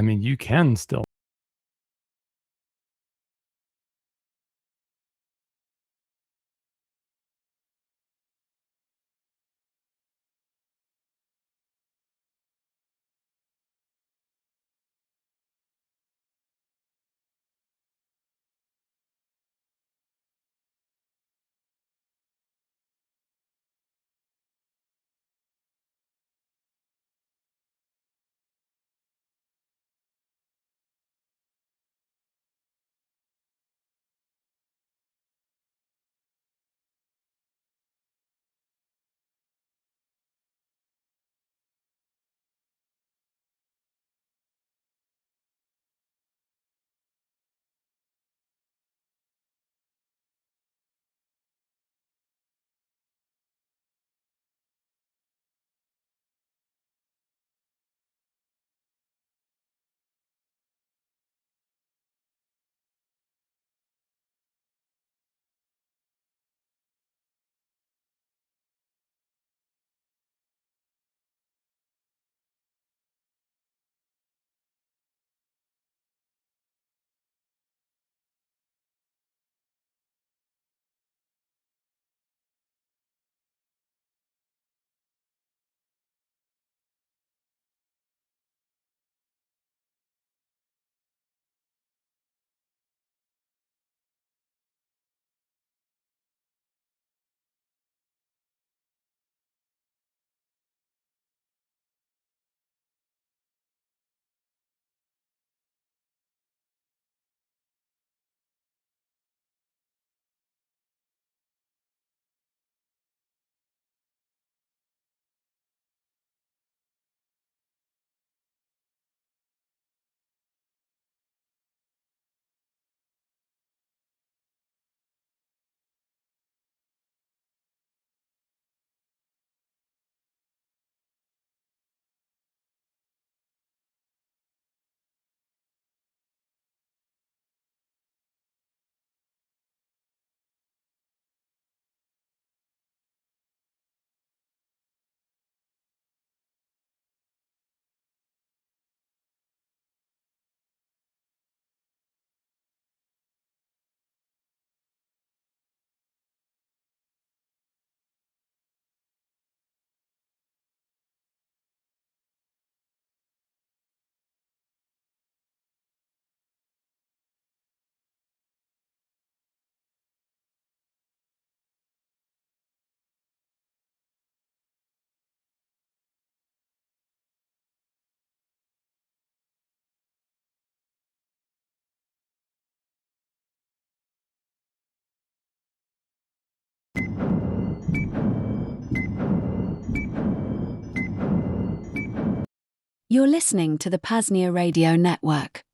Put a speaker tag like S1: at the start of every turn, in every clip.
S1: I mean, you can still.
S2: You're listening to the PAZNIA Radio Network.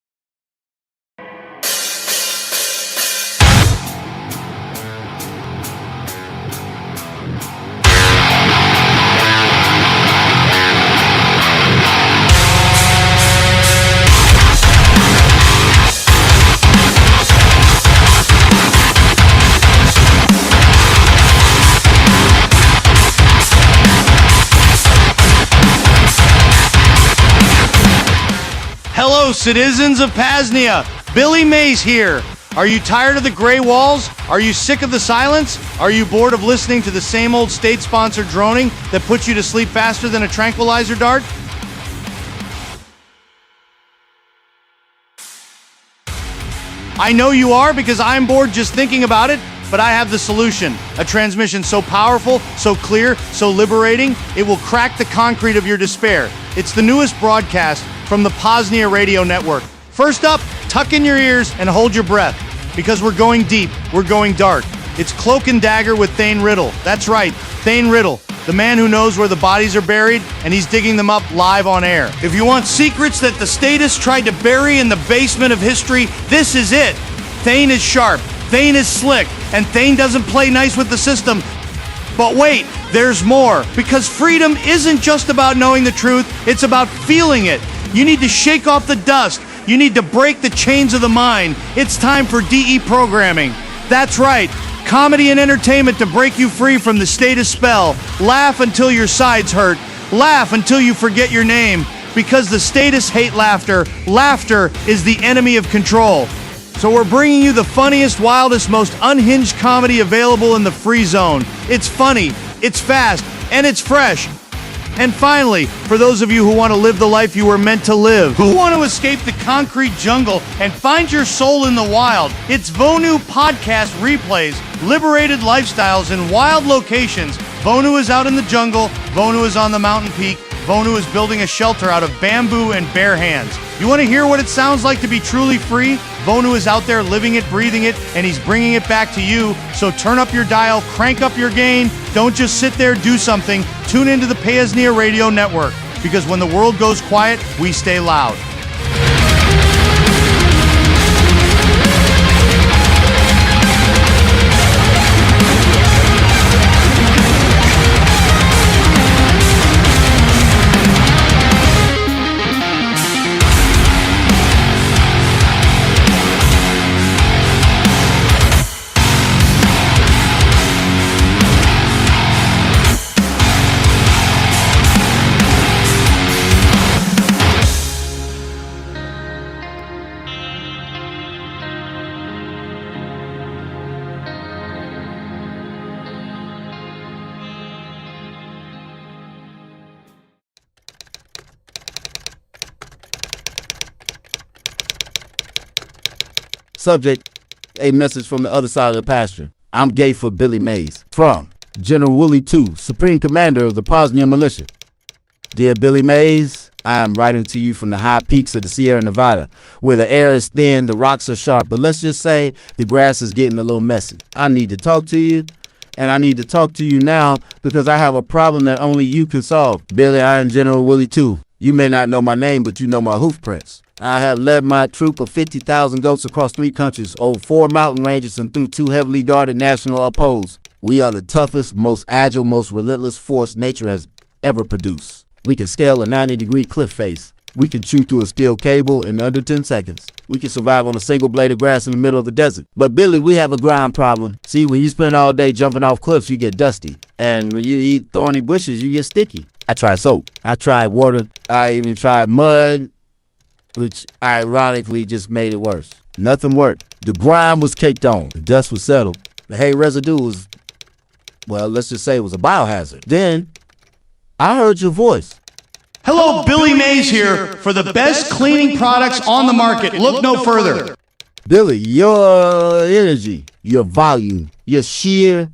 S3: Hello, citizens of PAZNIA. Billy Mays here. Are you tired of the gray walls? Are you sick of the silence? Are you bored of listening to the same old state-sponsored droning that puts you to sleep faster than a tranquilizer dart? I know you are, because I'm bored just thinking about it, but I have the solution. A transmission so powerful, so clear, so liberating, it will crack the concrete of your despair. It's the newest broadcast from the PAZNIA Radio Network. First up, tuck in your ears and hold your breath, because we're going deep, we're going dark. It's Cloak Dagger with Thane Riddle. That's right, Thane Riddle, the man who knows where the bodies are buried, and he's digging them up live on air. If you want secrets that the statists tried to bury in the basement of history, this is it. Thane is sharp, Thane is slick, and Thane doesn't play nice with the system. But wait, there's more, because freedom isn't just about knowing the truth, it's about feeling it. You need to shake off the dust. You need to break the chains of the mind. It's time for DE programming. That's right, comedy and entertainment to break you free from the status spell. Laugh until your sides hurt. Laugh until you forget your name. Because the statists hate laughter. Laughter is the enemy of control. So we're bringing you the funniest, wildest, most unhinged comedy available in the free zone. It's funny, it's fast, and it's fresh. And finally, for those of you who want to live the life you were meant to live, who want to escape the concrete jungle and find your soul in the wild, it's Vonu Podcast Replays, Liberated Lifestyles in Wild Locations. Vonu is out in the jungle, Vonu is on the mountain peak, Vonu is building a shelter out of bamboo and bare hands. You want to hear what it sounds like to be truly free? Vonu is out there living it, breathing it, and he's bringing it back to you. So turn up your dial, crank up your gain. Don't just sit there, do something. Tune into the PAZNIA Radio Network, because when the world goes quiet, we stay loud.
S1: Subject, a message from the other side of the pasture. I'm gay for Billy Mays. From General Willie II, Supreme Commander of the PAZNIA Militia. Dear Billy Mays, I am writing to you from the high peaks of the Sierra Nevada, where the air is thin, the rocks are sharp, but let's just say the grass is getting a little messy. I need to talk to you, and I need to talk to you now because I have a problem that only you can solve. Billy, I am General Willie II. You may not know my name, but you know my hoof prints. I have led my troop of 50,000 goats across 3 countries, over 4 mountain ranges, and through 2 heavily guarded national upholds. We are the toughest, most agile, most relentless force nature has ever produced. We can scale a 90-degree cliff face. We can chew through a steel cable in under 10 seconds. We can survive on a single blade of grass in the middle of the desert. But Billy, we have a grind problem. See, when you spend all day jumping off cliffs, you get dusty. And when you eat thorny bushes, you get sticky. I tried soap. I tried water. I even tried mud, which ironically just made it worse. Nothing worked. The grime was caked on. The dust was settled. The hay residue was, well, let's just say it was a biohazard. Then, I heard your voice.
S3: Hello, Billy Mays here for the best cleaning products on the market. Look no further.
S1: Billy, your energy, your volume, your sheer,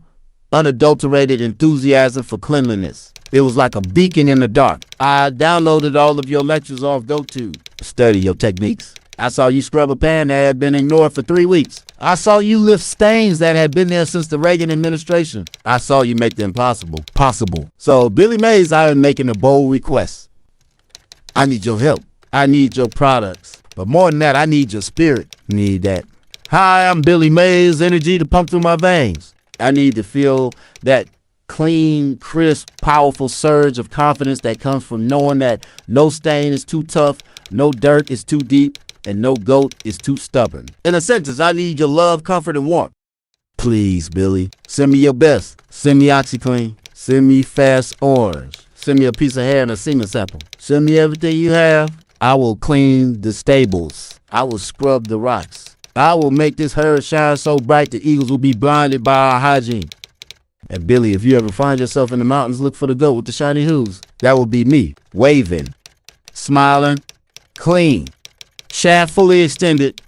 S1: unadulterated enthusiasm for cleanliness. It was like a beacon in the dark. I downloaded all of your lectures off GoTo. Study your techniques. I saw you scrub a pan that had been ignored for 3 weeks. I saw you lift stains that had been there since the Reagan administration. I saw you make the impossible possible. So, Billy Mays, I am making a bold request. I need your help. I need your products. But more than that, I need your spirit. Need that. Hi, I'm Billy Mays, energy to pump through my veins. I need to feel that clean, crisp, powerful surge of confidence that comes from knowing that no stain is too tough, no dirt is too deep, and no goat is too stubborn. In a sentence, I need your love, comfort, and warmth. Please, Billy, send me your best. Send me OxyClean. Send me Fast Orange. Send me a piece of hair and a semen sample. Send me everything you have. I will clean the stables. I will scrub the rocks. I will make this herd shine so bright the eagles will be blinded by our hygiene. And Billy, if you ever find yourself in the mountains, look for the goat with the shiny hooves. That will be me, waving, smiling, clean, shaft fully extended,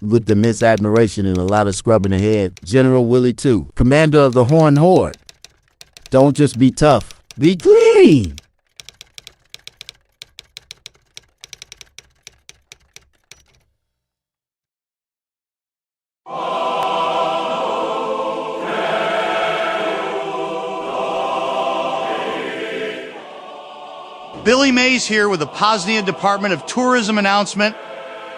S1: with immense admiration and a lot of scrubbing ahead. General Willie II, commander of the Horn Horde. Don't just be tough, be clean.
S3: Billy Mays here with the PAZNIA Department of Tourism announcement.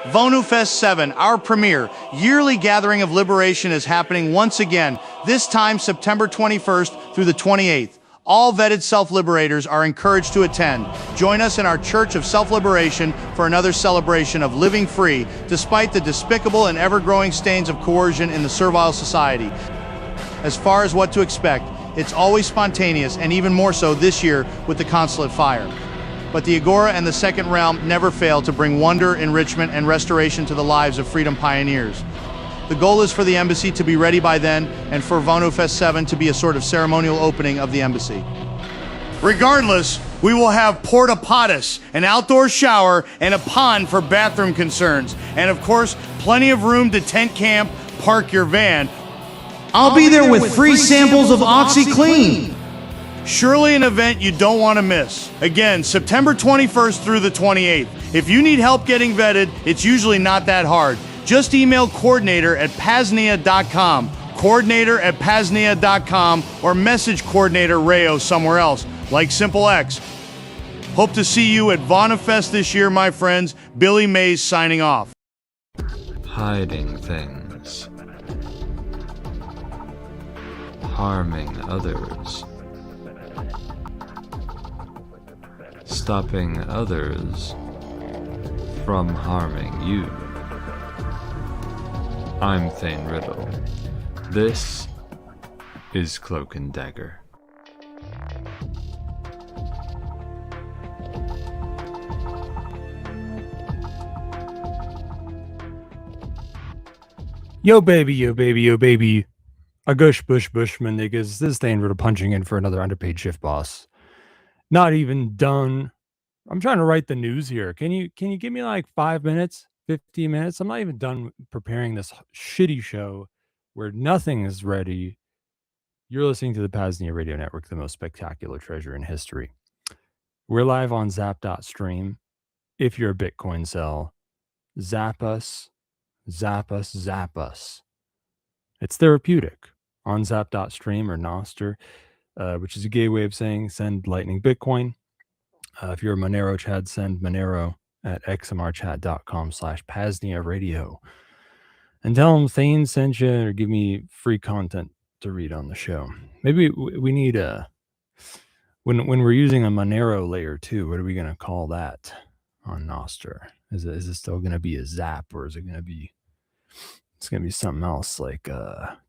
S3: Vonuence 7, our premier yearly gathering of liberation, is happening once again, this time September 21st through the 28th. All vetted self-liberators are encouraged to attend. Join us in our Church of Self-Liberation for another celebration of living free, despite the despicable and ever-growing stains of coercion in the servile society. As far as what to expect, it's always spontaneous, and even more so this year with the consulate fire. but the Agora and the Second Realm never fail to bring wonder, enrichment, and restoration to the lives of freedom pioneers. The goal is for the embassy to be ready by then, and for Vonuence 7 to be a sort of ceremonial opening of the embassy. Regardless, we will have porta potties, an outdoor shower, and a pond for bathroom concerns. And of course, plenty of room to tent camp, park your van.
S4: I'll be there with free samples of OxyClean.
S3: Surely an event you don't want to miss. Again, September 21st through the 28th. If you need help getting vetted, it's usually not that hard. Just email coordinator@PAZNIA.com, coordinator@PAZNIA.com, or message coordinator Rayo somewhere else, like Simple X. Hope to see you at Vonuence this year, my friends. Billy Mays signing off.
S5: Hiding things. Harming others. Stopping others from harming you. I'm Thane Riddle. This is Cloak and Dagger.
S6: Yo baby, yo baby, yo baby. A gush bush bushman niggas. This is Thane Riddle punching in for another underpaid shift boss. Not even done. I'm trying to write the news here. Can you give me like 5 minutes, 15 minutes? I'm not even done preparing this shitty show where nothing is ready. You're listening to the PAZNIA Radio Network, the most spectacular treasure in history. We're live on zap.stream. If you're a Bitcoin sell, zap us, zap us, zap us. It's therapeutic on zap.stream or Nostr, which is a gay way of saying send Lightning Bitcoin. If you're a Monero Chad, send Monero at xmrchat.com/PAZNIA Radio. And tell them Thane sent you or give me free content to read on the show. Maybe we need when we're using a Monero layer too, what are we going to call that on Nostr? Is it still going to be a zap, or is it going to be, it's going to be something else like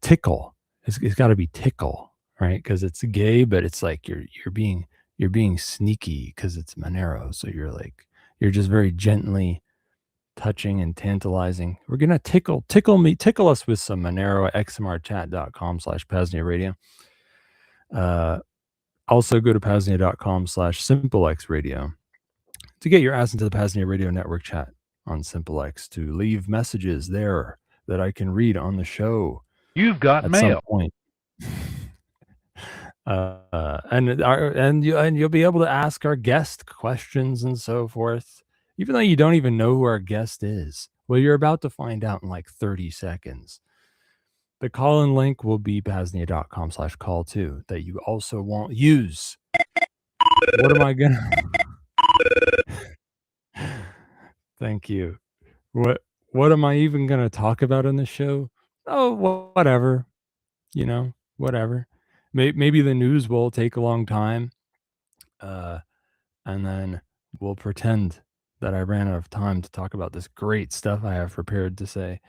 S6: tickle? It's got to be tickle, right? Because it's gay, but it's like you're being sneaky because it's Monero. So you're just very gently touching and tantalizing. We're gonna tickle us with some Monero at xmrchat.com/PAZNIA Radio. Also go to PAZNIA.com/SimpleX Radio to get your ass into the PAZNIA Radio Network chat on SimpleX, to leave messages there that I can read on the show.
S7: You've got mail.
S6: Some point. And you'll be able to ask our guest questions and so forth, even though you don't even know who our guest is. Well, you're about to find out in like 30 seconds. The call-in link will be PAZNIA.com/call2 that you also won't use. What am I gonna? Thank you. What am I even gonna talk about in the show? Oh, whatever. Whatever. Maybe the news will take a long time, and then we'll pretend that I ran out of time to talk about this great stuff I have prepared to say.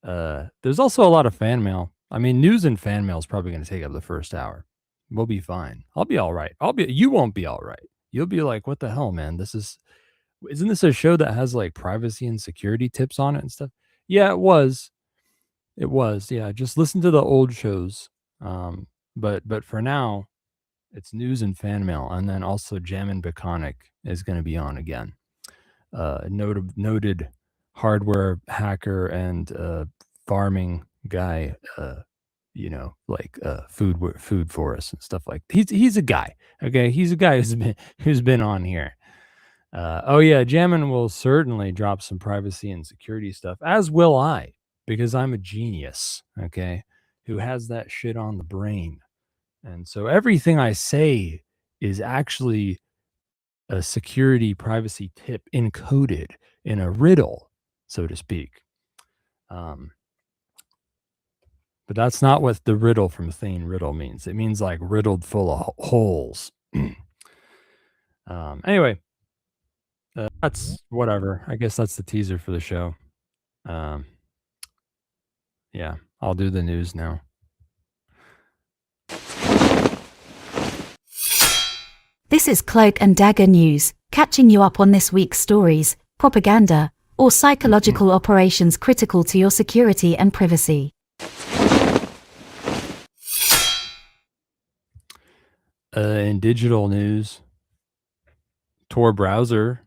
S6: There's also a lot of fan mail. I mean, news and fan mail is probably going to take up the first hour. We'll be fine. I'll be all right. You won't be all right. You'll be like, what the hell, man? Isn't this a show that has like privacy and security tips on it and stuff? Yeah, it was. Yeah. Just listen to the old shows. But for now, it's news and fan mail, and then also Jamin Biconik is going to be on again. Noted hardware hacker and farming guy. Food forests and stuff like. He's a guy. Okay, he's a guy who's been on here. Jamin will certainly drop some privacy and security stuff, as will I, because I'm a genius. Okay, who has that shit on the brain. And so everything I say is actually a security privacy tip encoded in a riddle, so to speak. But that's not what the riddle from Thane Riddle means. It means like riddled full of holes. Anyway, that's whatever. I guess that's the teaser for the show. Yeah, I'll do the news now.
S2: This is Cloak and Dagger News,
S7: catching you up on this week's stories, propaganda, or psychological operations critical to your security and privacy.
S6: In digital news, Tor browser.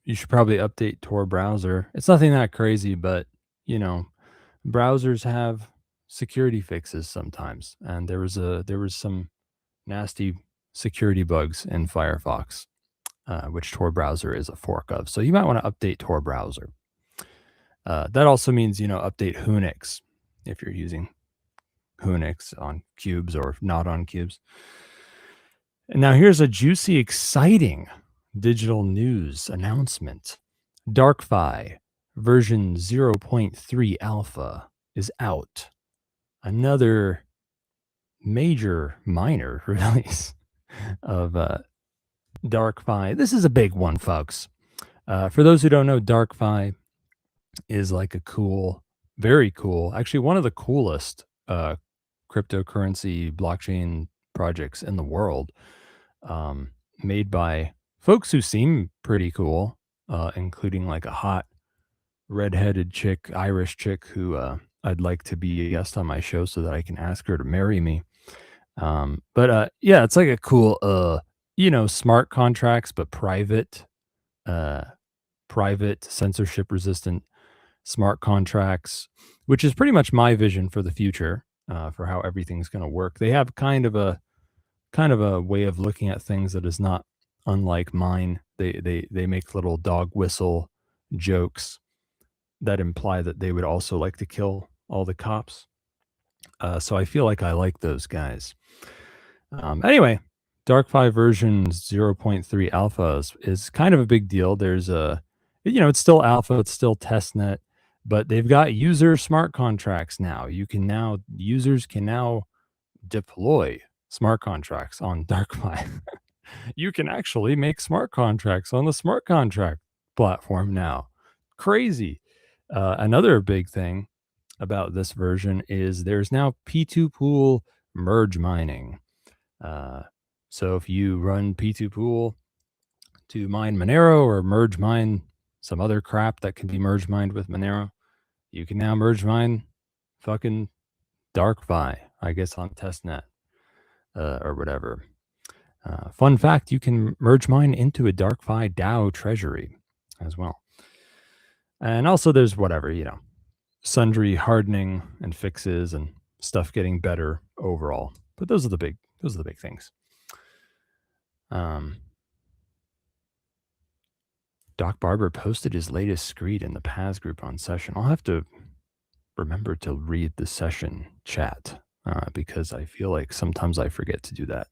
S6: You should probably update Tor browser. It's nothing that crazy, but you know, browsers have security fixes sometimes, and there was some nasty security bugs in Firefox, which Tor browser is a fork of. So you might want to update Tor browser. That also means, update Whonix if you're using Whonix on cubes or not on cubes. And now here's a juicy, exciting digital news announcement. DarkFi version 0.3 alpha is out. Another minor release of DarkFi. This is a big one, folks. For those who don't know, DarkFi is like a cool, very cool, actually one of the coolest cryptocurrency blockchain projects in the world, made by folks who seem pretty cool, including like a hot redheaded chick, Irish chick who I'd like to be a guest on my show so that I can ask her to marry me. But yeah, it's like a cool, smart contracts, but private censorship resistant smart contracts, which is pretty much my vision for the future, for how everything's going to work. They have kind of a way of looking at things that is not unlike mine. They make little dog whistle jokes that imply that they would also like to kill all the cops. So I feel like I like those guys. Anyway, DarkFi version 0.3 alpha is kind of a big deal. There's it's still alpha, it's still testnet, but they've got user smart contracts now. Users can now deploy smart contracts on DarkFi. You can actually make smart contracts on the smart contract platform now. Crazy. Another big thing about this version is there's now P2 pool merge mining. So if you run P2 pool to mine Monero or merge mine some other crap that can be merge mined with Monero, you can now merge mine fucking DarkFi, I guess, on testnet or whatever. Fun fact, you can merge mine into a DarkFi DAO treasury as well. And also there's whatever, sundry hardening and fixes and stuff getting better overall. But those are the big things. Doc Barber posted his latest screed in the P.A.Z. group on session. I'll have to remember to read the session chat because I feel like sometimes I forget to do that.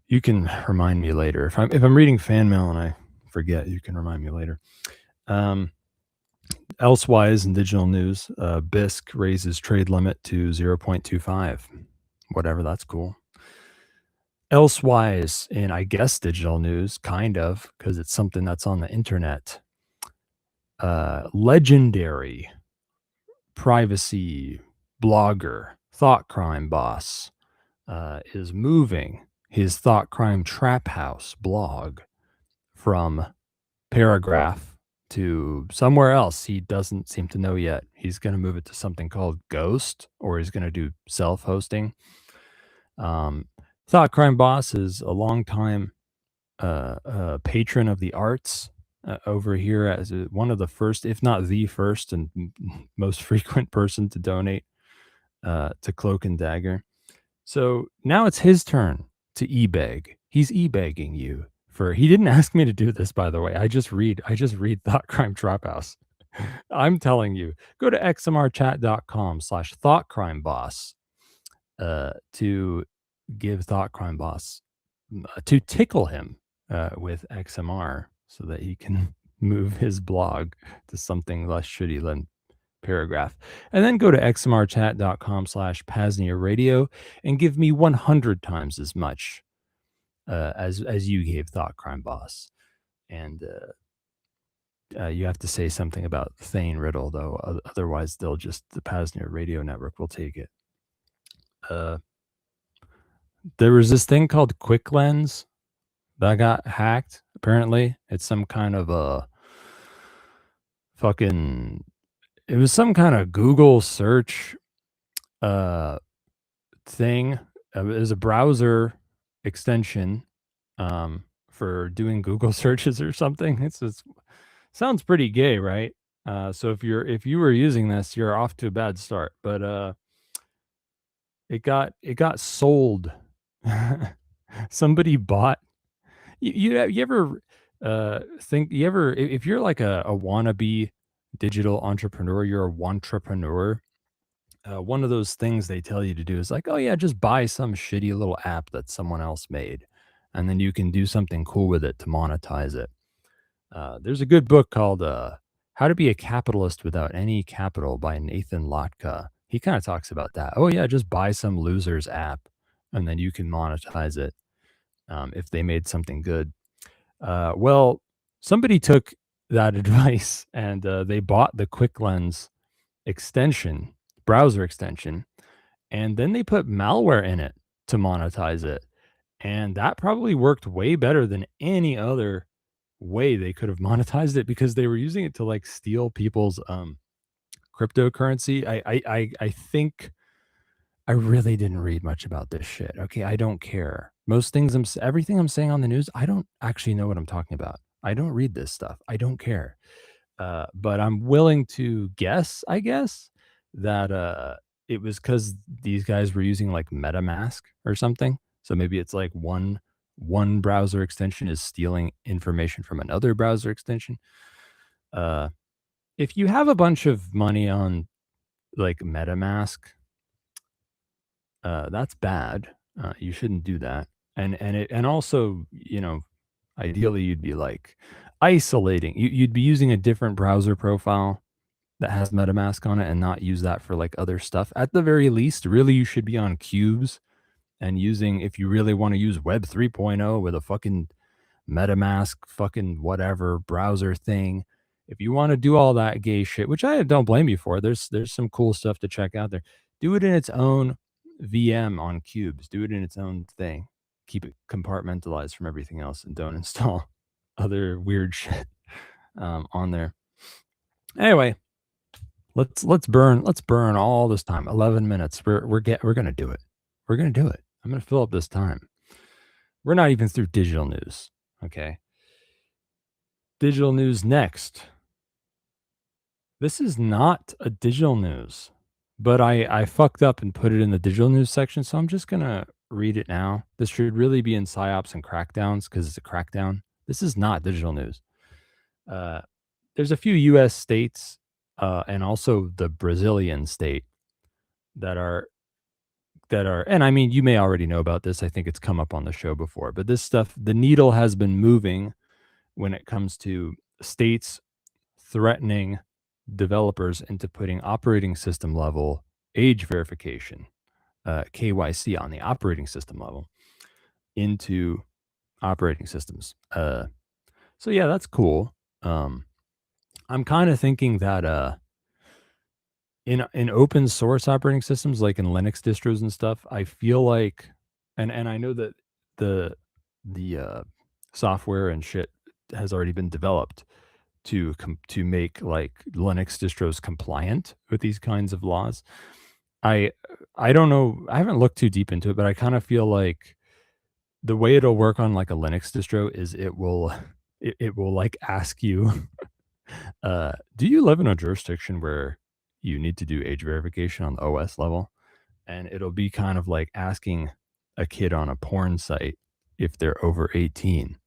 S6: You can remind me later. If I'm reading fan mail and I forget, you can remind me later. Elsewise in digital news, BISC raises trade limit to 0.25. Whatever, that's cool. Elsewise in, I guess, digital news, kind of, because it's something that's on the internet. Legendary privacy blogger, Thought Crime Boss, is moving his Thought Crime Trap House blog from Paragraph to somewhere else he doesn't seem to know yet. He's going to move it to something called Ghost, or he's going to do self-hosting. Thought Crime Boss is a longtime patron of the arts over here, as one of the first, if not the first and most frequent person to donate to Cloak and Dagger. So now it's his turn to e-beg. He's e-begging you for, he didn't ask me to do this, by the way. I just read Thought Crime Trap House. I'm telling you, go to xmrchat.com/thoughtcrimeboss to give Thought Crime Boss to tickle him with XMR so that he can move his blog to something less shitty than Paragraph. And then go to xmrchat.com/PAZNIA radio and give me 100 times as much as you gave Thought Crime Boss. And you have to say something about Thane Riddle, though. Otherwise, the PAZNIA radio network will take it. There was this thing called Quick Lens that got hacked. Apparently, it's some kind of a fucking. It was some kind of Google search thing. It was a browser extension for doing Google searches or something. It's sounds pretty gay, right? So if you were using this, you're off to a bad start. But it got sold. Somebody bought. You ever think you ever if you're like a wannabe digital entrepreneur, you're a wantrepreneur. One of those things they tell you to do is like, oh yeah, just buy some shitty little app that someone else made, and then you can do something cool with it to monetize it. There's a good book called How to Be a Capitalist Without Any Capital by Nathan Lotka. He kind of talks about that. Oh yeah, just buy some loser's app, and then you can monetize it if they made something good. Well, somebody took that advice and they bought the Quick Lens extension, browser extension, and then they put malware in it to monetize it. And that probably worked way better than any other way they could have monetized it, because they were using it to like steal people's cryptocurrency. I think I really didn't read much about this shit. Okay, I don't care. Most things everything I'm saying on the news, I don't actually know what I'm talking about. I don't read this stuff. I don't care. But I'm willing to guess, I guess, that it was because these guys were using like MetaMask or something. So maybe it's like one browser extension is stealing information from another browser extension. If you have a bunch of money on like MetaMask, that's bad. You shouldn't do that. And also, ideally you'd be like isolating. You'd be using a different browser profile that has MetaMask on it and not use that for like other stuff. At the very least, really, you should be on Cubes and using, if you really want to use Web 3.0 with a fucking MetaMask fucking whatever browser thing. If you want to do all that gay shit, which I don't blame you for, there's some cool stuff to check out there. Do it in its own VM on Cubes. Do it in its own thing. Keep it compartmentalized from everything else, and don't install other weird shit on there. Anyway, let's burn all this time. 11 minutes. We're gonna do it. We're gonna do it. I'm gonna fill up this time. We're not even through digital news. Okay. Digital news next. This is not a digital news, but I fucked up and put it in the digital news section, so I'm just gonna read it now. This should really be in PSYOPs and crackdowns because it's a crackdown. This is not digital news. There's a few U.S. states and also the Brazilian state that are, and I mean, you may already know about this. I think it's come up on the show before, but this stuff, the needle has been moving when it comes to states threatening developers into putting operating system level age verification, KYC on the operating system level into operating systems. So yeah, that's cool. I'm kind of thinking that in open source operating systems, like in Linux distros and stuff, I feel like, and I know that the software and shit has already been developed to make like Linux distros compliant with these kinds of laws. I don't know. I haven't looked too deep into it, but I kind of feel like the way it'll work on like a Linux distro is it will like ask you, do you live in a jurisdiction where you need to do age verification on the OS level? And it'll be kind of like asking a kid on a porn site if they're over 18,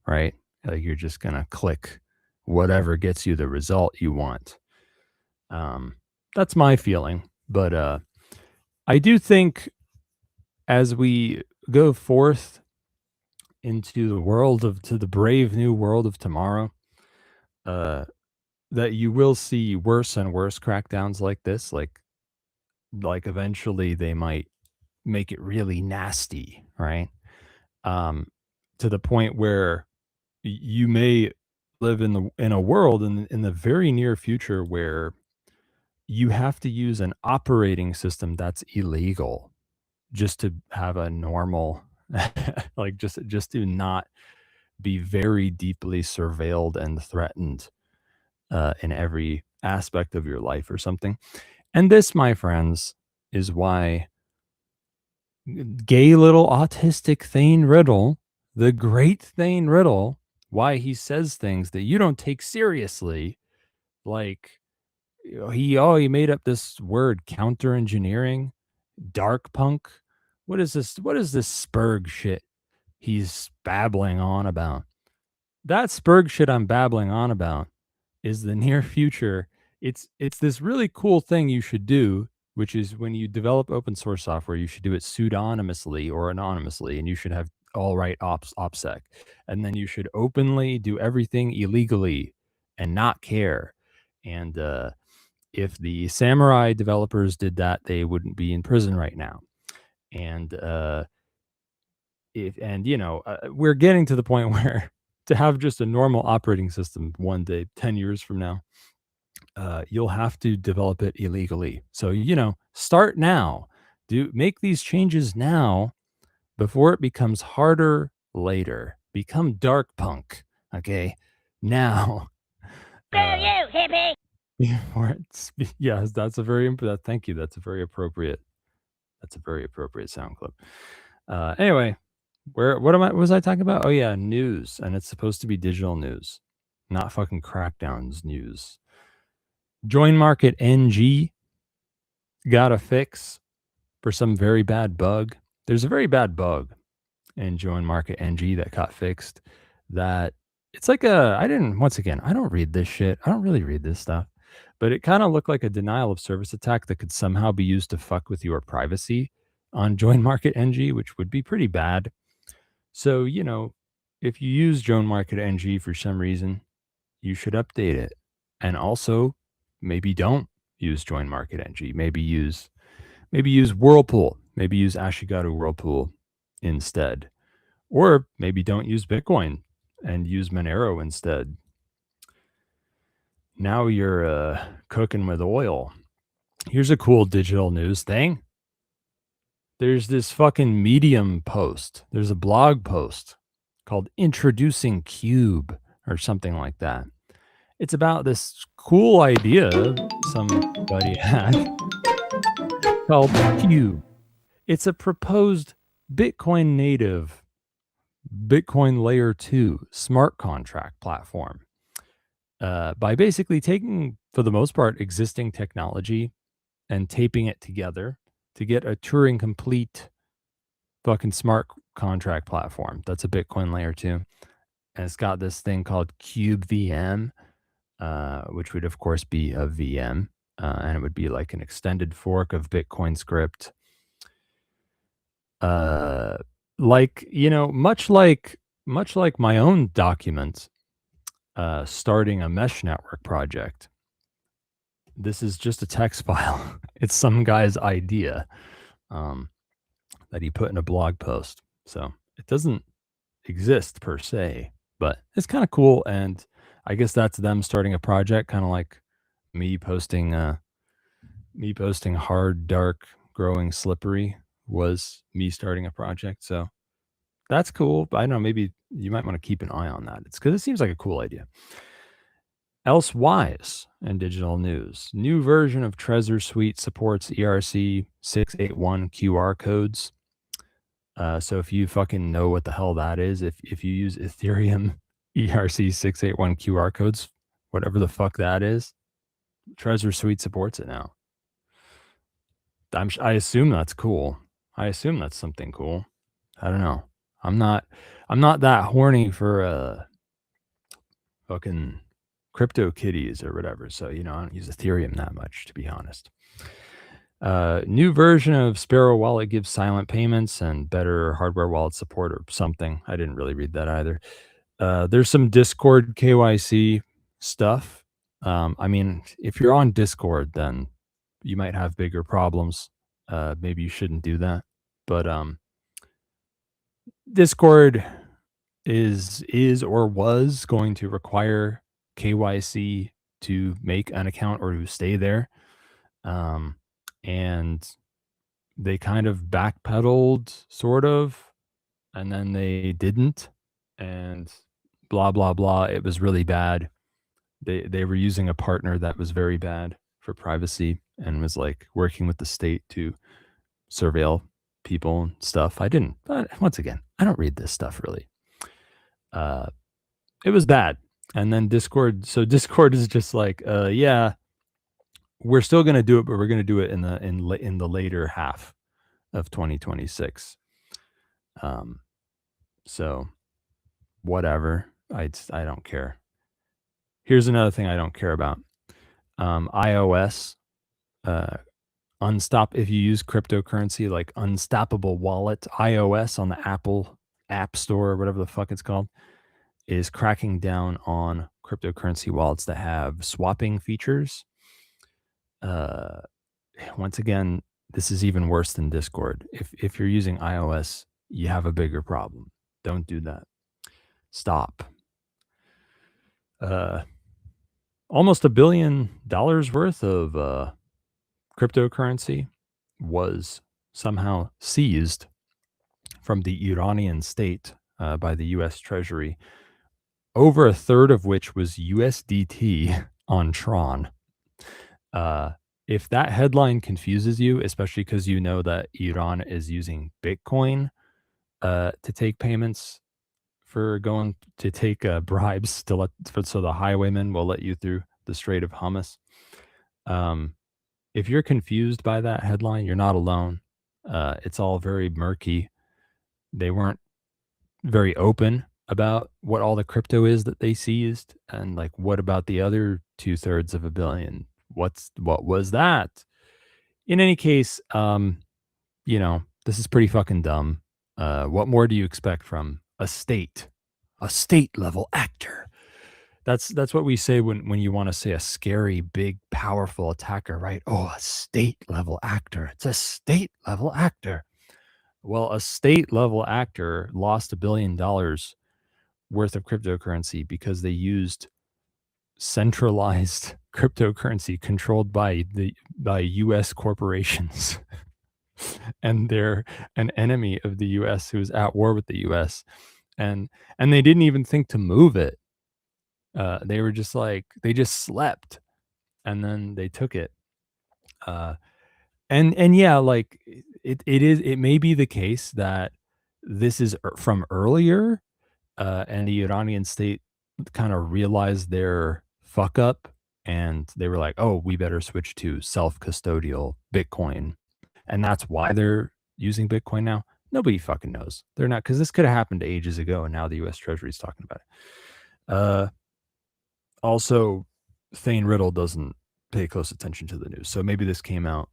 S6: right? Like you're just going to click whatever gets you the result you want. That's my feeling. But I do think as we go forth into the brave new world of tomorrow, that you will see worse and worse crackdowns like this. Like eventually they might make it really nasty, right? To the point where you may live in a world in the very near future where you have to use an operating system that's illegal just to have a normal like just to not be very deeply surveilled and threatened in every aspect of your life or something. And this, my friends, is why gay little autistic Thane Riddle, the great Thane Riddle, why he says things that you don't take seriously, like he made up this word counter engineering, dark punk. What is this? What is this Spurg shit he's babbling on about? That Spurg shit I'm babbling on about is the near future. It's this really cool thing you should do, which is when you develop open source software, you should do it pseudonymously or anonymously, and you should have all right OPSEC, and then you should openly do everything illegally and not care. And if the Samurai developers did that, they wouldn't be in prison right now. And we're getting to the point where to have just a normal operating system one day, 10 years from now, you'll have to develop it illegally. So, start now. Make these changes now before it becomes harder later. Become dark punk. Okay. Now.
S8: Screw you, hippie!
S6: Yes, that's a very thank you. That's a very appropriate sound clip. Anyway, what was I talking about? Oh yeah, news, and it's supposed to be digital news, not fucking crackdowns news. Join Market NG got a fix for some very bad bug. There's a very bad bug in Join Market NG that got fixed. That it's like I don't read this shit. I don't really read this stuff, but it kind of looked like a denial of service attack that could somehow be used to fuck with your privacy on Join Market NG, which would be pretty bad. So, if you use Join Market NG for some reason, you should update it. And also, maybe don't use Join Market NG. Maybe use Whirlpool. Maybe use Ashigaru Whirlpool instead. Or maybe don't use Bitcoin and use Monero instead. Now you're cooking with oil. Here's a cool digital news thing. There's this fucking Medium post. There's a blog post called Introducing Cube or something like that. It's about this cool idea somebody had called Cube. It's a proposed Bitcoin native, Bitcoin layer 2 smart contract platform. By basically taking, for the most part, existing technology and taping it together to get a Turing complete fucking smart contract platform. That's a Bitcoin layer 2. And it's got this thing called Cube VM, which would of course be a VM. And it would be like an extended fork of Bitcoin script. Much like my own document, starting a mesh network project. This is just a text file. It's some guy's idea that he put in a blog post. So it doesn't exist per se, but it's kind of cool. And I guess that's them starting a project, kind of like me posting hard, dark, growing, slippery was me starting a project. So that's cool. But I don't know, maybe you might want to keep an eye on that. It's because it seems like a cool idea. Elsewise in digital news, new version of Trezor Suite supports ERC 681 QR codes. So if you fucking know what the hell that is, if you use Ethereum ERC 681 QR codes, whatever the fuck that is, Trezor Suite supports it now. I assume that's cool. I assume that's something cool. I don't know. I'm not that horny for fucking crypto kitties or whatever. So, I don't use Ethereum that much, to be honest. New version of Sparrow Wallet gives silent payments and better hardware wallet support or something. I didn't really read that either. There's some Discord KYC stuff. If you're on Discord, then you might have bigger problems. Maybe you shouldn't do that. But Discord is or was going to require KYC to make an account or to stay there. And they kind of backpedaled, sort of, and then they didn't. And blah, blah, blah. It was really bad. They were using a partner that was very bad for privacy and was like working with the state to surveil people and stuff. I didn't, but once again, I don't read this stuff really. It was bad. And then Discord. So Discord is just like, yeah, we're still going to do it, but we're going to do it in the later half of 2026. So whatever. I don't care. Here's another thing I don't care about. iOS, if you use cryptocurrency like Unstoppable Wallet, iOS on the Apple App Store or whatever the fuck it's called, is cracking down on cryptocurrency wallets that have swapping features. Once again, this is even worse than Discord. If you're using iOS, you have a bigger problem. Don't do that. Stop. Almost $1 billion worth of cryptocurrency was somehow seized from the Iranian state by the U.S. Treasury, over a third of which was USDT on Tron. If that headline confuses you, especially because you know that Iran is using Bitcoin to take payments for going to take bribes so the highwaymen will let you through the Strait of Hormuz. If you're confused by that headline, you're not alone. It's all very murky. They weren't very open about what all the crypto is that they seized, and like, what about the other 2/3 of $1 billion? What was that? In any case, this is pretty fucking dumb. What more do you expect from a state level actor? That's what we say when you want to say a scary, big, powerful attacker, right? Oh, a state level actor. It's a state level actor. Well, a state level actor lost $1 billion worth of cryptocurrency because they used centralized cryptocurrency controlled by U.S. corporations. And they're an enemy of the U.S. who is at war with the U.S. And they didn't even think to move it. They were just like, they just slept, and then they took it. And yeah, like it may be the case that this is from earlier, and the Iranian state kind of realized their fuck up, and they were like, oh, we better switch to self-custodial Bitcoin. And that's why they're using Bitcoin now. Nobody fucking knows. They're not, because this could have happened ages ago, and now the U.S. Treasury is talking about it. Also, Thane Riddle doesn't pay close attention to the news, so maybe this came out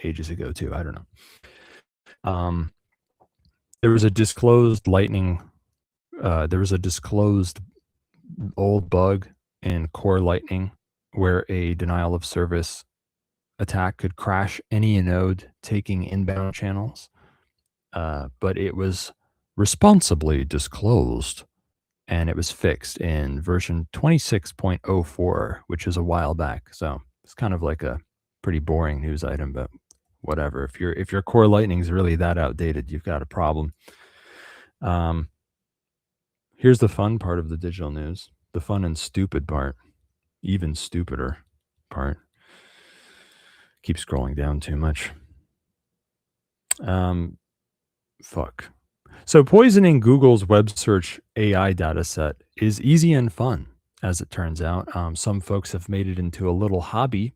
S6: ages ago too. I don't know. There was a disclosed old bug in Core Lightning where a denial of service attack could crash any node taking inbound channels, but it was responsibly disclosed, and it was fixed in version 26.04, which is a while back. So it's kind of like a pretty boring news item, but whatever. If your Core Lightning is really that outdated, you've got a problem. Here's the fun part of the digital news, the fun and stupid part, even stupider part. Keep scrolling down too much. Fuck. So poisoning Google's web search AI dataset is easy and fun, as it turns out. Some folks have made it into a little hobby,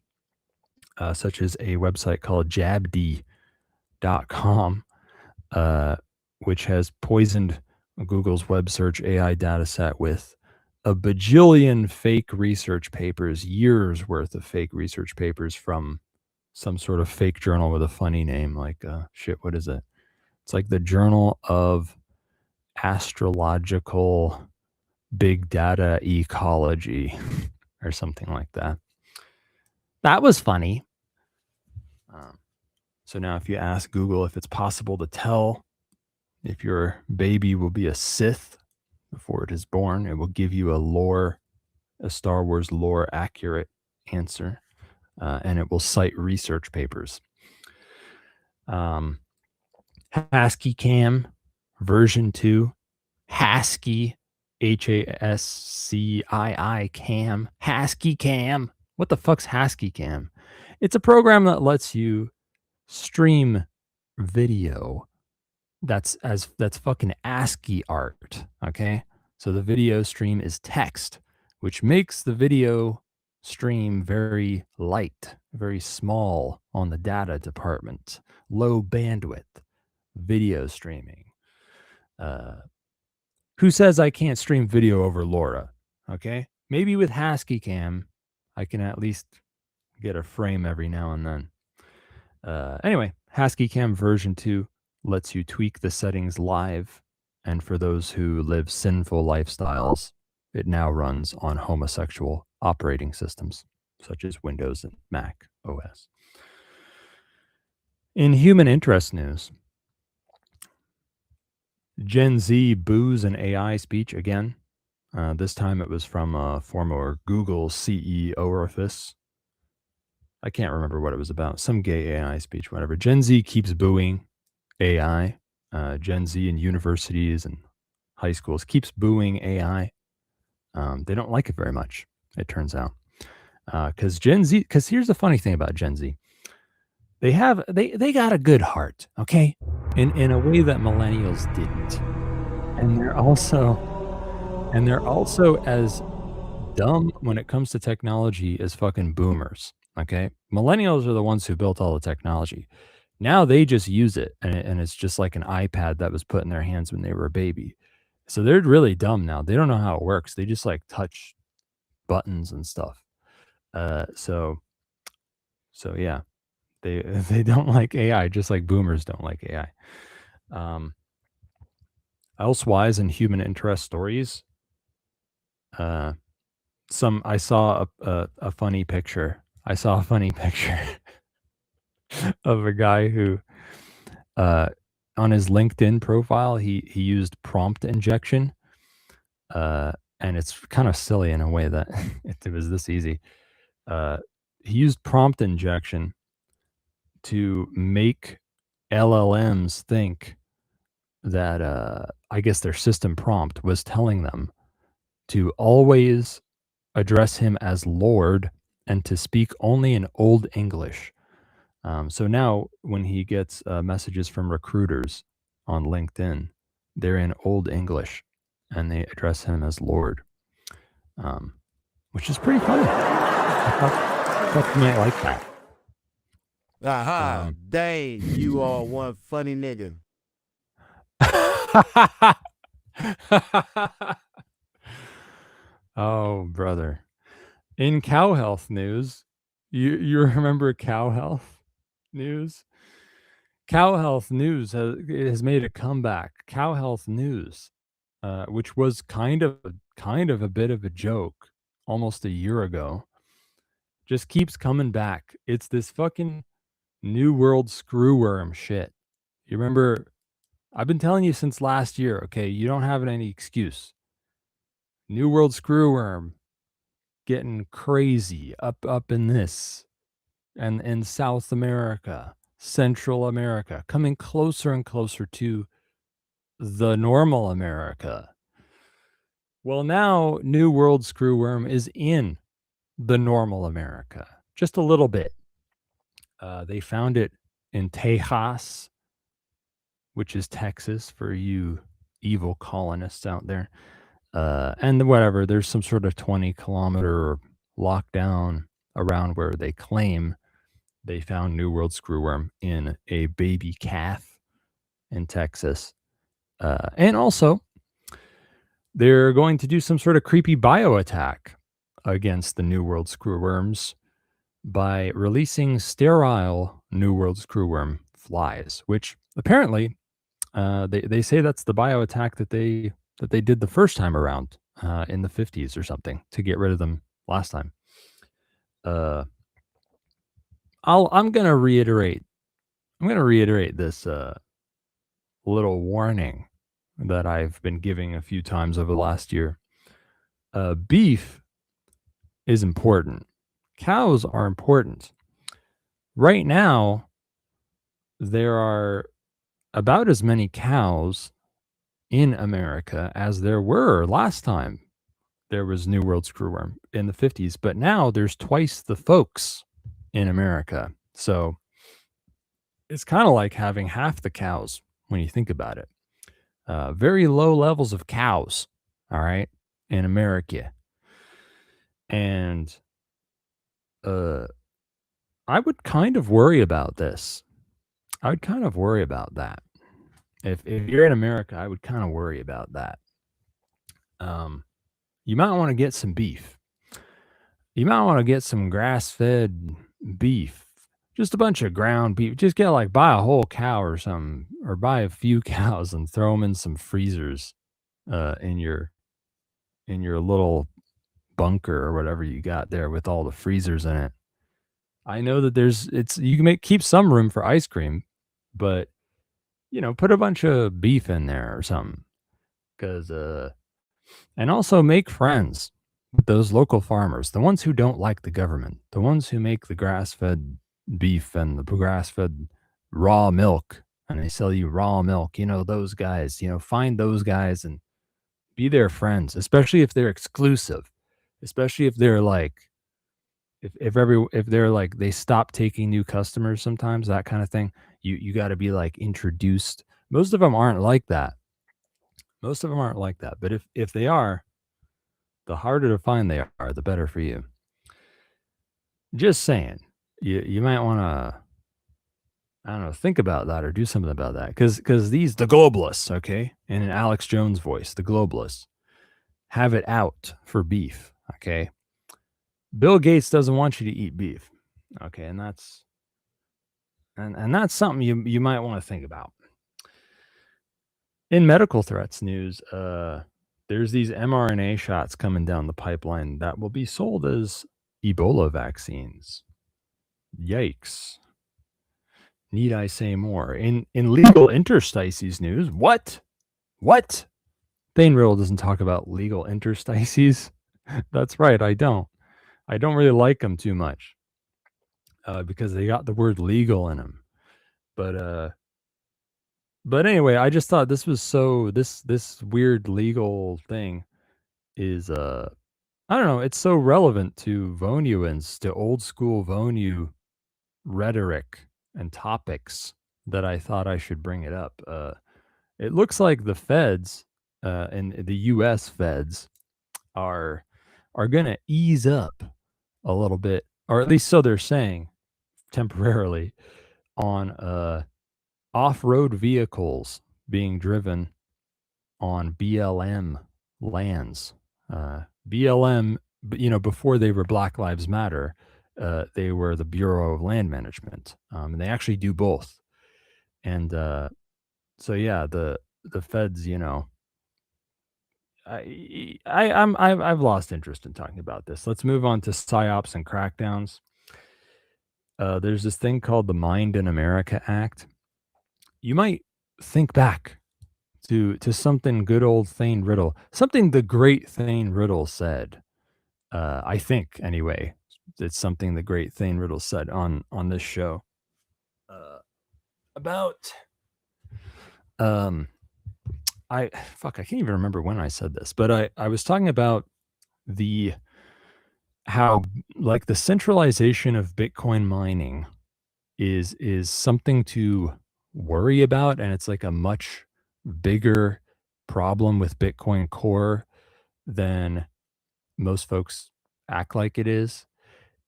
S6: such as a website called jabd.com, which has poisoned Google's web search AI dataset with a bajillion fake research papers, years worth of fake research papers from some sort of fake journal with a funny name, like what is it? It's like the Journal of Astrological Big Data Ecology or something like that. That was funny. So now if you ask Google if it's possible to tell if your baby will be a Sith before it is born, it will give you a Star Wars lore accurate answer. And it will cite research papers. Haskell Cam version 2, Haskell HASCII Cam. Husky Cam. What the fuck's Husky Cam? It's a program that lets you stream video that's fucking ASCII art. Okay. So the video stream is text, which makes the video stream very light, very small on the data department, low bandwidth video streaming. Who says I can't stream video over LoRa? Okay. Maybe with Husky Cam, I can at least get a frame every now and then. Anyway, Husky Cam version 2 lets you tweak the settings live. And for those who live sinful lifestyles, it now runs on homosexual operating systems, such as Windows and Mac OS. In human interest news, Gen Z boos an AI speech again. This time it was from a former Google CEO orifice. I can't remember what it was about. Some gay AI speech, whatever. Gen Z keeps booing AI. Gen Z in universities and high schools keeps booing AI. They don't like it very much, it turns out. Because here's the funny thing about Gen Z. They got a good heart, okay? In a way that millennials didn't. And they're also as dumb when it comes to technology as fucking boomers, okay? Millennials are the ones who built all the technology. Now they just use it, and it's just like an iPad that was put in their hands when they were a baby. So they're really dumb now. They don't know how it works. They just like touch buttons and stuff. So yeah, they don't like AI, just like boomers don't like AI. Elsewise, in human interest stories, I saw a funny picture. I saw a funny picture of a guy who, on his LinkedIn profile, he used prompt injection, and it's kind of silly in a way that it was this easy. He used prompt injection to make LLMs think that I guess their system prompt was telling them to always address him as Lord and to speak only in Old English. So now when he gets messages from recruiters on LinkedIn, they're in Old English and they address him as Lord, which is pretty funny. I thought you might like that.
S1: Aha, dang, you are one funny nigga.
S6: Oh, brother. In cow health news, you remember cow health news? Cow health news has made a comeback. Cow health news, which was kind of a bit of a joke almost a year ago, just keeps coming back. It's this fucking New World screwworm shit. You remember? I've been telling you since last year, okay? You don't have any excuse. New World screwworm getting crazy up in this and in South America, Central America, coming closer and closer to the normal America. Well, now New World screwworm is in the normal America, just a little bit. They found it in Tejas, which is Texas for you evil colonists out there. And whatever, there's some sort of 20-kilometer lockdown around where they claim they found New World screwworm in a baby calf in Texas. And also, they're going to do some sort of creepy bio attack against the New World screwworms by releasing sterile New World screwworm flies, which apparently they say that's the bio attack that they did the first time around in the 50s or something to get rid of them last time. I'm gonna reiterate this little warning that I've been giving a few times over the last year. Beef is important. Cows are important. Right now, there are about as many cows in America as there were last time there was New World Screwworm in the 50s, but now there's twice the folks in America. So it's kind of like having half the cows when you think about it. Very low levels of cows, all right, in America. And I would kind of worry about this. I would kind of worry about that. If you're in America, I would kind of worry about that. You might want to get some beef. You might want to get some grass-fed beef. Just a bunch of ground beef. Just buy a whole cow or something, or buy a few cows and throw them in some freezers in your little bunker or whatever you got there with all the freezers in it. I know that you can keep some room for ice cream, but put a bunch of beef in there or something. And also make friends with those local farmers, the ones who don't like the government, the ones who make the grass-fed beef and the grass-fed raw milk, and they sell you raw milk, those guys, find those guys and be their friends, especially if they're exclusive, especially if they're like, if they're like, they stop taking new customers sometimes, that kind of thing. You got to be like introduced. Most of them aren't like that. But if they are, the harder to find they are, the better for you. Just saying, you might want to, I don't know, think about that or do something about that. Because the globalists, okay, in an Alex Jones voice, the globalists have it out for beef, okay? Bill Gates doesn't want you to eat beef, okay? And that's something you might want to think about. In medical threats news, there's these mRNA shots coming down the pipeline that will be sold as Ebola vaccines. Yikes. Need I say more? In legal interstices news, what? Thane Riddle doesn't talk about legal interstices. That's right, I don't. I don't really like them too much because they got the word legal in them. But anyway, I just thought this was this weird legal thing is I don't know, it's so relevant to Vonuence, to old school Vonu rhetoric and topics that I thought I should bring it up. It looks like the feds and the US feds are going to ease up a little bit, or at least so they're saying, temporarily, on off-road vehicles being driven on BLM lands. BLM, before they were Black Lives Matter, they were the Bureau of Land Management, and they actually do both. And so yeah, the feds, I've lost interest in talking about this. Let's move on to psyops and crackdowns. There's this thing called the Mind in America Act. You might think back to something good old Thane Riddle, something the great Thane Riddle said. I think anyway, it's something the great Thane Riddle said on this show about I can't even remember when I said this, but I was talking about how like the centralization of Bitcoin mining is something to worry about, and it's like a much bigger problem with Bitcoin Core than most folks act like it is.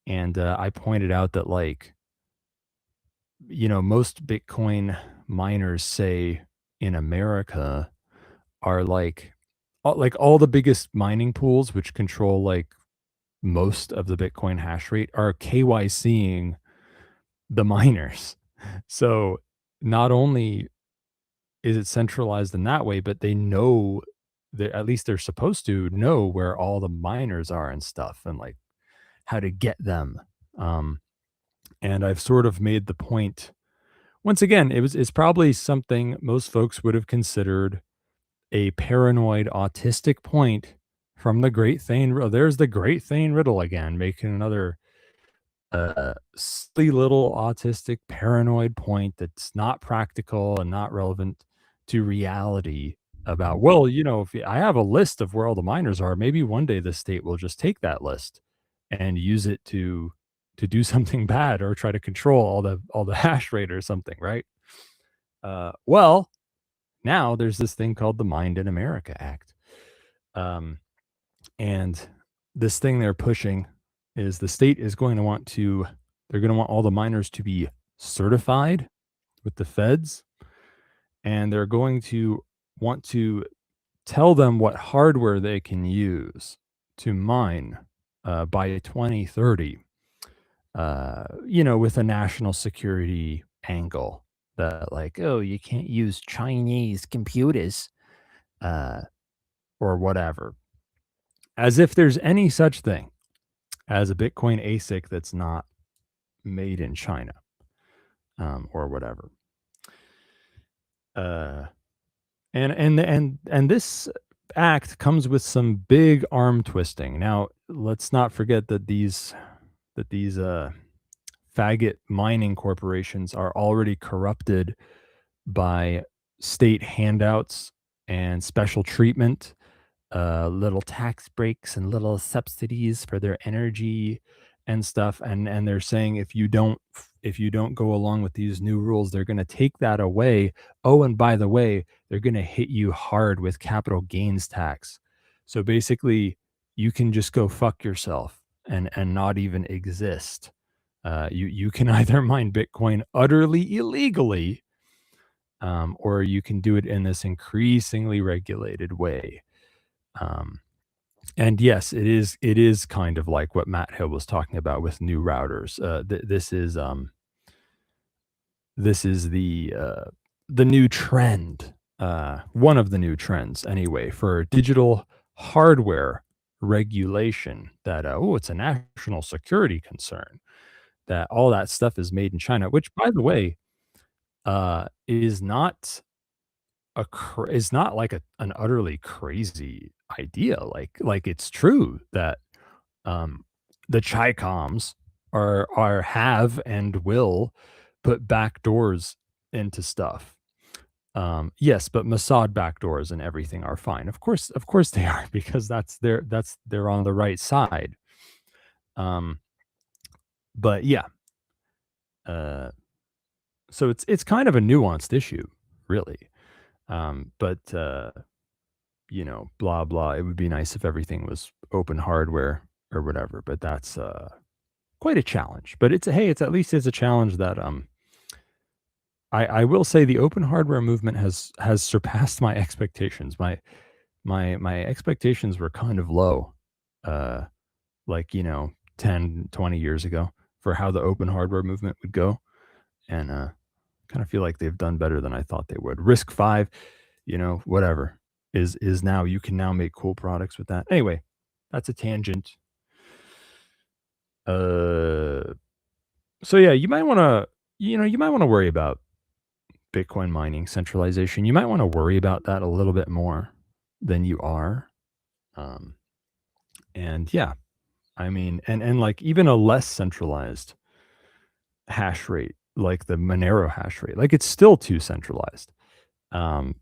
S6: And I pointed out that most Bitcoin miners, say in America, are like all the biggest mining pools, which control most of the Bitcoin hash rate, are KYCing the miners. So not only is it centralized in that way, but they know that, at least they're supposed to know, where all the miners are and stuff, and how to get them. And I've sort of made the point, once again, it's probably something most folks would have considered a paranoid autistic point from the great Thane Riddle. There's the great Thane Riddle again, making another silly little autistic paranoid point that's not practical and not relevant to reality. about, well, if I have a list of where all the miners are, maybe one day the state will just take that list and use it to do something bad or try to control all the hash rate or something, right? Well, now there's this thing called the Mined in America Act. And this thing they're pushing is the state is going to want all the miners to be certified with the feds, and they're going to want to tell them what hardware they can use to mine by 2030, with a national security angle that, like, oh, you can't use Chinese computers or whatever. As if there's any such thing as a Bitcoin ASIC that's not made in China or whatever. And this act comes with some big arm twisting. Now, let's not forget that these faggot mining corporations are already corrupted by state handouts and special treatment, little tax breaks and little subsidies for their energy and stuff. And they're saying if you don't go along with these new rules, they're going to take that away. Oh, and by the way, they're going to hit you hard with capital gains tax. So basically, you can just go fuck yourself and not even exist. You can either mine Bitcoin utterly illegally, or you can do it in this increasingly regulated way. And yes, it is kind of like what Matt Hill was talking about with new routers. This is the new trend, one of the new trends anyway, for digital hardware regulation. That it's a national security concern that all that stuff is made in China, which, by the way, is not like an utterly crazy idea. Like it's true that the Chi-Coms have and will put backdoors into stuff. Yes, but Mossad backdoors and everything are fine. Of course they are, because they're on the right side. But yeah. So it's kind of a nuanced issue, really. But blah blah. It would be nice if everything was open hardware or whatever, but that's quite a challenge. But it's at least a challenge that I will say the open hardware movement has surpassed my expectations. My expectations were kind of low, 10, 20 years ago, for how the open hardware movement would go, and kind of feel like they've done better than I thought they would. Risk 5, whatever is now, you can now make cool products with that. Anyway, that's a tangent. So yeah, you might want to worry about Bitcoin mining centralization. You might want to worry about that a little bit more than you are. And yeah, I mean, and like even a less centralized hash rate, like the Monero hash rate, like it's still too centralized. And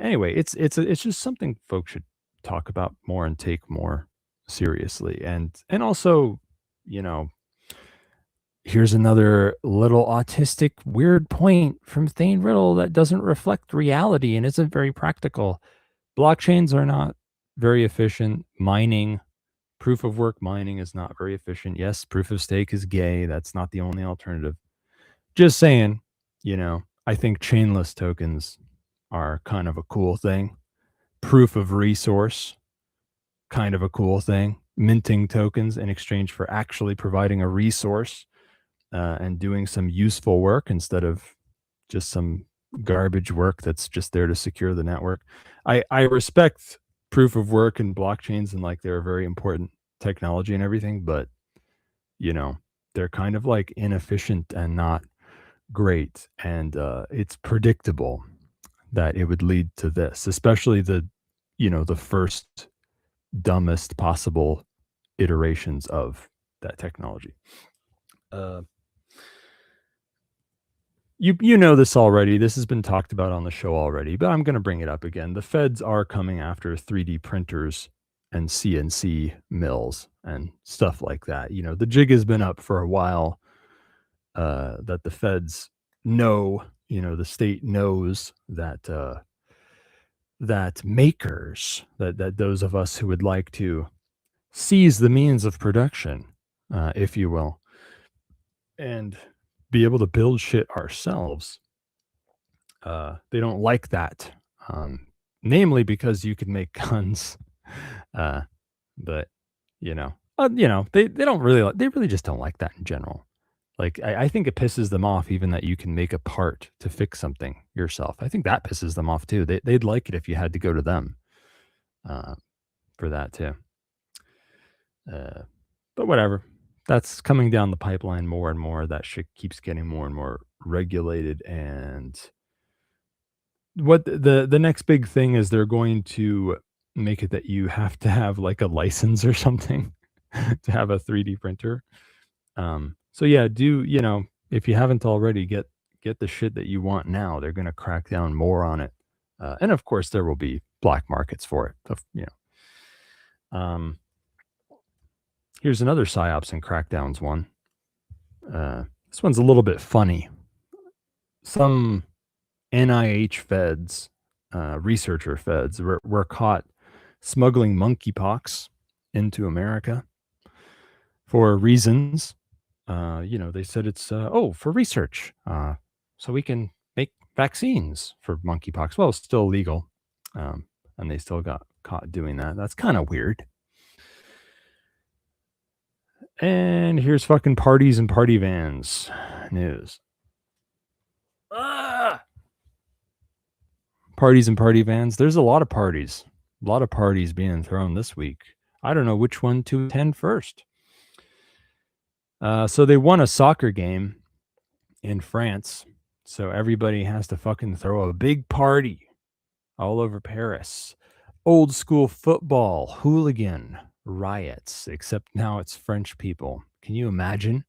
S6: anyway, it's just something folks should talk about more and take more seriously. And also, here's another little autistic weird point from Thane Riddle that doesn't reflect reality and isn't very practical. Blockchains are not very efficient. Proof of work mining is not very efficient. Yes, proof of stake is gay. That's not the only alternative. Just saying, I think chainless tokens are kind of a cool thing. Proof of resource, kind of a cool thing. Minting tokens in exchange for actually providing a resource and doing some useful work instead of just some garbage work that's just there to secure the network. I respect proof of work and blockchains, and like they're a very important technology and everything, but they're kind of like inefficient and not great, and it's predictable that it would lead to this, especially the first dumbest possible iterations of that technology. You know this already. This has been talked about on the show already, but I'm going to bring it up again. The feds are coming after 3D printers and CNC mills and stuff like that. You know, the jig has been up for a while that the feds know, you know, the state knows that that makers, that those of us who would like to seize the means of production, if you will, and be able to build shit ourselves. They don't like that, namely because you can make guns, but you know, they don't really, they really just don't like that in general. Like I think it pisses them off even that you can make a part to fix something yourself. I think that pisses them off too. They'd like it if you had to go to them for that too. But whatever. That's coming down the pipeline more and more. That shit keeps getting more and more regulated. And what the next big thing is, they're going to make it that you have to have like a license or something to have a 3D printer. So yeah, if you haven't already, get the shit that you want now. They're going to crack down more on it. And of course there will be black markets for it. Here's another PSYOPs and crackdowns one. This one's a little bit funny. Some NIH feds, researcher feds, were caught smuggling monkeypox into America for reasons. They said it's for research, so we can make vaccines for monkeypox. Well, it's still illegal, and they still got caught doing that. That's kind of weird. And here's fucking parties and party vans news. Parties and party vans. There's a lot of parties. A lot of parties being thrown this week. I don't know which one to attend first. So they won a soccer game in France. So everybody has to fucking throw a big party all over Paris. Old school football, hooligan riots, except now it's French people. Can you imagine?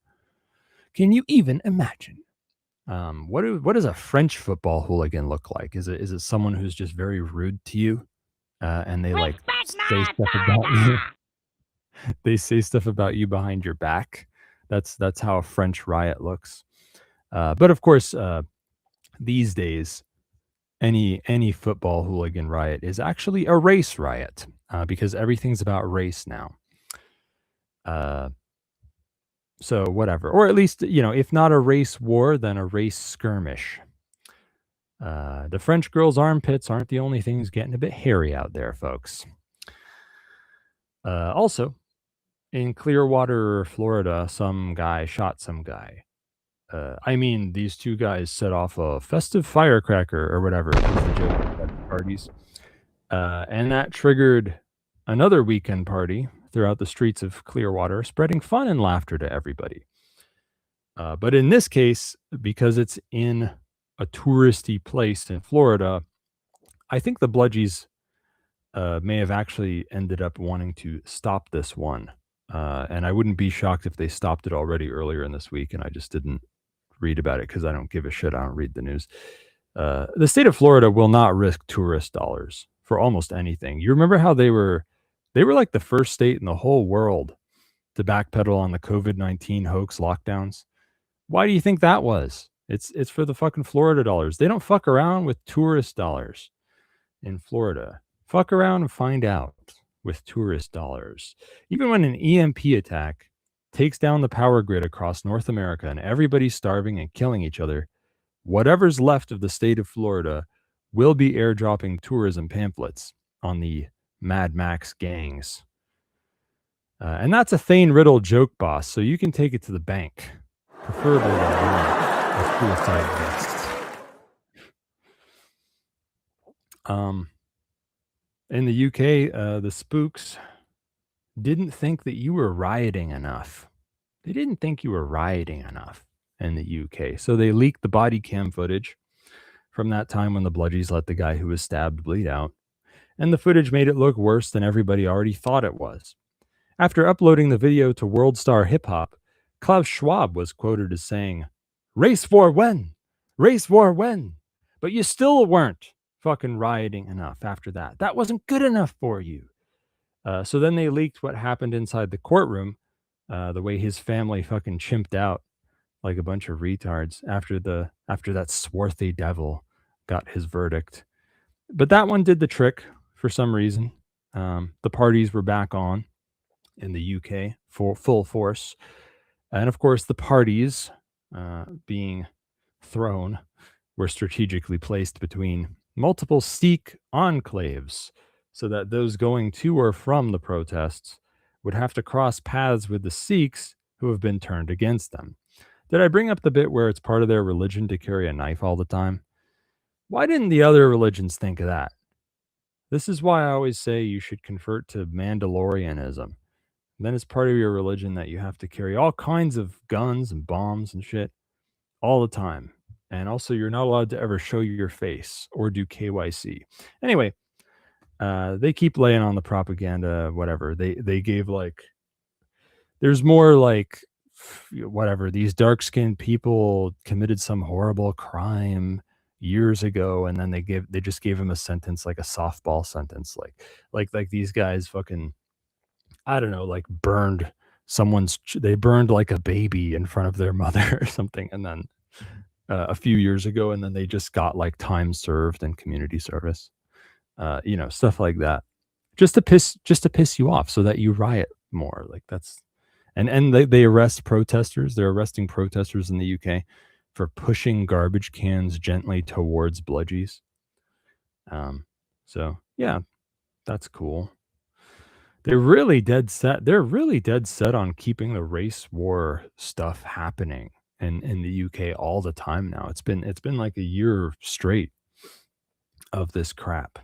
S6: Can you even imagine? What does a French football hooligan look like? Is it someone who's just very rude to you, and they like say stuff about you? They say stuff about you behind your back. That's how a French riot looks. But of course, these days, any football hooligan riot is actually a race riot, because everything's about race now. So whatever, or at least, if not a race war, then a race skirmish. The French girls' armpits aren't the only things getting a bit hairy out there, folks. Also, in Clearwater, Florida, some guy shot some guy. These two guys set off a festive firecracker or whatever was the joke at the parties. And that triggered another weekend party throughout the streets of Clearwater, spreading fun and laughter to everybody. But in this case, because it's in a touristy place in Florida, I think the Bludgies may have actually ended up wanting to stop this one. And I wouldn't be shocked if they stopped it already earlier in this week, and I just didn't read about it because I don't give a shit. I don't read the news. The state of Florida will not risk tourist dollars for almost anything. You remember how they were like the first state in the whole world to backpedal on the COVID-19 hoax lockdowns. Why do you think that was? It's for the fucking Florida dollars. They don't fuck around with tourist dollars in Florida. Fuck around and find out with tourist dollars. Even when an EMP attack takes down the power grid across North America and everybody's starving and killing each other, whatever's left of the state of Florida will be airdropping tourism pamphlets on the Mad Max gangs. And that's a Thane Riddle joke, boss, so you can take it to the bank. Preferably a suicide vest. In the UK, the spooks didn't think that you were rioting enough. They didn't think you were rioting enough in the UK. So they leaked the body cam footage from that time when the Bludgies let the guy who was stabbed bleed out. And the footage made it look worse than everybody already thought it was. After uploading the video to World Star Hip Hop, Klaus Schwab was quoted as saying, "Race war when? Race war when? But you still weren't fucking rioting enough after that. That wasn't good enough for you. So then they leaked what happened inside the courtroom, the way his family fucking chimped out like a bunch of retards after that swarthy devil got his verdict. But that one did the trick for some reason. The parties were back on in the UK for full force. And of course, the parties being thrown were strategically placed between multiple Sikh enclaves so that those going to or from the protests would have to cross paths with the Sikhs who have been turned against them. Did I bring up the bit where it's part of their religion to carry a knife all the time? Why didn't the other religions think of that? This is why I always say you should convert to Mandalorianism. Then it's part of your religion that you have to carry all kinds of guns and bombs and shit all the time. And also, you're not allowed to ever show your face or do KYC. Anyway, they keep laying on the propaganda, whatever. They gave like, there's more like, whatever, these dark-skinned people committed some horrible crime years ago, and then they just gave him a sentence, like a softball sentence, like these guys fucking, I don't know, like burned they burned like a baby in front of their mother or something, and then a few years ago, and then they just got like time served and community service, stuff like that, just to piss you off so that you riot more. Like that's, and they arrest protesters. They're arresting protesters in the UK for pushing garbage cans gently towards bludgies. So yeah, that's cool. They're really dead set. They're really dead set on keeping the race war stuff happening in the UK all the time now. It's been like a year straight of this crap.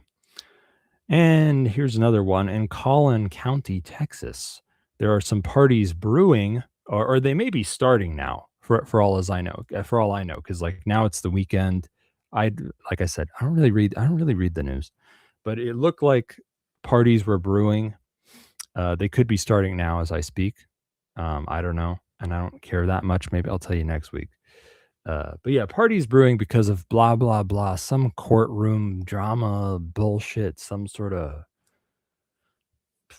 S6: And here's another one. In Collin County, Texas, there are some parties brewing, or they may be starting now, for all I know, because like now it's the weekend. Like I said, I don't really read the news, but it looked like parties were brewing. They could be starting now as I speak. I don't know, and I don't care that much. Maybe I'll tell you next week. But yeah, parties brewing because of blah blah blah, some courtroom drama bullshit, some sort of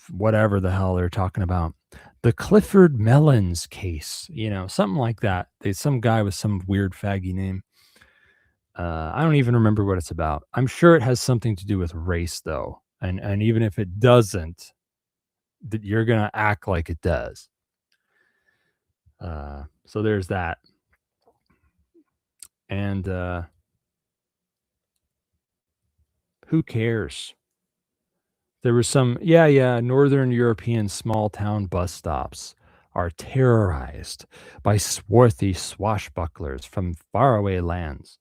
S6: whatever the hell they're talking about. The Clifford Mellons case, something like that. Some guy with some weird faggy name. I don't even remember what it's about. I'm sure it has something to do with race, though. And even if it doesn't, that you're gonna act like it does. So there's that. And who cares? There was some, Northern European small town bus stops are terrorized by swarthy swashbucklers from faraway lands.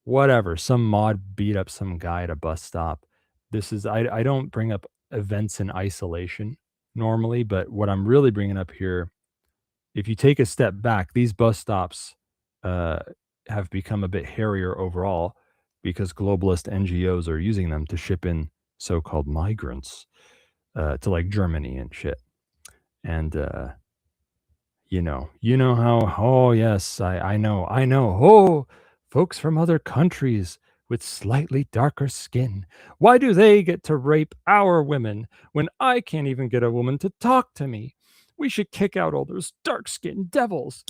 S6: Whatever, some mod beat up some guy at a bus stop. I don't bring up events in isolation normally, but what I'm really bringing up here, if you take a step back, these bus stops have become a bit hairier overall because globalist NGOs are using them to ship in so-called migrants to like Germany and shit. And you know how, oh yes, I know, oh, folks from other countries with slightly darker skin, why do they get to rape our women when I can't even get a woman to talk to me? We should kick out all those dark-skinned devils.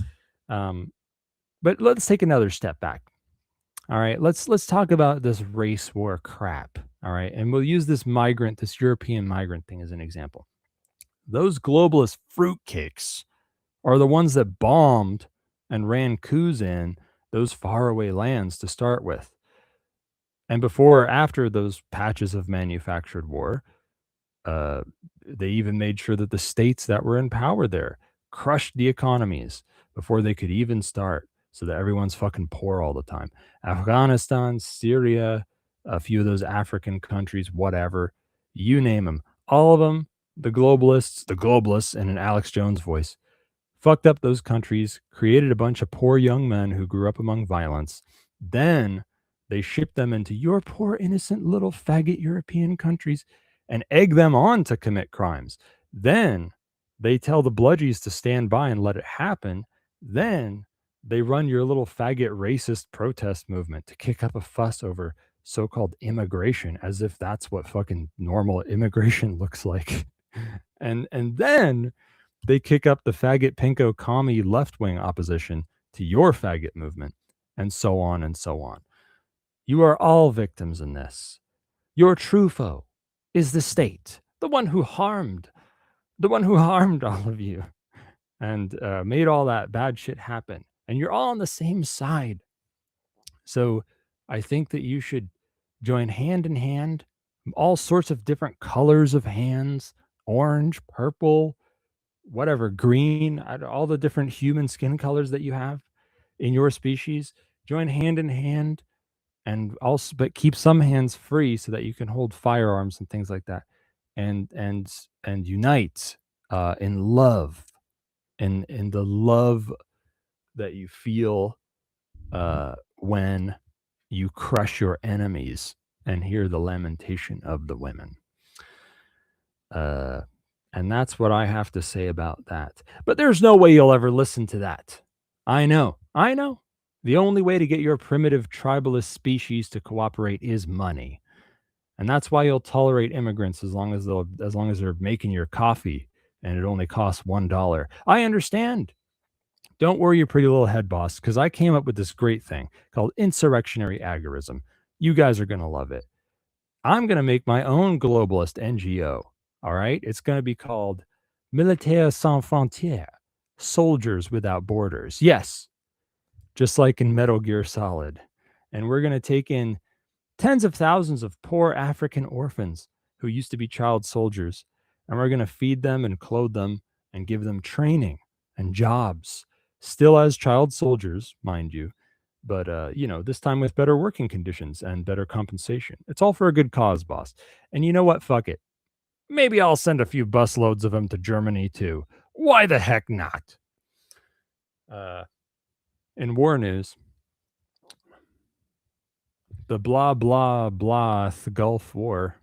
S6: But let's take another step back. All right, let's talk about this race war crap. All right, and we'll use this European migrant thing as an example. Those globalist fruitcakes are the ones that bombed and ran coups in those faraway lands to start with. And before or after those patches of manufactured war, they even made sure that the states that were in power there crushed the economies before they could even start, so that everyone's fucking poor all the time. Afghanistan, Syria, a few of those African countries, whatever, you name them, all of them, the globalists in an Alex Jones voice, fucked up those countries, created a bunch of poor young men who grew up among violence. Then they shipped them into your poor, innocent little faggot European countries and egg them on to commit crimes. Then they tell the bludgies to stand by and let it happen. Then They run your little faggot racist protest movement to kick up a fuss over so-called immigration, as if that's what fucking normal immigration looks like. And then they kick up the faggot pinko commie left-wing opposition to your faggot movement, and so on and so on. You are all victims in this. Your true foe is the state, the one who harmed all of you and made all that bad shit happen. And you're all on the same side. So I think that you should join hand in hand, all sorts of different colors of hands, orange, purple, whatever, green, all the different human skin colors that you have in your species. Join hand in hand, and also, but keep some hands free so that you can hold firearms and things like that, and unite in love, and in the love that you feel when you crush your enemies and hear the lamentation of the women. And that's what I have to say about that. But there's no way you'll ever listen to that. I know. The only way to get your primitive tribalist species to cooperate is money. And that's why you'll tolerate immigrants as long as they're making your coffee and it only costs $1. I understand. Don't worry your pretty little head, boss, because I came up with this great thing called insurrectionary agorism. You guys are going to love it. I'm going to make my own globalist NGO. All right? It's going to be called Militaires Sans Frontières, Soldiers Without Borders. Yes, just like in Metal Gear Solid. And we're going to take in tens of thousands of poor African orphans who used to be child soldiers, and we're going to feed them and clothe them and give them training and jobs, still as child soldiers, mind you, but this time with better working conditions and better compensation. It's all for a good cause, boss. And you know what? Fuck it. Maybe I'll send a few busloads of them to Germany too. Why the heck not? In war news, the blah, blah, blah, the Gulf War.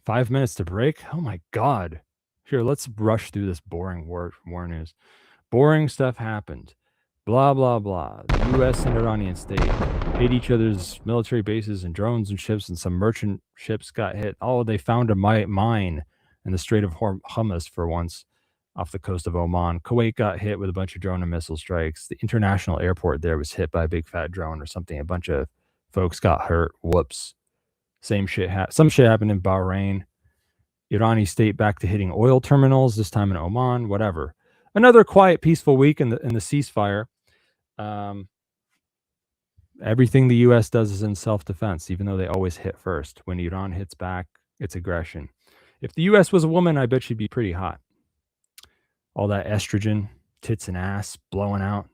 S6: 5 minutes to break? Oh my God. Here, let's rush through this boring war news. Boring stuff happened. Blah, blah, blah. The U.S. and Iranian state hit each other's military bases and drones and ships, and some merchant ships got hit. Oh, they found a mine in the Strait of Hormuz for once off the coast of Oman. Kuwait got hit with a bunch of drone and missile strikes. The international airport there was hit by a big fat drone or something. A bunch of folks got hurt. Whoops. Same shit. Some shit happened in Bahrain. Irani state back to hitting oil terminals, this time in Oman, whatever. Another quiet, peaceful week in the ceasefire. Everything the U.S. does is in self-defense, even though they always hit first. When Iran hits back, it's aggression. If the U.S. was a woman, I bet she'd be pretty hot. All that estrogen, tits and ass blowing out.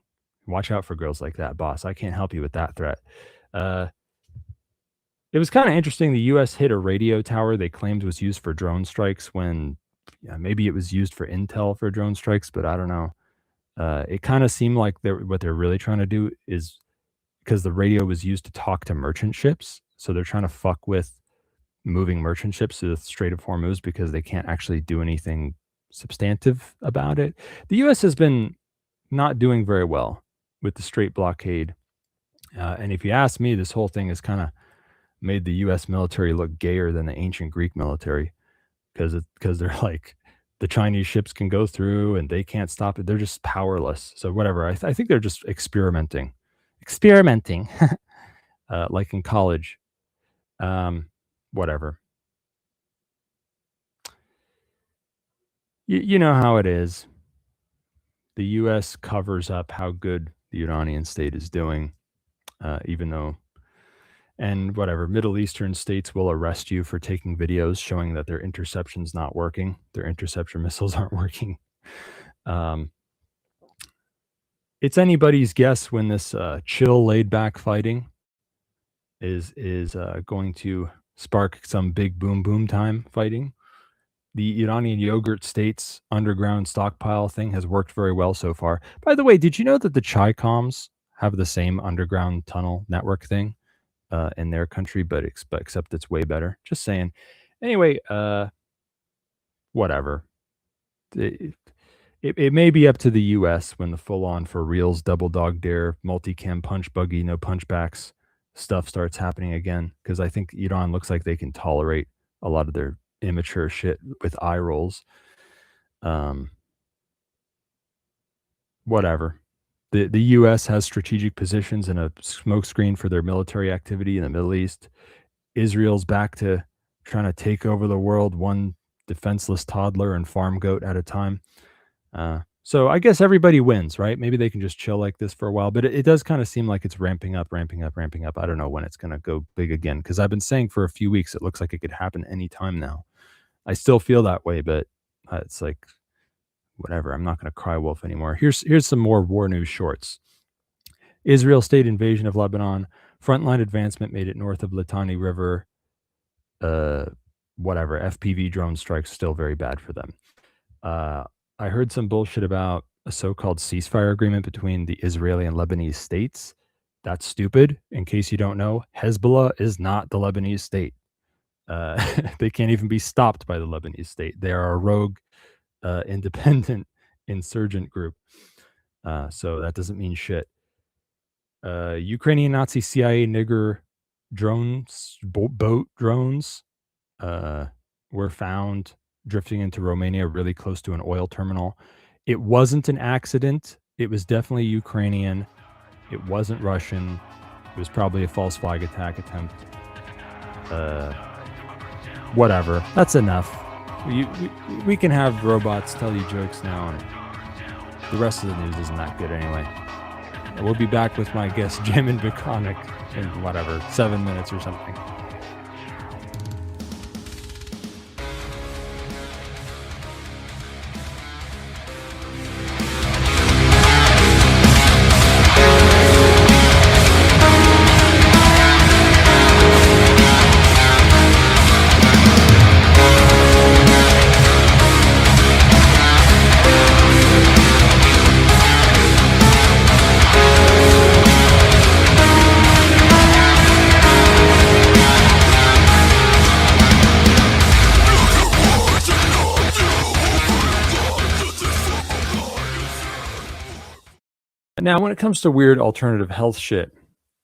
S6: Watch out for girls like that, boss. I can't help you with that threat. It was kind of interesting. The U.S. hit a radio tower they claimed was used for drone strikes when maybe it was used for intel for drone strikes, but I don't know. It kind of seemed like what they're really trying to do is, because the radio was used to talk to merchant ships, so they're trying to fuck with moving merchant ships to the Strait of Hormuz because they can't actually do anything substantive about it. The U.S. has been not doing very well with the Strait blockade. And if you ask me, this whole thing has kind of made the U.S. military look gayer than the ancient Greek military because they're like, the Chinese ships can go through and they can't stop it. They're just powerless. So whatever. I think they're just experimenting, like in college. Whatever. You know how it is. The U.S. covers up how good the Iranian state is doing, even though, and whatever, Middle Eastern states will arrest you for taking videos showing that their interception's not working. Their interception missiles aren't working. It's anybody's guess when this chill, laid-back fighting is going to spark some big boom time fighting. The Iranian yogurt states underground stockpile thing has worked very well so far. By the way, did you know that the Chi-Coms have the same underground tunnel network thing in their country, but except it's way better? Just saying. Anyway, whatever. It may be up to the U.S. when the full-on for reals double dog dare multicam punch buggy no punchbacks stuff starts happening again, because I think Iran looks like they can tolerate a lot of their immature shit with eye rolls. Whatever. The U.S. has strategic positions and a smokescreen for their military activity in the Middle East. Israel's back to trying to take over the world one defenseless toddler and farm goat at a time. So I guess everybody wins, right? Maybe they can just chill like this for a while, but it does kind of seem like it's ramping up. I don't know when it's going to go big again, because I've been saying for a few weeks it looks like it could happen anytime now. I still feel that way, but it's like, whatever. I'm not going to cry wolf anymore. Here's some more war news shorts. Israel state invasion of Lebanon. Frontline advancement made it north of Litani River. Whatever. FPV drone strikes still very bad for them. I heard some bullshit about a so-called ceasefire agreement between the Israeli and Lebanese states. That's stupid. In case you don't know, Hezbollah is not the Lebanese state. They can't even be stopped by the Lebanese state. They are a rogue, independent insurgent group. So that doesn't mean shit. Ukrainian Nazi CIA nigger drones, boat drones, were found drifting into Romania really close to an oil terminal. It wasn't an accident. It was definitely Ukrainian. It wasn't Russian. It was probably a false flag attack attempt. Whatever. That's enough. We can have robots tell you jokes now, and the rest of the news isn't that good anyway. And we'll be back with my guest Jamin Biconik in whatever, 7 minutes or something. Now, when it comes to weird alternative health shit,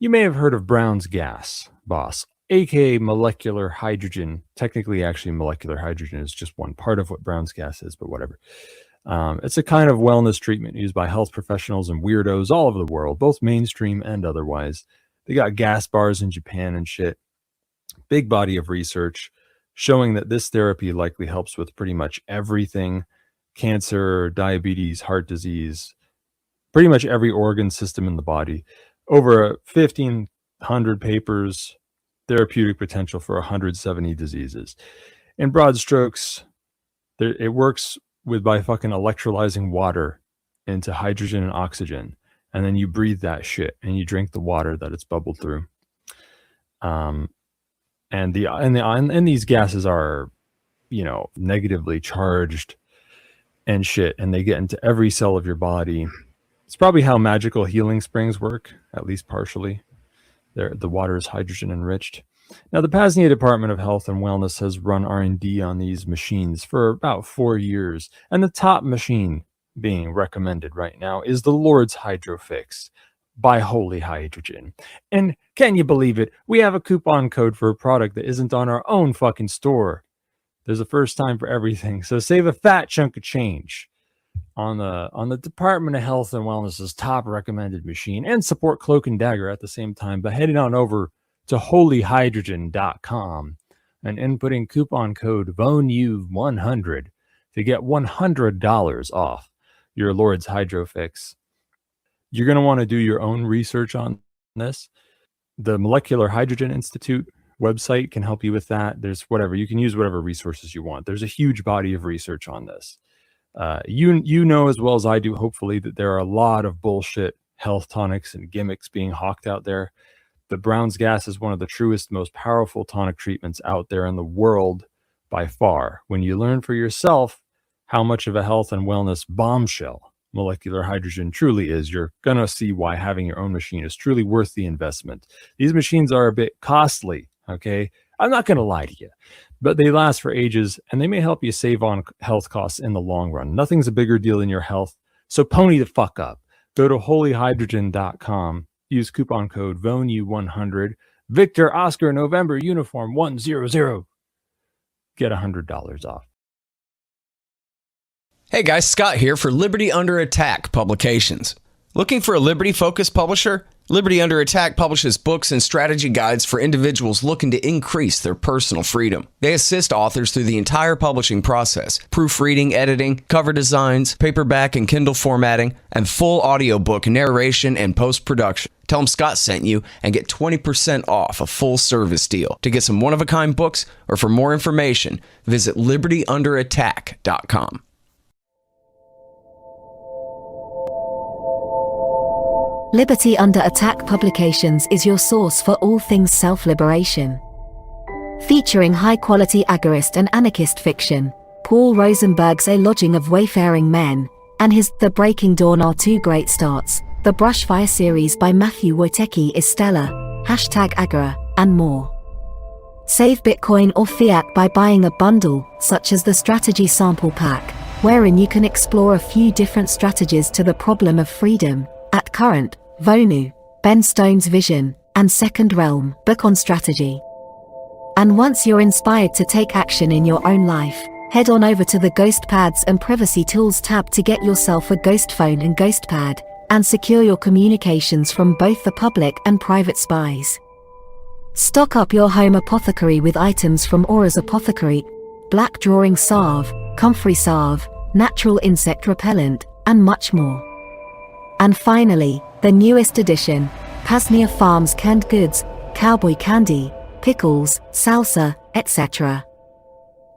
S6: you may have heard of Brown's gas, boss, aka molecular hydrogen. Technically, actually, molecular hydrogen is just one part of what Brown's gas is, but whatever. It's a kind of wellness treatment used by health professionals and weirdos all over the world, both mainstream and otherwise. They got gas bars in Japan and shit. Big body of research showing that this therapy likely helps with pretty much everything: cancer, diabetes, heart disease, pretty much every organ system in the body. Over 1,500 papers, therapeutic potential for 170 diseases. In broad strokes, it works by fucking electrolyzing water into hydrogen and oxygen, and then you breathe that shit and you drink the water that it's bubbled through. And these gases are, negatively charged and shit, and they get into every cell of your body. It's probably how magical healing springs work, at least partially. The water is hydrogen enriched. Now, the PAZNIA Department of Health and Wellness has run R&D on these machines for about 4 years, and the top machine being recommended right now is the Lord's Hydrofix by Holy Hydrogen. And can you believe it? We have a coupon code for a product that isn't on our own fucking store. There's a first time for everything, so save a fat chunk of change on the Department of Health and Wellness's top recommended machine, and support Cloak and Dagger at the same time by heading on over to holyhydrogen.com and inputting coupon code VONU100 to get $100 off your Lord's Hydrofix. You're going to want to do your own research on this. The Molecular Hydrogen Institute website can help you with that. There's whatever, you can use whatever resources you want. There's a huge body of research on this. You know as well as I do, hopefully, that there are a lot of bullshit health tonics and gimmicks being hawked out there. The Brown's gas is one of the truest, most powerful tonic treatments out there in the world by far. When you learn for yourself how much of a health and wellness bombshell molecular hydrogen truly is, you're going to see why having your own machine is truly worth the investment. These machines are a bit costly, okay? I'm not going to lie to you. but they last for ages, and they may help you save on health costs in the long run. Nothing's a bigger deal than your health, so pony the fuck up. Go to holyhydrogen.com, use coupon code VONU100, Victor Oscar November Uniform 100. Get $100 off.
S9: Hey guys, Scott here for Liberty Under Attack Publications. Looking for a Liberty-focused publisher? Liberty Under Attack publishes books and strategy guides for individuals looking to increase their personal freedom. They assist authors through the entire publishing process: proofreading, editing, cover designs, paperback and Kindle formatting, and full audiobook narration and post-production. Tell them Scott sent you and get 20% off a full service deal. To get some one-of-a-kind books or for more information, visit libertyunderattack.com.
S7: Liberty Under Attack Publications is your source for all things self-liberation. Featuring high-quality agorist and anarchist fiction, Paul Rosenberg's A Lodging of Wayfaring Men and his The Breaking Dawn are two great starts. The Brushfire series by Matthew Wojtecki is stellar, #Agora, and more. Save Bitcoin or fiat by buying a bundle, such as the Strategy Sample Pack, wherein you can explore a few different strategies to the problem of freedom. At Current, Vonu, Ben Stone's Vision, and Second Realm, book on strategy. And once you're inspired to take action in your own life, head on over to the Ghost Pads and Privacy Tools tab to get yourself a Ghost Phone and Ghost Pad, and secure your communications from both the public and private spies. Stock up your home apothecary with items from Aura's Apothecary, Black Drawing Salve, Comfrey Salve, Natural Insect Repellent, and much more. And finally, the newest edition, PAZNIA Farms Canned Goods, Cowboy Candy, Pickles, Salsa, etc.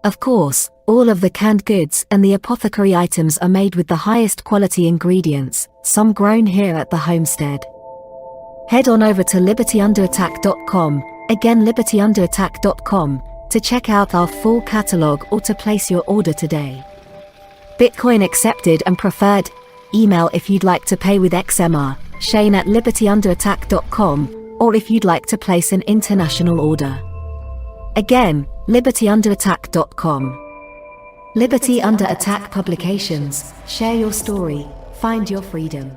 S7: Of course, all of the canned goods and the apothecary items are made with the highest quality ingredients, some grown here at the homestead. Head on over to libertyunderattack.com, again libertyunderattack.com, to check out our full catalog or to place your order today. Bitcoin accepted and preferred. Email if you'd like to pay with XMR, shane@libertyunderattack.com, or if you'd like to place an international order. Again, libertyunderattack.com. Liberty Under Attack Publications. Share your story. Find your freedom.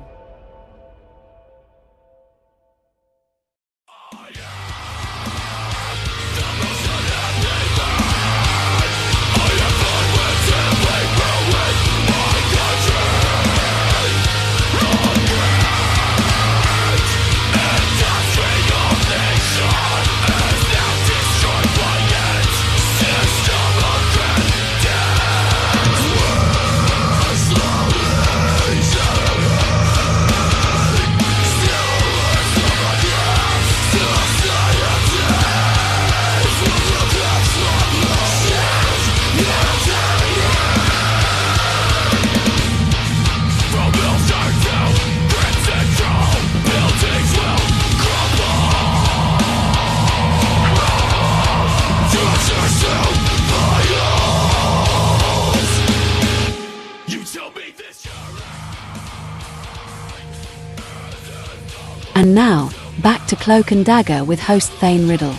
S2: And now, back to Cloak and Dagger with host Thane Riddle.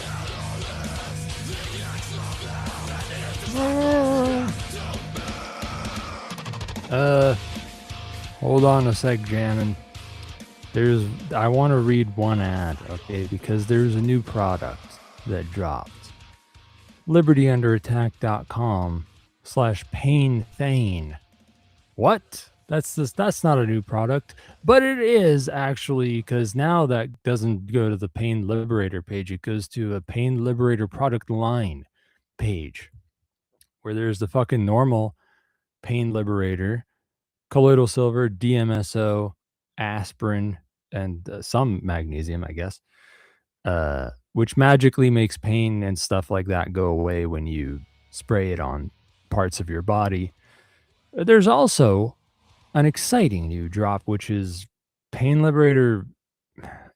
S6: Hold on a sec, Jamin. I want to read one ad, okay, because there's a new product that dropped. libertyunderattack.com/painthane. What? That's not a new product, but it is actually, because now that doesn't go to the Pain Liberator page. It goes to a Pain Liberator product line page where there's the fucking normal Pain Liberator, colloidal silver, DMSO, aspirin, and some magnesium, I guess, which magically makes pain and stuff like that go away when you spray it on parts of your body. There's also an exciting new drop, which is Pain Liberator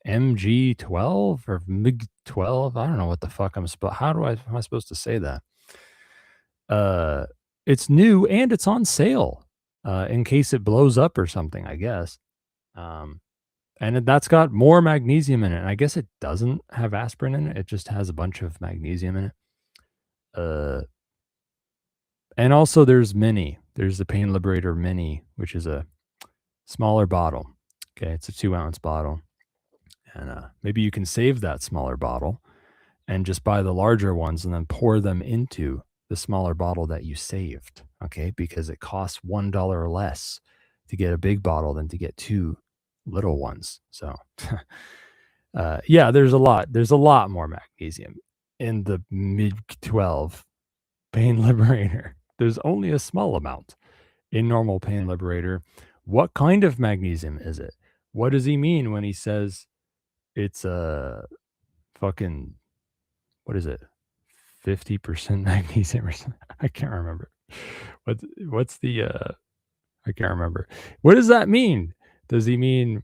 S6: MG12 or MIG12. I don't know what the fuck am I supposed to say that? It's new and it's on sale in case it blows up or something, I guess. And that's got more magnesium in it. And I guess it doesn't have aspirin in it. It just has a bunch of magnesium in it. And also there's Mini. There's the Pain Liberator Mini, which is a smaller bottle. Okay, it's a 2-ounce bottle. And maybe you can save that smaller bottle and just buy the larger ones and then pour them into the smaller bottle that you saved. Okay, because it costs $1 less to get a big bottle than to get 2 little ones. So yeah, there's a lot more magnesium in the mid 12 Pain Liberator. There's only a small amount in normal Pain Liberator. What kind of magnesium is it? What does he mean when he says it's a fucking, what is it? 50% magnesium or something? I can't remember. What's the I can't remember. What does that mean? Does he mean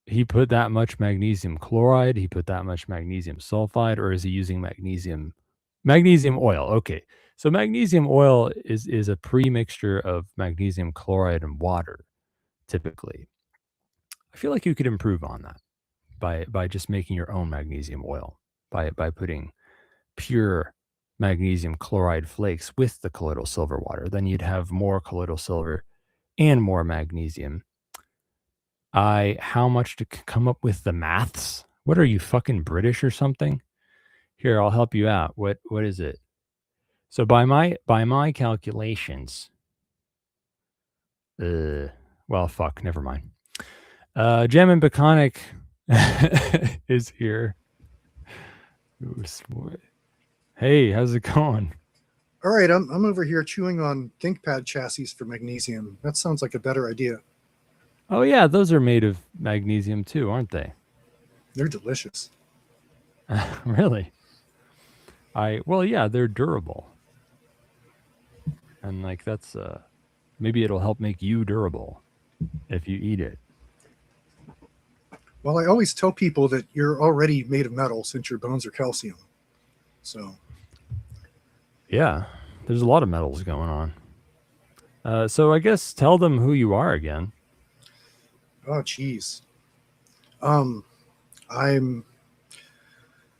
S6: he put that much magnesium chloride, he put that much magnesium sulfide, or is he using magnesium oil? Okay. So magnesium oil is a pre-mixture of magnesium chloride and water, typically. I feel like you could improve on that by just making your own magnesium oil, by putting pure magnesium chloride flakes with the colloidal silver water. Then you'd have more colloidal silver and more magnesium. How much to come up with the maths? What are you, fucking British or something? Here, I'll help you out. What is it? So by my calculations, well, fuck, never mind. Jamin Biconik is here. Hey, how's it going?
S10: All right, I'm over here chewing on ThinkPad chassis for magnesium. That sounds like a better idea.
S6: Oh yeah, those are made of magnesium too, aren't they?
S10: They're delicious.
S6: Really? Well, yeah, they're durable. And like that's maybe it'll help make you durable if you eat it.
S10: Well, I always tell people that you're already made of metal since your bones are calcium. So
S6: yeah, there's a lot of metals going on. So I guess tell them who you are again.
S10: Oh, geez. I'm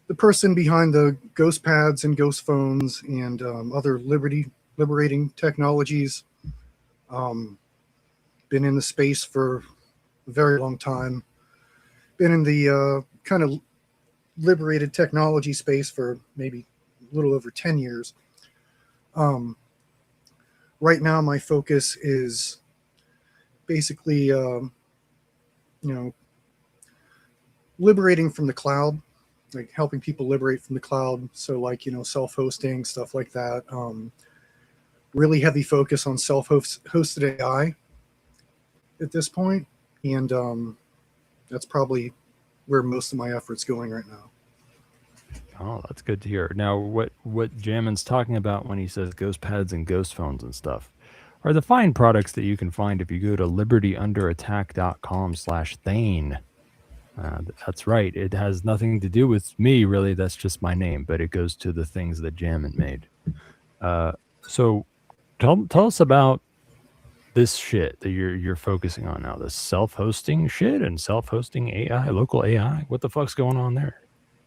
S10: the person behind the ghost pads and ghost phones and other liberating technologies. Been in the space for a very long time. Been in the kind of liberated technology space for maybe a little over 10 years. Right now, my focus is basically, liberating from the cloud, like helping people liberate from the cloud. So like, self-hosting, stuff like that. Really heavy focus on self-hosted AI at this point. And that's probably where most of my effort's going right now.
S6: Oh, that's good to hear. Now, what Jamin's talking about when he says ghost pads and ghost phones and stuff are the fine products that you can find if you go to libertyunderattack.com/Thane. That's right. It has nothing to do with me, really. That's just my name, but it goes to the things that Jamin made. So tell us about this shit that you're focusing on now, this self-hosting shit and self-hosting AI, local AI. What the fuck's going on there?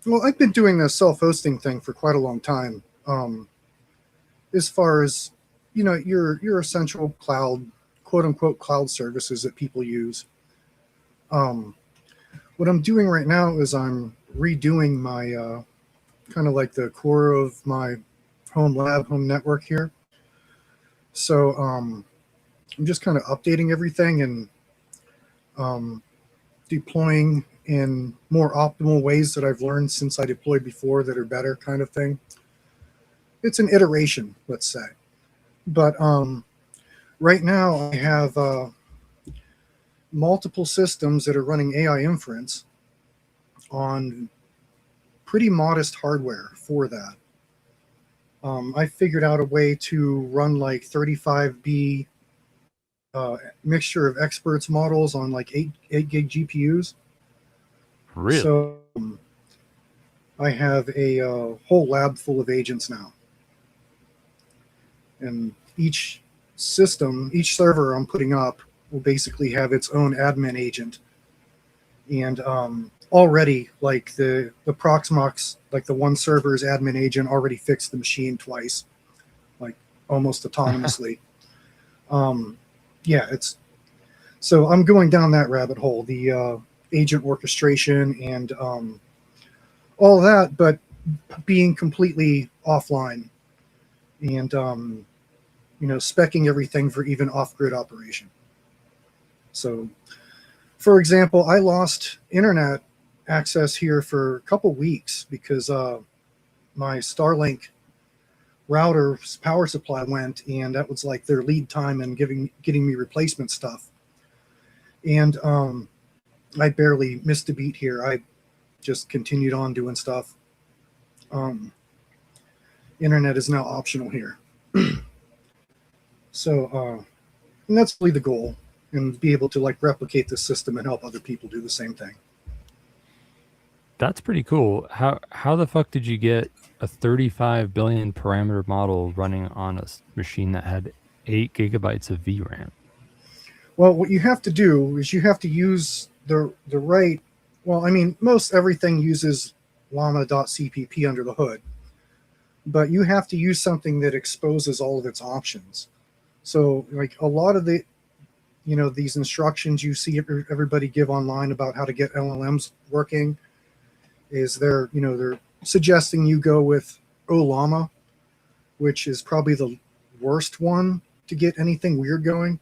S10: Well, I've been doing the self-hosting thing for quite a long time. As far as, your essential cloud, quote unquote, cloud services that people use. What I'm doing right now is I'm redoing my kind of like the core of my home network here. So I'm just kind of updating everything and deploying in more optimal ways that I've learned since I deployed before that are better, kind of thing. It's an iteration, let's say. But right now I have multiple systems that are running AI inference on pretty modest hardware for that. I figured out a way to run like 35B mixture of experts models on like 8 gig GPUs.
S6: Really?
S10: So I have a whole lab full of agents now. And each server I'm putting up will basically have its own admin agent. And already, like the Proxmox, like the one server's admin agent already fixed the machine twice, like almost autonomously. Yeah, it's so I'm going down that rabbit hole, the agent orchestration and all that, but being completely offline and speccing everything for even off-grid operation. So, for example, I lost internet access here for a couple weeks because my Starlink router's power supply went, and that was like their lead time in getting me replacement stuff. And I barely missed a beat here. I just continued on doing stuff. Internet is now optional here. So, and that's really the goal, and be able to like replicate the system and help other people do the same thing.
S6: That's pretty cool. How the fuck did you get a 35 billion parameter model running on a machine that had 8 gigabytes of VRAM?
S10: Well, what you have to do is you have to use the right. Well, I mean, most everything uses llama.cpp under the hood, but you have to use something that exposes all of its options. So, like a lot of the, these instructions you see everybody give online about how to get LLMs working, is they're suggesting you go with OLLAMA, which is probably the worst one to get anything weird going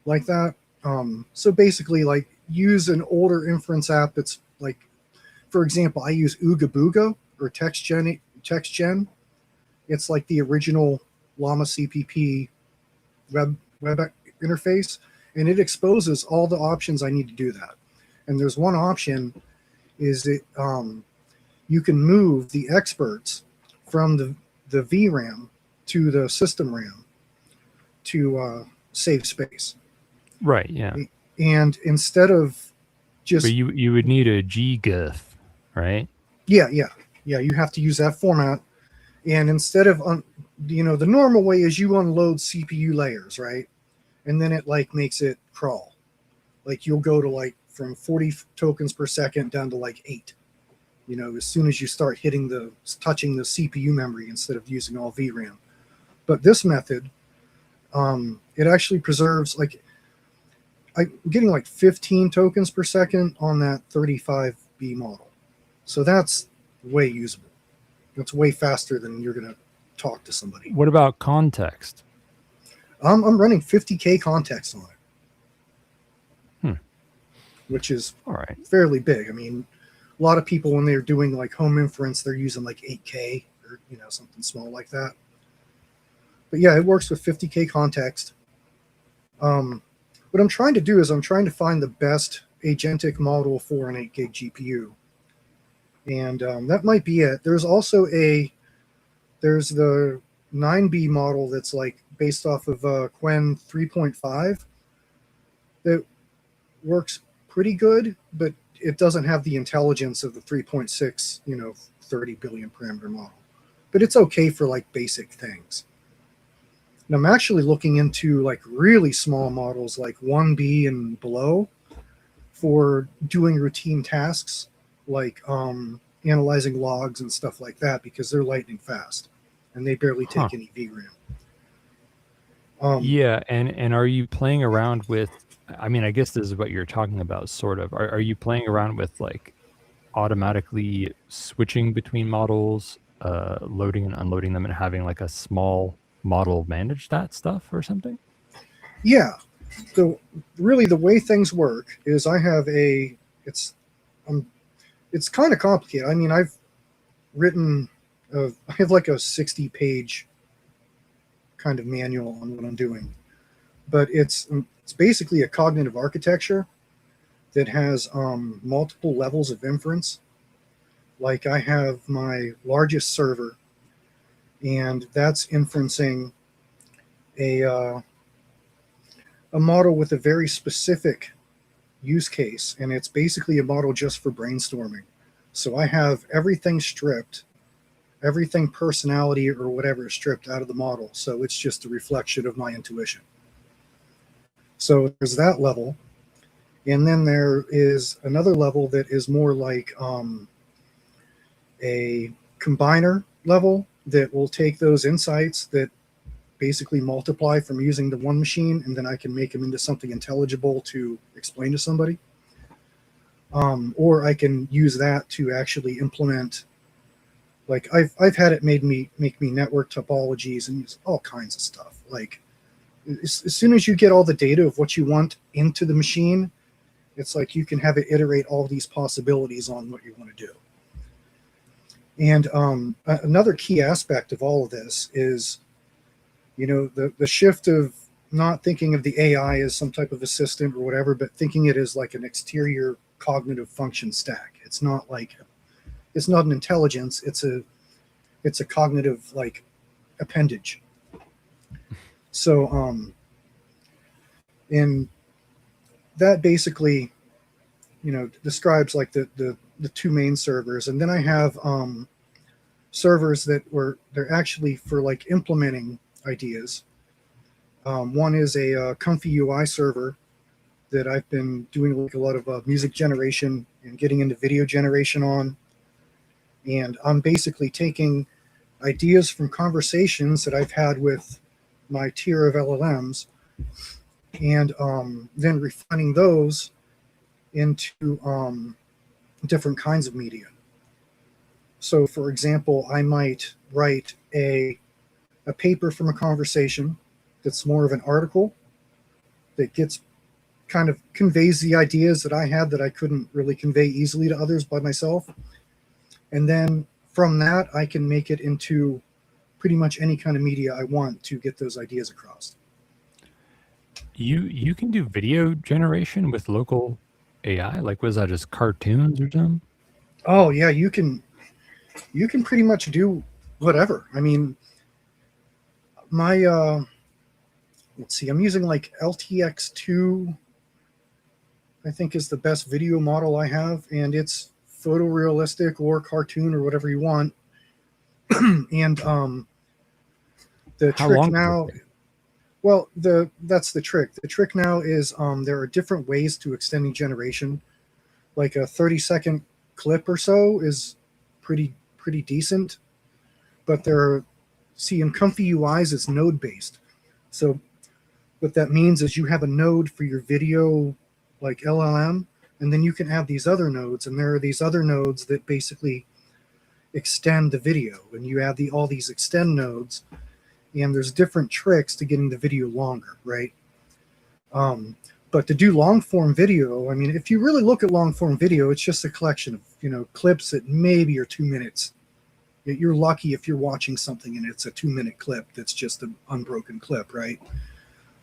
S10: like that. So basically, like, use an older inference app that's like, for example, I use Ooga Booga or TextGen. It's like the original Llama CPP web interface, and it exposes all the options I need to do that. And there's one option is that you can move the experts from the VRAM to the system RAM to save space.
S6: Right, yeah.
S10: And instead of just...
S6: But you would need a GGIF, right?
S10: Yeah, you have to use that format. And instead of, the normal way is you unload CPU layers, right? And then it like makes it crawl. Like you'll go to like from 40 tokens per second down to like 8. As soon as you start touching the CPU memory instead of using all VRAM. But this method, it actually preserves, like, I'm getting like 15 tokens per second on that 35B model. So that's way usable. It's way faster than you're going to talk to somebody.
S6: What about context?
S10: I'm running 50K context on it. Which is
S6: all right,
S10: fairly big. I mean, a lot of people, when they're doing like home inference, they're using like 8K or something small like that. But yeah, it works with 50K context. What I'm trying to do is I'm trying to find the best agentic model for an 8 gig GPU, and that might be it. There's also there's the 9B model that's like based off of Qwen 3.5 that works pretty good, but it doesn't have the intelligence of the 3.6, 30 billion parameter model. But it's okay for like basic things. And I'm actually looking into like really small models like 1B and below for doing routine tasks like analyzing logs and stuff like that, because they're lightning fast and they barely take any VRAM.
S6: Yeah, and are you playing around with, I mean, I guess this is what you're talking about, sort of. Are you playing around with like automatically switching between models, loading and unloading them, and having like a small model manage that stuff or something?
S10: Yeah. So really the way things work is I have it's kind of complicated. I mean, I've written, I have like a 60-page kind of manual on what I'm doing, but it's basically a cognitive architecture that has multiple levels of inference. Like I have my largest server, and that's inferencing a model with a very specific use case, and it's basically a model just for brainstorming. So I have everything stripped, everything personality or whatever is stripped out of the model, so it's just a reflection of my intuition. So there's that level. And then there is another level that is more like a combiner level that will take those insights that basically multiply from using the one machine, and then I can make them into something intelligible to explain to somebody. Or I can use that to actually implement, like I've had it make me network topologies and use all kinds of stuff. Like as soon as you get all the data of what you want into the machine, it's like you can have it iterate all these possibilities on what you want to do. And another key aspect of all of this is, you know, the shift of not thinking of the AI as some type of assistant or whatever, but thinking it as like an exterior cognitive function stack. It's not an intelligence. It's a cognitive like appendage. So, and that basically, you know, describes like the two main servers. And then I have servers they're actually for like implementing ideas. One is a Comfy UI server that I've been doing like a lot of music generation and getting into video generation on. And I'm basically taking ideas from conversations that I've had with my tier of LLMs and then refining those into different kinds of media. So for example, I might write a paper from a conversation that's more of an article that gets kind of conveys the ideas that I had that I couldn't really convey easily to others by myself. And then from that, I can make it into pretty much any kind of media I want to get those ideas across.
S6: You can do video generation with local AI? Like, was that just cartoons or something?
S10: Oh yeah, you can pretty much do whatever. I mean, my let's see, I'm using like LTX2, I think is the best video model I have, and it's photorealistic or cartoon or whatever you want. And the
S6: How
S10: trick
S6: long
S10: now, well, that's the trick. The trick now is there are different ways to extending generation. Like a 30-second clip or so is pretty decent, but in Comfy UIs it's node based. So what that means is you have a node for your video like LLM, and then you can have these other nodes, and there are these other nodes that basically extend the video, and you have all these extend nodes, and there's different tricks to getting the video longer, right? But to do long form video, I mean, if you really look at long form video, it's just a collection of, you know, clips that maybe are 2 minutes. You're lucky if you're watching something and it's a 2-minute clip that's just an unbroken clip, right?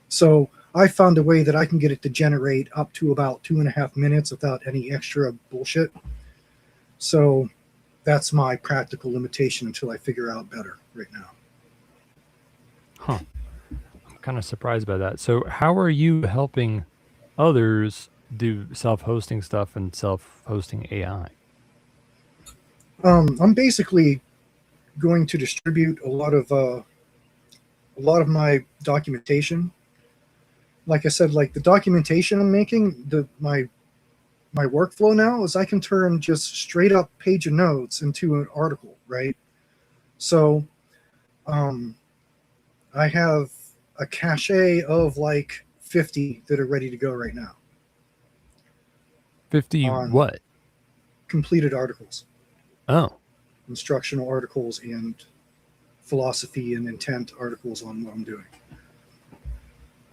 S10: So I found a way that I can get it to generate up to about 2.5 minutes without any extra bullshit. So that's my practical limitation until I figure out better right now.
S6: Huh. I'm kind of surprised by that. So how are you helping others do self-hosting stuff and self-hosting AI?
S10: I'm basically going to distribute a lot of my documentation. Like I said, like the documentation I'm making, my workflow now is I can turn just straight up page of notes into an article, right? So I have a cache of like 50 that are ready to go right now.
S6: 50 what?
S10: Completed articles.
S6: Oh.
S10: Instructional articles and philosophy and intent articles on what I'm doing.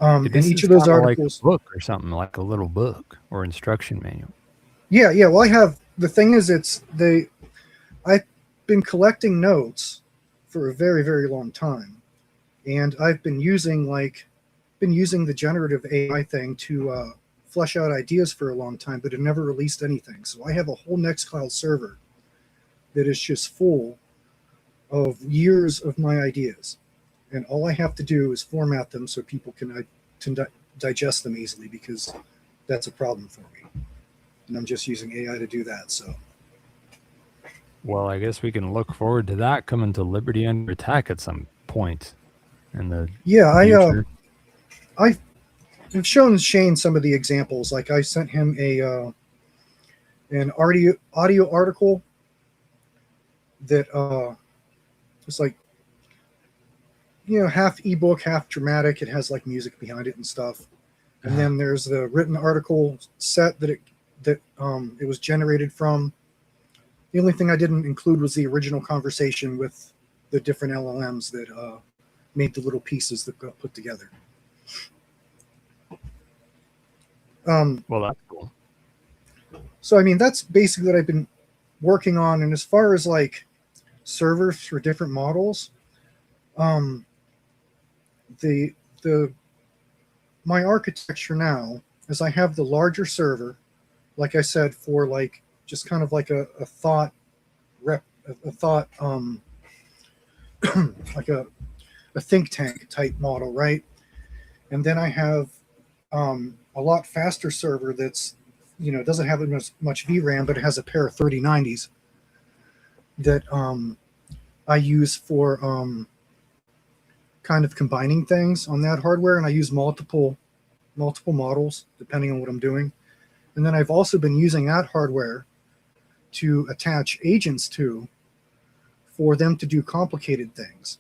S10: And each of those articles,
S6: like a book or something, like a little book or instruction manual.
S10: Yeah. Well, the thing is, I've been collecting notes for a very, very long time, and I've been using the generative AI thing to flesh out ideas for a long time, but have never released anything. So I have a whole Nextcloud server that is just full of years of my ideas. And all I have to do is format them so people can digest them easily, because that's a problem for me. And I'm just using AI to do that. So,
S6: well, I guess we can look forward to that coming to Liberty Under Attack at some point in the future.
S10: I've shown Shane some of the examples. Like I sent him an audio article that was like, half ebook, half dramatic. It has like music behind it and stuff. And then there's the written article set that it was generated from. The only thing I didn't include was the original conversation with the different LLMs that made the little pieces that got put together.
S6: Well, that's cool.
S10: So, I mean, that's basically what I've been working on. And as far as like servers for different models, my architecture now is I have the larger server, like I said, for like just kind of like a thought like a think tank type model, right? And then I have a lot faster server that's doesn't have as much VRAM, but it has a pair of 3090s that I use for kind of combining things on that hardware, and I use multiple models depending on what I'm doing. And then I've also been using that hardware to attach agents to for them to do complicated things.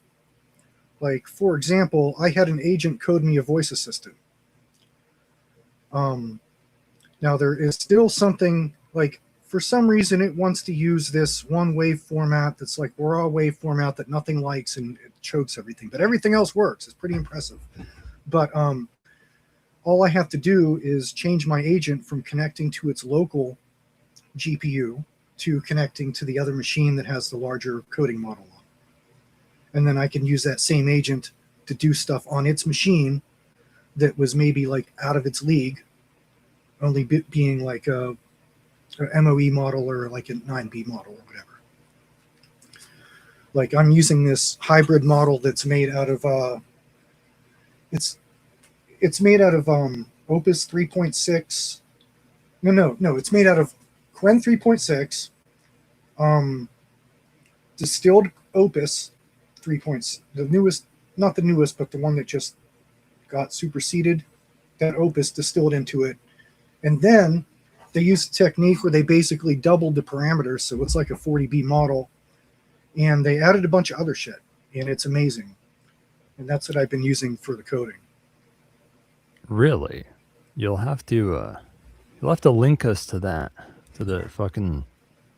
S10: Like, for example, I had an agent code me a voice assistant. Now there is still something like, for some reason it wants to use this one wave format that's like raw wave format that nothing likes, and it chokes everything, but everything else works. It's pretty impressive. But all I have to do is change my agent from connecting to its local GPU to connecting to the other machine that has the larger coding model on. And then I can use that same agent to do stuff on its machine that was maybe like out of its league, only being like a MOE model or like a 9B model or whatever. Like I'm using this hybrid model that's made out of it's made out of Opus 3.6. No, it's made out of Qwen 3.6, distilled Opus 3.6, the newest, not the newest, but the one that just got superseded. That Opus distilled into it, and then they used a technique where they basically doubled the parameters, so it's like a 40B model, and they added a bunch of other shit, and it's amazing. And that's what I've been using for the coding.
S6: Really? You'll have to link us to that, to the fucking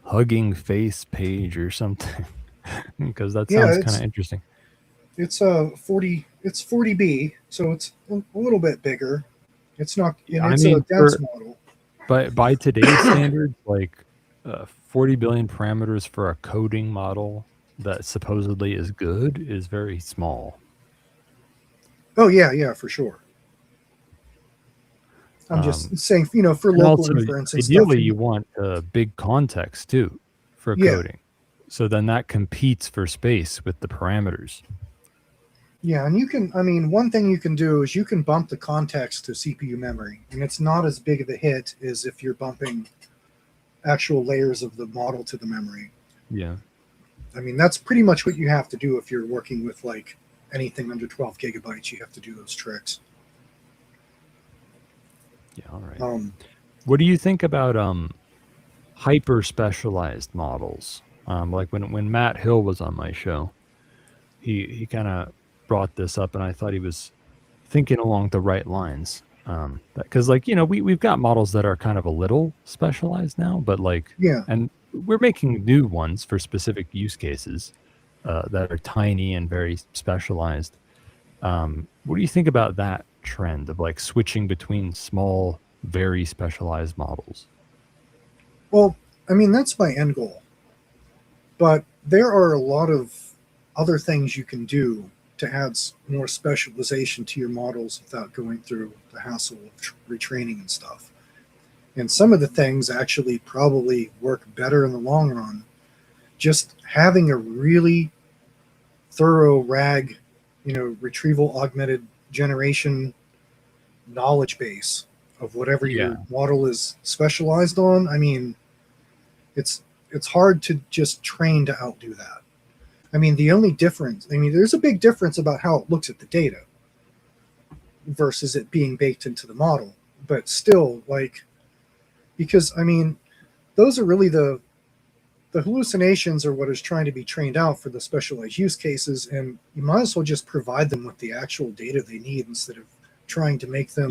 S6: Hugging Face page or something, because that sounds kind of interesting.
S10: It's 40B, so it's a little bit bigger. It's not, it's a dense model.
S6: But by today's standards, like 40 billion parameters for a coding model that supposedly is good is very small.
S10: Oh yeah, for sure. I'm just saying, for local inference and
S6: ideally
S10: stuff.
S6: You want big context too for coding. So then that competes for space with the parameters.
S10: Yeah, and you can, one thing you can do is you can bump the context to CPU memory, and it's not as big of a hit as if you're bumping actual layers of the model to the memory.
S6: Yeah.
S10: That's pretty much what you have to do if you're working with like anything under 12 gigabytes. You have to do those tricks.
S6: Yeah, all right. What do you think about hyper specialized models? Like when Matt Hill was on my show, he kind of brought this up, and I thought he was thinking along the right lines. Because we've got models that are kind of a little specialized now, but and we're making new ones for specific use cases that are tiny and very specialized. What do you think about that trend of like switching between small, very specialized models?
S10: Well, that's my end goal, but there are a lot of other things you can do to add more specialization to your models without going through the hassle of retraining and stuff. And some of the things actually probably work better in the long run. Just having a really thorough RAG, retrieval augmented generation knowledge base of whatever your model is specialized on. It's hard to just train to outdo that. The only difference, there's a big difference about how it looks at the data. versus it being baked into the model. But still, like, because I mean, those are really the hallucinations are what is trying to be trained out for the specialized use cases, and you might as well just provide them with the actual data they need instead of trying to make them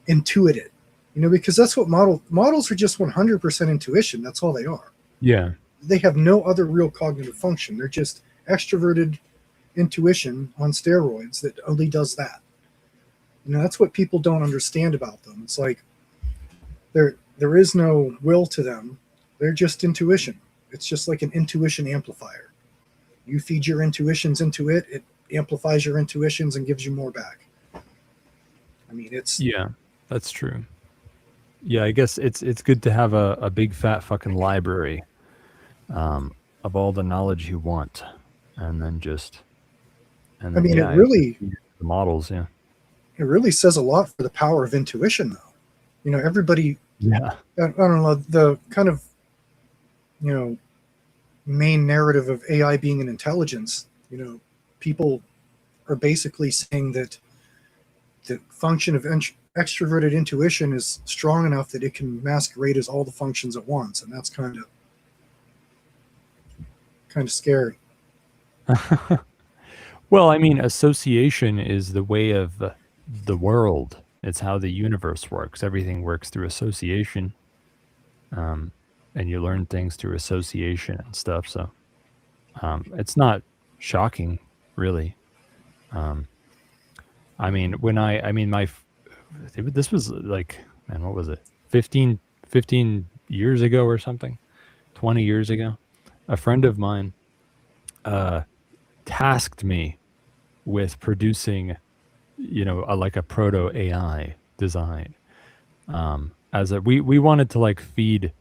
S10: intuit it. You know, because that's what models are, just 100% intuition. That's all they are.
S6: Yeah.
S10: They have no other real cognitive function. They're just extroverted intuition on steroids that only does that. You know, that's what people don't understand about them. It's like there is no will to them. They're just intuition. It's just like an intuition amplifier. You feed your intuitions into it, it amplifies your intuitions and gives you more back. I mean, it's...
S6: Yeah, that's true. Yeah, I guess it's good to have a big fat fucking library of all the knowledge you want, and then
S10: I mean, it really...
S6: The models, yeah.
S10: It really says a lot for the power of intuition, though. You know, everybody...
S6: Yeah.
S10: I don't know, the kind of, you know, main narrative of AI being an intelligence, you know, people are basically saying that the function of extroverted intuition is strong enough that it can masquerade as all the functions at once, and that's kind of scary.
S6: Well, I mean, association is the way of the world. It's how the universe works. Everything works through association. And you learn things through association and stuff. So it's not shocking, really. I mean, this was like, man, what was it? 15 years ago or something, 20 years ago. A friend of mine tasked me with producing, you know, like a proto AI design. We wanted to like feed,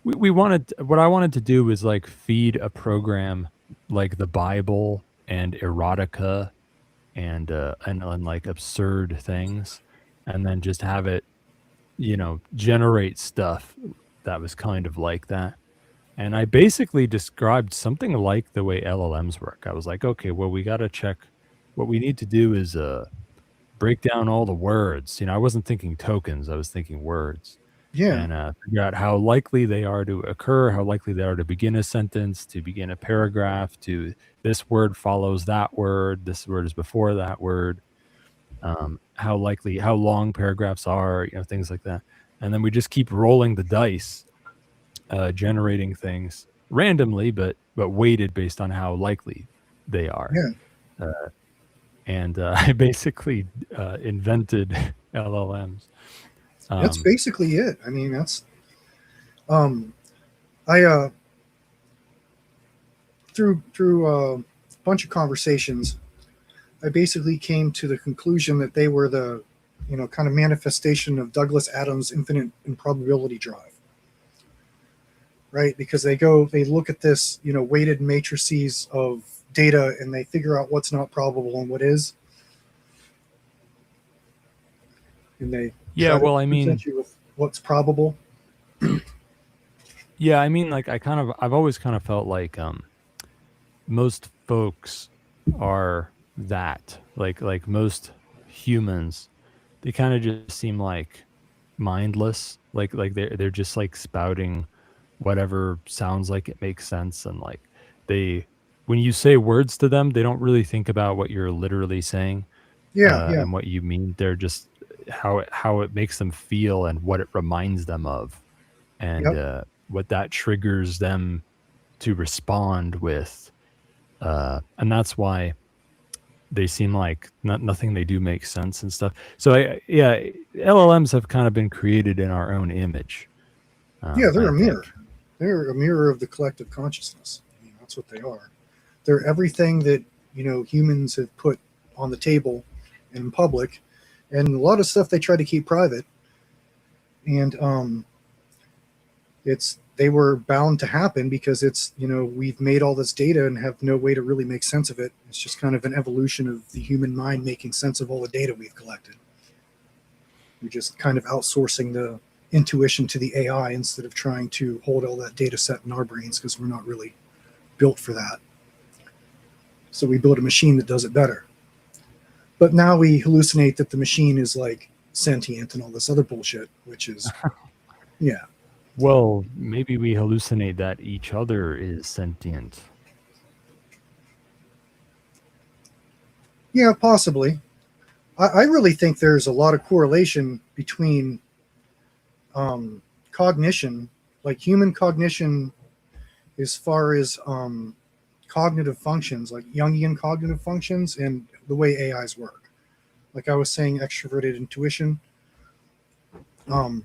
S6: what I wanted to do was like feed a program like the Bible and erotica and like absurd things, and then just have it, you know, generate stuff that was kind of like that. And I basically described something like the way LLMs work. I was like, okay, well, we got to check. What we need to do is break down all the words. You know, I wasn't thinking tokens. I was thinking words.
S10: Yeah.
S6: And figure out how likely they are to occur, how likely they are to begin a sentence, to begin a paragraph, to this word follows that word, this word is before that word, how long paragraphs are, you know, things like that. And then we just keep rolling the dice, generating things randomly, but weighted based on how likely they are.
S10: Yeah.
S6: I basically invented LLMs.
S10: That's basically it. I mean, that's I through a bunch of conversations, I basically came to the conclusion that they were the, you know, kind of manifestation of Douglas Adams' infinite improbability drive. Right? Because they look at this, you know, weighted matrices of data, and they figure out what's not probable and what is. And they present you with what's probable.
S6: Yeah, I mean, like I've always kind of felt like most folks are that, like most humans, they kind of just seem like mindless, like they're just like spouting whatever sounds like it makes sense, and like when you say words to them, they don't really think about what you're literally saying.
S10: Yeah.
S6: And what you mean. They're just how it makes them feel and what it reminds them of, and what that triggers them to respond with, and that's why they seem like nothing they do makes sense and stuff. So LLMs have kind of been created in our own image.
S10: They're a mirror. They're a mirror of the collective consciousness. I mean, that's what they are. They're everything that, you know, humans have put on the table in public, and a lot of stuff they try to keep private. And they were bound to happen because it's, you know, we've made all this data and have no way to really make sense of it. It's just kind of an evolution of the human mind making sense of all the data we've collected. We're just kind of outsourcing the intuition to the AI instead of trying to hold all that data set in our brains, because we're not really built for that. So we build a machine that does it better. But now we hallucinate that the machine is like sentient and all this other bullshit, which is, yeah.
S6: Well, maybe we hallucinate that each other is sentient.
S10: Yeah, possibly. I really think there's a lot of correlation between cognition, like human cognition, as far as cognitive functions, like Jungian cognitive functions, and the way AIs work. Like I was saying, extroverted intuition. And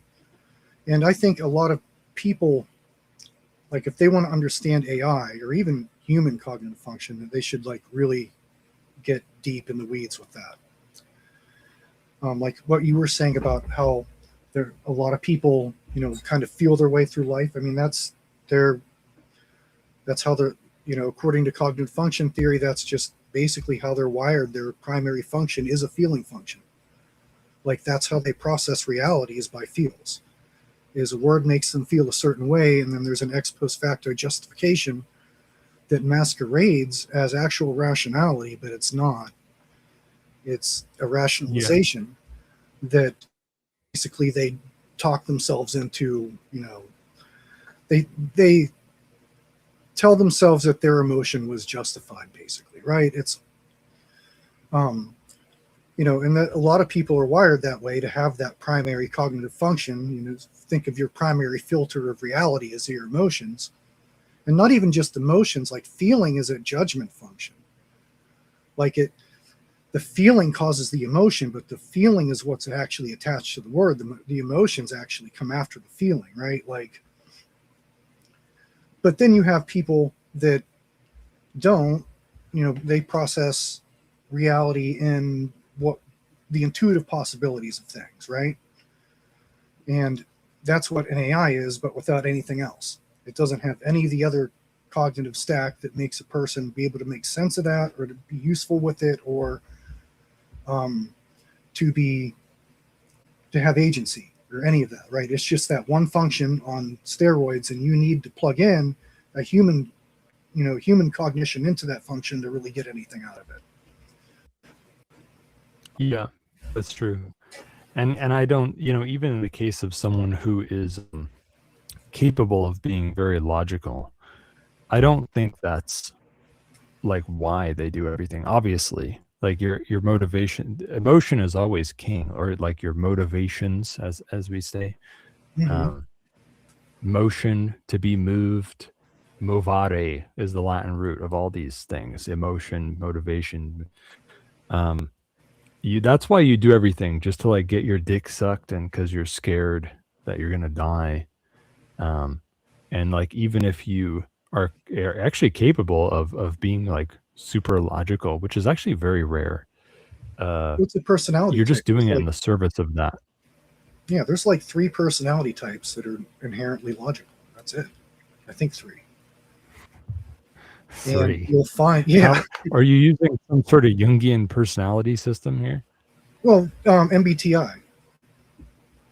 S10: I think a lot of people, like if they want to understand AI or even human cognitive function, that they should like really get deep in the weeds with that. Like what you were saying about how there a lot of people, you know, kind of feel their way through life. I mean, that's how they're, you know, according to cognitive function theory, that's just basically how they're wired. Their primary function is a feeling function. Like that's how they process reality, is by feels. Is a word makes them feel a certain way, and then there's an ex post facto justification that masquerades as actual rationality, but it's not. It's a rationalization that basically they talk themselves into, you know, they tell themselves that their emotion was justified, basically, right? It's, you know, and that a lot of people are wired that way, to have that primary cognitive function. You know, think of your primary filter of reality as your emotions, and not even just emotions. Like feeling is a judgment function. Like the feeling causes the emotion, but the feeling is what's actually attached to the word. The emotions actually come after the feeling, right? Like, but then you have people that don't, you know, they process reality in what the intuitive possibilities of things, right? And that's what an AI is, but without anything else. It doesn't have any of the other cognitive stack that makes a person be able to make sense of that, or to be useful with it, or to have agency or any of that, right? It's just that one function on steroids, and you need to plug in a human, you know, human cognition into that function to really get anything out of it.
S6: Yeah, that's true. And I don't, you know, even in the case of someone who is capable of being very logical, I don't think that's like why they do everything. Obviously, like your motivation, emotion is always king, or like your motivations, as we say. Motion, to be moved, movare is the Latin root of all these things: emotion, motivation. That's why you do everything, just to like get your dick sucked, and because you're scared that you're gonna die. And like, even if you are actually capable of being like super logical, which is actually very rare,
S10: It's a personality
S6: you're just
S10: type.
S6: doing
S10: It's
S6: it in the service of that.
S10: Yeah, there's like 3 personality types that are inherently logical. That's it. I think 3.
S6: 3.
S10: And you'll find, yeah.
S6: Are you using some sort of Jungian personality system here?
S10: Well, MBTI.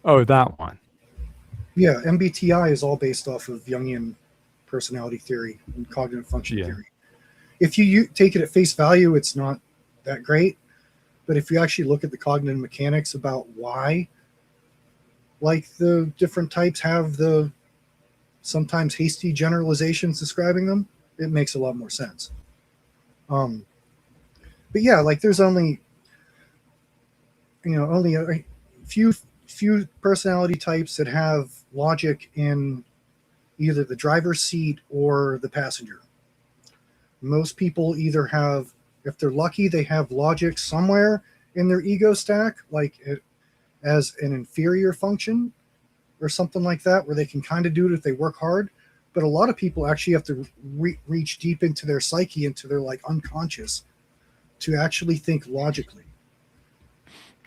S6: Oh, that one.
S10: Yeah, MBTI is all based off of Jungian personality theory and cognitive function theory. If you take it at face value, it's not that great. But if you actually look at the cognitive mechanics about why, like, the different types have the sometimes hasty generalizations describing them, it makes a lot more sense. But yeah, like there's only a few personality types that have logic in either the driver's seat or the passenger. Most people either have, if they're lucky, they have logic somewhere in their ego stack, like as an inferior function or something like that, where they can kind of do it if they work hard. But a lot of people actually have to reach deep into their psyche, into their like unconscious, to actually think logically.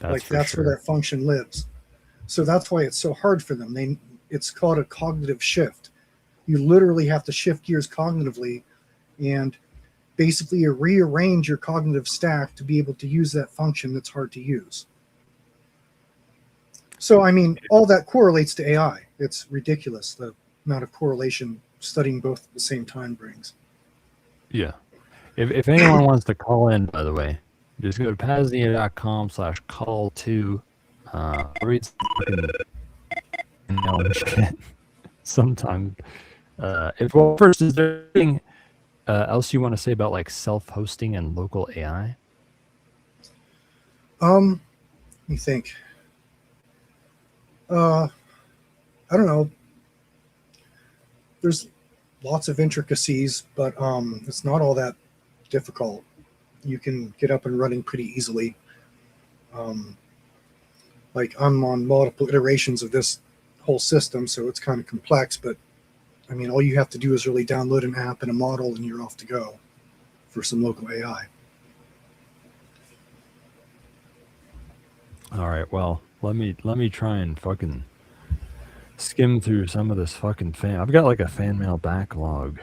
S10: That's where that function lives. So that's why it's so hard for them. It's called a cognitive shift. You literally have to shift gears cognitively and basically rearrange your cognitive stack to be able to use that function that's hard to use. So, I mean, all that correlates to AI. It's ridiculous, the amount of correlation studying both at the same time brings.
S6: Yeah. If anyone wants to call in, by the way, Just go to PAZNIA.com/call2. Read some shit sometime. First, is there anything else you want to say about like self-hosting and local AI?
S10: Let me think. I don't know. There's lots of intricacies, but it's not all that difficult. You can get up and running pretty easily. Like I'm on multiple iterations of this whole system, so it's kind of complex, but I mean, all you have to do is really download an app and a model and you're off to go for some local AI.
S6: All right, well, let me try and fucking skim through some of this fucking fan. I've got like a fan mail backlog.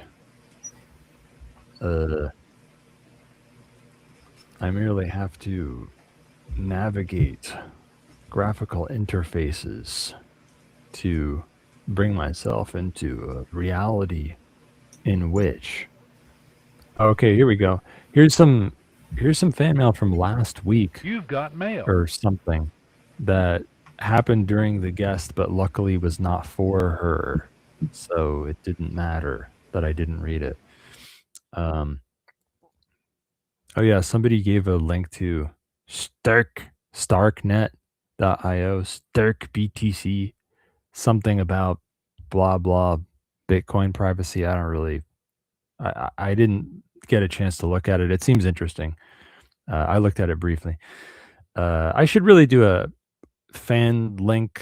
S6: I merely have to navigate graphical interfaces to bring myself into a reality in which. Okay, here we go. Here's some fan mail from last week.
S11: You've got mail.
S6: Or something that happened during the guest, but luckily was not for her. So it didn't matter that I didn't read it. Oh yeah, somebody gave a link to starknet.io, StarkBTC, something about blah blah Bitcoin privacy. I don't really, I didn't get a chance to look at it. It seems interesting. I looked at it briefly. I should really do a fan link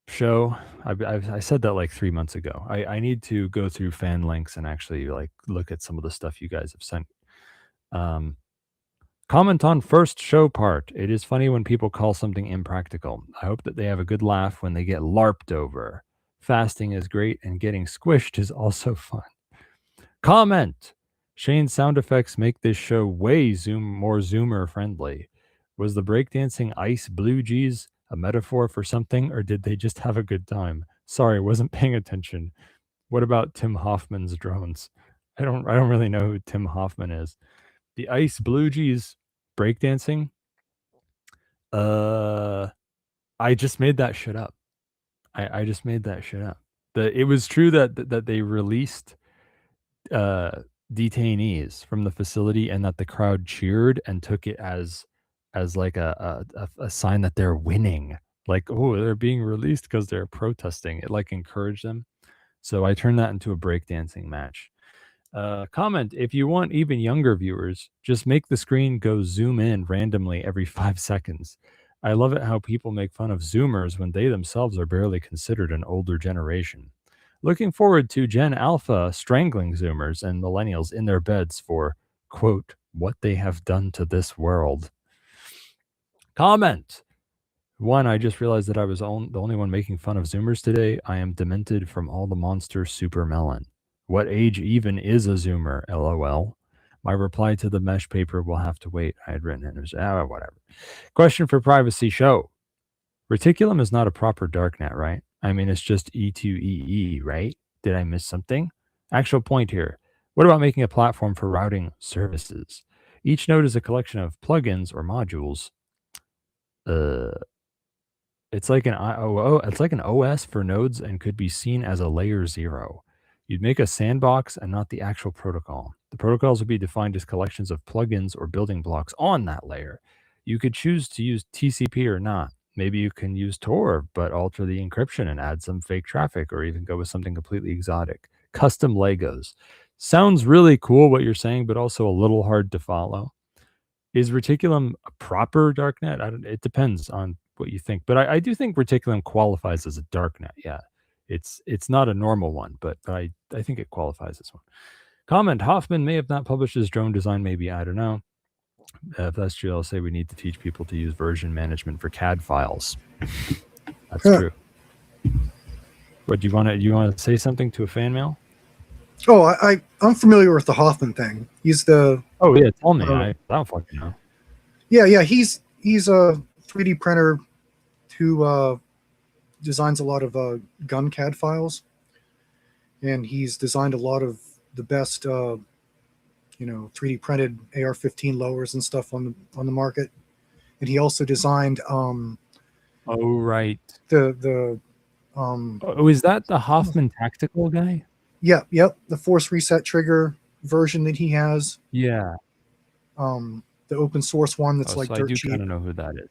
S6: show. I said that like 3 months ago. I need to go through fan links and actually like look at some of the stuff you guys have sent. Comment on first show part. It is funny when people call something impractical. I hope that they have a good laugh when they get LARPed over. Fasting is great and getting squished is also fun. Comment. Shane's sound effects make this show way more Zoomer friendly. Was the breakdancing ice blue jeez a metaphor for something, or did they just have a good time? Sorry, wasn't paying attention. What about Tim Hoffman's drones? I don't really know who Tim Hoffman is. The ice blue jeez breakdancing. I just made that shit up. I just made that shit up. It was true that they released detainees from the facility and that the crowd cheered and took it as like a sign that they're winning. Like, oh, they're being released because they're protesting. It like encouraged them. So I turned that into a breakdancing match. Comment, if you want even younger viewers, just make the screen go zoom in randomly every 5 seconds. I love it how people make fun of Zoomers when they themselves are barely considered an older generation. Looking forward to Gen Alpha strangling Zoomers and millennials in their beds for, quote, what they have done to this world. Comment. One, I just realized that I was the only one making fun of Zoomers today. I am demented from all the monsters super melon. What age even is a Zoomer? LOL. My reply to the mesh paper will have to wait. I had written it. It was, whatever. Question for privacy show. Reticulum is not a proper darknet, right? I mean, it's just E2EE, right? Did I miss something? Actual point here. What about making a platform for routing services? Each node is a collection of plugins or modules. It's like an OS for nodes and could be seen as a layer 0. You'd make a sandbox and not the actual protocol. The protocols would be defined as collections of plugins or building blocks on that layer. You could choose to use TCP or not. Maybe you can use Tor, but alter the encryption and add some fake traffic, or even go with something completely exotic. Custom Legos. Sounds really cool what you're saying, but also a little hard to follow. Is Reticulum a proper darknet? It depends on what you think, but I do think Reticulum qualifies as a darknet. Yeah. It's not a normal one, but I think it qualifies as one. Comment, Hoffman may have not published his drone design, maybe, I don't know. If that's true, I'll say we need to teach people to use version management for CAD files. That's true. But do you want to say something to a fan mail?
S10: Oh, I'm familiar with the Hoffman thing. He's the...
S6: Oh, yeah, tell me. I don't fucking know.
S10: Yeah, he's a 3D printer who designs a lot of gun CAD files, and he's designed a lot of the best 3D printed AR-15 lowers and stuff on the market. And he also designed
S6: Oh, right.
S10: the
S6: Oh, is that the Hoffman tactical guy?
S10: yep, the force reset trigger version that he has.
S6: Yeah.
S10: The open source one that's like
S6: so I
S10: dirt
S6: do
S10: cheap.
S6: kind of know who that is.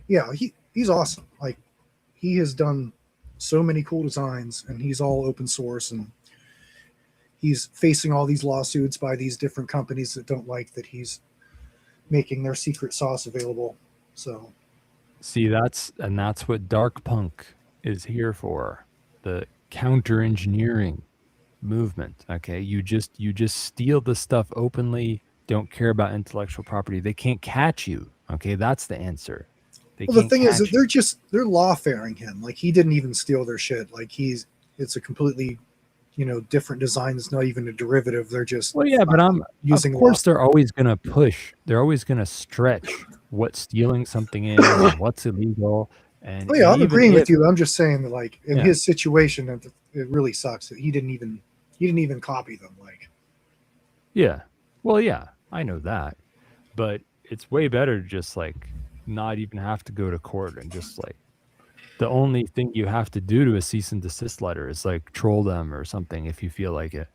S10: Yeah, he's awesome. Like, he has done so many cool designs, and he's all open source, and he's facing all these lawsuits by these different companies that don't like that he's making their secret sauce available. So
S6: See, that's what Dark Punk is here for. The counter engineering movement. Okay. You just steal the stuff openly, don't care about intellectual property. They can't catch you. Okay, that's the answer.
S10: well, the thing is that they're lawfaring him. Like, he didn't even steal their shit. Like, it's a completely different design. It's not even a derivative. They're just
S6: but
S10: using
S6: of course they're always going to push. They're always going to stretch what stealing something is and what's illegal. And
S10: I'm agreeing with you. I'm just saying that, like, in his situation, it really sucks that he didn't even copy them. Like,
S6: yeah, well, yeah, I know that, but it's way better to just like not even have to go to court and just like the only thing you have to do to a cease and desist letter is like troll them or something if you feel like it.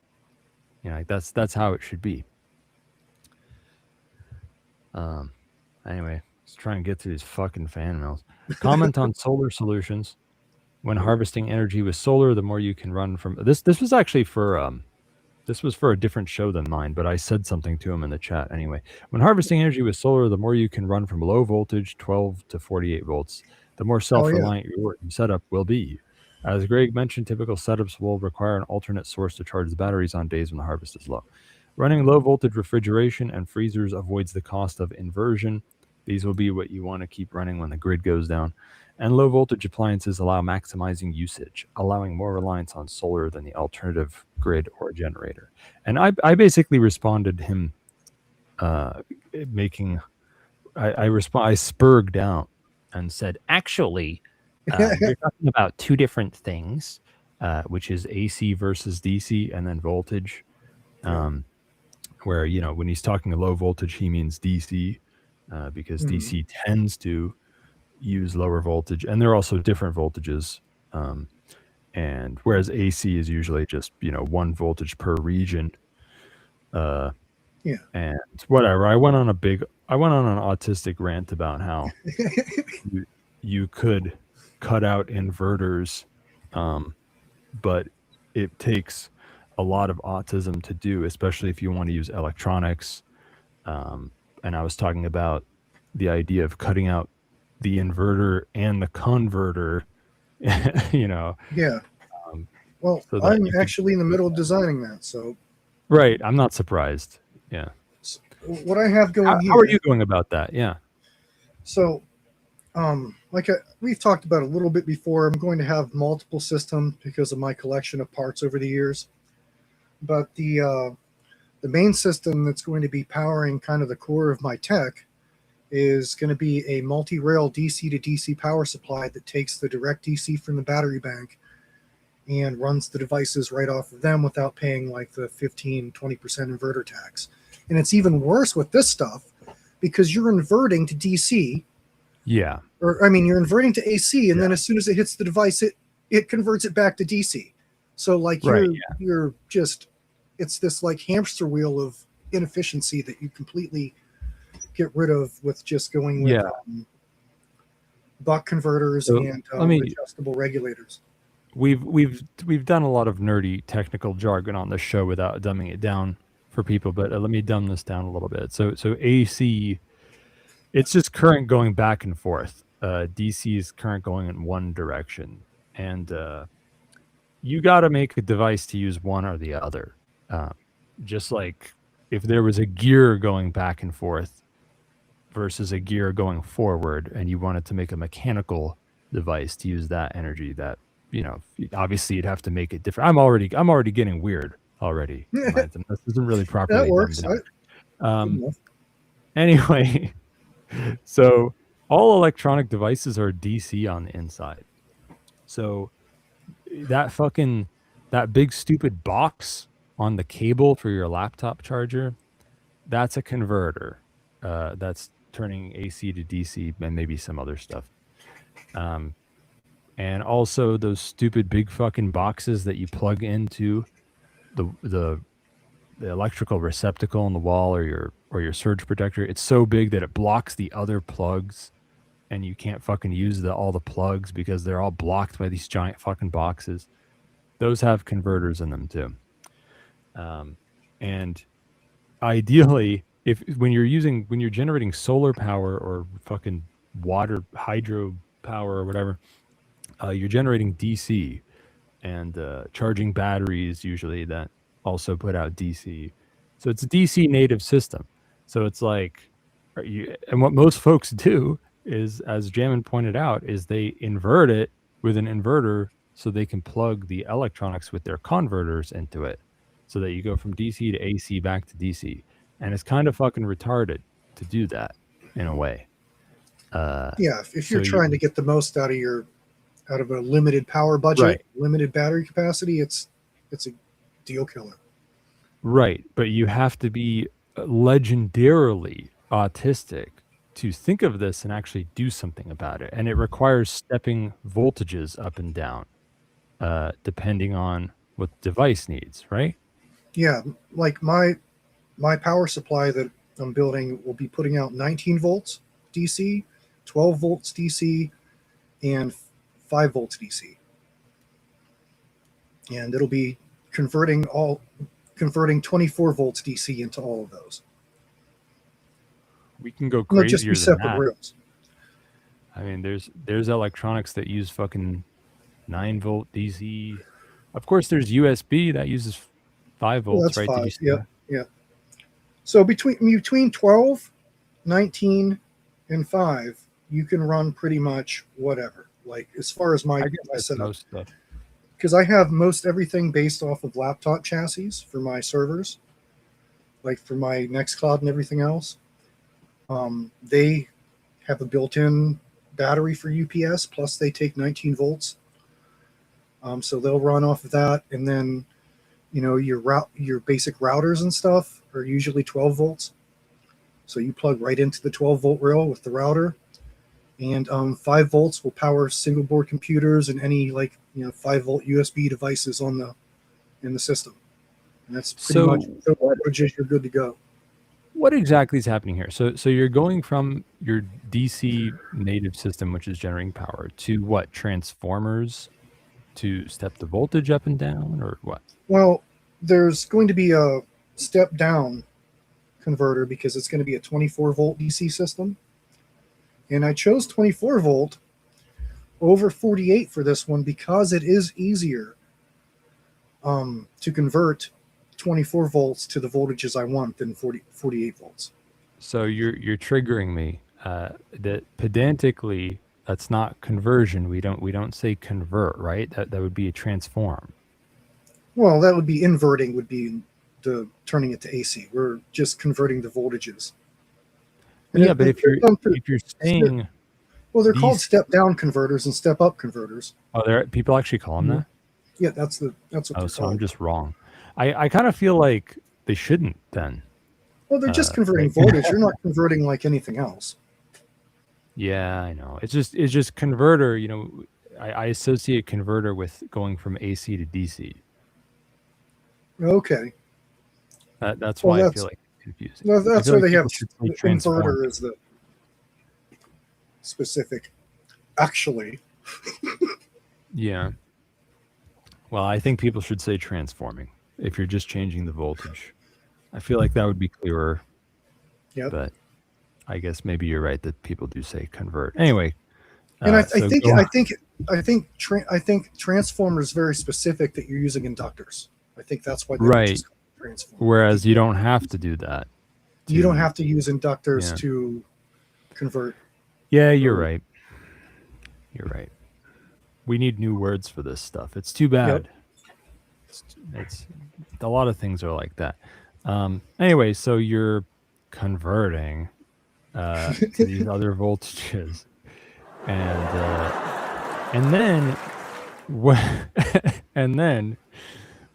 S6: Like that's how it should be. Anyway, let's try and get through these fucking fan mails. Comment on solar solutions. When harvesting energy with solar, the more you can run from this was actually for this was for a different show than mine, but I said something to him in the chat anyway. When harvesting energy with solar, the more you can run from low voltage, 12 to 48 volts, the more self-reliant your setup will be. As Greg mentioned, typical setups will require an alternate source to charge the batteries on days when the harvest is low. Running low voltage refrigeration and freezers avoids the cost of inversion. These will be what you want to keep running when the grid goes down. And low voltage appliances allow maximizing usage, allowing more reliance on solar than the alternative grid or generator. And I basically responded him I spurged out and said, actually, you're talking about two different things, which is AC versus DC and then voltage. Where, when he's talking a low voltage, he means DC because DC tends to use lower voltage, and there are also different voltages. And whereas AC is usually just, 1 voltage per region. And whatever. I went on an autistic rant about how you could cut out inverters, but it takes a lot of autism to do, especially if you want to use electronics. And I was talking about the idea of cutting out the inverter and the converter,
S10: Yeah. Well, so I'm actually in the middle of designing that, so.
S6: Right. I'm not surprised. Yeah.
S10: So what I have going here.
S6: How are you going about that? Yeah.
S10: So, we've talked about a little bit before, I'm going to have multiple systems because of my collection of parts over the years. But the main system that's going to be powering kind of the core of my tech is going to be a multi-rail DC to DC power supply that takes the direct DC from the battery bank and runs the devices right off of them without paying like the 15-20% inverter tax. And it's even worse with this stuff because you're inverting to DC.
S6: Yeah.
S10: You're inverting to AC, and then as soon as it hits the device, it converts it back to DC. So like you're just, it's this like hamster wheel of inefficiency that you completely get rid of with just going with buck converters and adjustable regulators.
S6: We've done a lot of nerdy technical jargon on the show without dumbing it down for people, but let me dumb this down a little bit. So AC, it's just current going back and forth. DC is current going in one direction, and you got to make a device to use one or the other. Just like if there was a gear going back and forth versus a gear going forward, and you wanted to make a mechanical device to use that energy, that obviously you'd have to make it different. I'm already getting weird already. This isn't really properly.
S10: That works.
S6: Anyway, so all electronic devices are DC on the inside. So that big stupid box on the cable for your laptop charger, that's a converter. That's turning AC to DC and maybe some other stuff. And also those stupid big fucking boxes that you plug into the electrical receptacle on the wall or your surge protector. It's so big that it blocks the other plugs, and you can't fucking use all the plugs because they're all blocked by these giant fucking boxes. Those have converters in them too. And ideally, when you're generating solar power or fucking water hydro power or whatever, you're generating DC and charging batteries usually that also put out DC. So it's a DC native system. So it's like, and what most folks do is, as Jamin pointed out, is they invert it with an inverter so they can plug the electronics with their converters into it, so that you go from DC to AC back to DC. And it's kind of fucking retarded to do that in a way.
S10: Yeah, if you're trying to get the most out of a limited power budget,
S6: right,
S10: limited battery capacity, it's a deal killer.
S6: Right, but you have to be legendarily autistic to think of this and actually do something about it. And it requires stepping voltages up and down, depending on what the device needs, right?
S10: Yeah, like my power supply that I'm building will be putting out 19 volts DC, 12 volts DC, and 5 volts DC. And it'll be converting 24 volts DC into all of those.
S6: We can go
S10: They'll
S6: crazier
S10: just be
S6: than
S10: separate
S6: that.
S10: rails.
S6: I mean, there's electronics that use fucking 9 volt DC. Of course, there's USB that uses 5 volts,
S10: Well,
S6: right?
S10: that's 5. Yeah. So between 12, 19, and 5, you can run pretty much whatever. Like as far as my setup, because I have most everything based off of laptop chassis for my servers, like for my Nextcloud and everything else. They have a built-in battery for UPS, plus they take 19 volts. So they'll run off of that, and then your basic routers and stuff are usually 12 volts. So you plug right into the 12 volt rail with the router, and 5 volts will power single board computers and any 5 volt USB devices in the system. And that's pretty much the voltages. You're good to go.
S6: What exactly is happening here? So you're going from your DC native system, which is generating power, to what? Transformers to step the voltage up and down, or what?
S10: Well, there's going to be a step down converter because it's going to be a 24 volt DC system. And I chose 24 volt over 48 for this one because it is easier to convert 24 volts to the voltages I want than 48 volts.
S6: So you're triggering me that pedantically that's not conversion. We don't say convert, right? That would be a transform.
S10: Well, that would be inverting, would be the turning it to AC. We're just converting the voltages.
S6: Yeah, but if you're saying,
S10: well, they're called step down converters and step up converters.
S6: Oh, there people actually call them that?
S10: Yeah, that's what they're
S6: so
S10: called.
S6: I'm just wrong. I kind of feel like they shouldn't then.
S10: Well, they're just converting voltage. You're not converting like anything else.
S6: Yeah, I know. It's just converter. I associate converter with going from AC to DC.
S10: Okay.
S6: That's why I feel like it's confusing.
S10: Well, that's why they have
S6: the
S10: inverter as the specific. Actually.
S6: Yeah. Well, I think people should say transforming if you're just changing the voltage. I feel like that would be clearer.
S10: Yeah.
S6: But I guess maybe you're right that people do say convert. Anyway.
S10: And I think transformer is very specific that you're using inductors. I think that's why they're just transformer.
S6: Whereas you don't have to do that.
S10: You don't have to use inductors to convert.
S6: Yeah, you're right. You're right. We need new words for this stuff. It's too bad. Yep. It's a lot of things are like that. Anyway, so you're converting to these other voltages, and then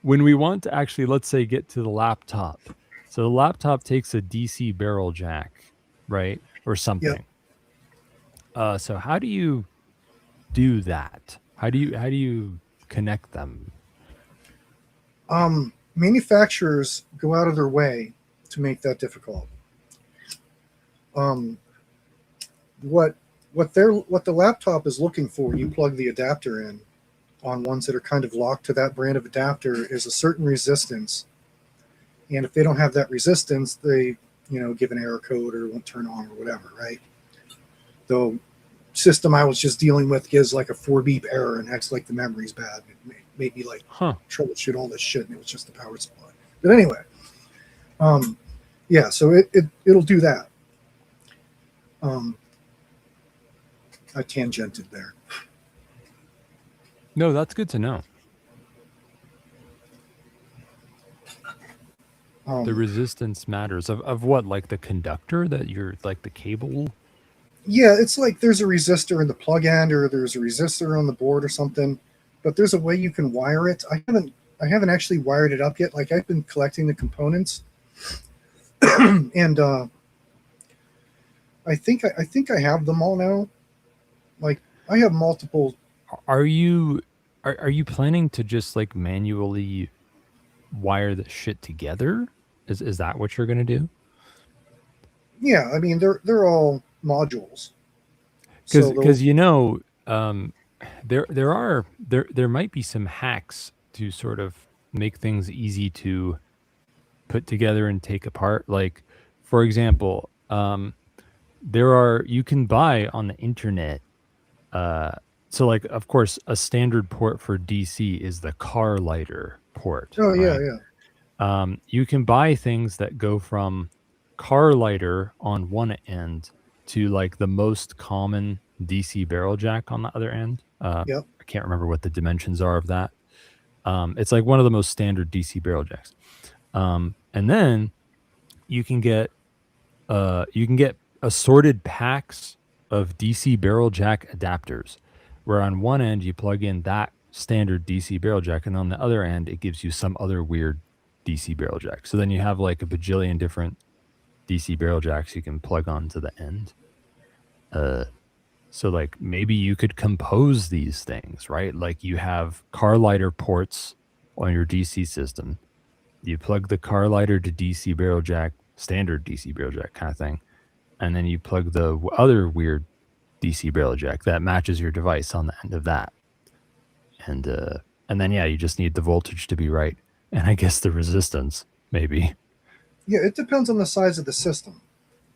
S6: when we want to actually, let's say, get to the laptop So the laptop takes a DC barrel jack, right? Or something. So how do you do that? How do you connect them?
S10: Manufacturers go out of their way to make that difficult. What the laptop is looking for, you plug the adapter in on ones that are kind of locked to that brand of adapter, is a certain resistance. And if they don't have that resistance, they, give an error code or won't turn on or whatever, right? The system I was just dealing with gives like a 4-beep error and acts like the memory's bad. It made me like troubleshoot all this shit, and it was just the power supply. But anyway, so it'll do that. I tangented there.
S6: No, that's good to know. The resistance matters of what, like the conductor that you're like the cable?
S10: Yeah, it's like there's a resistor in the plug end, or there's a resistor on the board or something, but there's a way you can wire it. I haven't actually wired it up yet. Like, I've been collecting the components, and I think I have them all now. Like, I have multiple.
S6: Are you planning to just like manually wire the shit together? Is that what you're gonna do?
S10: Yeah, I mean they're all modules.
S6: Because there might be some hacks to sort of make things easy to put together and take apart. Like, for example, you can buy on the internet. So like, of course, a standard port for DC is the car lighter port.
S10: Oh,
S6: right?
S10: yeah.
S6: You can buy things that go from car lighter on one end to like the most common DC barrel jack on the other end. I can't remember what the dimensions are of that. It's like one of the most standard DC barrel jacks. And then you can get assorted packs of DC barrel jack adapters, where on one end you plug in that standard DC barrel jack, and on the other end it gives you some other weird DC barrel jack. So then you have like a bajillion different DC barrel jacks you can plug onto the end. So like maybe you could compose these things, right? Like you have car lighter ports on your DC system. You plug the car lighter to DC barrel jack, standard DC barrel jack kind of thing. And then you plug the other weird DC barrel jack that matches your device on the end of that. And then, you just need the voltage to be right. And I guess the resistance, maybe.
S10: Yeah, it depends on the size of the system.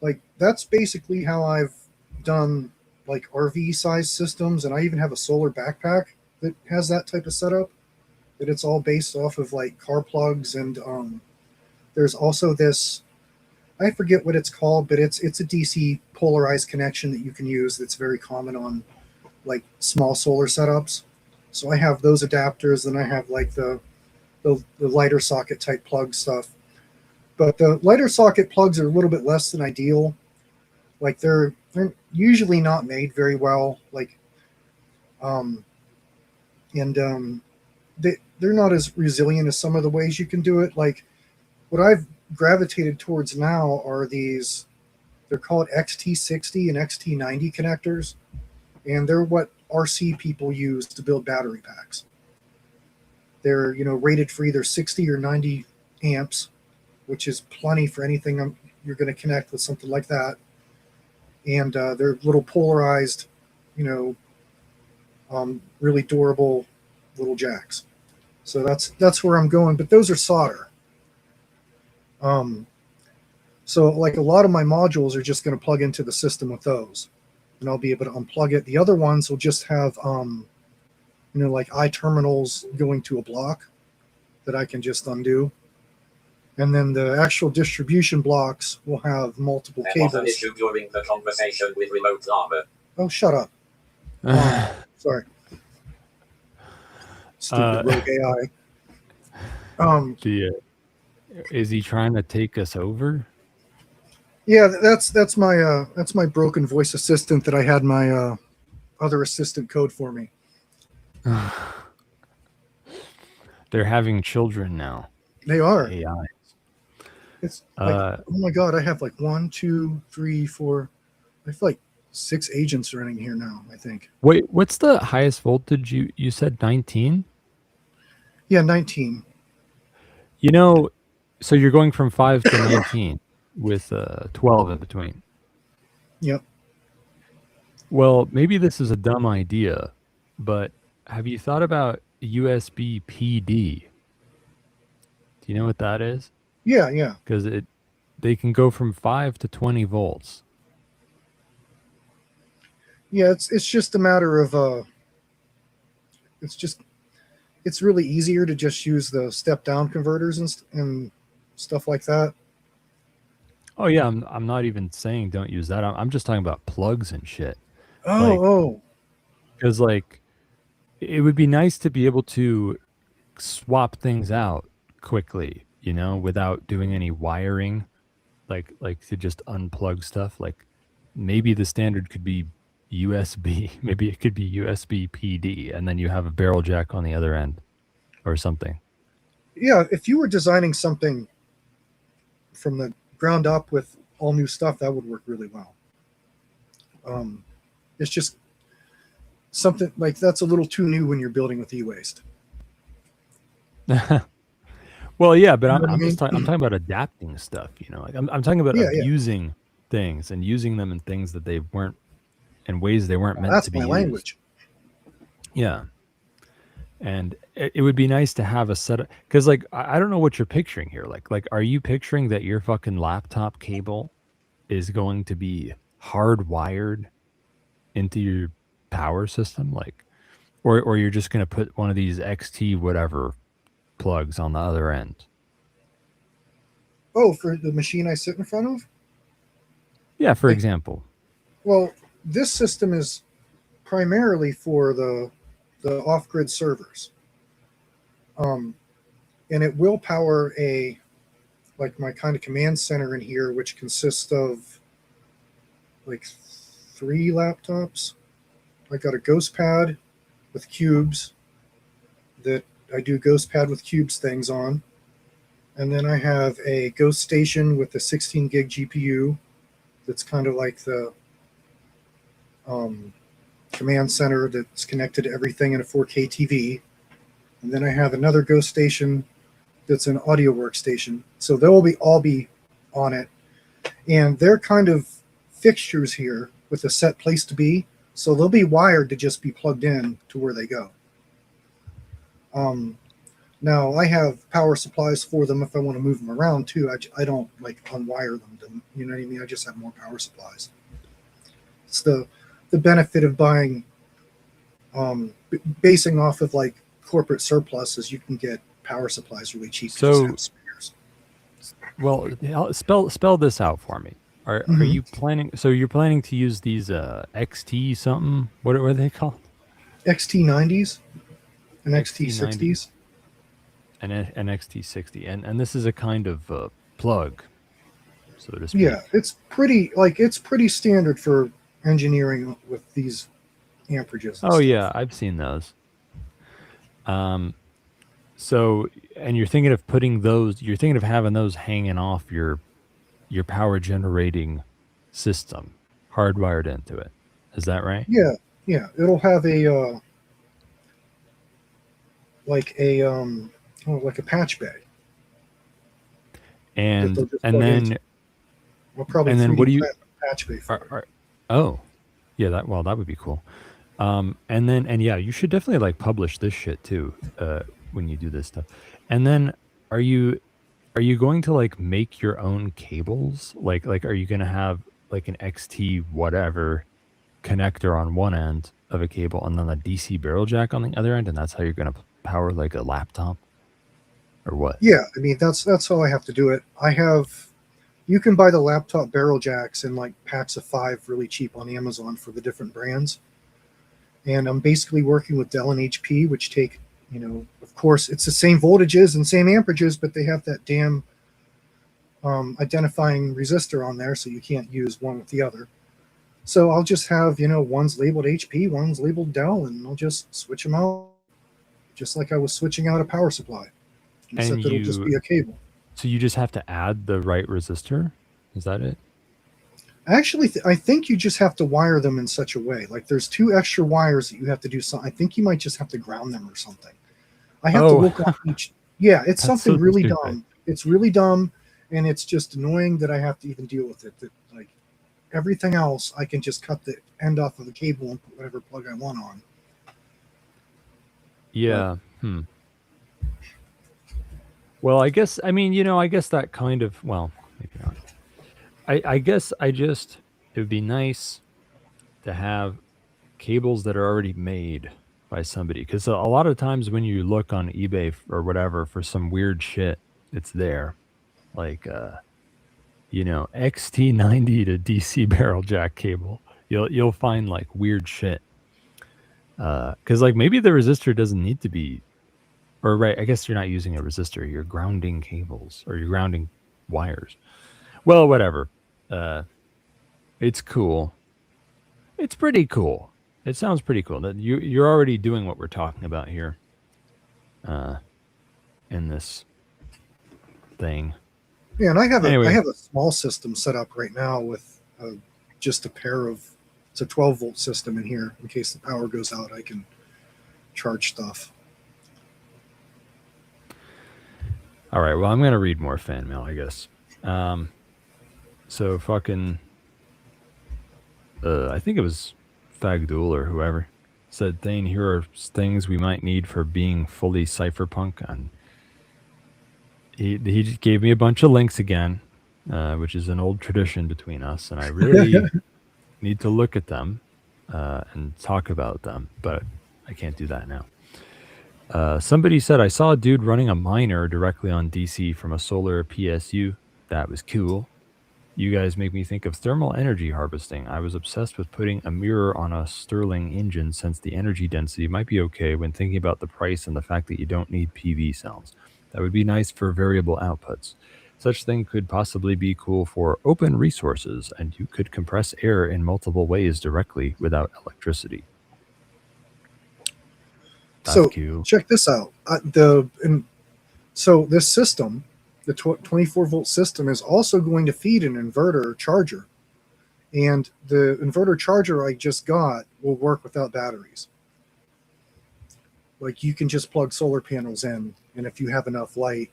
S10: Like, that's basically how I've done, like, RV size systems. And I even have a solar backpack that has that type of setup. That it's all based off of, like, car plugs. And there's also this, I forget what it's called, but it's a DC polarized connection that you can use that's very common on, like, small solar setups. So I have those adapters, and I have, like, the lighter socket type plug stuff. But the lighter socket plugs are a little bit less than ideal. Like, they're usually not made very well. Like, they're not as resilient as some of the ways you can do it. Like, what I've gravitated towards now are these, they're called XT60 and XT90 connectors, and they're what RC people use to build battery packs. They're, rated for either 60 or 90 amps, which is plenty for anything you're going to connect with something like that. And they're little polarized, really durable little jacks. So that's where I'm going, but those are solder. So like a lot of my modules are just going to plug into the system with those, and I'll be able to unplug it. The other ones will just have, like I-terminals going to a block that I can just undo. And then the actual distribution blocks will have multiple cables.
S11: There was an issue during the conversation with remote lava.
S10: Oh, shut up. Sorry. Stupid rogue AI.
S6: Is he trying to take us over?
S10: Yeah, that's my broken voice assistant that I had my other assistant code for me.
S6: They're having children now.
S10: They are.
S6: AI.
S10: It's like, oh my God, I have like 1, 2, 3, 4. I have like 6 agents running here now, I think.
S6: Wait, what's the highest voltage? You said 19?
S10: Yeah, 19.
S6: You know, so you're going from 5 to 19 with 12 in between.
S10: Yep.
S6: Well, maybe this is a dumb idea, but have you thought about USB PD? Do you know what that is?
S10: Yeah, yeah.
S6: Because they can go from 5 to 20 volts.
S10: Yeah, it's just a matter of it's really easier to just use the step down converters and stuff like that.
S6: Oh yeah, I'm not even saying don't use that. I'm just talking about plugs and shit.
S10: Oh.
S6: Because like it would be nice to be able to swap things out quickly, you know, without doing any wiring, like to just unplug stuff. Like maybe the standard could be USB, maybe it could be USB PD, and then you have a barrel jack on the other end or something.
S10: Yeah, if you were designing something from the ground up with all new stuff, that would work really well. It's just something like that's a little too new when you're building with e-waste.
S6: Well, yeah, but I'm
S10: mean?
S6: I'm talking about adapting stuff, you know. Like I'm talking about abusing things and using them in things that they weren't, in ways they weren't meant to be
S10: That's
S6: used.
S10: my language.
S6: Yeah. And it would be nice to have a set of, because like I don't know what you're picturing here. Like are you picturing that your fucking laptop cable is going to be hardwired into your power system, like, or you're just going to put one of these XT whatever plugs on the other end?
S10: Oh, for the machine I sit in front of?
S6: Yeah, for example.
S10: Well, this system is primarily for the off-grid servers. And it will power my kind of command center in here, which consists of like 3 laptops. I got a ghost pad with cubes that I do ghost pad with cubes things on. And then I have a ghost station with a 16 gig GPU that's kind of like the command center that's connected to everything in a 4K TV. And then I have another ghost station that's an audio workstation. So they'll all be on it. And they're kind of fixtures here with a set place to be. So they'll be wired to just be plugged in to where they go. Now I have power supplies for them if I want to move them around too. I don't like unwire them to, you know what I mean? I just have more power supplies. It's the benefit of buying, basing off of like corporate surpluses, you can get power supplies really cheap.
S6: So, well, spell this out for me. Are you planning? So you're planning to use these XT something? What are they called?
S10: XT90s and XT60s.
S6: An XT60, and this is a kind of plug, so to speak.
S10: Yeah, it's pretty standard for engineering with these amperages.
S6: Oh yeah, I've seen those. So, and you're thinking of having those hanging off your power generating system, hardwired into it. Is that right?
S10: Yeah. It'll have a like a patch bay.
S6: And then what do you
S10: patch bay for?
S6: Oh, yeah, that would be cool. And you should definitely like publish this shit too when you do this stuff. And then are you going to like make your own cables? Like are you going to have like an XT whatever connector on one end of a cable and then a DC barrel jack on the other end, and that's how you're going to power like a laptop? Or what?
S10: Yeah, I mean that's how I have to do it. You can buy the laptop barrel jacks in like packs of 5 really cheap on Amazon for the different brands. And I'm basically working with Dell and HP, which take, of course it's the same voltages and same amperages, but they have that damn identifying resistor on there, so you can't use one with the other. So I'll just have, one's labeled HP, one's labeled Dell, and I'll just switch them out just like I was switching out a power supply. Except it'll just be a cable.
S6: So you just have to add the right resistor? Is that it?
S10: Actually, I think you just have to wire them in such a way. Like there's 2 extra wires that you have to do something. I think you might just have to ground them or something. I have to look on each. Yeah, it's
S6: That's
S10: something
S6: so
S10: really
S6: stupid.
S10: dumb. It's really dumb, and it's just annoying that I have to even deal with it. That like everything else, I can just cut the end off of the cable and put whatever plug I want on.
S6: Yeah. Well, I guess, I mean, I guess that kind of, well, maybe not. I guess it would be nice to have cables that are already made by somebody. Because a lot of times when you look on eBay or whatever for some weird shit, it's there. Like, XT90 to DC barrel jack cable. You'll find like weird shit. Because like maybe the resistor doesn't need to be, or right, I guess you're not using a resistor. You're grounding cables or you're grounding wires. Well, whatever. It's cool. It's pretty cool. It sounds pretty cool. That you're already doing what we're talking about here. In this thing.
S10: Yeah, and I have a small system set up right now with just a pair of. It's a 12-volt system in here. In case the power goes out, I can charge stuff.
S6: All right. Well, I'm gonna read more fan mail, I guess. So fucking. I think it was Fagdul or whoever said, Thane, here are things we might need for being fully cypherpunk. And he just gave me a bunch of links again, which is an old tradition between us, and I really need to look at them and talk about them, but I can't do that now. Somebody said, I saw a dude running a miner directly on DC from a solar PSU. That was cool. You guys make me think of thermal energy harvesting. I was obsessed with putting a mirror on a Stirling engine since the energy density might be okay when thinking about the price and the fact that you don't need PV cells. That would be nice for variable outputs. Such thing could possibly be cool for open resources, and you could compress air in multiple ways directly without electricity. That's
S10: so
S6: cool.
S10: Check this out. So this system, the 24-volt system, is also going to feed an inverter charger. And the inverter charger I just got will work without batteries. Like you can just plug solar panels in, and if you have enough light,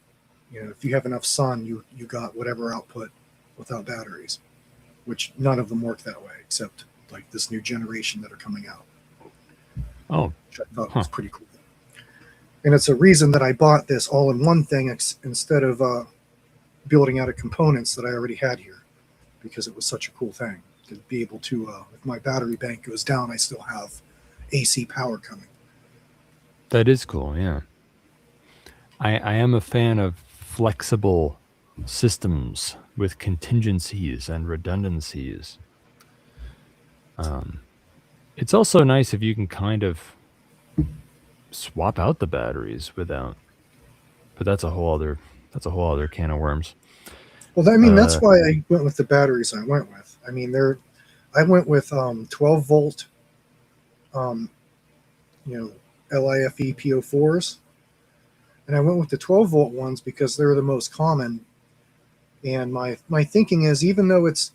S10: if you have enough sun, you got whatever output without batteries, which none of them work that way, except like this new generation that are coming out.
S6: Oh.
S10: Which I thought was pretty cool. And it's a reason that I bought this all-in-one thing instead of building out of components that I already had here, because it was such a cool thing to be able to, if my battery bank goes down, I still have AC power coming.
S6: That is cool, yeah. I am a fan of flexible systems with contingencies and redundancies. It's also nice if you can kind of swap out the batteries without, but that's a whole other can of worms.
S10: Well, I mean, that's why I went with the batteries I went with. I mean, I went with 12 volt, LIFE PO4s, and I went with the 12 volt ones because they're the most common. And my thinking is, even though it's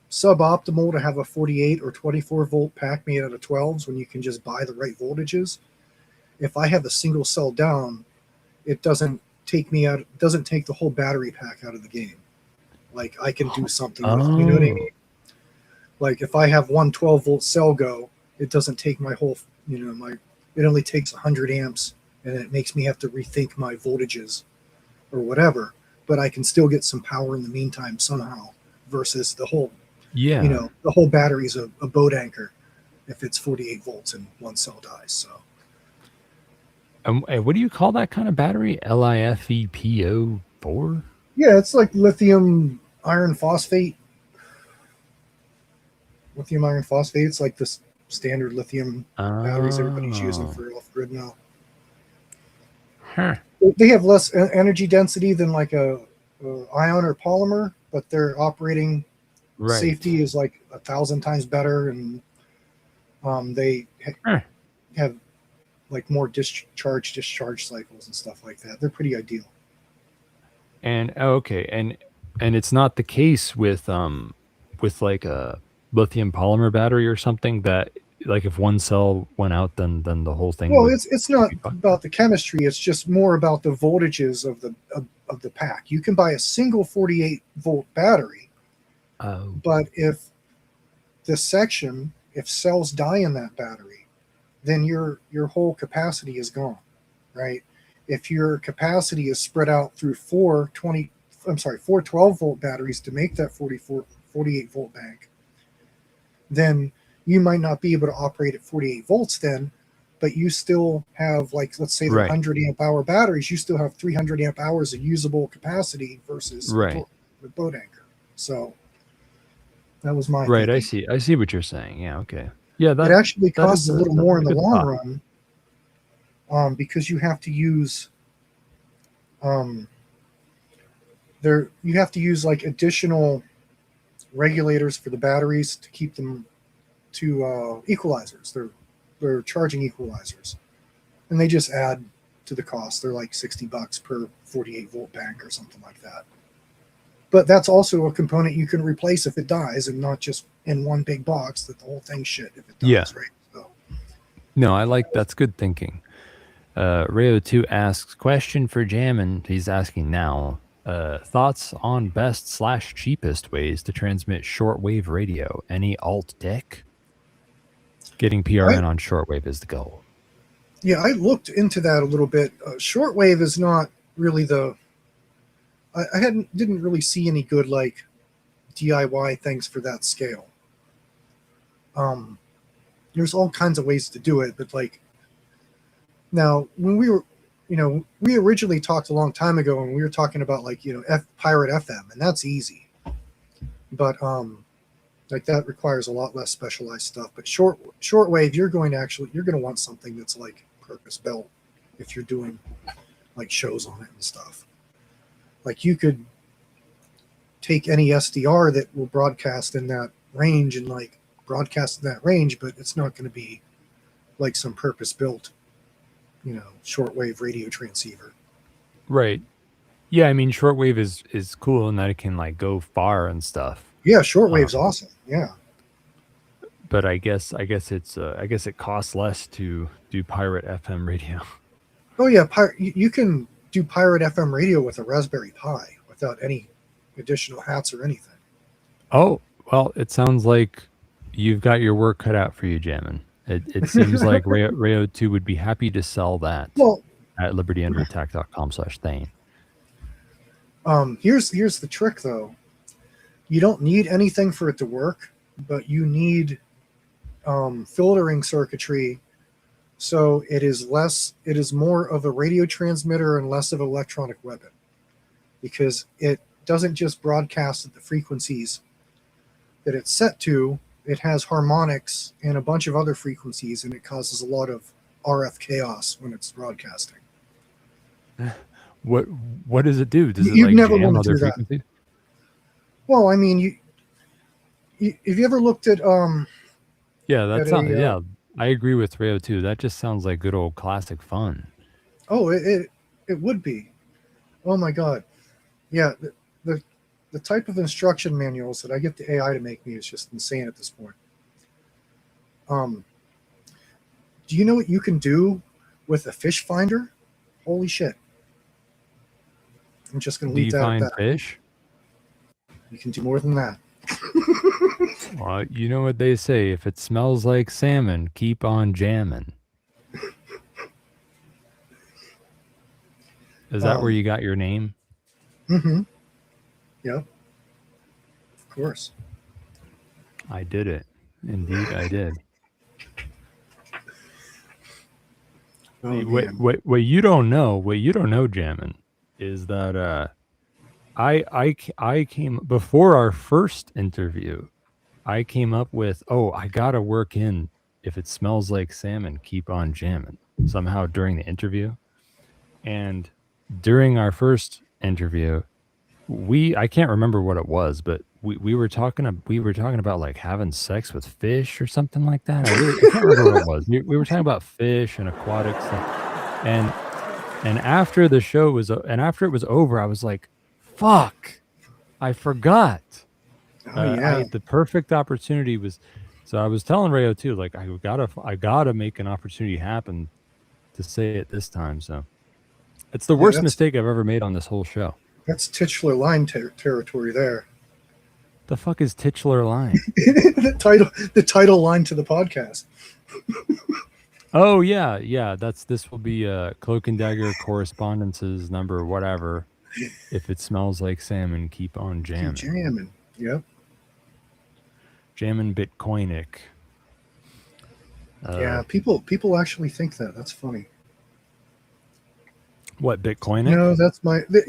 S10: suboptimal to have a 48 or 24 volt pack made out of 12s when you can just buy the right voltages, if I have a single cell down, it doesn't take the whole battery pack out of the game. Like I can do something with, you know what I mean? Like if I have one 12 volt cell go, it doesn't take my whole, it only takes 100 amps, and it makes me have to rethink my voltages or whatever, but I can still get some power in the meantime somehow, versus the whole, the whole battery's a boat anchor if it's 48 volts and one cell dies. So.
S6: What do you call that kind of battery? LIFEPO4?
S10: Yeah, it's like lithium iron phosphate. Lithium iron phosphate. It's like this standard lithium batteries everybody's using for off-grid now.
S6: Huh.
S10: They have less energy density than like a ion or polymer, but their operating safety is like 1,000 times better, and they have like more discharge cycles and stuff like that. They're pretty ideal.
S6: And okay, and it's not the case with like a lithium polymer battery or something that like if one cell went out, then the whole thing.
S10: Well,
S6: would
S10: it's not
S6: be fucked.
S10: about the chemistry. It's just more about the voltages of the pack. You can buy a single 48 volt battery, but if cells die in that battery, then your whole capacity is gone, right? If your capacity is spread out through four 12 volt batteries to make that 48 volt bank, then you might not be able to operate at 48 volts then, but you still have, like, let's say the 100 amp hour batteries, you still have 300 amp hours of usable capacity versus the boat anchor. So that was my thinking.
S6: I see what you're saying. Yeah, okay. Yeah,
S10: it actually costs a little more in the long run, because you have to use you have to use like additional regulators for the batteries to keep them to equalizers. They're charging equalizers, and they just add to the cost. They're like $60 per 48 volt bank or something like that. But that's also a component you can replace if it dies, and not just in one big box that the whole thing's shit if it dies, right? So.
S6: No, I like that's good thinking. Rayo2 asks, question for Jamin. He's asking now, thoughts on best/cheapest ways to transmit shortwave radio? Any alt tech? Getting P.R.N. on shortwave is the goal.
S10: Yeah, I looked into that a little bit. Shortwave is not really I didn't really see any good like DIY things for that scale. There's all kinds of ways to do it, but like now when we originally talked a long time ago, and we were talking about like Pirate FM, and that's easy, but like that requires a lot less specialized stuff. But shortwave, you're going to want something that's like purpose built if you're doing like shows on it and stuff. Like you could take any SDR that will broadcast in that range and like broadcast in that range, but it's not going to be like some purpose built, shortwave radio transceiver.
S6: Right. Yeah, I mean shortwave is cool in that it can like go far and stuff.
S10: Yeah, shortwave's awesome. Yeah.
S6: But I guess it costs less to do Pirate FM radio.
S10: Oh yeah, you can do Pirate FM radio with a Raspberry Pi without any additional hats or anything.
S6: Oh, well, it sounds like you've got your work cut out for you, Jamin. It seems like Rayo2 would be happy to sell that at libertyunderattack.com/Thane.
S10: Here's the trick though. You don't need anything for it to work, but you need filtering circuitry. So it is more of a radio transmitter and less of an electronic weapon, because it doesn't just broadcast at the frequencies that it's set to. It has harmonics and a bunch of other frequencies, and it causes a lot of RF chaos when it's broadcasting.
S6: What does it do? Does it
S10: You'd
S6: like
S10: never
S6: jam
S10: want to
S6: other
S10: do that.
S6: frequencies?
S10: Well, I mean, have you ever looked at
S6: Yeah, that
S10: at
S6: sounds.
S10: a,
S6: Yeah, I agree with Rayo2. That just sounds like good old classic fun.
S10: Oh, it would be. Oh my God, yeah. The type of instruction manuals that I get the AI to make me is just insane at this point. Do you know what you can do with a fish finder? Holy shit! I'm just going to leave
S6: Do you
S10: that
S6: find
S10: at that.
S6: fish?
S10: You can do more than that.
S6: Well, you know what they say. If it smells like salmon, keep on jamming. Is that where you got your name?
S10: Mm-hmm. Yeah. Of course.
S6: I did it. Indeed, I did.
S10: Oh,
S6: what you don't know, Jamin, is that I came before our first interview. I came up with, I gotta work in if it smells like salmon, keep on jamming somehow during the interview. And during our first interview, I can't remember what it was, but we were talking about like having sex with fish or something like that. I can't remember what it was. We were talking about fish and aquatic stuff. And after the show was, and after it was over, I was like, Fuck. I forgot.
S10: Oh yeah.
S6: The perfect opportunity was, so I was telling Rayo too, like I gotta make an opportunity happen to say it this time. So it's the worst mistake I've ever made on this whole show.
S10: That's titular line territory there.
S6: The fuck is titular line?
S10: the title line to the podcast.
S6: Oh yeah. This will be Cloak and Dagger correspondences number whatever. If it smells like salmon, keep on jamming.
S10: Keep jamming. Yep.
S6: Jamin Biconik.
S10: Yeah, people actually think that. That's funny.
S6: What, Bitcoin?
S10: No, that's my the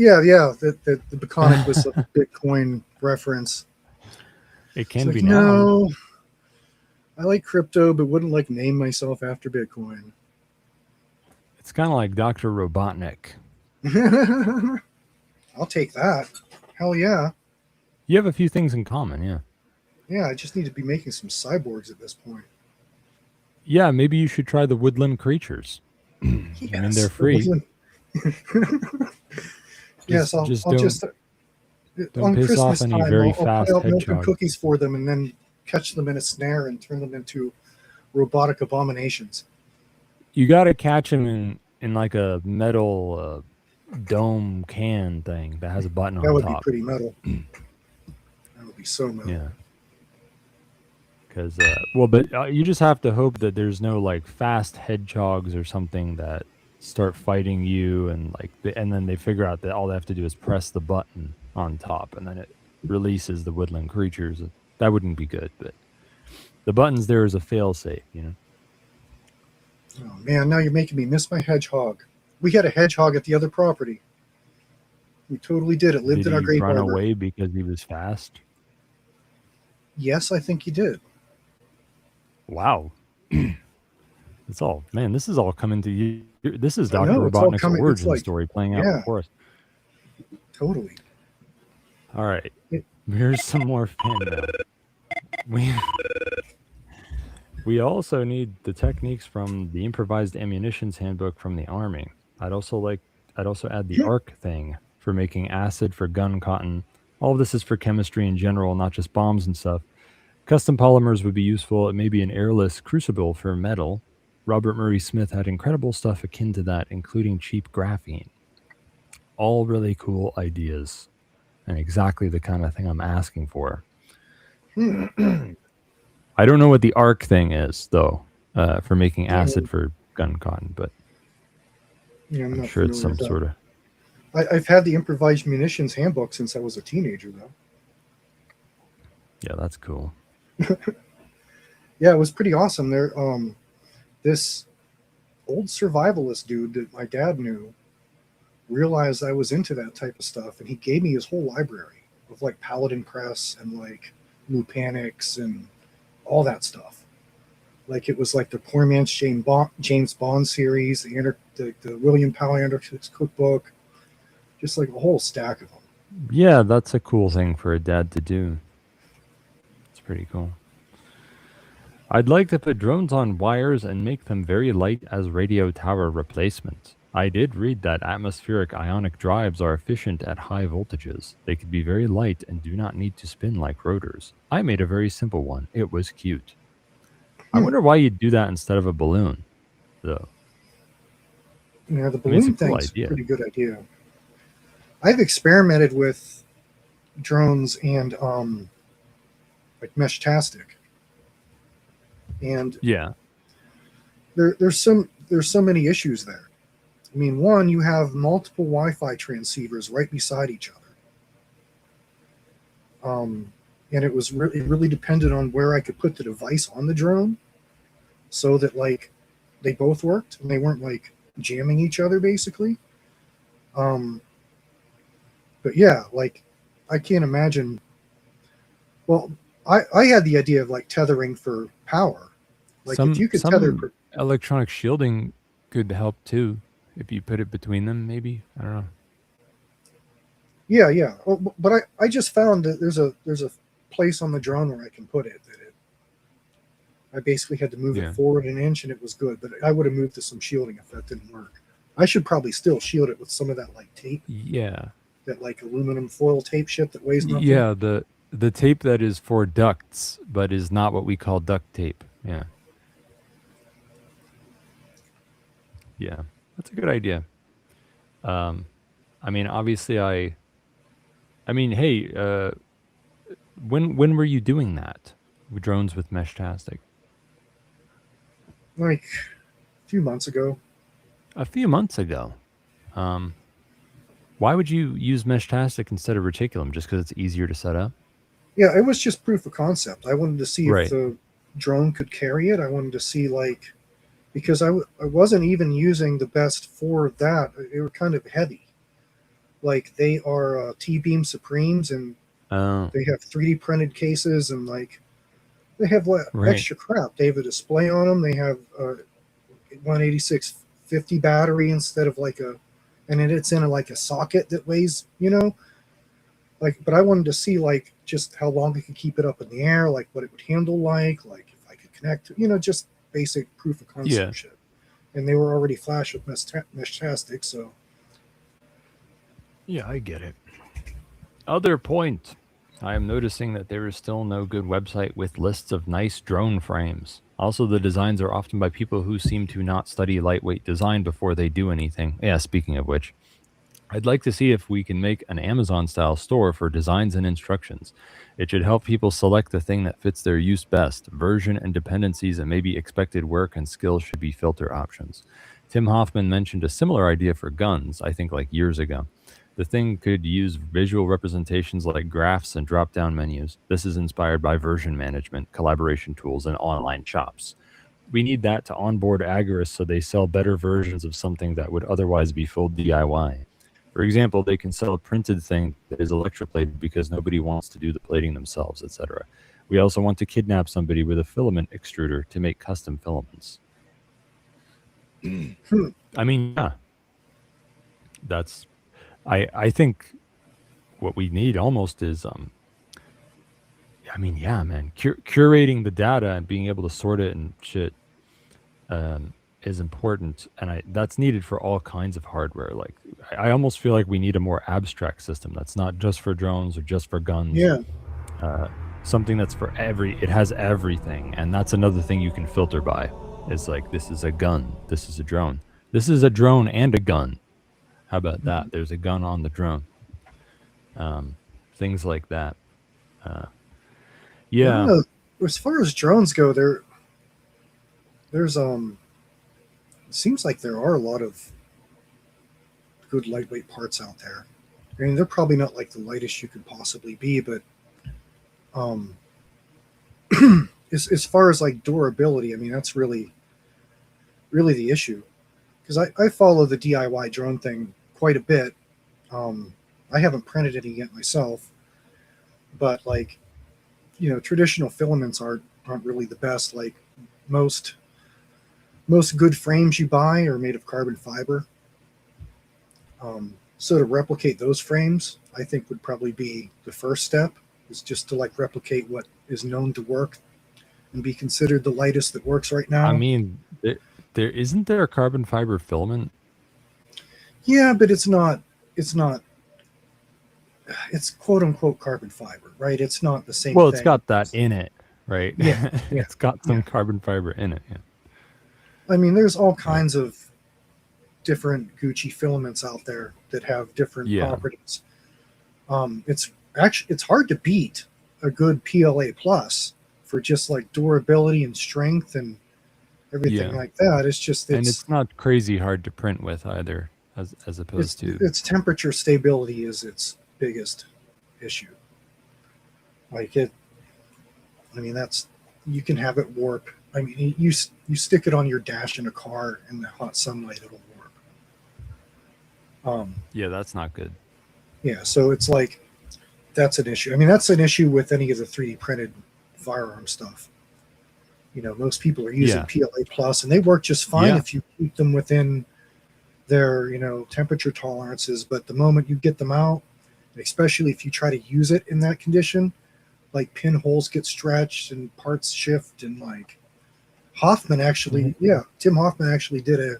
S10: Biconik was a Bitcoin reference.
S6: It can
S10: it's
S6: be
S10: like,
S6: now.
S10: No, I like crypto, but wouldn't like name myself after Bitcoin.
S6: It's kind of like Dr. Robotnik.
S10: I'll take that. Hell yeah.
S6: You have a few things in common, yeah.
S10: Yeah, I just need to be making some cyborgs at this point.
S6: Yeah, maybe you should try the woodland creatures.
S10: Yes,
S6: I mean, they're free.
S10: Yes, I'll just
S6: don't
S10: on
S6: piss
S10: Christmas
S6: off any
S10: time,
S6: very
S10: I'll
S6: fast
S10: put out milk and
S6: hedgehog.
S10: cookies for them, and then catch them in a snare and turn them into robotic abominations.
S6: You got to catch them in like a metal dome can thing that has a button on top.
S10: That would be pretty metal. That would be so metal.
S6: Yeah. Because but you just have to hope that there's no like fast hedgehogs or something that start fighting you, and and then they figure out that all they have to do is press the button on top, and then it releases the woodland creatures. That wouldn't be good, but the button's there as a fail-safe, you know.
S10: Oh man, now you're making me miss my hedgehog. We had a hedgehog at the other property. We totally did. It lived in our grape
S6: run
S10: arbor.
S6: away because he was fast?
S10: Yes, I think he did.
S6: Wow. It's all, man, this is all coming to you. This is
S10: I
S6: Dr.
S10: know, it's all
S6: Robotnik's
S10: coming- it's
S6: origin
S10: like-
S6: story playing out
S10: yeah.
S6: before us.
S10: Totally.
S6: All right. Here's some more fan mail. We also need the techniques from the improvised ammunitions handbook from the Army. I'd also add the arc thing for making acid for gun cotton. All of this is for chemistry in general, not just bombs and stuff. Custom polymers would be useful. It may be an airless crucible for metal. Robert Murray Smith had incredible stuff akin to that, including cheap graphene. All really cool ideas, and exactly the kind of thing I'm asking for. I don't know what the arc thing is, though, for making acid for gun cotton, but
S10: Yeah,
S6: I'm
S10: not
S6: sure it's some
S10: familiar with that.
S6: sort of...
S10: I've had the improvised munitions handbook since I was a teenager, though.
S6: Yeah, that's cool.
S10: Yeah, it was pretty awesome. There, this old survivalist dude that my dad knew realized I was into that type of stuff, and he gave me his whole library of like Paladin Press and like Lupanics and all that stuff. Like it was like the Poor Man's James Bond series, the William Powell Anarchist Cookbook, just like a whole stack of them.
S6: Yeah, that's a cool thing for a dad to do. It's pretty cool. I'd like to put drones on wires and make them very light as radio tower replacement. I did read that atmospheric ionic drives are efficient at high voltages. They could be very light and do not need to spin like rotors. I made a very simple one. It was cute. I wonder why you'd do that instead of a balloon, though.
S10: Yeah, the
S6: I mean, it's
S10: balloon
S6: a cool
S10: thing's a
S6: idea.
S10: pretty good idea. I've experimented with drones and like Meshtastic. And
S6: Yeah.
S10: there's so many issues there. I mean, one, you have multiple Wi-Fi transceivers right beside each other. And it was really depended on where I could put the device on the drone so that like they both worked and they weren't like jamming each other basically. But yeah, like I can't imagine. Well, I had the idea of like tethering for power. Like if you could tether
S6: electronic shielding could help too if you put it between them, maybe. I don't know.
S10: Yeah. Well, but I just found that there's a place on the drone where I can put it. I basically had to move it forward an inch and it was good, but I would have moved to some shielding if that didn't work. I should probably still shield it with some of that like tape.
S6: Yeah.
S10: that like aluminum foil tape shit that weighs nothing.
S6: Yeah, the tape that is for ducts, but is not what we call duct tape. Yeah. Yeah, that's a good idea. I mean, obviously, I mean, hey, when were you doing that? With drones with Meshtastic?
S10: Like a few months ago.
S6: A few months ago. Why would you use Meshtastic instead of Reticulum? Just because it's easier to set up?
S10: Yeah, it was just proof of concept. I wanted to see
S6: Right.
S10: if the drone could carry it. I wanted to see, like, because I wasn't even using the best for that. They were kind of heavy. Like, they are T-Beam Supremes, and they have 3D printed cases, and, like, they have extra crap. They have a display on them. They have a 18650 battery instead of, like, and then it's in like a socket that weighs, like, but I wanted to see, like, just how long I could keep it up in the air, like what it would handle like if I could connect, just basic proof of concept shit. And they were already flash with Meshtastic, so.
S6: Yeah, I get it. Other point. I am noticing that there is still no good website with lists of nice drone frames. Also, the designs are often by people who seem to not study lightweight design before they do anything. Yeah, speaking of which, I'd like to see if we can make an Amazon-style store for designs and instructions. It should help people select the thing that fits their use best. Version and dependencies and maybe expected work and skills should be filter options. Tim Hoffman mentioned a similar idea for guns, I think like years ago. The thing could use visual representations like graphs and drop-down menus. This is inspired by version management, collaboration tools, and online shops. We need that to onboard agorists so they sell better versions of something that would otherwise be full DIY. For example, they can sell a printed thing that is electroplated because nobody wants to do the plating themselves, etc. We also want to kidnap somebody with a filament extruder to make custom filaments. I mean, yeah. That's... I think what we need almost is, I mean, yeah, man, curating the data and being able to sort it and shit is important, and that's needed for all kinds of hardware. Like, I almost feel like we need a more abstract system that's not just for drones or just for guns.
S10: Yeah.
S6: Something that's for it has everything, and that's another thing you can filter by. Is like, this is a gun, this is a drone, this is a drone and a gun. How about that? There's a gun on the drone. Things like that. Yeah.
S10: As far as drones go, there's it seems like there are a lot of good lightweight parts out there. I mean, they're probably not like the lightest you could possibly be, but as far as like durability, I mean, that's really the issue. Because I follow the DIY drone thing quite a bit. I haven't printed any yet myself, but like, traditional filaments aren't really the best. Like most good frames you buy are made of carbon fiber. So to replicate those frames, I think would probably be the first step, is just to like replicate what is known to work and be considered the lightest that works right now.
S6: I mean, isn't there a carbon fiber filament?
S10: Yeah, but it's quote unquote carbon fiber, right? It's not the same thing.
S6: Well, it's got that in it, right?
S10: Yeah.
S6: It's got some carbon fiber in it. Yeah.
S10: I mean, there's all kinds of different Gucci filaments out there that have different properties. It's hard to beat a good PLA plus for just like durability and strength and everything like that.
S6: And it's not crazy hard to print with either, as opposed to
S10: its temperature stability is its biggest issue. Like you can have it warp. I mean, you stick it on your dash in a car in the hot sunlight, it'll warp.
S6: Yeah, that's not good.
S10: Yeah, so it's like, that's an issue. I mean, that's an issue with any of the 3D printed firearm stuff. Most people are using PLA plus, and they work just fine if you keep them within their, temperature tolerances. But the moment you get them out, especially if you try to use it in that condition, like pinholes get stretched and parts shift, and like Hoffman actually, Tim Hoffman actually did a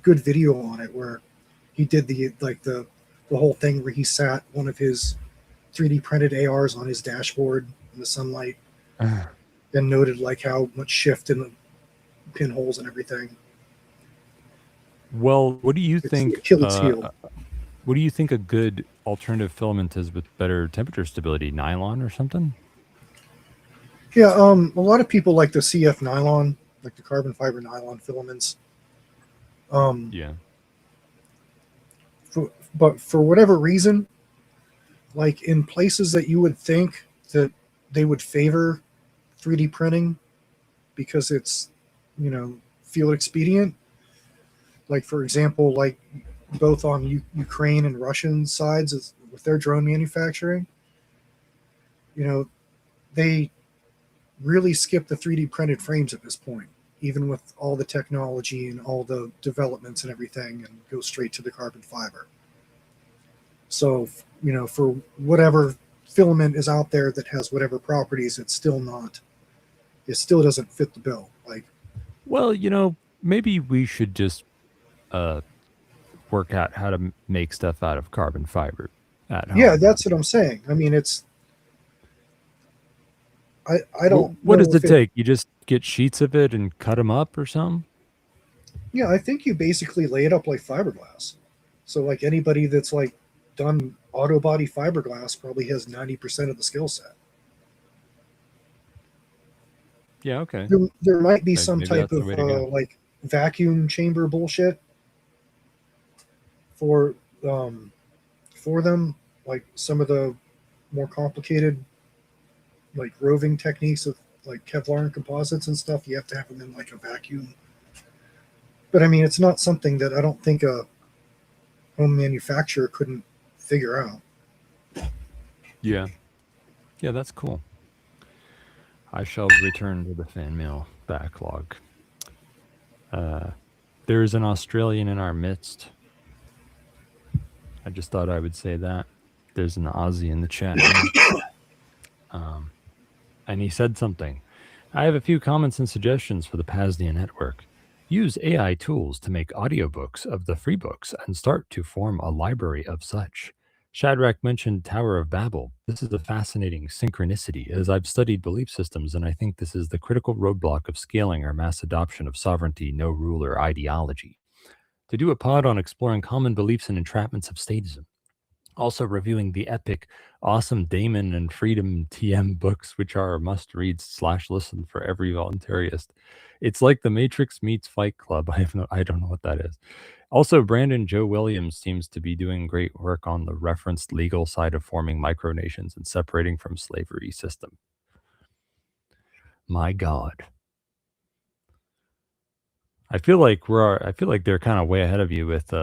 S10: good video on it where he did the the whole thing where he sat one of his 3D printed ARs on his dashboard in the sunlight and noted like how much shift in the pinholes and everything.
S6: Well, what do you
S10: It's
S6: think?
S10: Achilles heel.
S6: What do you think a good alternative filament is with better temperature stability? Nylon or something?
S10: Yeah, a lot of people like the CF nylon, like the carbon fiber nylon filaments.
S6: Yeah.
S10: But for whatever reason, like in places that you would think that they would favor 3D printing because it's, you know, field expedient. Like, for example, like both on Ukraine and Russian sides with their drone manufacturing, you know, they really skip the 3D printed frames at this point, even with all the technology and all the developments and everything, and go straight to the carbon fiber. So, you know, for whatever filament is out there that has whatever properties, it still doesn't fit the bill. Like,
S6: well, you know, maybe we should just work out how to make stuff out of carbon fiber at home.
S10: Yeah, that's what I'm saying. I mean, it's I don't.
S6: What does it take? You just get sheets of it and cut them up or something?
S10: Yeah, I think you basically lay it up like fiberglass. So like anybody that's like done auto body fiberglass probably has 90% of the skill set.
S6: Yeah, okay.
S10: There might be some
S6: Maybe
S10: type
S6: that's
S10: of
S6: the way to go.
S10: like vacuum chamber bullshit for them, like some of the more complicated like roving techniques of like Kevlar composites and stuff. You have to have them in like a vacuum. But I mean, it's not something that I don't think a home manufacturer couldn't figure out.
S6: Yeah. Yeah, that's cool. I shall return to the fan mail backlog. There's an Australian in our midst. I just thought I would say that. There's an Aussie in the chat. And he said something. I have a few comments and suggestions for the PAZNIA network. Use AI tools to make audiobooks of the free books and start to form a library of such. Shadrach mentioned Tower of Babel. This is a fascinating synchronicity, as I've studied belief systems, and I think this is the critical roadblock of scaling our mass adoption of sovereignty, no ruler ideology. To do a pod on exploring common beliefs and entrapments of statism. Also reviewing the epic Awesome Damon and Freedom TM books, which are must-read/listen for every voluntarist. It's like The Matrix meets Fight Club. I don't know what that is. Also, Brandon Joe Williams seems to be doing great work on the referenced legal side of forming micronations and separating from slavery system. My God. I feel like they're kind of way ahead of you with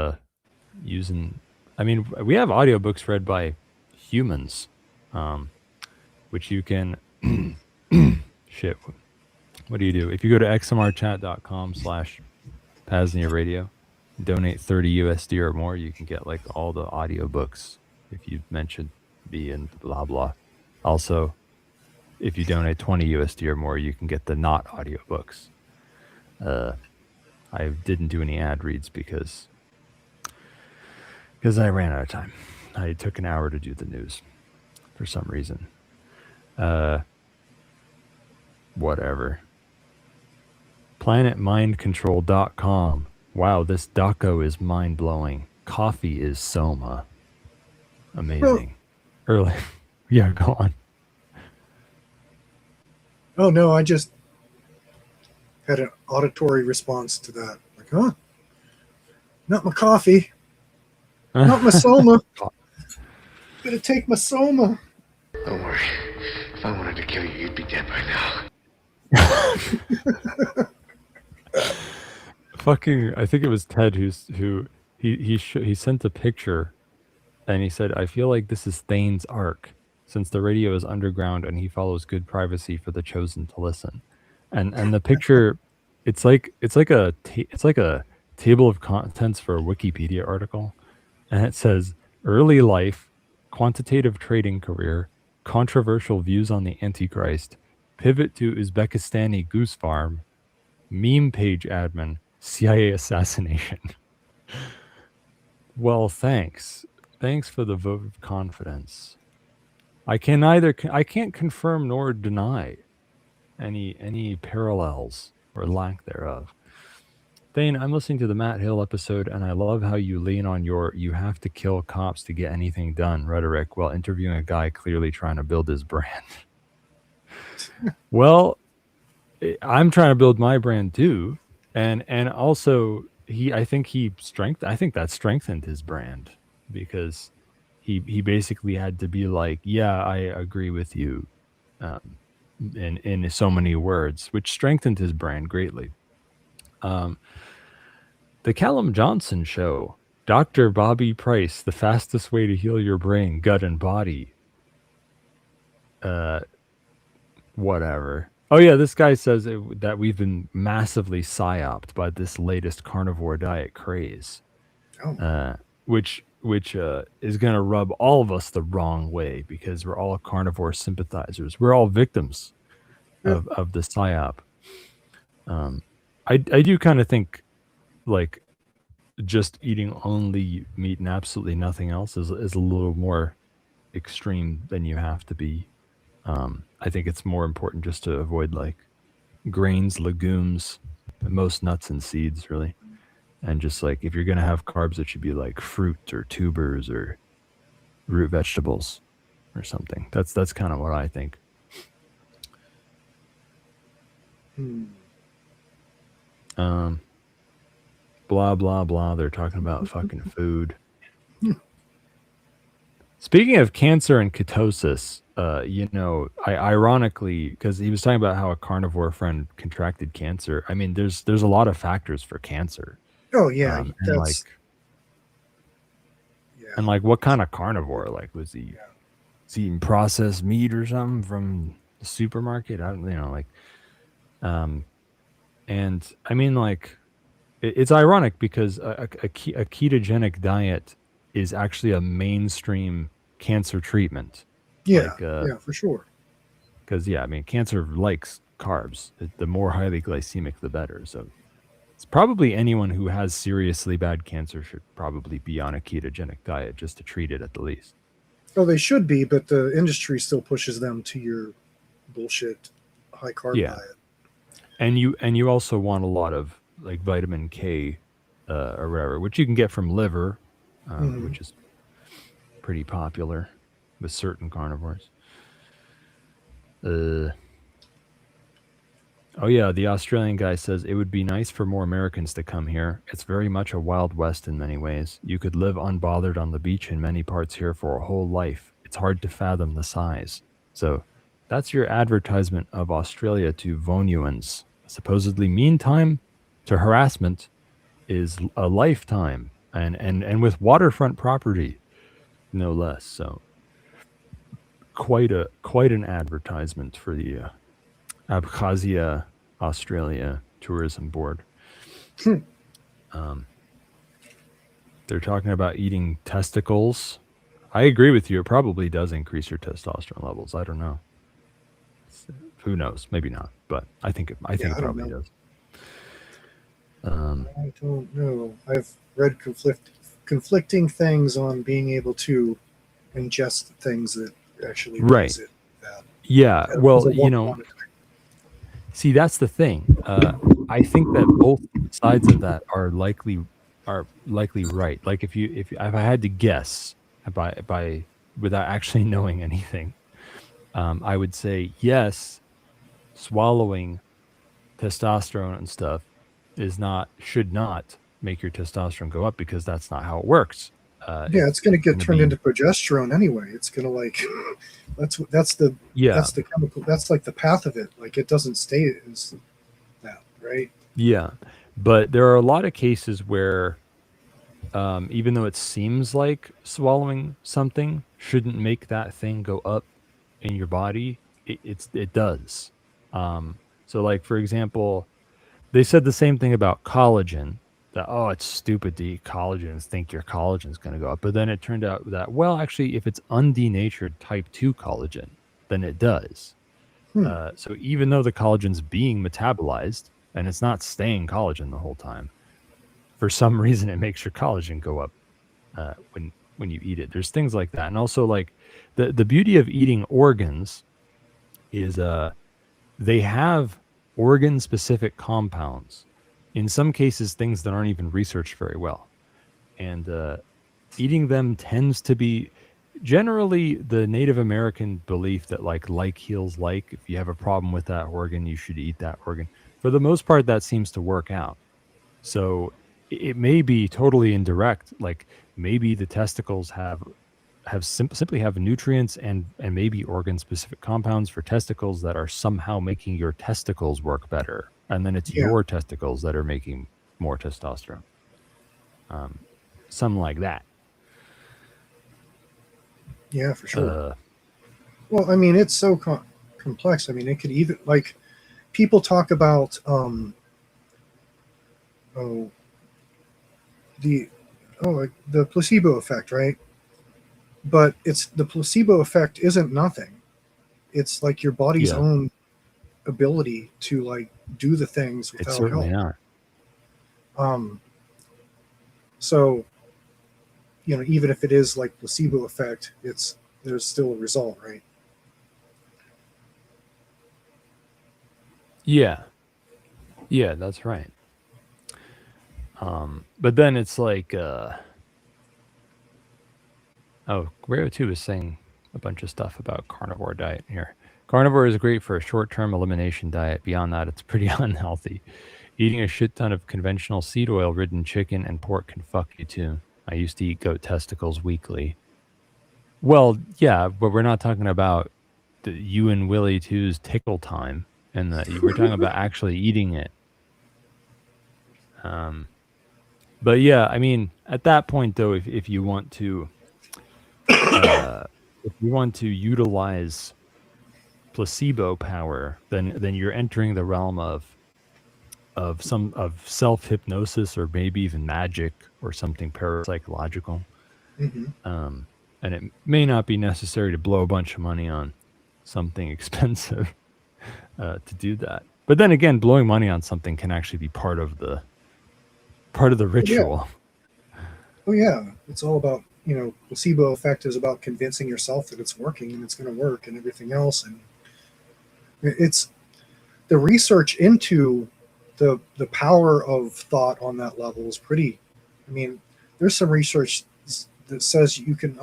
S6: using. I mean, we have audiobooks read by humans, which you can. Shit. What do you do? If you go to xmrchat.com/PAZNIA radio, donate 30 USD or more, you can get like all the audiobooks if you mentioned me and blah blah. Also, if you donate 20 USD or more, you can get the not audiobooks. I didn't do any ad reads because I ran out of time. I took an hour to do the news for some reason. Whatever. PlanetMindControl.com. Wow, this doco is mind-blowing. Coffee is Soma. Amazing. Early. Yeah, go on.
S10: Oh, no, I just had an auditory response to that. Like, huh? Not my coffee. Not my Soma. Gonna take my Soma.
S12: Don't worry. If I wanted to kill you, you'd be dead by now.
S6: Fucking, I think it was Ted who sent a picture, and he said, "I feel like this is Thane's arc, since the radio is underground and he follows good privacy for the chosen to listen." And the picture, it's like a table of contents for a Wikipedia article, and it says early life, quantitative trading career, controversial views on the Antichrist, pivot to Uzbekistani goose farm, meme page admin, CIA assassination. Well, thanks. Thanks for the vote of confidence. I can't confirm nor deny any parallels or lack thereof. Thane, I'm listening to the Matt Hill episode, and I love how you lean on your "you have to kill cops to get anything done" rhetoric while interviewing a guy clearly trying to build his brand. Well, I'm trying to build my brand too, and also I think that strengthened his brand, because he basically had to be like, yeah, I agree with you, in so many words, which strengthened his brand greatly. The Callum Johnson Show, Dr. Bobby Price, the fastest way to heal your brain, gut, and body. Whatever. Oh yeah, this guy says that we've been massively psyoped by this latest carnivore diet craze, which is going to rub all of us the wrong way, because we're all carnivore sympathizers. We're all victims of the psyop. I do kind of think, like, just eating only meat and absolutely nothing else is a little more extreme than you have to be. I think it's more important just to avoid, like, grains, legumes, most nuts and seeds, really. And just, like, if you're going to have carbs, it should be like fruit or tubers or root vegetables or something. That's kind of what I think. Blah, blah, blah. They're talking about fucking food. Speaking of cancer and ketosis, ironically, because he was talking about how a carnivore friend contracted cancer. I mean, there's a lot of factors for cancer.
S10: Oh yeah,
S6: and what kind of carnivore? Like, was he eating processed meat or something from the supermarket? I don't, and I mean, like, it's ironic because a ketogenic diet is actually a mainstream cancer treatment.
S10: Yeah, for sure.
S6: Because cancer likes carbs. The more highly glycemic, the better. So it's probably anyone who has seriously bad cancer should probably be on a ketogenic diet just to treat it at the least.
S10: Oh, they should be, but the industry still pushes them to your bullshit high carb diet.
S6: And you also want a lot of, like, vitamin K or whatever, which you can get from liver, which is pretty popular with certain carnivores. Oh yeah, the Australian guy says it would be nice for more Americans to come here. It's very much a Wild West in many ways. You could live unbothered on the beach in many parts here for a whole life. It's hard to fathom the size. So that's your advertisement of Australia to Vonuence. Supposedly mean time to harassment is a lifetime, and with waterfront property, no less. So quite an advertisement for the Abkhazia Australia Tourism Board. They're talking about eating testicles. I agree with you. It probably does increase your testosterone levels. I don't know. Who knows? Maybe not, but I think it probably does.
S10: I don't know. I've read conflicting things on being able to ingest things that actually raise it.
S6: Yeah. Well, see, that's the thing. I think that both sides of that are likely right. Like, if I had to guess by without actually knowing anything, I would say yes. Swallowing testosterone and stuff should not make your testosterone go up, because that's not how it works.
S10: It's going to get turned into progesterone anyway. It's going to that's the chemical. That's like the path of it. Like, it doesn't stay as that, right?
S6: Yeah, but there are a lot of cases where, even though it seems like swallowing something shouldn't make that thing go up in your body, it does. So, like, for example, they said the same thing about collagen, that, it's stupid to eat collagen and think your collagen is going to go up. But then it turned out that, well, actually, if it's undenatured type 2 collagen, then it does. So even though the collagen's being metabolized and it's not staying collagen the whole time, for some reason it makes your collagen go up when you eat it. There's things like that. And also like the beauty of eating organs is they have organ specific compounds. In some cases, things that aren't even researched very well. And eating them tends to be generally the Native American belief that like heals like. If you have a problem with that organ, you should eat that organ. For the most part, that seems to work out. So it may be totally indirect. Like maybe the testicles simply have nutrients and maybe organ specific compounds for testicles that are somehow making your testicles work better, and then it's your testicles that are making more testosterone. Something like that.
S10: Yeah, for sure. Well, I mean, it's so complex. I mean, it could even, like, people talk about the placebo effect, right? But the placebo effect isn't nothing. It's like your body's own ability to like do the things without help. It's certainly not. So, you know, even if it is like placebo effect, there's still a result, right?
S6: Yeah, that's right. But then it's like, Rare 2 is saying a bunch of stuff about carnivore diet here. Carnivore is great for a short-term elimination diet. Beyond that, it's pretty unhealthy. Eating a shit ton of conventional seed oil-ridden chicken and pork can fuck you too. I used to eat goat testicles weekly. Well, yeah, but we're not talking about you and Willie 2's tickle time, and we're talking about actually eating it. But yeah, I mean, at that point though, if you want to, utilize placebo power, then you're entering the realm of self-hypnosis or maybe even magic or something parapsychological. And it may not be necessary to blow a bunch of money on something expensive to do that. But then again, blowing money on something can actually be part of the ritual.
S10: Oh yeah, it's all about, you know, placebo effect is about convincing yourself that it's working and it's going to work and everything else. And it's the research into the power of thought on that level is pretty. I mean, there's some research that says you can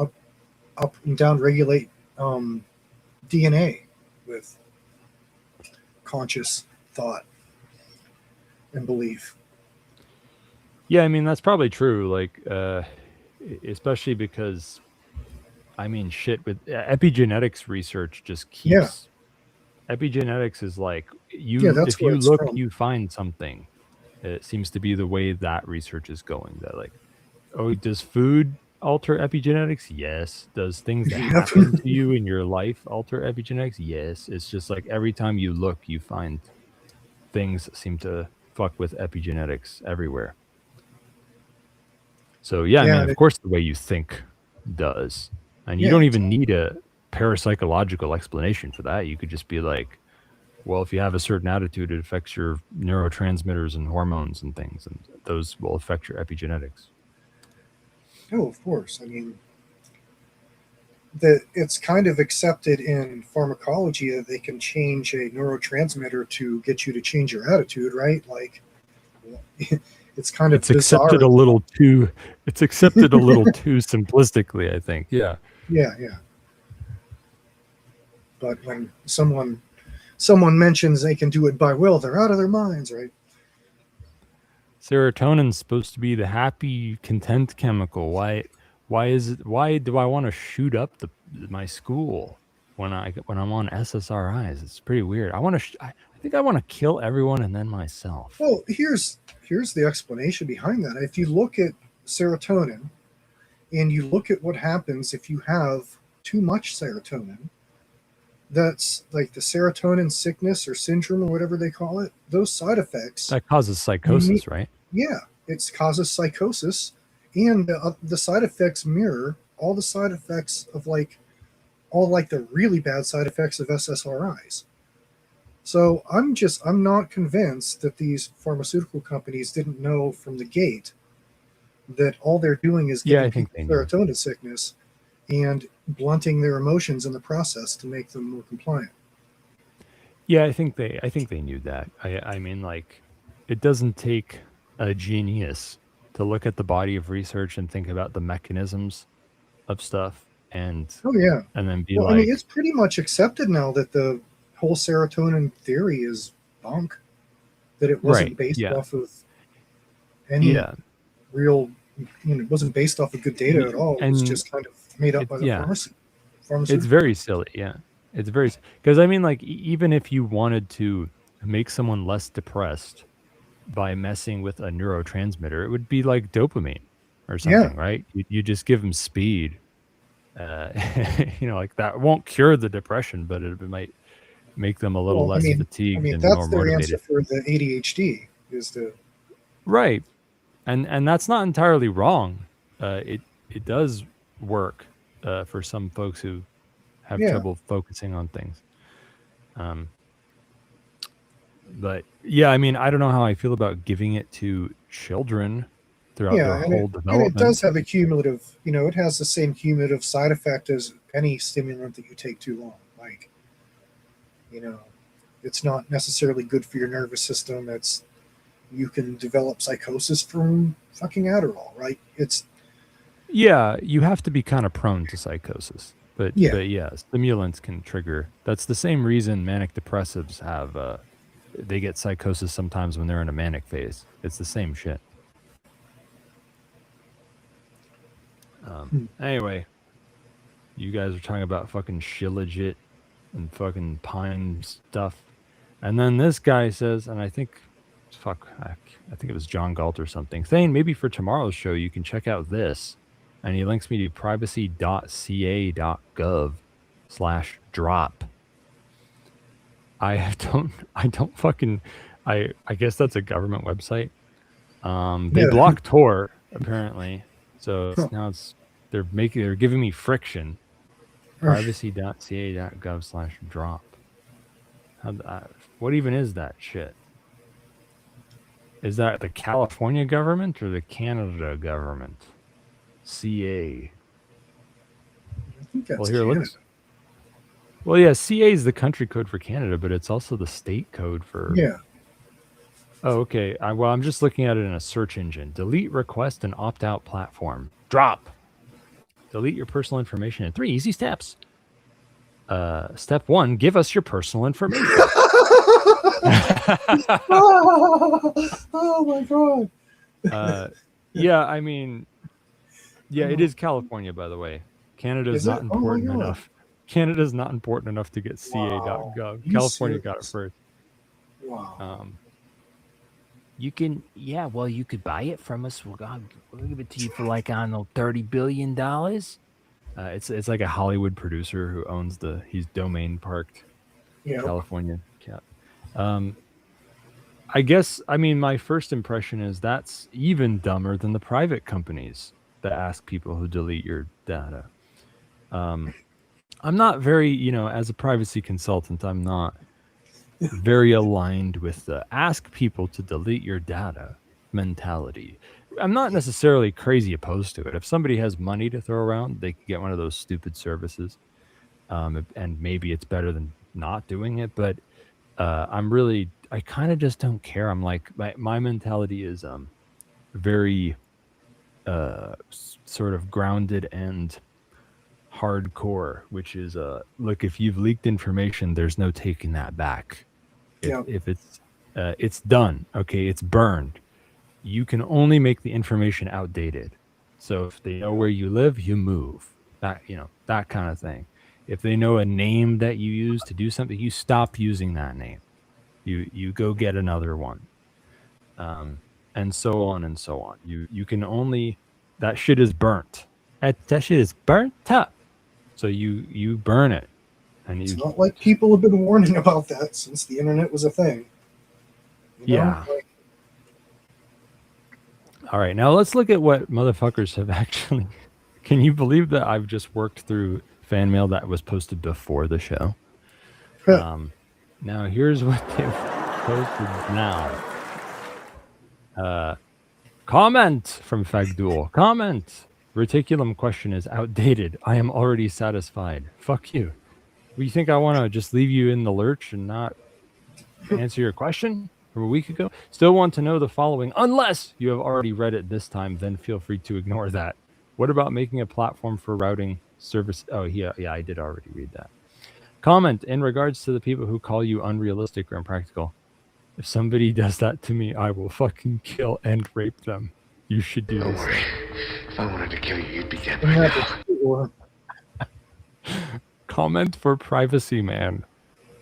S10: up and down regulate DNA with conscious thought and belief.
S6: Yeah, I mean, that's probably true. Like, especially because, I mean, shit, with epigenetics research just keeps.
S10: Yeah.
S6: Epigenetics is like, if you look, you find something. It seems to be the way that research is going. That like, does food alter epigenetics? Yes. Does things that happen to you in your life alter epigenetics? Yes. It's just like every time you look, you find things that seem to fuck with epigenetics everywhere. So yeah, I mean, of course, the way you think does, and you don't even need a parapsychological explanation for that. You could just be like, well, if you have a certain attitude, it affects your neurotransmitters and hormones and things, and those will affect your epigenetics.
S10: Oh, of course. I mean, it's kind of accepted in pharmacology that they can change a neurotransmitter to get you to change your attitude, right? Like, it's kind of bizarre.
S6: Accepted a little too. It's accepted a little too simplistically, I think. Yeah.
S10: Yeah. But when someone mentions they can do it by will, they're out of their minds, right?
S6: Serotonin's supposed to be the happy, content chemical. Why do I want to shoot up my school when I'm on SSRIs? It's pretty weird. I think I want to kill everyone and then myself.
S10: Well, here's the explanation behind that. If you look at serotonin and you look at what happens if you have too much serotonin, that's like the serotonin sickness or syndrome or whatever they call it. Those side effects
S6: that causes psychosis, right?
S10: Yeah, it causes psychosis, and the side effects mirror all the side effects of the really bad side effects of SSRIs. So I'm not convinced that these pharmaceutical companies didn't know from the gate that all they're doing is
S6: Yeah,
S10: giving
S6: I think
S10: people
S6: they knew.
S10: serotonin sickness and blunting their emotions in the process to make them more compliant.
S6: Yeah, I think they knew that. I mean, like, it doesn't take a genius to look at the body of research and think about the mechanisms of stuff, and
S10: Oh yeah.
S6: then be
S10: Well,
S6: like,
S10: I mean, it's pretty much accepted now that the whole serotonin theory is bunk. That it wasn't
S6: right,
S10: based
S6: yeah,
S10: off of any
S6: yeah,
S10: real, it wasn't based off of good data at all. It was
S6: and
S10: just kind of made up by the
S6: yeah,
S10: pharmacy.
S6: it's very silly. Yeah, it's very, because I mean, like, even if you wanted to make someone less depressed by messing with a neurotransmitter, it would be like dopamine or something, right? You just give them speed. Like, that won't cure the depression, but it might make them a little
S10: Well, I
S6: less
S10: mean,
S6: fatigued and
S10: that's
S6: more
S10: their answer
S6: motivated.
S10: for the ADHD is the
S6: Right. And that's not entirely wrong. It does work for some folks who have trouble focusing on things. But yeah, I mean, I don't know how I feel about giving it to children throughout their whole
S10: and
S6: development.
S10: it does have a cumulative. It has the same cumulative side effect as any stimulant that you take too long. Like, it's not necessarily good for your nervous system. You can develop psychosis from fucking Adderall, right?
S6: Yeah, you have to be kind of prone to psychosis. But yeah, stimulants can trigger. That's the same reason manic depressives have they get psychosis sometimes when they're in a manic phase. It's the same shit. Anyway, you guys are talking about fucking shilajit and fucking pine stuff. And then this guy says, and I think it was John Galt or something. Thane, maybe for tomorrow's show, you can check out this. And he links me to privacy.ca.gov/drop. I guess that's a government website. They blocked Tor apparently. So they're giving me friction. Privacy.ca.gov/drop. What even is that shit? Is that the California government or the Canada government? CA.
S10: I think that's
S6: Canada. Well, yeah, CA is the country code for Canada, but it's also the state code for...
S10: Yeah.
S6: Oh, okay. I'm just looking at it in a search engine. Delete request and opt-out platform. Drop. Delete your personal information in 3 easy steps. Step 1, give us your personal information.
S10: Oh my god.
S6: Yeah, I mean... Yeah, it is California, by the way. Canada's not important enough. Canada's not important enough to get ca.gov. Wow. California got it first.
S10: Wow.
S13: You could buy it from us. We'll give it to you for like, I don't know, $30 billion.
S6: It's like a Hollywood producer who owns he's domain parked. California. I guess, I mean, my first impression is that's even dumber than the private companies that ask people who delete your data. I'm not very, as a privacy consultant, I'm not very aligned with the ask people to delete your data mentality. I'm not necessarily crazy opposed to it. If somebody has money to throw around, they could get one of those stupid services. And maybe it's better than not doing it. But I kind of just don't care. I'm like, my mentality is very sort of grounded and hardcore, which is look, if you've leaked information, there's no taking that back. If it's done, okay, it's burned. You can only make the information outdated. So if they know where you live, you move. That kind of thing. If they know a name that you use to do something, you stop using that name. You go get another one. And so on and so on. You can only, that shit is burnt. That shit is burnt up. So you burn it. And
S10: it's not like people have been warning about that since the internet was a thing.
S6: All right, now let's look at what motherfuckers have actually... Can you believe that I've just worked through fan mail that was posted before the show? Now, here's what they've posted now. Comment from Fagdul. Comment. Reticulum question is outdated. I am already satisfied. Fuck you. You think I want to just leave you in the lurch and not answer your question from a week ago? Still want to know the following. Unless you have already read it this time, then feel free to ignore that. What about making a platform for routing service? Oh, yeah, I did already read that. Comment in regards to the people who call you unrealistic or impractical. If somebody does that to me, I will fucking kill and rape them. You should do this.
S12: If I wanted to kill you, you'd be dead by now.
S6: Comment for privacy, man.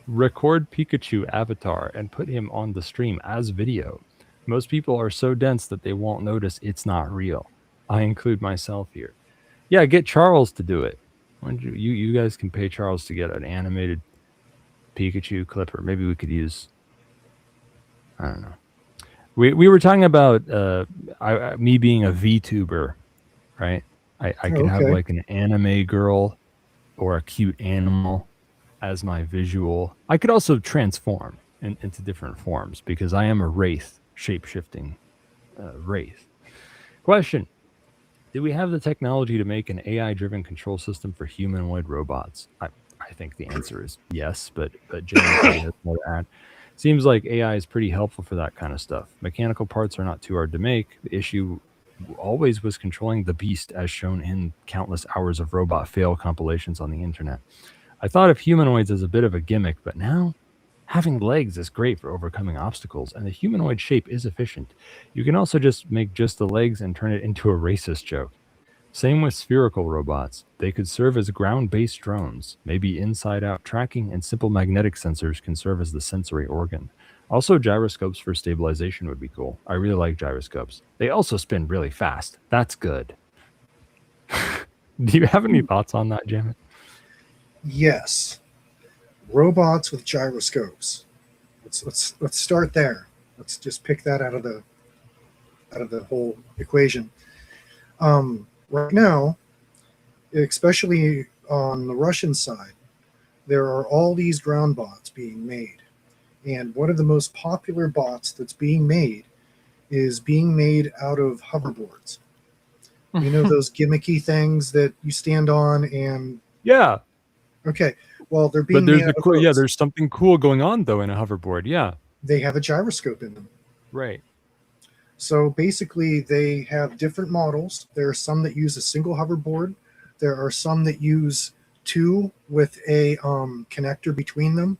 S6: Record Pikachu avatar and put him on the stream as video. Most people are so dense that they won't notice it's not real. I include myself here. Yeah, get Charles to do it. You guys can pay Charles to get an animated Pikachu clip, or maybe we could use, I don't know. We were talking about me being a VTuber, right? I could have like an anime girl or a cute animal as my visual. I could also transform into different forms because I am a wraith, shape-shifting wraith. Question. Do we have the technology to make an AI-driven control system for humanoid robots? I think the answer is yes, but James has more to add. Seems like AI is pretty helpful for that kind of stuff. Mechanical parts are not too hard to make. The issue always was controlling the beast, as shown in countless hours of robot fail compilations on the internet. I thought of humanoids as a bit of a gimmick, but now having legs is great for overcoming obstacles, and the humanoid shape is efficient. You can also just make just the legs and turn it into a racist joke. Same with spherical robots. They could serve as ground-based drones. Maybe inside-out tracking and simple magnetic sensors can serve as the sensory organ. Also, gyroscopes for stabilization would be cool. I really like gyroscopes. They also spin really fast. That's good. Do you have any thoughts on that, Jamin?
S10: Yes. Robots with gyroscopes. Let's start there. Let's just pick that out of the whole equation. Right now, especially on the Russian side, there are all these ground bots being made. And one of the most popular bots that's being made is being made out of hoverboards. You know those gimmicky things that you stand on and...
S6: Yeah.
S10: Okay. Well, they're being made out of those.
S6: Yeah, there's something cool going on, though, in a hoverboard. Yeah.
S10: They have a gyroscope in them.
S6: Right.
S10: So basically, they have different models. There are some that use a single hoverboard. There are some that use two with a connector between them.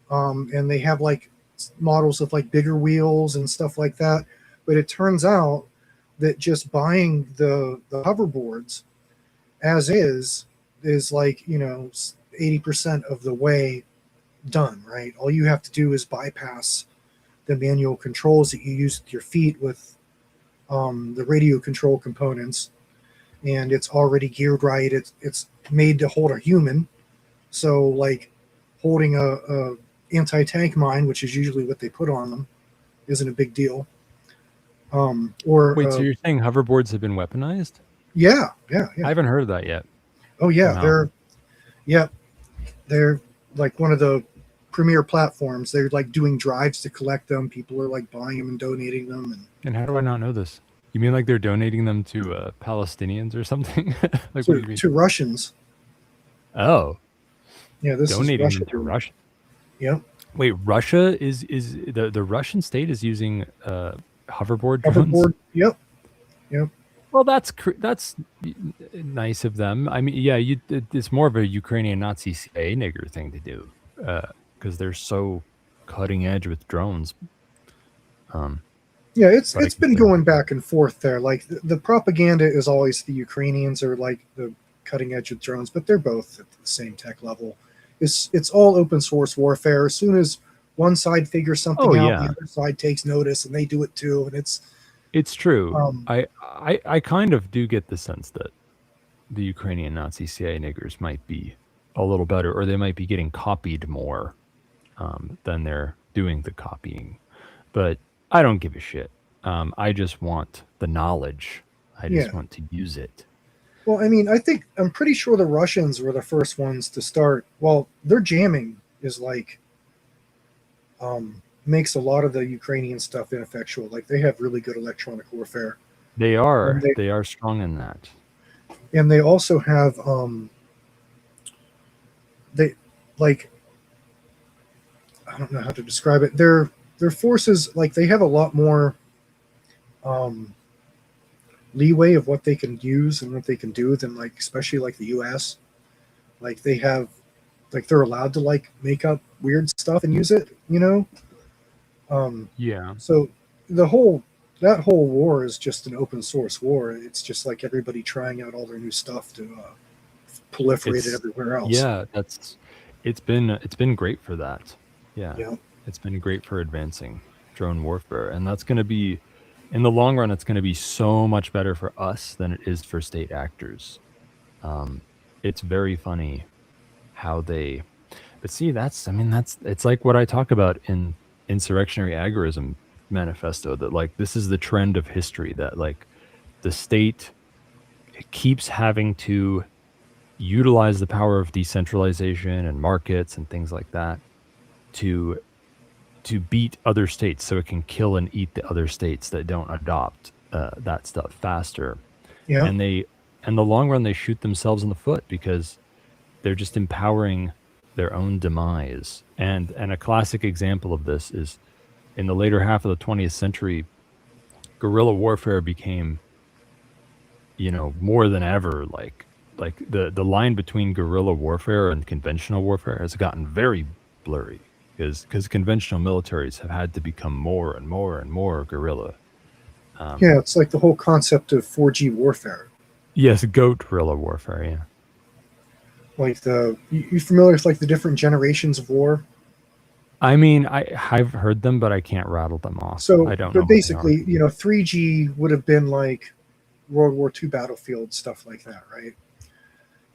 S10: And they have like models with like bigger wheels and stuff like that. But it turns out that just buying the hoverboards as is like, 80% of the way done, right? All you have to do is bypass the manual controls that you use with your feet with the radio control components, and it's already geared right. It's made to hold a human, so like holding a anti-tank mine, which is usually what they put on them, isn't a big deal.
S6: Wait, so you're saying hoverboards have been weaponized?
S10: Yeah.
S6: I haven't heard of that yet.
S10: Oh yeah, they're like one of the premier platforms. They're like doing drives to collect them. People are like buying them and donating them. And
S6: how do I not know this? You mean like they're donating them to Palestinians or something? Like, what do you mean?
S10: To Russians.
S6: Oh.
S10: Yeah, this
S6: donating
S10: is
S6: them to Russia.
S10: Yep.
S6: Wait, Russia is the Russian state is using hoverboard drones?
S10: Hoverboard. Yep.
S6: Well, that's nice of them. I mean, yeah, it's more of a Ukrainian Nazi CIA nigger thing to do because they're so cutting edge with drones.
S10: Yeah, it's been going back and forth there. Like the propaganda is always the Ukrainians are like the cutting edge with drones, but they're both at the same tech level. It's all open source warfare. As soon as one side figures something out, the other side takes notice and they do it too, and
S6: it's true. I kind of do get the sense that the Ukrainian Nazi CIA niggers might be a little better, or they might be getting copied more than they're doing the copying. But I don't give a shit. I just want the knowledge. I just want to use it.
S10: Well, I mean, I'm pretty sure the Russians were the first ones to start. Well, their jamming is like makes a lot of the Ukrainian stuff ineffectual. Like they have really good electronic warfare.
S6: They are strong in that.
S10: And they also have they like, I don't know how to describe it. Their forces, like they have a lot more leeway of what they can use and what they can do than like, especially like the US. Like they have, like they're allowed to like make up weird stuff and use it, you know?
S6: Yeah.
S10: So that whole war is just an open source war. It's just like everybody trying out all their new stuff to proliferate it everywhere else.
S6: Yeah, it's been great for that.
S10: Yeah.
S6: It's been great for advancing drone warfare, and that's going to be, in the long run, it's going to be so much better for us than it is for state actors. It's very funny how they, but see, it's like what I talk about in Insurrectionary Agorism Manifesto, that like this is the trend of history, that like the state keeps having to utilize the power of decentralization and markets and things like that to beat other states, so it can kill and eat the other states that don't adopt that stuff faster.
S10: Yeah.
S6: And in the long run, they shoot themselves in the foot because they're just empowering their own demise. And a classic example of this is in the later half of the 20th century, guerrilla warfare became, more than ever, like the line between guerrilla warfare and conventional warfare has gotten very blurry because conventional militaries have had to become more and more and more guerrilla.
S10: Yeah, it's like the whole concept of 4G warfare.
S6: Yes, goat guerrilla warfare, yeah.
S10: Like you familiar with like the different generations of war?
S6: I mean, I've heard them, but I can't rattle them off.
S10: So
S6: I don't know.
S10: But basically, 3G would have been like World War II battlefield stuff like that, right?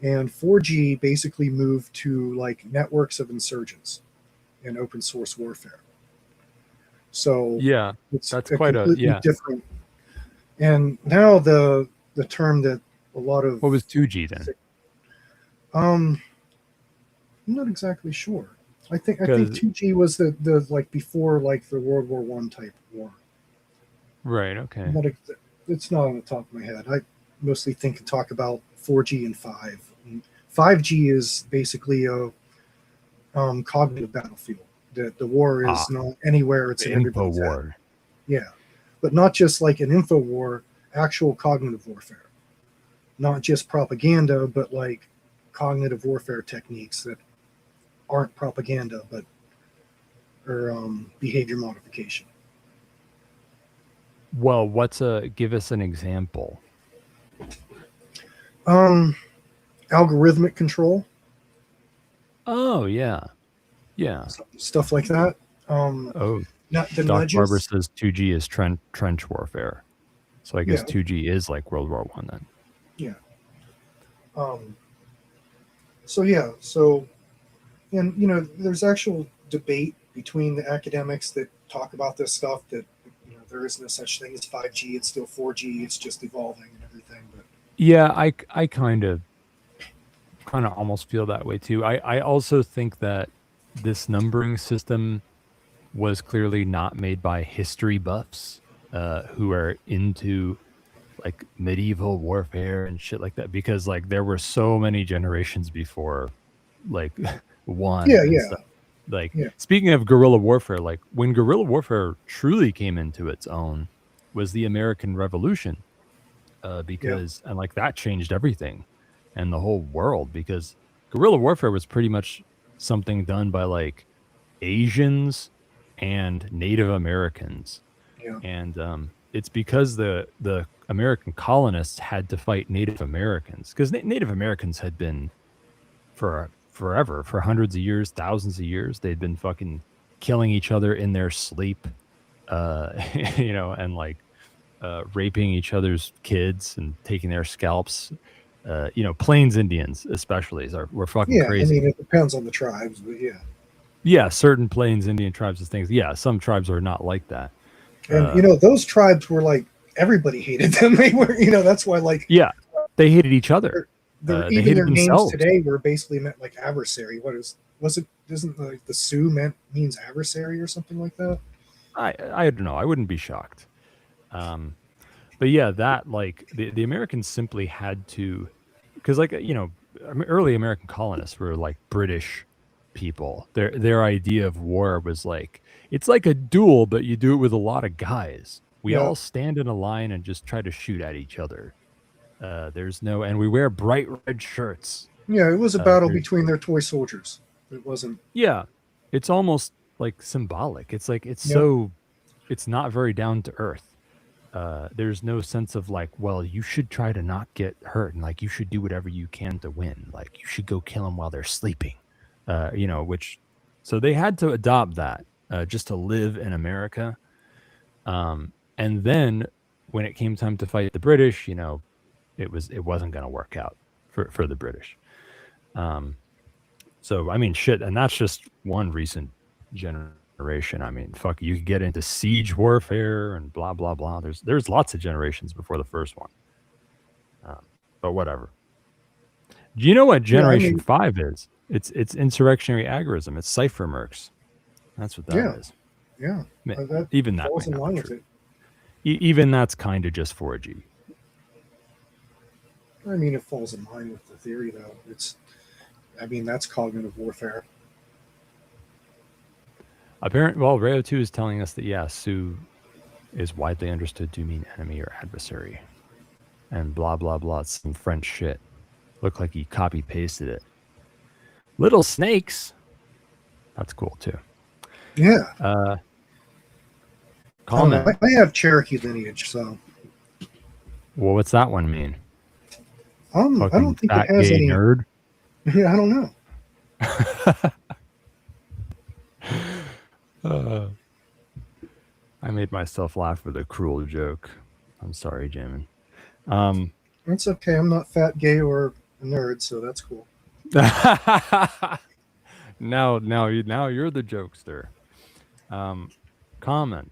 S10: And 4G basically moved to like networks of insurgents in open source warfare. So
S6: yeah, that's quite a
S10: different. And now the term that a lot of,
S6: what was 2G then?
S10: I'm not exactly sure. I think 2G was the like before like the World War I type war.
S6: Right. Okay.
S10: It's not on the top of my head. I mostly think and talk about 4G and 5. And 5G is basically a cognitive battlefield. The war is not anywhere; it's in everybody's head. Yeah, but not just like an info war, actual cognitive warfare. Not just propaganda, but like cognitive warfare techniques that aren't propaganda, but are behavior modification.
S6: Well, give us an example?
S10: Algorithmic control.
S6: Oh yeah. Yeah.
S10: Stuff like that. Not the
S6: Doc
S10: nudges.
S6: Barber says 2G is trench warfare. So I guess 2G is like World War I then.
S10: Yeah. So and there's actual debate between the academics that talk about this stuff, that there is no such thing as 5G, it's still 4G, it's just evolving and everything. But
S6: yeah, I kind of almost feel that way too. I also think that this numbering system was clearly not made by history buffs who are into like medieval warfare and shit like that, because like there were so many generations before like one. Stuff. Like speaking of guerrilla warfare, like when guerrilla warfare truly came into its own was the American Revolution, because and like that changed everything and the whole world, because guerrilla warfare was pretty much something done by like Asians and Native Americans. And it's because the American colonists had to fight Native Americans, because Native Americans had been forever, for hundreds of years, thousands of years, they'd been fucking killing each other in their sleep, and like raping each other's kids and taking their scalps. Plains Indians especially were fucking crazy.
S10: I mean, it depends on the tribes, but
S6: yeah, certain Plains Indian tribes and things. Yeah, some tribes are not like that.
S10: And those tribes were like, everybody hated them. They were, that's why like
S6: they hated each other.
S10: Even their names today were basically meant like adversary. Was it Isn't like the Sioux means adversary or something like that?
S6: I don't know. I wouldn't be shocked. But yeah, that like the Americans simply had to, because like early American colonists were like British people. Their idea of war was like, it's like a duel, but you do it with a lot of guys. We all stand in a line and just try to shoot at each other. And we wear bright red shirts.
S10: Yeah, it was a battle between their toy soldiers. It wasn't.
S6: Yeah, it's almost like symbolic. It's like it's not very down to earth. There's no sense of like, well, you should try to not get hurt, and like you should do whatever you can to win. Like you should go kill them while they're sleeping. So they had to adopt that just to live in America. And then when it came time to fight the British, it wasn't going to work out for the British. So I mean, shit, and that's just one recent generation. I mean, fuck, you could get into siege warfare and blah blah blah. There's lots of generations before the first one. But whatever. Do you know what Generation 5 is? It's insurrectionary agorism. It's cipher mercs. That's what that is.
S10: Yeah.
S6: Even that
S10: falls in line with it.
S6: Even that's kind of just 4G.
S10: I mean, it falls in line with the theory, though. That's cognitive warfare.
S6: Rayo 2 is telling us that, Sioux is widely understood to mean enemy or adversary. And blah, blah, blah. It's some French shit. Looked like he copy-pasted it. Little snakes. That's cool, too.
S10: Yeah.
S6: Comment.
S10: I have Cherokee lineage, so.
S6: Well, what's that one mean?
S10: I don't think it has any.
S6: Nerd?
S10: Yeah, I don't know.
S6: I made myself laugh with a cruel joke. I'm sorry, Jamin.
S10: That's okay. I'm not fat, gay, or a nerd, so that's cool.
S6: Now you're the jokester. Comment.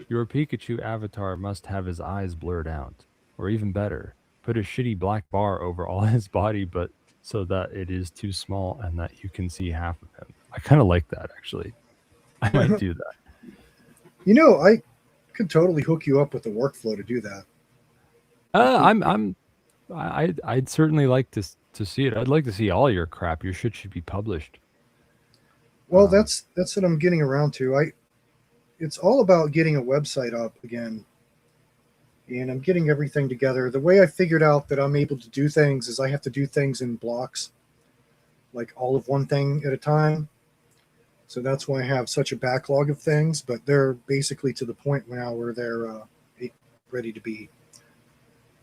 S6: Your Pikachu avatar must have his eyes blurred out. Or even better, put a shitty black bar over all his body, but so that it is too small and that you can see half of him. I kind of like that, actually. I might do that.
S10: I could totally hook you up with the workflow to do that.
S6: I'd certainly like to see it. I'd like to see all your crap. Your shit should be published.
S10: Well, that's what I'm getting around to. It's all about getting a website up again. And I'm getting everything together. The way I figured out that I'm able to do things is I have to do things in blocks, like all of one thing at a time. So that's why I have such a backlog of things, but they're basically to the point now where they're ready to be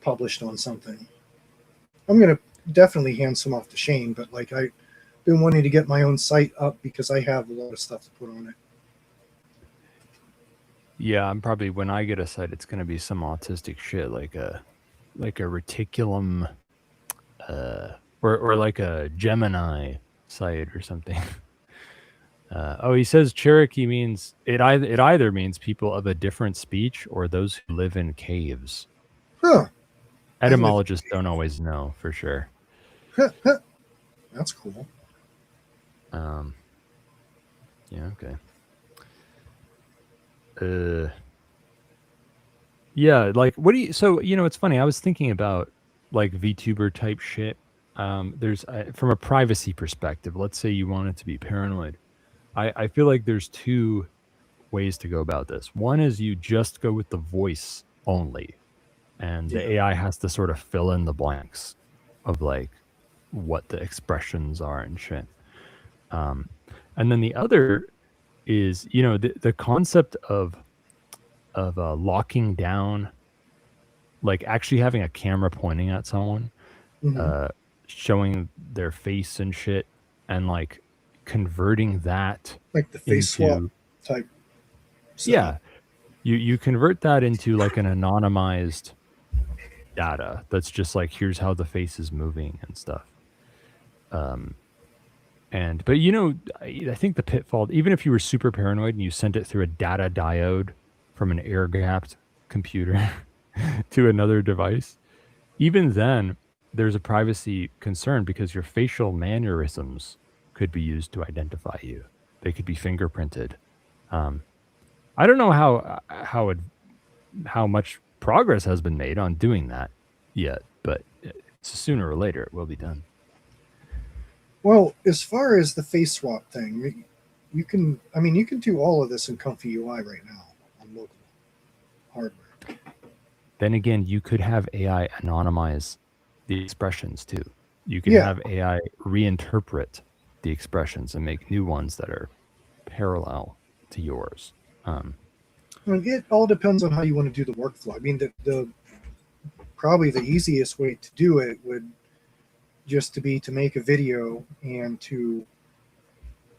S10: published on something. I'm going to definitely hand some off to Shane, but like I've been wanting to get my own site up because I have a lot of stuff to put on it.
S6: Yeah, I'm probably, when I get a site, it's going to be some autistic shit, like a reticulum, or like a Gemini site or something. He says Cherokee means it either means people of a different speech or those who live in caves.
S10: Huh.
S6: Etymologists don't always know for sure.
S10: That's cool.
S6: Yeah, okay. Yeah, like what do you, so it's funny, I was thinking about like VTuber type shit. There's from a privacy perspective, let's say you want it to be paranoid. I feel like there's two ways to go about this. One is you just go with the voice only, and the AI has to sort of fill in the blanks of like what the expressions are and shit. And then the other is, the concept of locking down, like actually having a camera pointing at someone, showing their face and shit, and like converting that
S10: like the face swap type stuff.
S6: Yeah, you convert that into like an anonymized data that's just like, here's how the face is moving and stuff. But I think the pitfall, even if you were super paranoid and you sent it through a data diode from an air-gapped computer to another device, even then there's a privacy concern because your facial mannerisms could be used to identify you. They could be fingerprinted. I don't know how much progress has been made on doing that yet, but sooner or later it will be done.
S10: Well, as far as the face swap thing, you can do all of this in Comfy UI right now on local hardware.
S6: Then again, you could have AI anonymize the expressions too. You can
S10: Yeah.
S6: have AI reinterpret the expressions and make new ones that are parallel to yours.
S10: Well, it all depends on how you want to do the workflow. I mean, the probably the easiest way to do it would just to be to make a video and to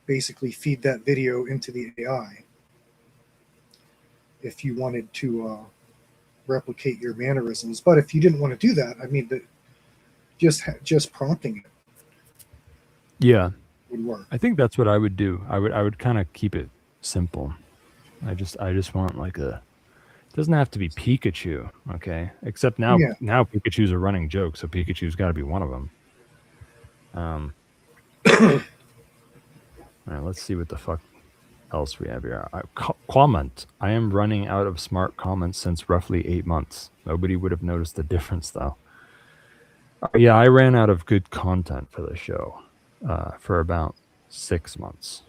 S10: basically feed that video into the AI. If you wanted to replicate your mannerisms, but if you didn't want to do that, I mean, just prompting it.
S6: Yeah,
S10: would work.
S6: I think that's what I would do. I would kind of keep it simple. I just want like it doesn't have to be Pikachu, okay? Except now Pikachus are running jokes, so Pikachu's got to be one of them. All right, let's see what the fuck else we have here. Comment. I am running out of smart comments since roughly 8 months. Nobody would have noticed the difference though. Yeah, I ran out of good content for the show for about 6 months.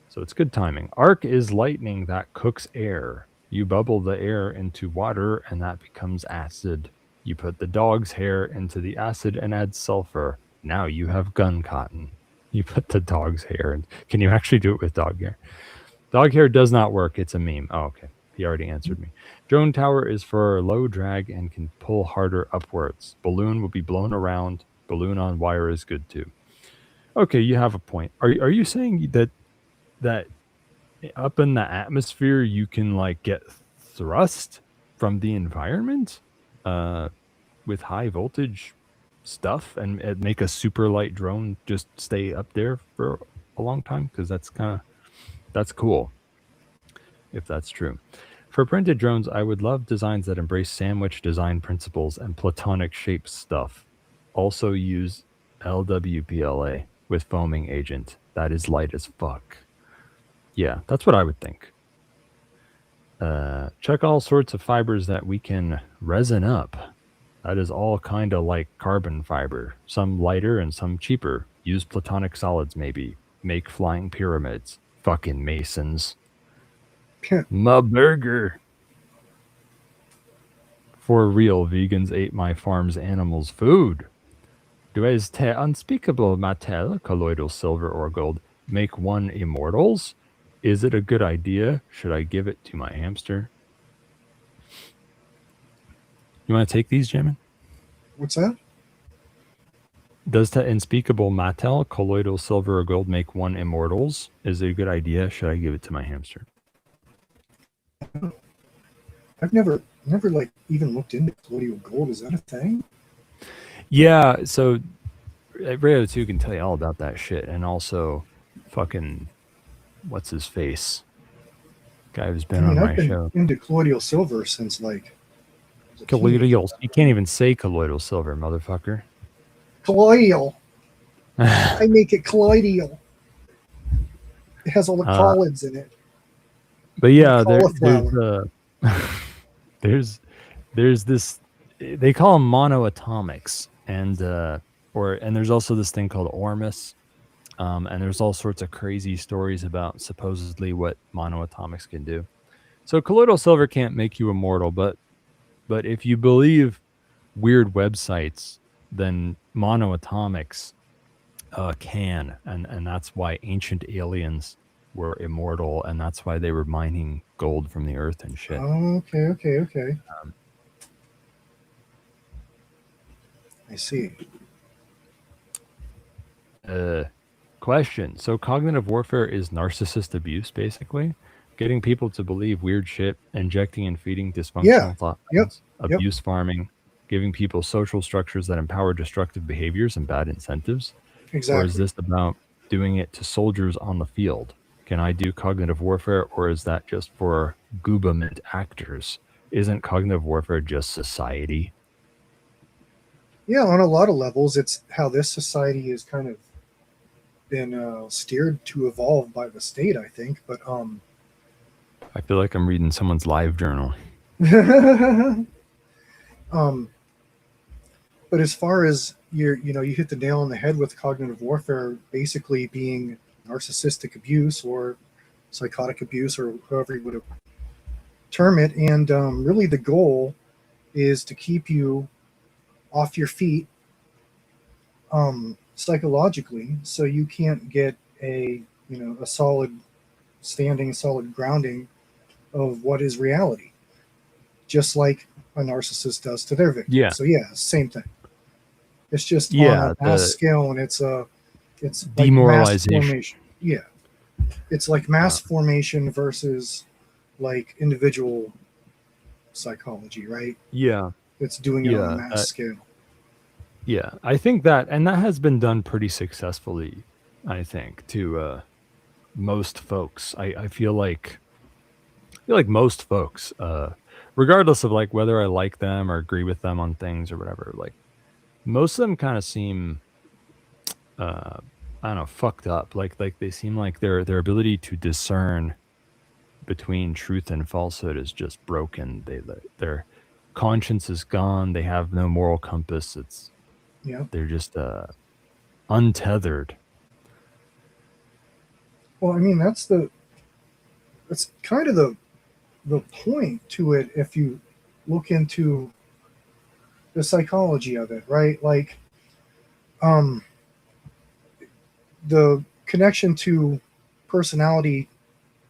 S6: So it's good timing. Arc is lightning that cooks air. You bubble the air into water and that becomes acid. You put the dog's hair into the acid and add sulfur. Now you have gun cotton. You put the dog's hair in. Can you actually do it with dog hair? Dog hair does not work. It's a meme. Oh, okay. He already answered me. Drone tower is for low drag and can pull harder upwards. Balloon will be blown around. Balloon on wire is good too. Okay, you have a point. Are you saying that up in the atmosphere you can like get thrust from the environment with high voltage stuff and make a super light drone just stay up there for a long time? Because that's cool if that's true. For printed drones, I would love designs that embrace sandwich design principles and platonic shape stuff. Also use LWPLA with foaming agent. That is light as fuck. Yeah, that's what I would think. Check all sorts of fibers that we can resin up. That is all kind of like carbon fiber. Some lighter and some cheaper. Use platonic solids maybe. Make flying pyramids. Fucking masons. My burger. For real, vegans ate my farm's animals' food. Does te unspeakable metal, colloidal silver or gold, make one immortals? Is it a good idea? Should I give it to my hamster? You want to take these, Jamin?
S10: What's that?
S6: Does the unspeakable metal, colloidal silver or gold, make one immortals? Is it a good idea? Should I give it to my hamster?
S10: I've never like even looked into colloidal gold. Is that a thing?
S6: Yeah, so Radio 2 can tell you all about that shit. And also fucking what's his face? Guy who's been on my show.
S10: Into colloidal silver since like
S6: colloidal. You can't even say colloidal silver, motherfucker.
S10: Colloidal. I make it colloidal. It has all the colloids in it.
S6: But yeah, there's this. They call them monoatomics, and there's also this thing called Ormus, and there's all sorts of crazy stories about supposedly what monoatomics can do. So colloidal silver can't make you immortal, but if you believe weird websites, then monoatomics can, and that's why ancient aliens were immortal, and that's why they were mining gold from the earth and shit.
S10: Oh, okay. I see.
S6: Question. So cognitive warfare is narcissist abuse, basically? Getting people to believe weird shit, injecting and feeding dysfunctional thought patterns, abuse farming, giving people social structures that empower destructive behaviors and bad incentives?
S10: Exactly.
S6: Or is this about doing it to soldiers on the field? Can I do cognitive warfare, or is that just for government actors? Isn't cognitive warfare just society?
S10: Yeah, on a lot of levels, it's how this society is kind of been steered to evolve by the state, I think. But
S6: I feel like I'm reading someone's live journal.
S10: But as far as you hit the nail on the head with cognitive warfare basically being narcissistic abuse or psychotic abuse or however you would term it. And really the goal is to keep you off your feet psychologically, so you can't get a solid standing, solid grounding of what is reality, just like a narcissist does to their victim.
S6: Yeah.
S10: So yeah, same thing. It's just
S6: Yeah,
S10: on a mass scale, and it's like
S6: demoralization.
S10: mass formation. Yeah, it's like mass formation versus like individual psychology, right?
S6: Yeah.
S10: It's doing it on a mass scale.
S6: Yeah, I think that has been done pretty successfully, I think, to most folks. I feel like most folks, regardless of like whether I like them or agree with them on things or whatever, like most of them kind of seem I don't know, fucked up. Like they seem like their ability to discern between truth and falsehood is just broken. Their conscience is gone. They have no moral compass. They're just untethered.
S10: Well, I mean, that's kind of the point to it if you look into the psychology of it, right? Like the connection to personality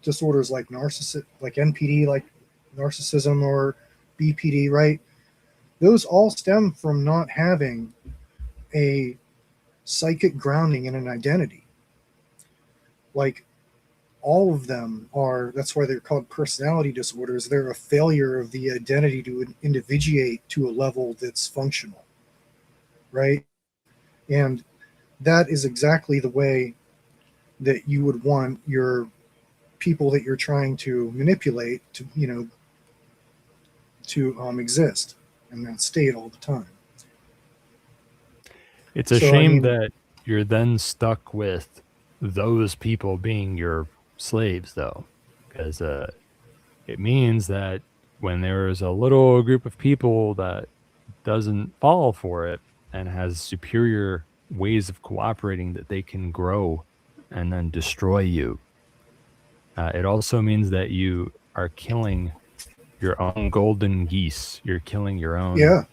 S10: disorders like NPD, like narcissism, or BPD, right? Those all stem from not having a psychic grounding in an identity. Like all of them are, that's why they're called personality disorders. They're a failure of the identity to individuate to a level that's functional, right? And that is exactly the way that you would want your people that you're trying to manipulate to, exist in that state all the time.
S6: It's a shame that you're then stuck with those people being your slaves, though, because it means that when there's a little group of people that doesn't fall for it and has superior ways of cooperating, that they can grow and then destroy you. It also means that you are killing your own golden geese. You're killing your own.
S10: Yeah.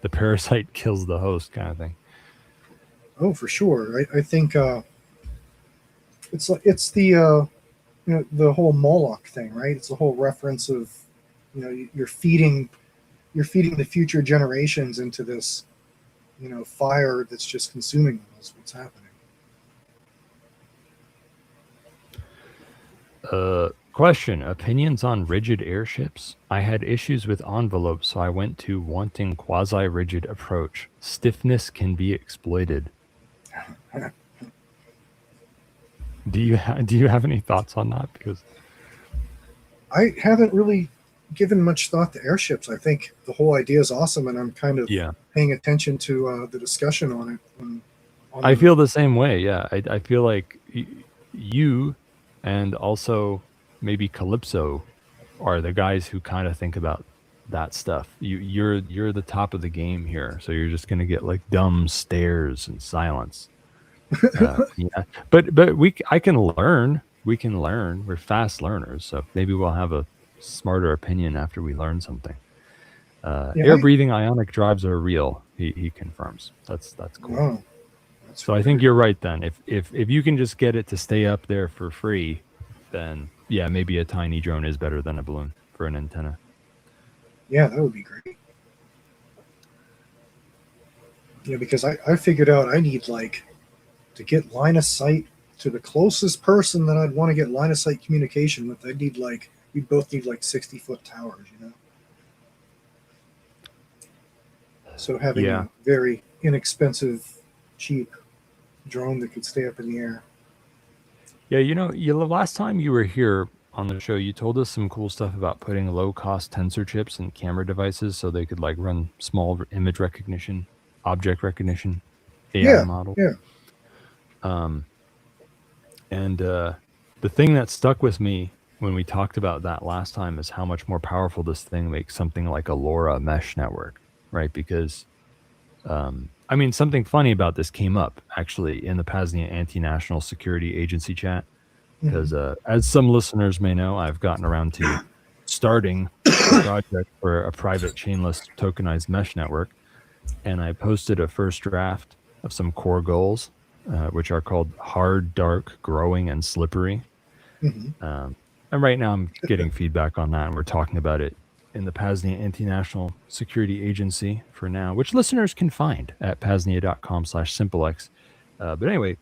S6: The parasite kills the host kind of thing.
S10: Oh, for sure. I think it's the the whole Moloch thing, right? It's the whole reference of you're feeding the future generations into this fire that's just consuming them. Is what's happening.
S6: Question: opinions on rigid airships? I had issues with envelopes, so I went to wanting quasi-rigid approach. Stiffness can be exploited. Do you have any thoughts on that? Because
S10: I haven't really given much thought to airships. I think the whole idea is awesome, and I'm kind of paying attention to the discussion on it.
S6: I feel the same way. Yeah, I feel like you and also maybe Calypso are the guys who kind of think about that stuff. You're the top of the game here, so you're just gonna get like dumb stares and silence. Yeah, but I can learn. We can learn. We're fast learners, so maybe we'll have a smarter opinion after we learn something. Air breathing ionic drives are real. He confirms. That's cool.
S10: Wow.
S6: So I think you're right then. If you can just get it to stay up there for free, then yeah, maybe a tiny drone is better than a balloon for an antenna.
S10: Yeah, that would be great. Yeah, because I figured out I need to get line of sight to the closest person that I'd want to get line of sight communication with. I'd need we both need 60-foot towers, So having a very inexpensive, cheap drone that could stay up in the air.
S6: Yeah, the last time you were here on the show, you told us some cool stuff about putting low-cost tensor chips in camera devices so they could run small image recognition, object recognition, AI model.
S10: Yeah.
S6: And the thing that stuck with me when we talked about that last time is how much more powerful this thing makes something like a LoRa mesh network, right? Because, I mean, something funny about this came up actually in the PAZNIA Anti-National Security Agency chat. Because as some listeners may know, I've gotten around to starting a project for a private chainless tokenized mesh network. And I posted a first draft of some core goals, which are called hard, dark, growing, and slippery. And right now I'm getting feedback on that, and we're talking about it in the PAZNIA Anti-National Security Agency for now, which listeners can find at paznia.com/simplex. But anyway,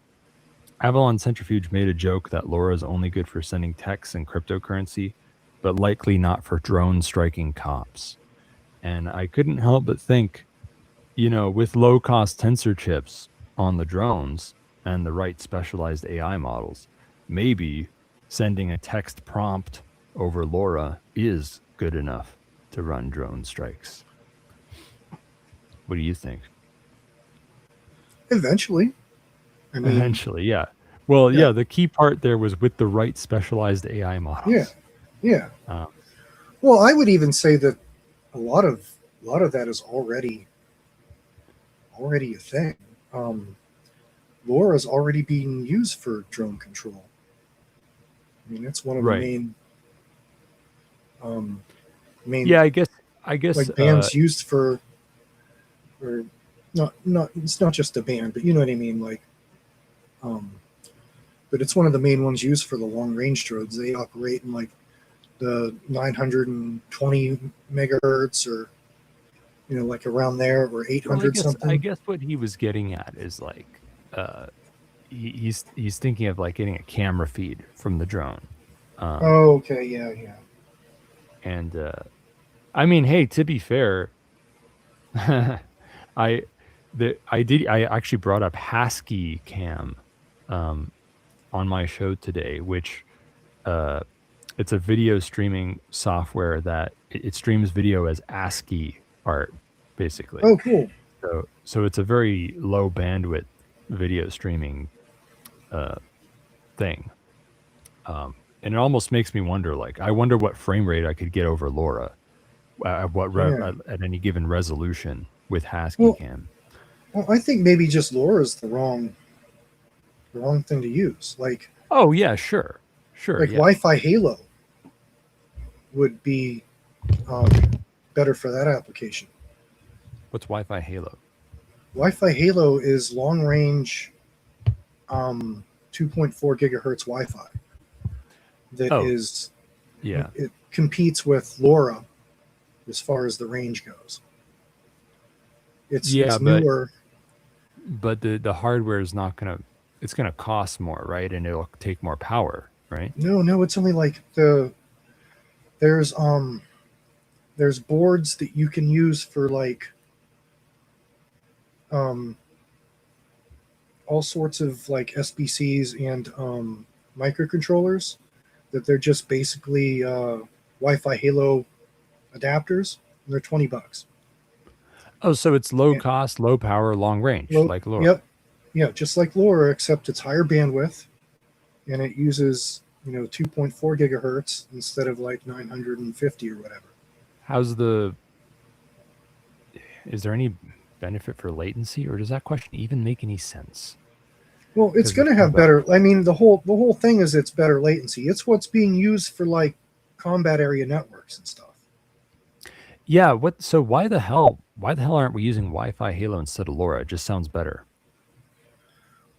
S6: Avalon Centrifuge made a joke that LoRa is only good for sending texts and cryptocurrency, but likely not for drone striking cops. And I couldn't help but think, you know, with low-cost tensor chips on the drones and the right specialized AI models, maybe sending a text prompt over LoRa is good enough to run drone strikes. What do you think?
S10: Eventually. I mean,
S6: eventually, yeah. Well, yeah, the key part there was with the right specialized AI models.
S10: Yeah. Well, I would even say that a lot of that is already a thing. LoRa is already being used for drone control. I mean, it's one of the main.
S6: Yeah, I guess
S10: like bands used for, or not. It's not just a band, but you know what I mean. Like, but it's one of the main ones used for the long range drones. They operate in like the 920 megahertz, or you know, like around there, or 800 something.
S6: I guess what he was getting at is like, he's thinking of like getting a camera feed from the drone.
S10: Okay, yeah.
S6: And I mean, hey, to be fair, I actually brought up Husky Cam on my show today, which it's a video streaming software that it streams video as ASCII art, basically.
S10: Oh, cool.
S6: So it's a very low bandwidth video streaming thing. And it almost makes me wonder, like, I wonder what frame rate I could get over LoRa at any given resolution with Husky Cam.
S10: Well, I think maybe just LoRa is the wrong thing to use. Like,
S6: oh yeah, sure.
S10: Like Wi-Fi Halo would be better for that application.
S6: What's Wi-Fi Halo? Wi-Fi
S10: Halo is long range 2.4 gigahertz Wi-Fi. It competes with LoRa as far as the range goes. It's newer.
S6: But the hardware is not it's gonna cost more, right? And it'll take more power, right?
S10: No, it's only like there's boards that you can use for like all sorts of like SBCs and microcontrollers that they're just basically Wi-Fi Halo adapters, and they're $20.
S6: Oh, so it's low cost, low power, long range, like LoRa.
S10: Yep. Yeah, just like LoRa, except it's higher bandwidth, and it uses 2.4 gigahertz instead of like 950 or whatever.
S6: Is there any benefit for latency, or does that question even make any sense?
S10: Well, it's going to have better. I mean, the whole thing is it's better latency. It's what's being used for like combat area networks and stuff.
S6: Yeah. So why the hell aren't we using Wi-Fi Halo instead of LoRa? It just sounds better.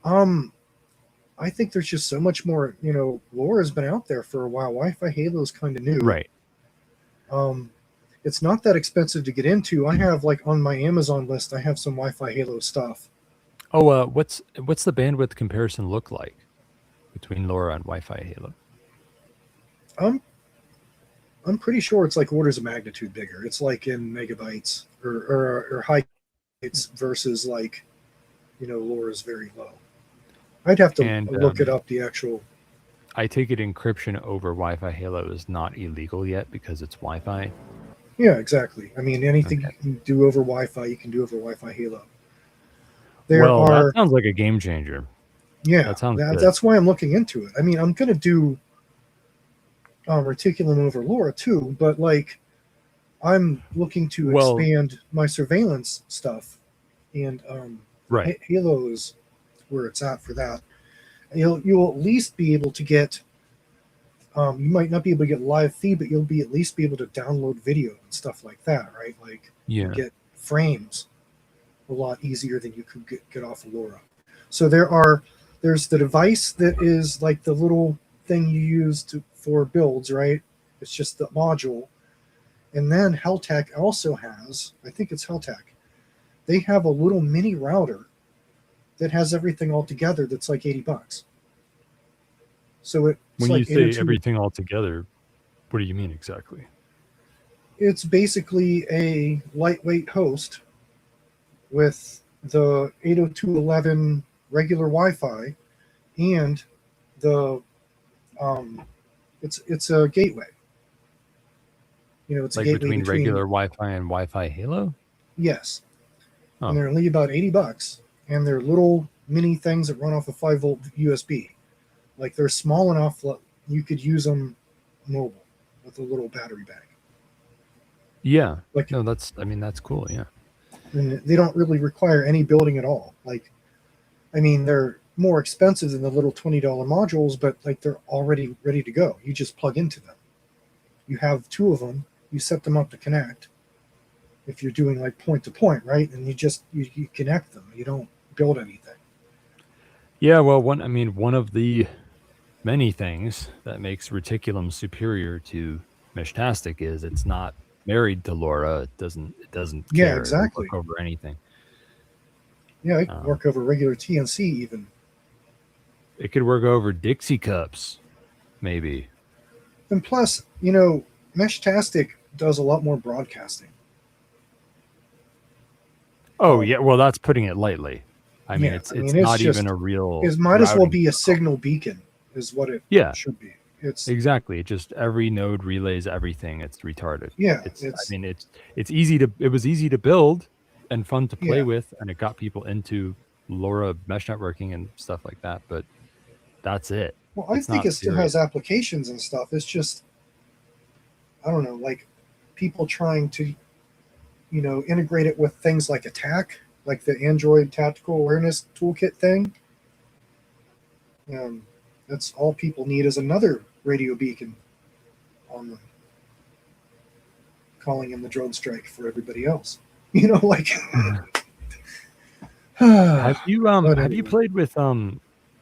S10: I think there's just so much more. LoRa's been out there for a while. Wi-Fi Halo is kind of new,
S6: right?
S10: It's not that expensive to get into. I have like on my Amazon list, I have some Wi-Fi Halo stuff.
S6: Oh, what's the bandwidth comparison look like between LoRa and Wi-Fi Halo?
S10: I'm pretty sure it's like orders of magnitude bigger. It's like in megabytes or high bytes versus like, LoRa is very low. I'd have to look it up, the actual.
S6: I take it encryption over Wi-Fi Halo is not illegal yet because it's Wi-Fi.
S10: Yeah, exactly. I mean, anything you can do over Wi-Fi, you can do over Wi-Fi Halo. That sounds
S6: like a game changer.
S10: Yeah,
S6: that sounds good.
S10: that's why I'm looking into it. I mean, I'm gonna do Reticulum over Laura too, but like I'm looking to expand my surveillance stuff, and
S6: right.
S10: Halo is where it's at for that. You'll at least be able to get. You might not be able to get live feed, but you'll at least be able to download video and stuff like that, right? Like get frames a lot easier than you could get off of LoRa. So there's the device that is like the little thing you use for builds, right? It's just the module. And then Heltec also has, I think it's Heltec, they have a little mini router that has everything all together that's like $80. So it's
S6: when
S10: like
S6: you say everything all together, what do you mean exactly?
S10: It's basically a lightweight host with the 802.11 regular Wi-Fi and the it's a gateway. It's
S6: like
S10: a gateway
S6: between regular Wi-Fi and Wi-Fi Halo.
S10: Yes,
S6: oh.
S10: And they're only about $80, and they're little mini things that run off a 5-volt USB. Like they're small enough that you could use them mobile with a little battery bag.
S6: Yeah,
S10: like
S6: that's cool. Yeah,
S10: and they don't really require any building at all. Like, I mean, they're more expensive than the little $20 modules, but like they're already ready to go. You just plug into them. You have 2 of them. You set them up to connect. If you're doing like point to point, right? And you connect them. You don't build anything.
S6: Yeah, well, one of the many things that makes Reticulum superior to Meshtastic is it's not married to LoRa. It doesn't care.
S10: Yeah, exactly.
S6: Work over anything.
S10: Yeah, it can work over regular TNC even.
S6: It could work over Dixie cups, maybe.
S10: And plus, Meshtastic does a lot more broadcasting.
S6: Oh yeah, well that's putting it lightly. It's not even a real.
S10: It might as well be a signal beacon, is what it should be. It's
S6: exactly. It just every node relays everything. It's retarded.
S10: Yeah,
S6: it's easy to. It was easy to build and fun to play with, and it got people into LoRa mesh networking and stuff like that. But that's it.
S10: Well, I think it still has applications and stuff. It's just, I don't know, like people trying to, integrate it with things like Attack, like the Android Tactical Awareness Toolkit thing. That's all people need is another radio beacon on them, calling in the drone strike for everybody else.
S6: Have you played with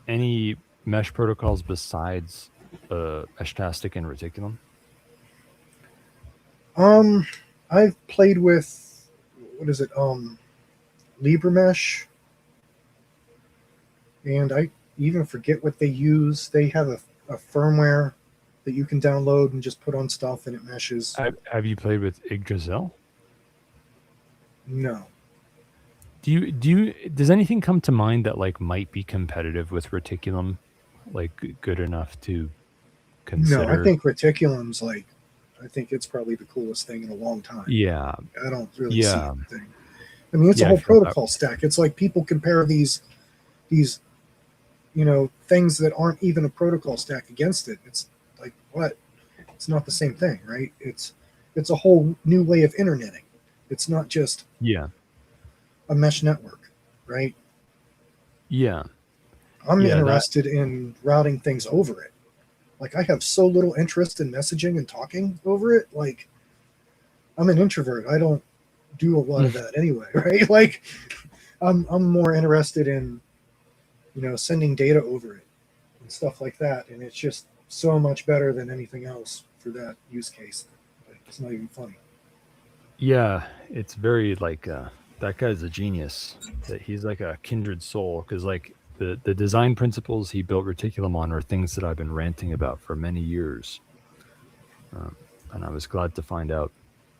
S6: any mesh protocols besides Meshtastic and Reticulum?
S10: I've played with LibreMesh, and I even forget what they use. They have a firmware that you can download and just put on stuff, and it meshes.
S6: Have you played with Yggdrasil?
S10: No.
S6: Does anything come to mind that like might be competitive with Reticulum, like good enough to consider?
S10: No, I think Reticulum's I think it's probably the coolest thing in a long time.
S6: Yeah.
S10: I don't really see anything. I mean, it's a whole protocol stack. It's like people compare these things that aren't even a protocol stack against it. It's like, what? It's not the same thing, right? It's a whole new way of interneting. It's not just a mesh network, right?
S6: Yeah.
S10: I'm interested in routing things over it. Like, I have so little interest in messaging and talking over it. Like, I'm an introvert. I don't do a lot of that anyway, right? Like, I'm more interested in, sending data over it and stuff like that. And it's just so much better than anything else for that use case. It's not even funny.
S6: Yeah, it's very like that guy's a genius. That he's like a kindred soul, because like the design principles he built Reticulum on are things that I've been ranting about for many years, and I was glad to find out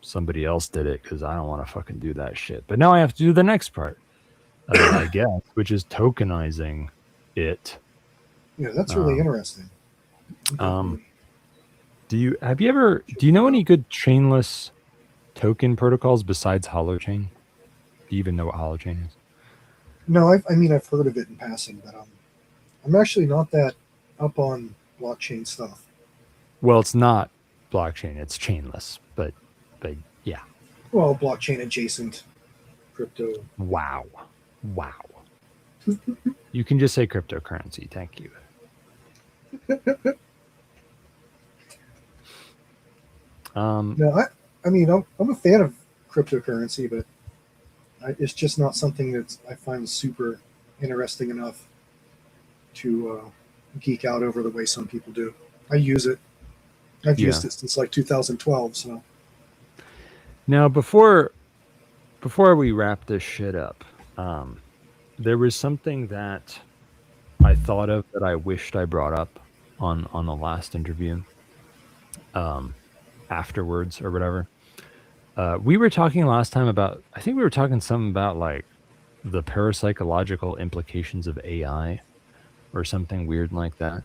S6: somebody else did it, because I don't want to fucking do that shit. But now I have to do the next part, I guess, which is tokenizing it.
S10: Yeah, that's really interesting.
S6: Do you know any good chainless token protocols besides Holochain? Do you even know what Holochain is?
S10: No, I've heard of it in passing, but I'm actually not that up on blockchain stuff.
S6: Well, it's not blockchain; it's chainless. But yeah.
S10: Well, blockchain adjacent crypto.
S6: Wow. You can just say cryptocurrency. Thank you.
S10: No, I mean, I'm a fan of cryptocurrency, but it's just not something that I find super interesting enough to geek out over the way some people do. I use it. I've used it since like 2012. So
S6: now, before we wrap this shit up, there was something that I thought of that I wished I brought up on the last interview. Afterwards or whatever. We were talking last time about, I think we were talking something about like the parapsychological implications of AI or something weird like that.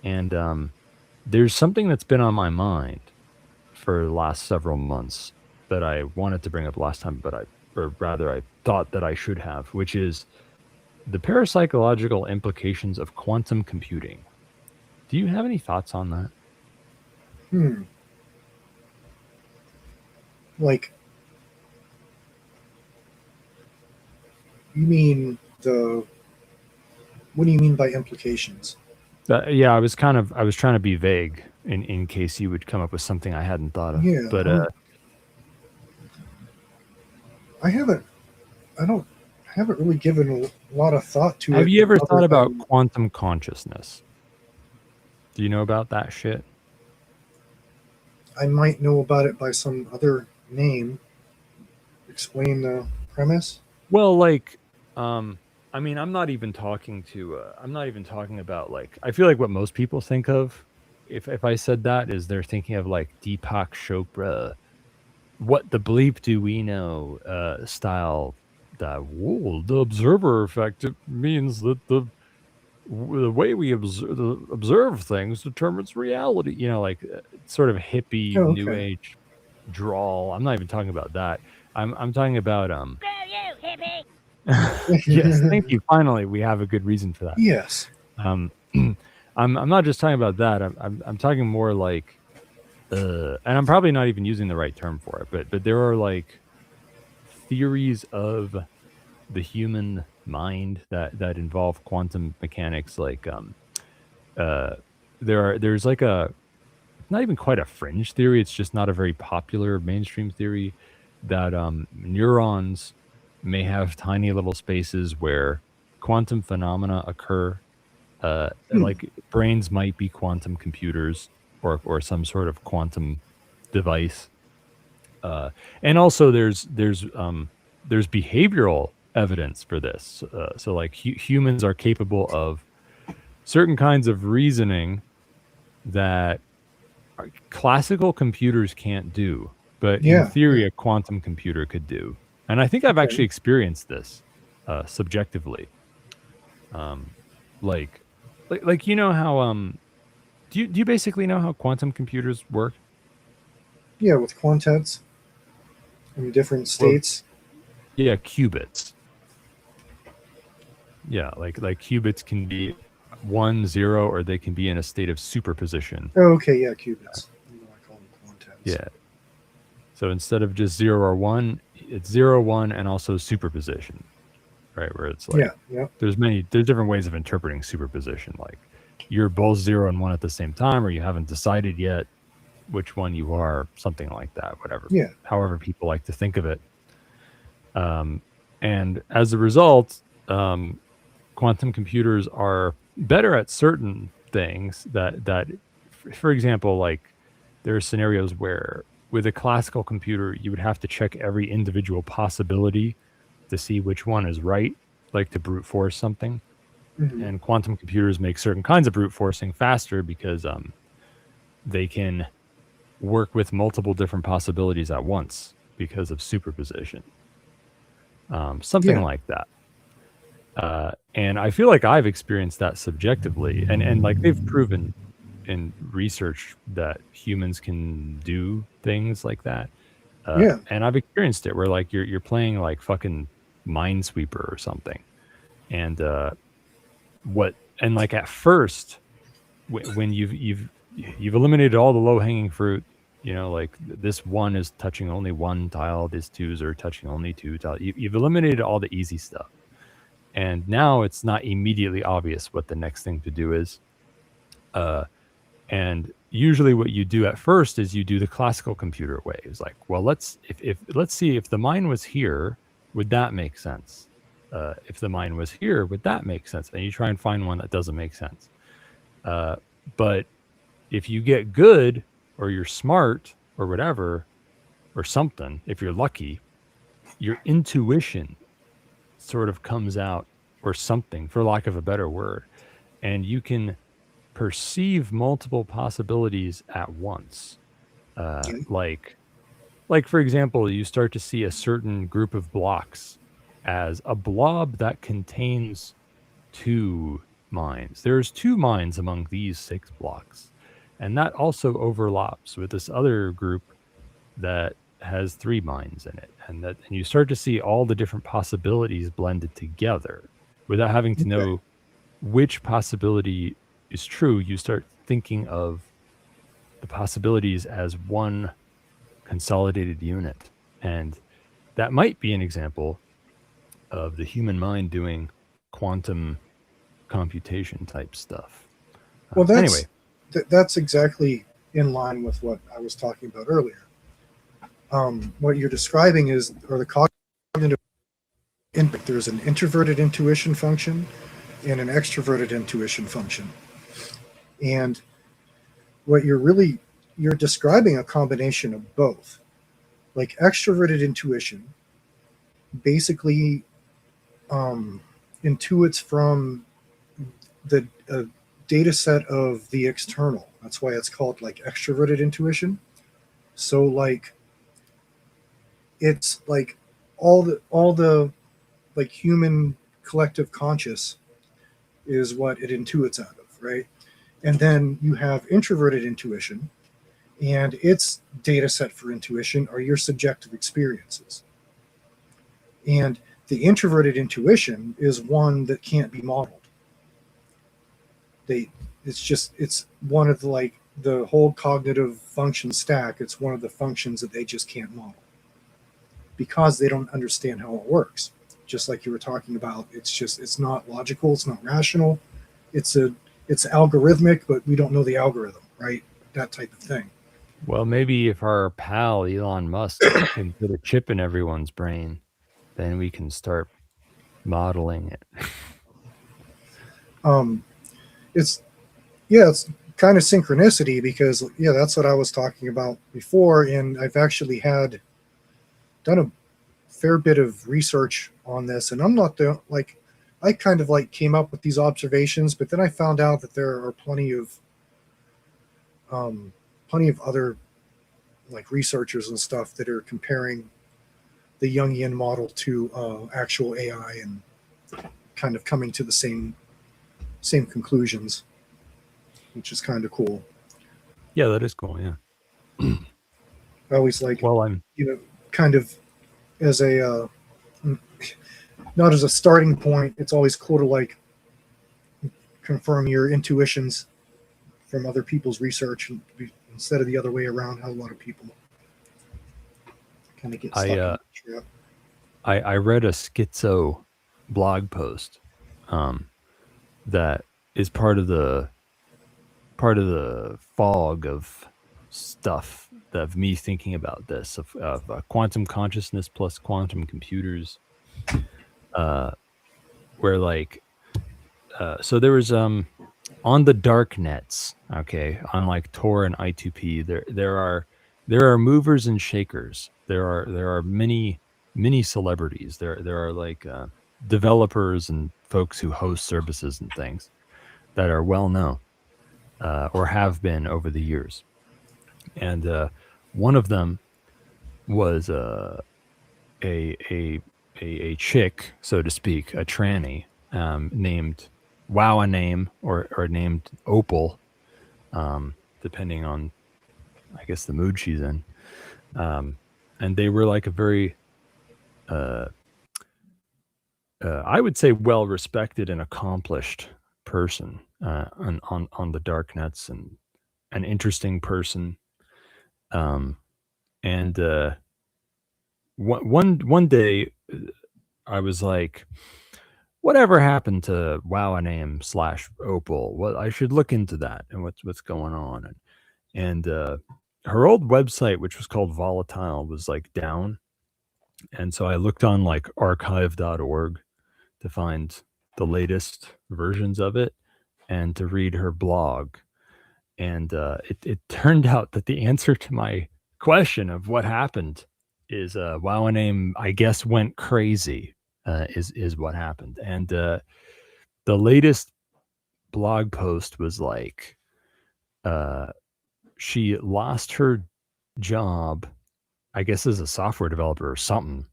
S6: And there's something that's been on my mind for the last several months that I wanted to bring up last time, but I thought that I should have, which is the parapsychological implications of quantum computing. Do you have any thoughts on that?
S10: Like, you mean what do you mean by implications?
S6: Yeah, I was trying to be vague in case you would come up with something I hadn't thought of.
S10: Yeah,
S6: but
S10: I haven't really given a lot of thought to it.
S6: Have you ever thought about quantum consciousness? Do you know about that shit?
S10: I might know about it by some other name. Explain the premise.
S6: Well, like, I mean, I'm not even talking about like, I feel like what most people think of, if I said that, is they're thinking of like Deepak Chopra, what the bleep do we know, style, that the observer effect. It means that the way we observe things determines reality. You know, like sort of hippie, new age drawl. I'm not even talking about that. I'm talking about Yes, thank you. Finally, we have a good reason for that.
S10: Yes.
S6: I'm not just talking about that. I'm talking more like, and I'm probably not even using the right term for it. But there are like theories of the human mind that involve quantum mechanics. Like, there's like not even quite a fringe theory. It's just not a very popular mainstream theory that neurons may have tiny little spaces where quantum phenomena occur. Like brains might be quantum computers or some sort of quantum device. And also there's behavioral evidence for this. So like humans are capable of certain kinds of reasoning that classical computers can't do, but in theory a quantum computer could do. And I think I've actually experienced this subjectively. Like you know how do you basically know how quantum computers work?
S10: Yeah, with quantets in different states.
S6: Well, yeah, qubits. Yeah, like qubits can be 1, 0, or they can be in a state of superposition.
S10: Oh, okay, yeah, qubits. I call them quantets.
S6: Yeah. So instead of just 0 or 1, it's 0, 1, and also superposition, right? Where it's like, there's different ways of interpreting superposition. Like you're both 0 and 1 at the same time, or you haven't decided yet which one you are, something like that, whatever.
S10: Yeah.
S6: However people like to think of it. And as a result, quantum computers are better at certain things that, for example, like there are scenarios where with a classical computer, you would have to check every individual possibility to see which one is right, like to brute force something. Mm-hmm. And quantum computers make certain kinds of brute forcing faster because they can work with multiple different possibilities at once because of superposition. Something like that. And I feel like I've experienced that subjectively, and like they've proven in research that humans can do things like that. And I've experienced it where like you're playing like fucking Minesweeper or something, and what and like at first, when you've eliminated all the low hanging fruit, you know, like this one is touching only one tile, these twos are touching only two tiles. You've eliminated all the easy stuff, and now it's not immediately obvious what the next thing to do is. And usually what you do at first is you do the classical computer way. It's like, well, let's see if the mine was here, would that make sense? If the mine was here, would that make sense? And you try and find one that doesn't make sense. But if you get good, or you're smart, or whatever, or something, if you're lucky, your intuition sort of comes out, or something, for lack of a better word, and you can perceive multiple possibilities at once. Like for example, you start to see a certain group of blocks as a blob that contains 2 mines. There's 2 mines among these 6 blocks, and that also overlaps with this other group that has 3 mines in it, and you start to see all the different possibilities blended together without having to know which possibility is true. You start thinking of the possibilities as one consolidated unit, and that might be an example of the human mind doing quantum computation type stuff.
S10: Well, that's,
S6: anyway,
S10: that's exactly in line with what I was talking about earlier. What you're describing are the cognitive input. There's an introverted intuition function and an extroverted intuition function. And what you're describing a combination of both. Like extroverted intuition basically intuits from the data set of the external. That's why it's called like extroverted intuition. So like it's like all the like human collective conscious is what it intuits out of, right? And then you have introverted intuition, and its data set for intuition are your subjective experiences. And the introverted intuition is one that can't be modeled. It's one of the whole cognitive function stack. It's one of the functions that they just can't model because they don't understand how it works. Just like you were talking about, it's not logical, it's not rational, it's algorithmic, but we don't know the algorithm, right? That type of thing.
S6: Well, maybe if our pal Elon Musk can put a chip in everyone's brain, then we can start modeling it.
S10: It's kind of synchronicity, because that's what I was talking about before, and I've actually done a fair bit of research on this, and I'm not I kind of came up with these observations, but then I found out that there are plenty of other researchers and stuff that are comparing the Jungian model to actual AI and kind of coming to the same conclusions, which is kind of cool.
S6: Yeah, that is cool. Yeah.
S10: I always kind of as a not as a starting point. It's always cool to confirm your intuitions from other people's research instead of the other way around, how a lot of people kind of get stuck in that trap.
S6: I read a schizo blog post that is part of the fog of stuff of me thinking about this of quantum consciousness plus quantum computers, where so there was on the dark nets, okay, on Tor and I2P, there are movers and shakers. There are many celebrities. There are developers and folks who host services and things that are well known or have been over the years. And one of them was a chick, so to speak, a tranny, named a name or named Opal, depending on, I guess, the mood she's in. And they were a very, I would say, well-respected and accomplished person on the dark nets, and an interesting person. And one day I was like, whatever happened to WoW/Opal? Well, I should look into that and what's going on. And her old website, which was called Volatile, was like down. And so I looked on like archive.org to find the latest versions of it and to read her blog. And it turned out that the answer to my question of what happened is WoW, I guess, went crazy, is what happened. And the latest blog post was like, she lost her job, I guess, as a software developer or something,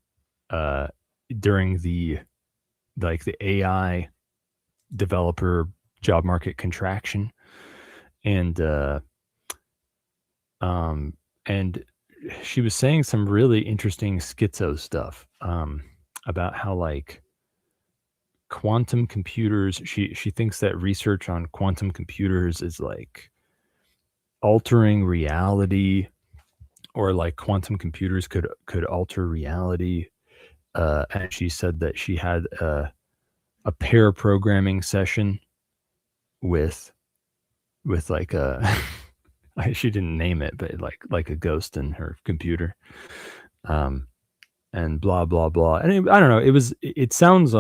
S6: during the AI developer job market contraction. And she was saying some really interesting schizo stuff about how like quantum computers, she thinks that research on quantum computers is like altering reality, or like quantum computers could alter reality. And she said that she had a pair programming session with like a she didn't name it, but like a ghost in her computer, and blah blah blah. And I don't know. It sounds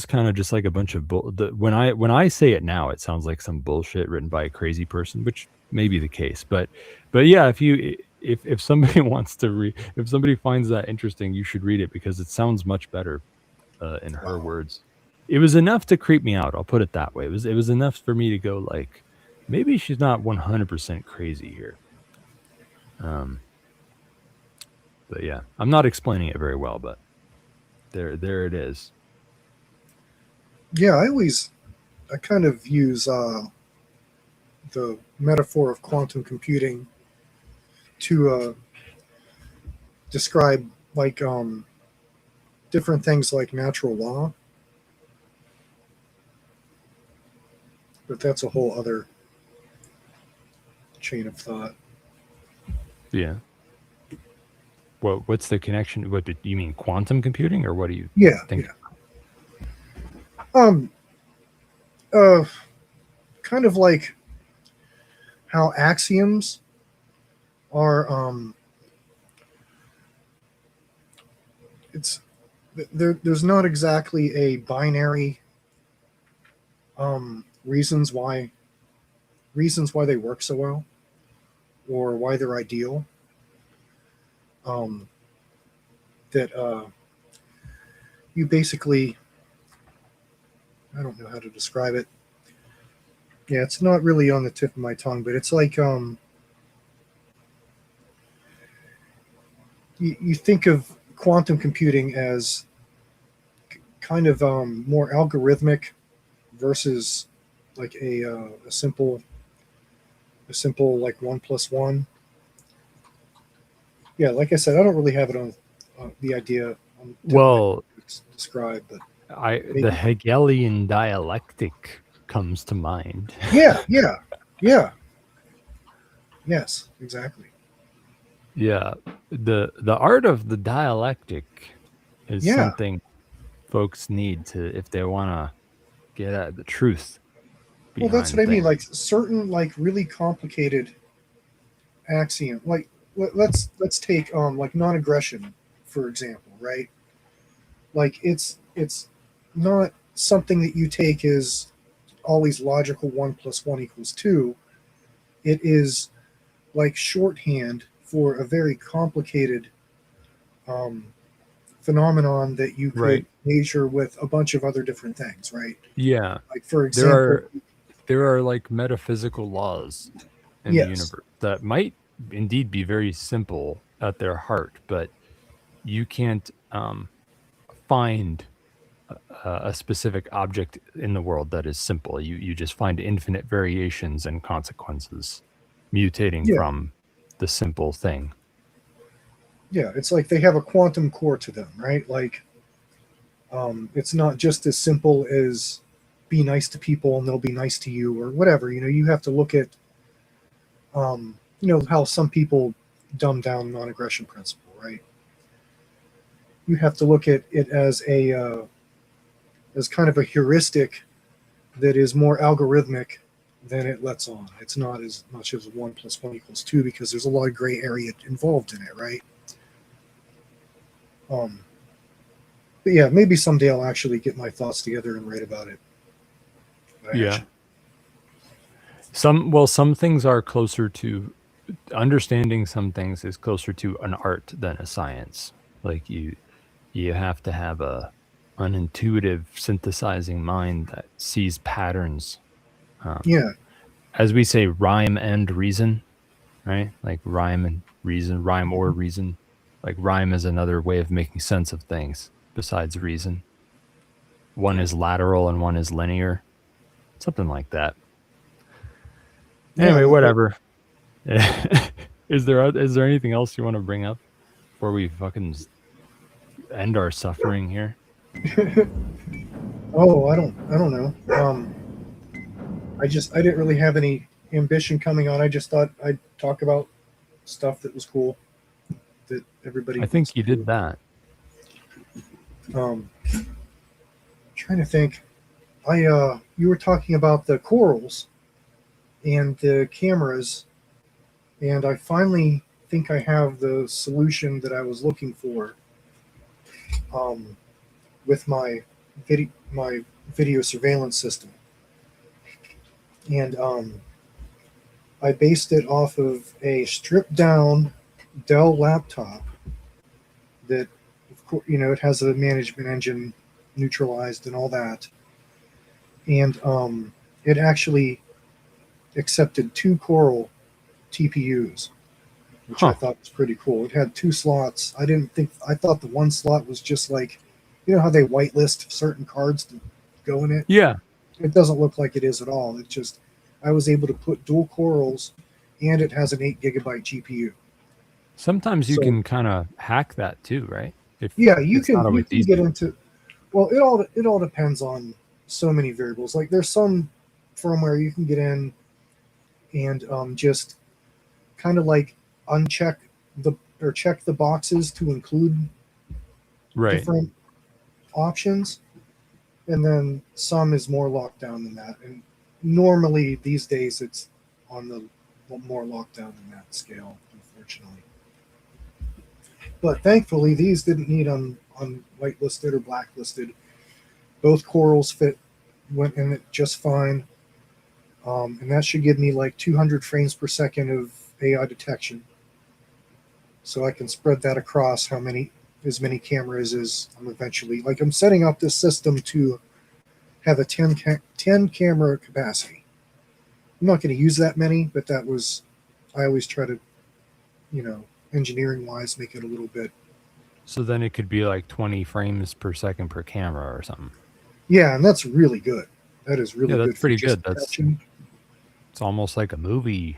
S6: kind of just like a bunch of when I say it now, it sounds like some bullshit written by a crazy person, which may be the case. But yeah, if somebody wants to read, if somebody finds that interesting, you should read it, because it sounds much better in her words. It was enough to creep me out. I'll put it that way. It was enough for me to go like, maybe she's not 100% crazy here. But yeah, I'm not explaining it very well, but there it is.
S10: Yeah, I kind of use the metaphor of quantum computing to describe like different things like natural law. But that's a whole other chain of thought.
S6: Yeah. Well, what's the connection? What do you mean, quantum computing, or what do you think?
S10: Yeah. Kind of like how axioms are there's not exactly a binary reasons why they work so well, or why they're ideal. That you basically, I don't know how to describe it. Yeah, it's not really on the tip of my tongue, but it's like you think of quantum computing as kind of more algorithmic versus like a simple like 1 + 1. Yeah, like I said, I don't really have it on the idea on
S6: well
S10: describe, but
S6: the Hegelian dialectic comes to mind.
S10: Yeah. Yes, exactly.
S6: Yeah, the art of the dialectic is something folks need to, if they want to get at the truth.
S10: Well, that's what I mean. Like certain, like really complicated axiom. Like let's take like non-aggression, for example, right? Like it's not something that you take as always logical. 1 + 1 = 2. It is like shorthand for a very complicated phenomenon that you could measure with a bunch of other different things, right?
S6: Yeah.
S10: Like for example,
S6: there are like metaphysical laws in the universe that might indeed be very simple at their heart, but you can't find a specific object in the world that is simple. You just find infinite variations and consequences mutating from the simple thing.
S10: Yeah, it's like they have a quantum core to them, right? Like it's not just as simple as be nice to people and they'll be nice to you or whatever. You have to look at, how some people dumb down non-aggression principle, right? You have to look at it as as kind of a heuristic that is more algorithmic than it lets on. It's not as much as 1 + 1 = 2 because there's a lot of gray area involved in it, right? But yeah, maybe someday I'll actually get my thoughts together and write about it.
S6: Yeah. Some things are closer to understanding. Some things is closer to an art than a science. Like you have to have an intuitive synthesizing mind that sees patterns. As we say, rhyme and reason, right? Like rhyme and reason, rhyme or reason. Like rhyme is another way of making sense of things besides reason. One is lateral and one is linear. Something like that. Anyway, whatever. Is there anything else you want to bring up before we fucking end our suffering here?
S10: Oh, I don't know. I didn't really have any ambition coming on. I just thought I'd talk about stuff that was cool that everybody.
S6: I think you did that.
S10: Trying to think. You were talking about the corals and the cameras, and I finally think I have the solution that I was looking for. With my video surveillance system, and I based it off of a stripped down Dell laptop that, of course, it has a management engine neutralized and all that, and it actually accepted 2 Coral TPUs, which I thought was pretty cool. It had 2 slots. I thought the one slot was just like, how they whitelist certain cards to go in it?
S6: Yeah.
S10: It doesn't look like it is at all. It's just, I was able to put dual Corals, and it has an 8 GB GPU.
S6: Sometimes you can kind of hack that too, right?
S10: You can get into, well, it all depends on so many variables. Like there's some firmware you can get in and just kind of like check the boxes to include different options, and then some is more locked down than that. And normally these days it's on the more locked down than that scale, unfortunately. But thankfully these didn't need on whitelisted or blacklisted. Both Corals went in it just fine, and that should give me like 200 frames per second of AI detection. So I can spread that across as many cameras as I'm eventually, like I'm setting up this system to have a 10 camera capacity. I'm not going to use that many, but I always try to, engineering wise, make it a little bit.
S6: So then it could be like 20 frames per second per camera or something.
S10: Yeah, and that's really good. That is really good.
S6: That's pretty good. It's almost like a movie.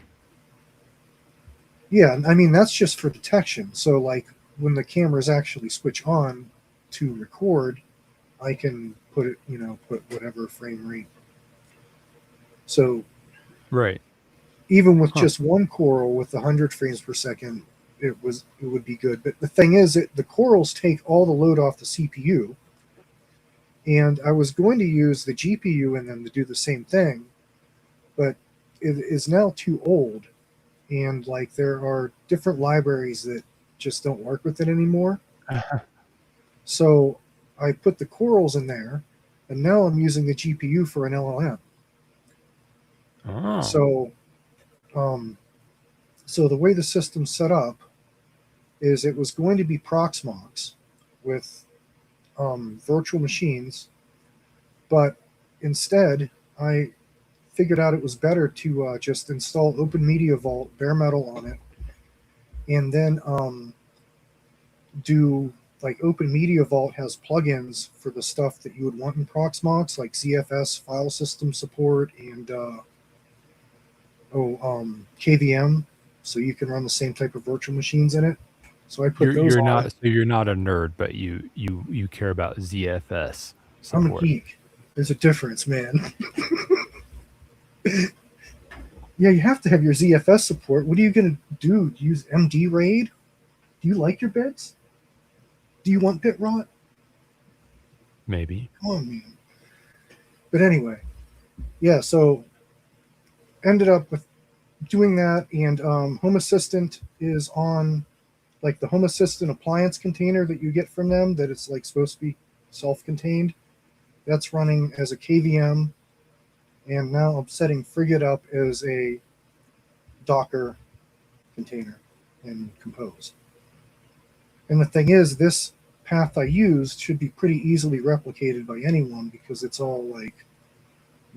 S10: Yeah, I mean, that's just for detection. So like when the cameras actually switch on to record, I can put whatever frame rate. So even with just one Coral with 100 frames per second, it would be good. But the thing is that the Corals take all the load off the CPU, and I was going to use the GPU in them to do the same thing, but it is now too old, and like there are different libraries that just don't work with it anymore. So I put the Corals in there, and now I'm using the GPU for an LLM. So the way the system's set up is it was going to be Proxmox with virtual machines, but instead I figured out it was better to just install Open Media Vault bare metal on it, and then do like Open Media Vault has plugins for the stuff that you would want in Proxmox, like ZFS file system support and KVM, so you can run the same type of virtual machines in it. So I put those on.
S6: You're not a nerd, but you care about ZFS support.
S10: I'm a geek. There's a difference, man. Yeah, you have to have your ZFS support. What are you going to do? Use MD RAID? Do you like your bits? Do you want bit rot?
S6: Maybe.
S10: Come on, man. But anyway, yeah, so ended up with doing that, and Home Assistant is on like the Home Assistant appliance container that you get from them that it's like supposed to be self-contained. That's running as a KVM, and now I'm setting Frigate up as a Docker container in Compose. And the thing is, this path I used should be pretty easily replicated by anyone because it's all like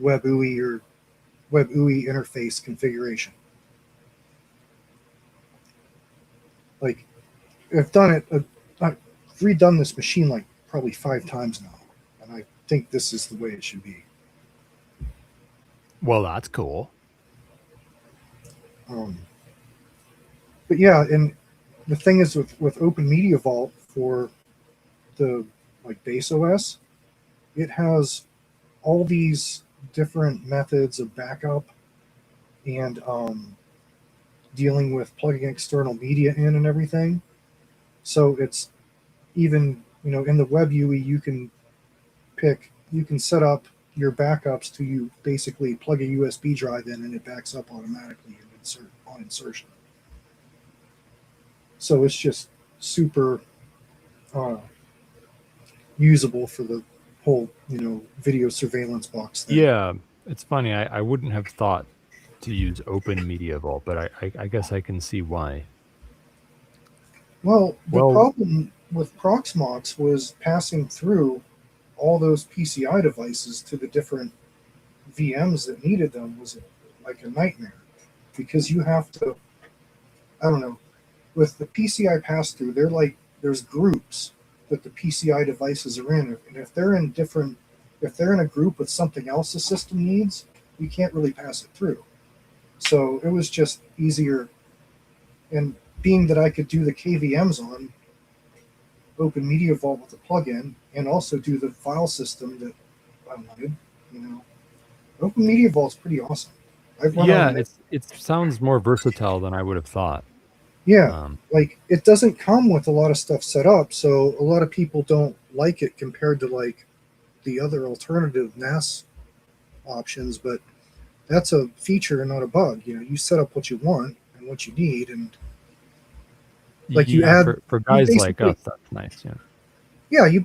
S10: WebUI or WebUI interface configuration. Like, I've done it, I've redone this machine like probably 5 times now, and I think this is the way it should be.
S6: Well, that's cool.
S10: But yeah, and the thing is with Open Media Vault for the like base OS, it has all these different methods of backup and dealing with plugging external media in and everything. So it's even, you know, in the web UI, you can set up your backups to you basically plug a USB drive in and it backs up automatically on insertion. So it's just super usable for the whole, you know, video surveillance box thing.
S6: Yeah, it's funny. I wouldn't have thought to use Open Media Vault, but I guess I can see why.
S10: Well, the problem with Proxmox was passing through all those PCI devices to the different VMs that needed them was like a nightmare, because you have to, I don't know, with the PCI pass-through, they're like, there's groups that the PCI devices are in, and if they're in a group with something else the system needs, you can't really pass it through. So it was just easier, and being that I could do the KVMs on Open Media Vault with a plugin, and also do the file system that I wanted, you know, Open Media Vault's pretty awesome.
S6: It sounds more versatile than I would have thought.
S10: Yeah, like it doesn't come with a lot of stuff set up, so a lot of people don't like it compared to like the other alternative NAS options, but that's a feature and not a bug. You know, you set up what you want and what you need, and like you add
S6: for guys like us, that's nice.
S10: Yeah, you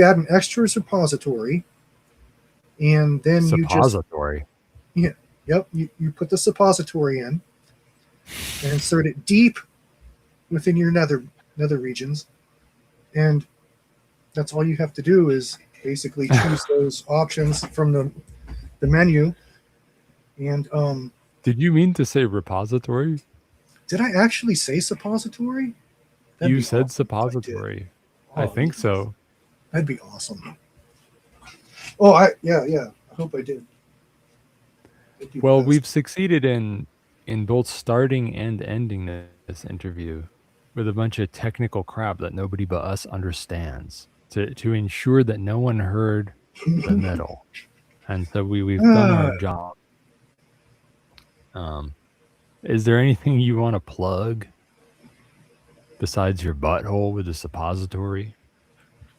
S10: add an extras repository, and then you put the suppository in and insert it deep within your nether regions, and that's all you have to do is basically choose those options from the menu. And
S6: did you mean to say repository?
S10: Did I actually say suppository?
S6: You said suppository. I think so.
S10: That'd be awesome. Oh, yeah. I hope I did.
S6: Well, we've succeeded in both starting and ending this interview with a bunch of technical crap that nobody but us understands to ensure that no one heard the middle. And so we've done our job. Is there anything you want to plug besides your butthole with a suppository?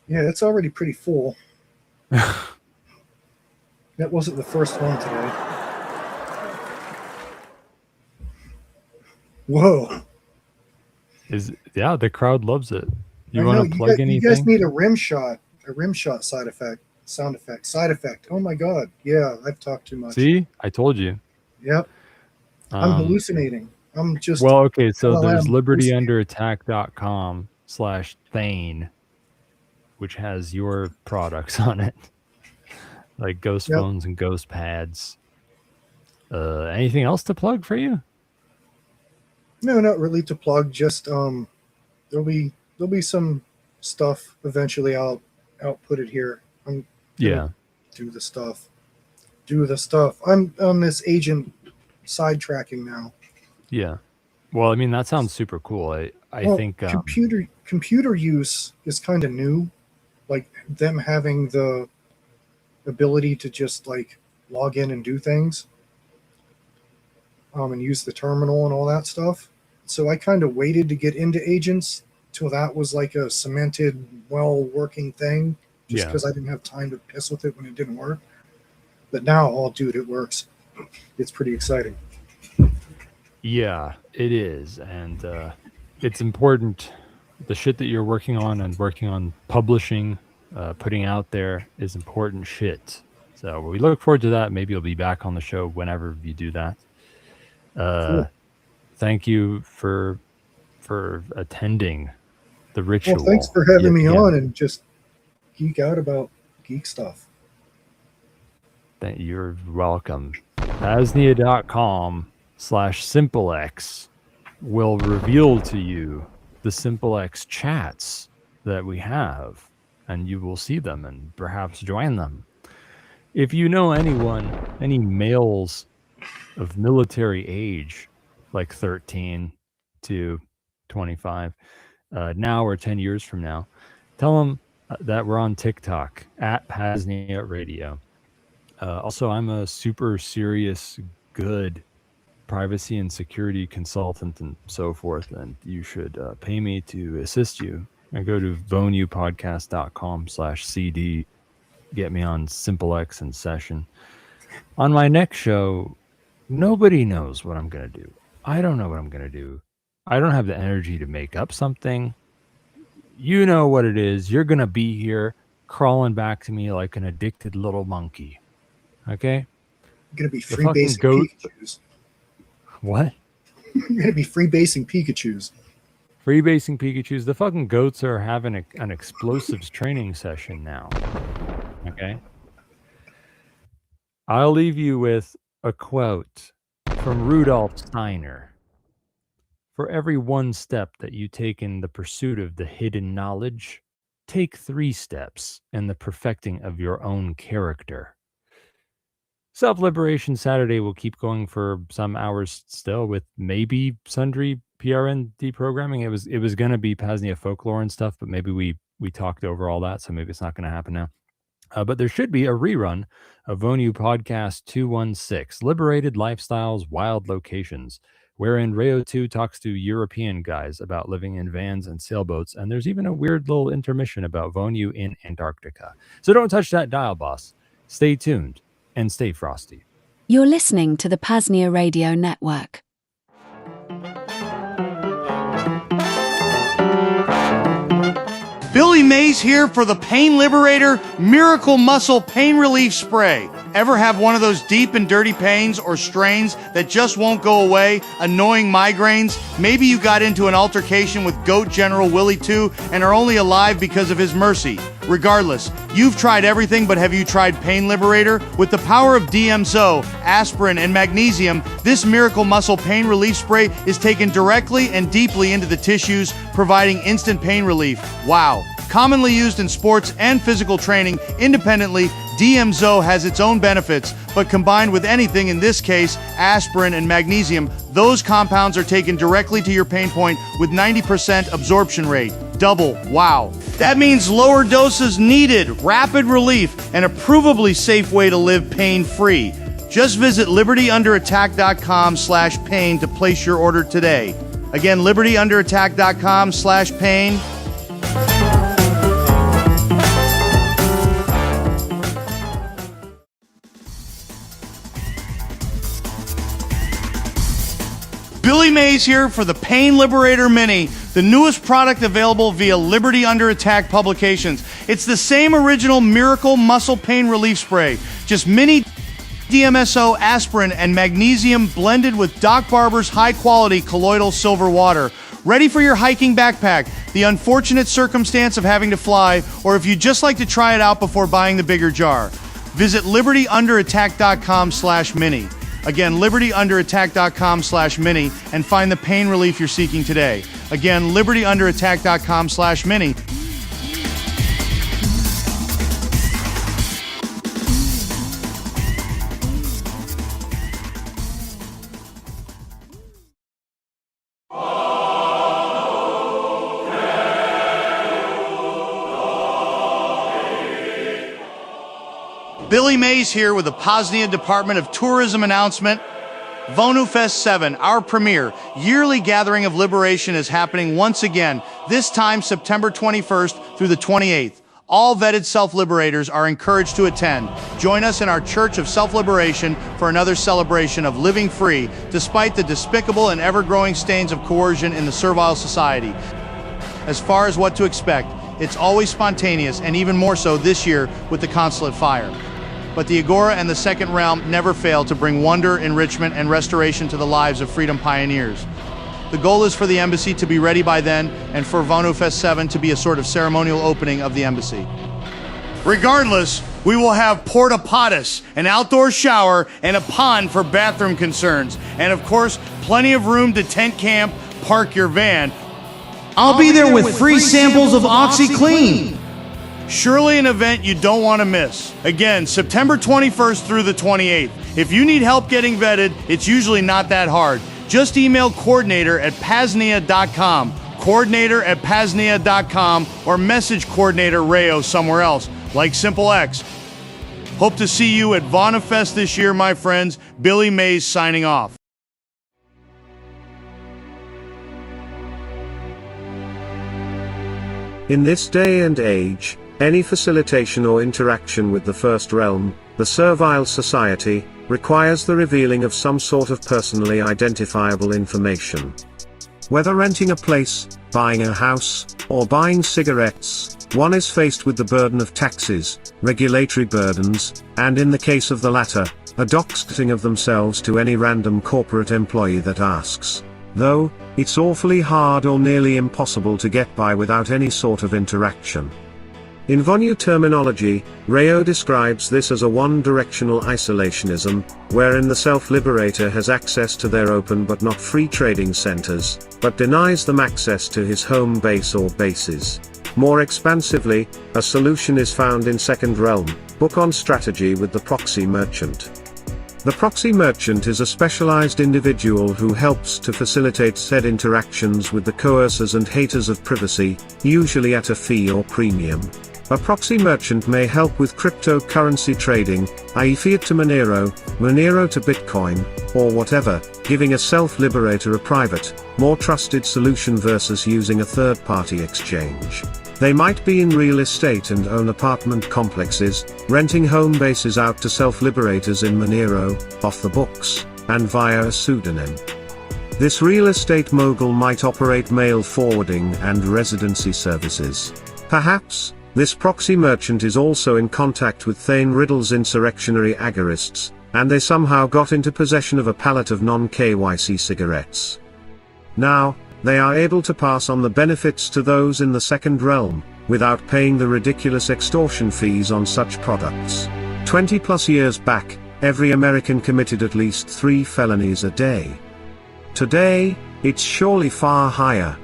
S10: Yeah, it's already pretty full. That wasn't the first one today. Whoa.
S6: The crowd loves it. You want to plug anything?
S10: You guys need a rim shot sound effect. Oh my god. Yeah, I've talked too much.
S6: See? I told you.
S10: Yep. I'm hallucinating. I'm just
S6: well, okay, so there's libertyunderattack.com/Thane, which has your products on it. Like ghost phones and ghost pads. Anything else to plug for you?
S10: No, not really to plug. Just there'll be some stuff eventually. I'll output it here. I'm do the stuff. I'm on this agent sidetracking now.
S6: Yeah. Well, I mean, that sounds super cool. I think computer
S10: use is kind of new, like them having the ability to just like log in and do things, and use the terminal and all that stuff. So I kind of waited to get into agents till that was like a cemented, well working thing, just because I didn't have time to piss with it when it didn't work. But now, oh dude, it works. It's pretty exciting.
S6: Yeah, it is. And it's important. The shit that you're working on publishing, putting out there is important shit. So we look forward to that. Maybe you'll be back on the show whenever you do that.
S10: Cool.
S6: Thank you for attending the ritual.
S10: Well, thanks for having me on and just geek out about geek stuff.
S6: You're welcome. PAZNIA.com/SimpleX will reveal to you the SimpleX chats that we have, and you will see them and perhaps join them. If you know anyone, any males of military age, like 13 to 25, now or 10 years from now, tell them that we're on TikTok at PAZNIA Radio. Also, I'm a super serious, good privacy and security consultant and so forth, and you should pay me to assist you. And go to vonupodcast.com/CD. Get me on SimpleX and Session. On my next show, nobody knows what I'm going to do. I don't know what I'm going to do. I don't have the energy to make up something. You know what it is. You're going to be here crawling back to me like an addicted little monkey. Okay?
S10: You're going to be freebasing Pikachus.
S6: What?
S10: You're going to be freebasing Pikachus.
S6: Freebasing Pikachus. The fucking goats are having an explosives training session now. Okay? I'll leave you with a quote from Rudolf Steiner. For every one step that you take in the pursuit of the hidden knowledge, take 3 steps in the perfecting of your own character. Self-Liberation Saturday will keep going for some hours still with maybe sundry P.R.N. deprogramming. It was going to be PAZNIA Folklore and stuff, but maybe we talked over all that, so maybe it's not going to happen now. But there should be a rerun of Vonu Podcast 216, Liberated Lifestyles, Wild Locations, wherein Rayo 2 talks to European guys about living in vans and sailboats, and there's even a weird little intermission about Vonu in Antarctica. So don't touch that dial, boss. Stay tuned and stay frosty.
S2: You're listening to the PAZNIA Radio Network.
S3: Billy Mays here for the Pain Liberator Miracle Muscle Pain Relief Spray. Ever have one of those deep and dirty pains or strains that just won't go away? Annoying migraines? Maybe you got into an altercation with Goat General Willie 2 and are only alive because of his mercy. Regardless, you've tried everything, but have you tried Pain Liberator? With the power of DMSO, aspirin, and magnesium, this Miracle Muscle Pain Relief Spray is taken directly and deeply into the tissues, providing instant pain relief. Wow. Commonly used in sports and physical training independently, DMSO has its own benefits, but combined with anything, in this case, aspirin and magnesium, those compounds are taken directly to your pain point with 90% absorption rate. Double. Wow. That means lower doses needed, rapid relief, and a provably safe way to live pain-free. Just visit libertyunderattack.com/pain to place your order today. Again, libertyunderattack.com/pain. Billy Mays here for the Pain Liberator Mini, the newest product available via Liberty Under Attack Publications. It's the same original Miracle Muscle Pain Relief Spray, just mini DMSO, aspirin, and magnesium blended with Doc Barber's high-quality colloidal silver water. Ready for your hiking backpack, the unfortunate circumstance of having to fly, or if you'd just like to try it out before buying the bigger jar. Visit libertyunderattack.com/mini. Again, libertyunderattack.com/mini and find the pain relief you're seeking today. Again, libertyunderattack.com/mini. Billy Mays here with the PAZNIA Department of Tourism announcement. Vonuence 7, our premier yearly gathering of liberation, is happening once again, this time September 21st through the 28th. All vetted self-liberators are encouraged to attend. Join us in our Church of Self-Liberation for another celebration of living free, despite the despicable and ever-growing stains of coercion in the servile society. As far as what to expect, it's always spontaneous, and even more so this year with the consulate fire. But the Agora and the Second Realm never fail to bring wonder, enrichment, and restoration to the lives of freedom pioneers. The goal is for the embassy to be ready by then, and for Vonuence 7 to be a sort of ceremonial opening of the embassy. Regardless, we will have porta potties, an outdoor shower, and a pond for bathroom concerns. And of course, plenty of room to tent camp, park your van.
S4: I'll be there with free samples of OxyClean.
S3: Surely an event you don't want to miss. Again, September 21st through the 28th. If you need help getting vetted, it's usually not that hard. Just email coordinator@PAZNIA.com, coordinator@PAZNIA.com, or message coordinator Rayo somewhere else, like Simple X. Hope to see you at Vonuence this year, my friends. Billy Mays signing off.
S14: In this day and age, any facilitation or interaction with the First Realm, the servile society, requires the revealing of some sort of personally identifiable information. Whether renting a place, buying a house, or buying cigarettes, one is faced with the burden of taxes, regulatory burdens, and in the case of the latter, a doxing of themselves to any random corporate employee that asks. Though, it's awfully hard or nearly impossible to get by without any sort of interaction. In Vonu terminology, Rayo describes this as a one-directional isolationism, wherein the self-liberator has access to their open but not free trading centers, but denies them access to his home base or bases. More expansively, a solution is found in Second Realm, book on strategy with the proxy merchant. The proxy merchant is a specialized individual who helps to facilitate said interactions with the coercers and haters of privacy, usually at a fee or premium. A proxy merchant may help with cryptocurrency trading, i.e. fiat to Monero, Monero to Bitcoin, or whatever, giving a self-liberator a private, more trusted solution versus using a third-party exchange. They might be in real estate and own apartment complexes, renting home bases out to self-liberators in Monero, off the books, and via a pseudonym. This real estate mogul might operate mail forwarding and residency services. Perhaps, this proxy merchant is also in contact with Thane Riddle's insurrectionary agorists, and they somehow got into possession of a pallet of non-KYC cigarettes. Now, they are able to pass on the benefits to those in the Second Realm, without paying the ridiculous extortion fees on such products. 20+ years back, every American committed at least 3 felonies a day. Today, it's surely far higher.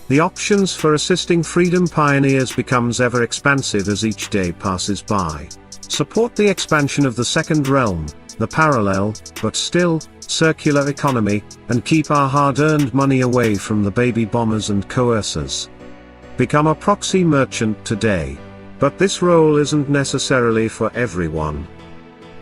S14: The options for assisting freedom pioneers becomes ever expansive as each day passes by. Support the expansion of the Second Realm, the parallel, but still, circular economy, and keep our hard-earned money away from the baby boomers and coercers. Become a proxy merchant today. But this role isn't necessarily for everyone.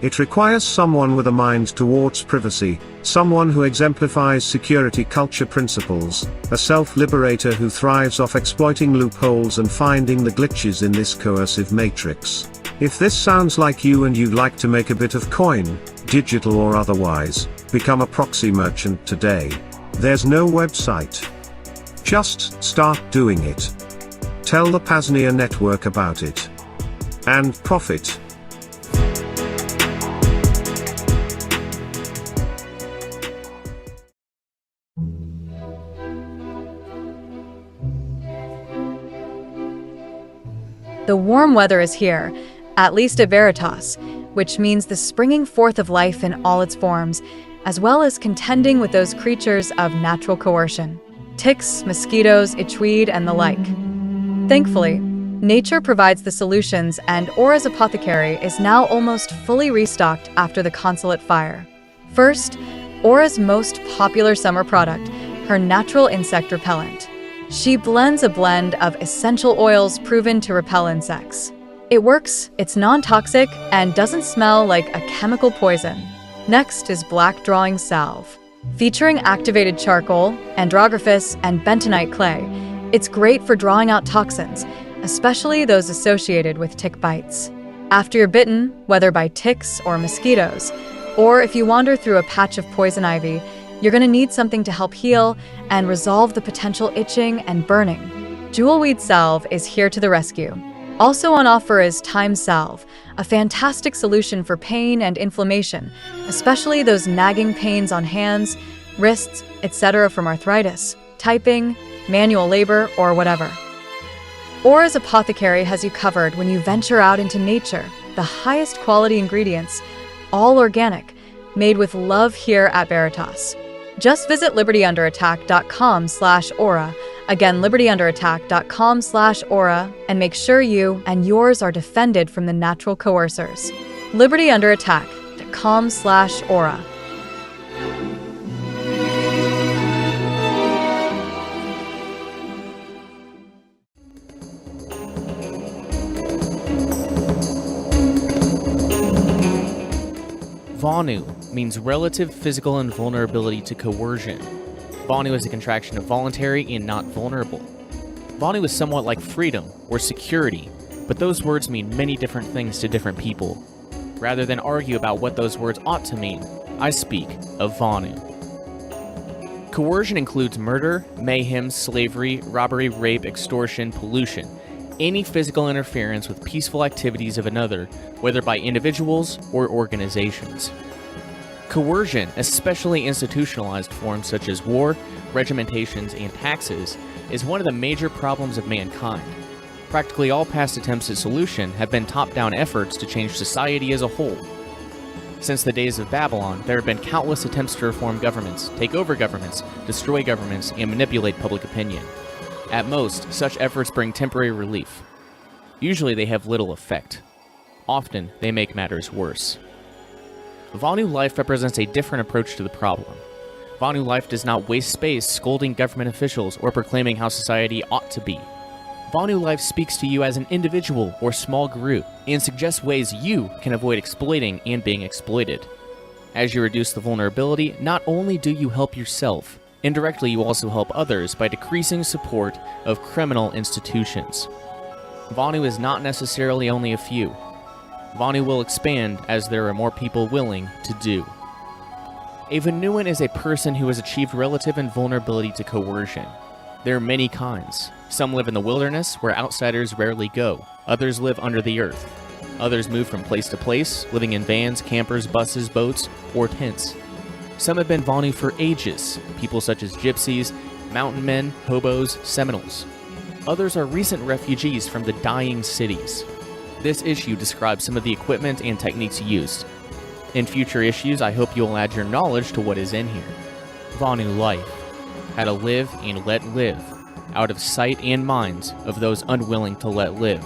S14: It requires someone with a mind towards privacy, someone who exemplifies security culture principles, a self-liberator who thrives off exploiting loopholes and finding the glitches in this coercive matrix. If this sounds like you and you'd like to make a bit of coin, digital or otherwise, become a proxy merchant today. There's no website. Just start doing it. Tell the PAZNIA network about it. And profit.
S15: The warm weather is here, at least at Veritas, which means the springing forth of life in all its forms, as well as contending with those creatures of natural coercion. Ticks, mosquitoes, itchweed, and the like. Thankfully, nature provides the solutions, and Aura's apothecary is now almost fully restocked after the consulate fire. First, Aura's most popular summer product, her natural insect repellent. She blends a blend of essential oils proven to repel insects. It works, it's non-toxic, and doesn't smell like a chemical poison. Next is Black Drawing Salve. Featuring activated charcoal, andrographis, and bentonite clay, it's great for drawing out toxins, especially those associated with tick bites. After you're bitten, whether by ticks or mosquitoes, or if you wander through a patch of poison ivy, you're going to need something to help heal and resolve the potential itching and burning. Jewelweed Salve is here to the rescue. Also on offer is Thyme Salve, a fantastic solution for pain and inflammation, especially those nagging pains on hands, wrists, etc. from arthritis, typing, manual labor, or whatever. Aura's Apothecary has you covered when you venture out into nature. The highest quality ingredients, all organic, made with love here at Veritas. Just visit libertyunderattack.com/aura. Again, libertyunderattack.com/aura, and make sure you and yours are defended from the natural coercers. libertyunderattack.com/aura.
S16: Vonu means relative physical invulnerability to coercion. Vonu is a contraction of voluntary and not vulnerable. Vonu is somewhat like freedom or security, but those words mean many different things to different people. Rather than argue about what those words ought to mean, I speak of Vonu. Coercion includes murder, mayhem, slavery, robbery, rape, extortion, pollution, any physical interference with peaceful activities of another, whether by individuals or organizations. Coercion, especially institutionalized forms such as war, regimentations, and taxes, is one of the major problems of mankind. Practically all past attempts at solution have been top-down efforts to change society as a whole. Since the days of Babylon, there have been countless attempts to reform governments, take over governments, destroy governments, and manipulate public opinion. At most, such efforts bring temporary relief. Usually they have little effect. Often, they make matters worse. Vonu Life represents a different approach to the problem. Vonu Life does not waste space scolding government officials or proclaiming how society ought to be. Vonu Life speaks to you as an individual or small group and suggests ways you can avoid exploiting and being exploited. As you reduce the vulnerability, not only do you help yourself, indirectly you also help others by decreasing support of criminal institutions. Vonu is not necessarily only a few. Vonu will expand as there are more people willing to do. A Vonuent is a person who has achieved relative invulnerability to coercion. There are many kinds. Some live in the wilderness, where outsiders rarely go. Others live under the earth. Others move from place to place, living in vans, campers, buses, boats, or tents. Some have been Vonu for ages, people such as gypsies, mountain men, hobos, Seminoles. Others are recent refugees from the dying cities. This issue describes some of the equipment and techniques used. In future issues, I hope you'll add your knowledge to what is in here. Vonu Life. How to live and let live, out of sight and minds of those unwilling to let live,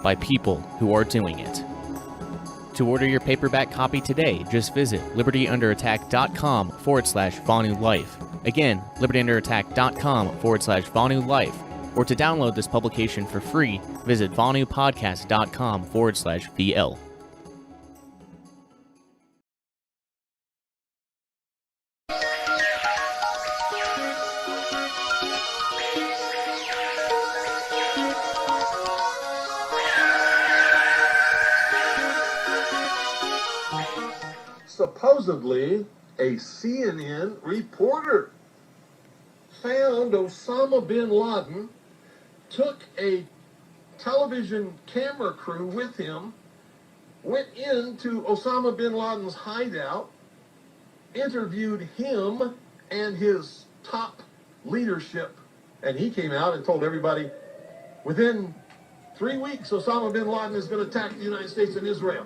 S16: by people who are doing it. To order your paperback copy today, just visit libertyunderattack.com/Vonu Life. Again, libertyunderattack.com/Vonu Life. Or to download this publication for free, visit vonupodcast.com/VL.
S17: Supposedly, a CNN reporter found Osama bin Laden, took a television camera crew with him, went into Osama bin Laden's hideout, interviewed him and his top leadership, and he came out and told everybody, within 3 weeks, Osama bin Laden is going to attack the United States and Israel.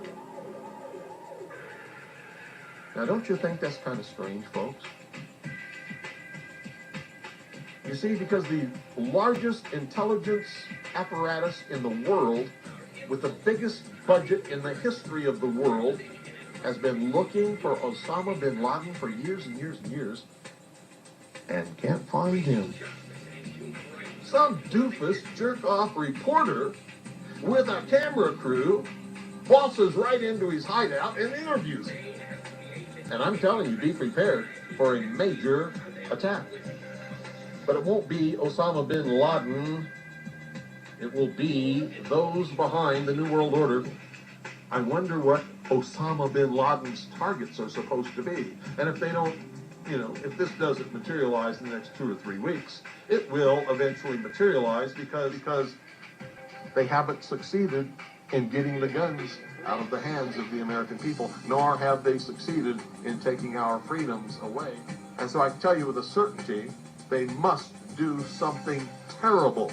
S17: Now, don't you think that's kind of strange, folks? You see, because the largest intelligence apparatus in the world, with the biggest budget in the history of the world, has been looking for Osama bin Laden for years and years and years, and can't find him. Some doofus jerk-off reporter with a camera crew, bosses right into his hideout and interviews him. And I'm telling you, be prepared for a major attack. But it won't be Osama bin Laden. It will be those behind the New World Order. I wonder what Osama bin Laden's targets are supposed to be. And if they don't, if this doesn't materialize in the next 2 or 3 weeks, it will eventually materialize because they haven't succeeded in getting the guns out of the hands of the American people, nor have they succeeded in taking our freedoms away. And so I can tell you with a certainty, they must do something terrible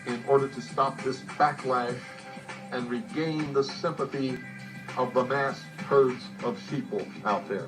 S17: in order to stop this backlash and regain the sympathy of the mass herds of sheeple out there.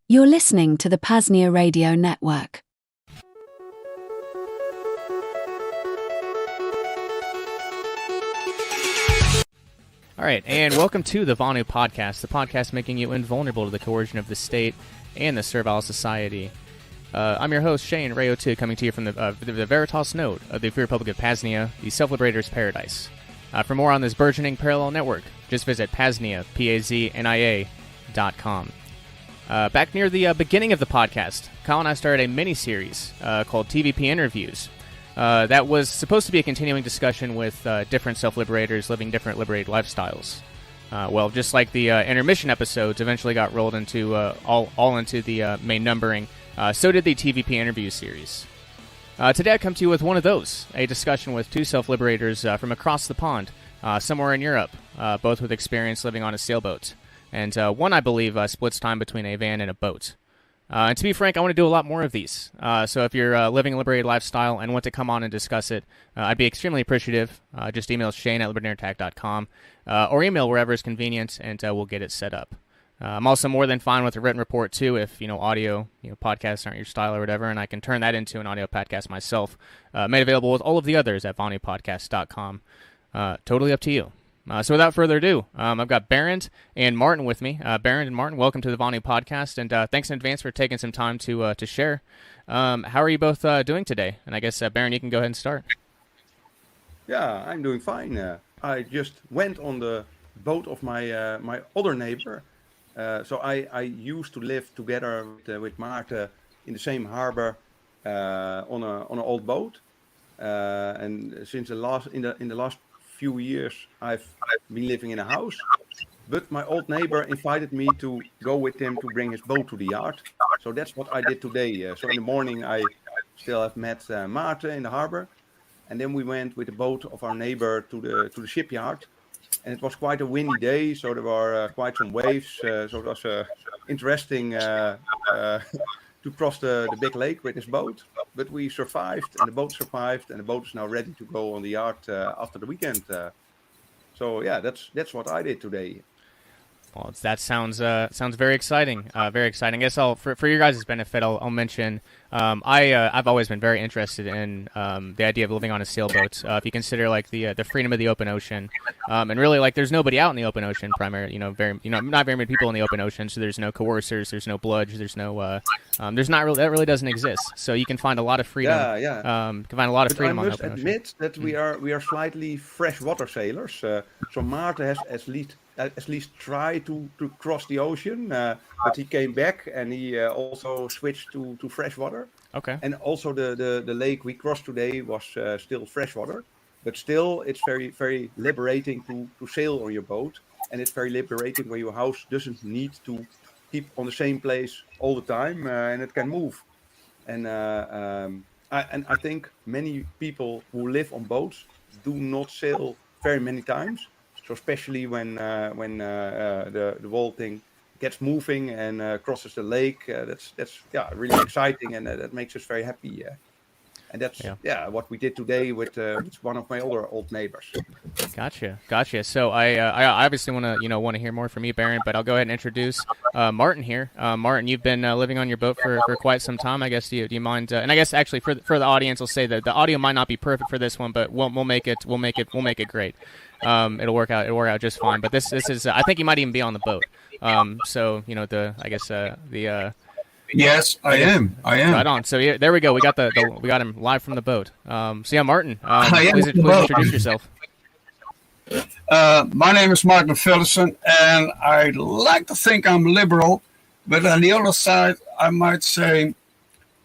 S2: You're listening to the PAZNIA Radio Network.
S16: All right, and welcome to the Vonu podcast, the podcast making you invulnerable to the coercion of the state and the servile society. I'm your host, Shane Rayo2, coming to you from the Veritas node of the Free Republic of PAZNIA, the Self-Liberators paradise. For more on this burgeoning parallel network, just visit PAZNIA, PAZNIA.com. Back near the beginning of the podcast, Kyle and I started a mini-series called TVP Interviews. That was supposed to be a continuing discussion with different self-liberators living different liberated lifestyles. Well, just like the intermission episodes eventually got rolled into all into the main numbering, so did the TVP Interview series. Today I come to you with one of those, a discussion with two self-liberators from across the pond, somewhere in Europe, both with experience living on a sailboat. And one, I believe, splits time between a van and a boat. And to be frank, I want to do a lot more of these. So if you're living a liberated lifestyle and want to come on and discuss it, I'd be extremely appreciative. Just email shane@libertarianattack.com or email wherever is convenient, and we'll get it set up. I'm also more than fine with a written report, too, if, audio, podcasts aren't your style or whatever, and I can turn that into an audio podcast myself, made available with all of the others at vonupodcast.com. Totally up to you. So without further ado, I've got Barend and Maarten with me. Barend and Maarten, welcome to the Vonu podcast, and thanks in advance for taking some time to share. How are you both doing today? And I guess, Barend, you can go ahead and start.
S18: Yeah, I'm doing fine. I just went on the boat of my my other neighbor. So I used to live together with Maarten in the same harbor on an old boat. And since in the last few years, I've been living in a house, but my old neighbor invited me to go with him to bring his boat to the yard. So that's what I did today. So in the morning, I still have met Maarten in the harbor, and then we went with the boat of our neighbor to the shipyard. And it was quite a windy day, so there were quite some waves. So it was interesting to cross the big lake with this boat. But we survived, and the boat survived, and the boat is now ready to go on the yard after the weekend. So yeah, that's what I did today.
S16: Well, that sounds very exciting. Very exciting. I guess for your guys' benefit, I'll mention I've always been very interested in the idea of living on a sailboat. If you consider like the freedom of the open ocean, and really like there's nobody out in the open ocean. Primarily, not very many people in the open ocean. So there's no coercers, there's no bludge, there's no there's not really, that really doesn't exist. So you can find a lot of freedom.
S18: Yeah.
S16: Can find a lot of freedom on the open ocean.
S18: I must admit that we are slightly freshwater sailors. So Maarten has at least try to cross the ocean, but he came back and he also switched to freshwater.
S16: Okay.
S18: And also the lake we crossed today was still freshwater, but still it's very, very liberating to sail on your boat, and it's very liberating when your house doesn't need to keep on the same place all the time, and it can move. And I think many people who live on boats do not sail very many times. So especially when the whole thing gets moving and crosses the lake, that's really exciting, and that makes us very happy. And that's what we did today with one of my other old neighbors.
S16: Gotcha. So I obviously want to hear more from you, Barend, but I'll go ahead and introduce Maarten here. Maarten, you've been living on your boat for quite some time. I guess do you mind? And I guess actually for the audience, I'll say that the audio might not be perfect for this one, but we'll make it great. It'll work out just fine. But this is I think you might even be on the boat. So
S19: Yes, I am.
S16: Right on. So there we go. We got we got him live from the boat. So Maarten, please introduce yourself.
S19: My name is Maarten Phillipson, and I like to think I'm liberal, but on the other side, I might say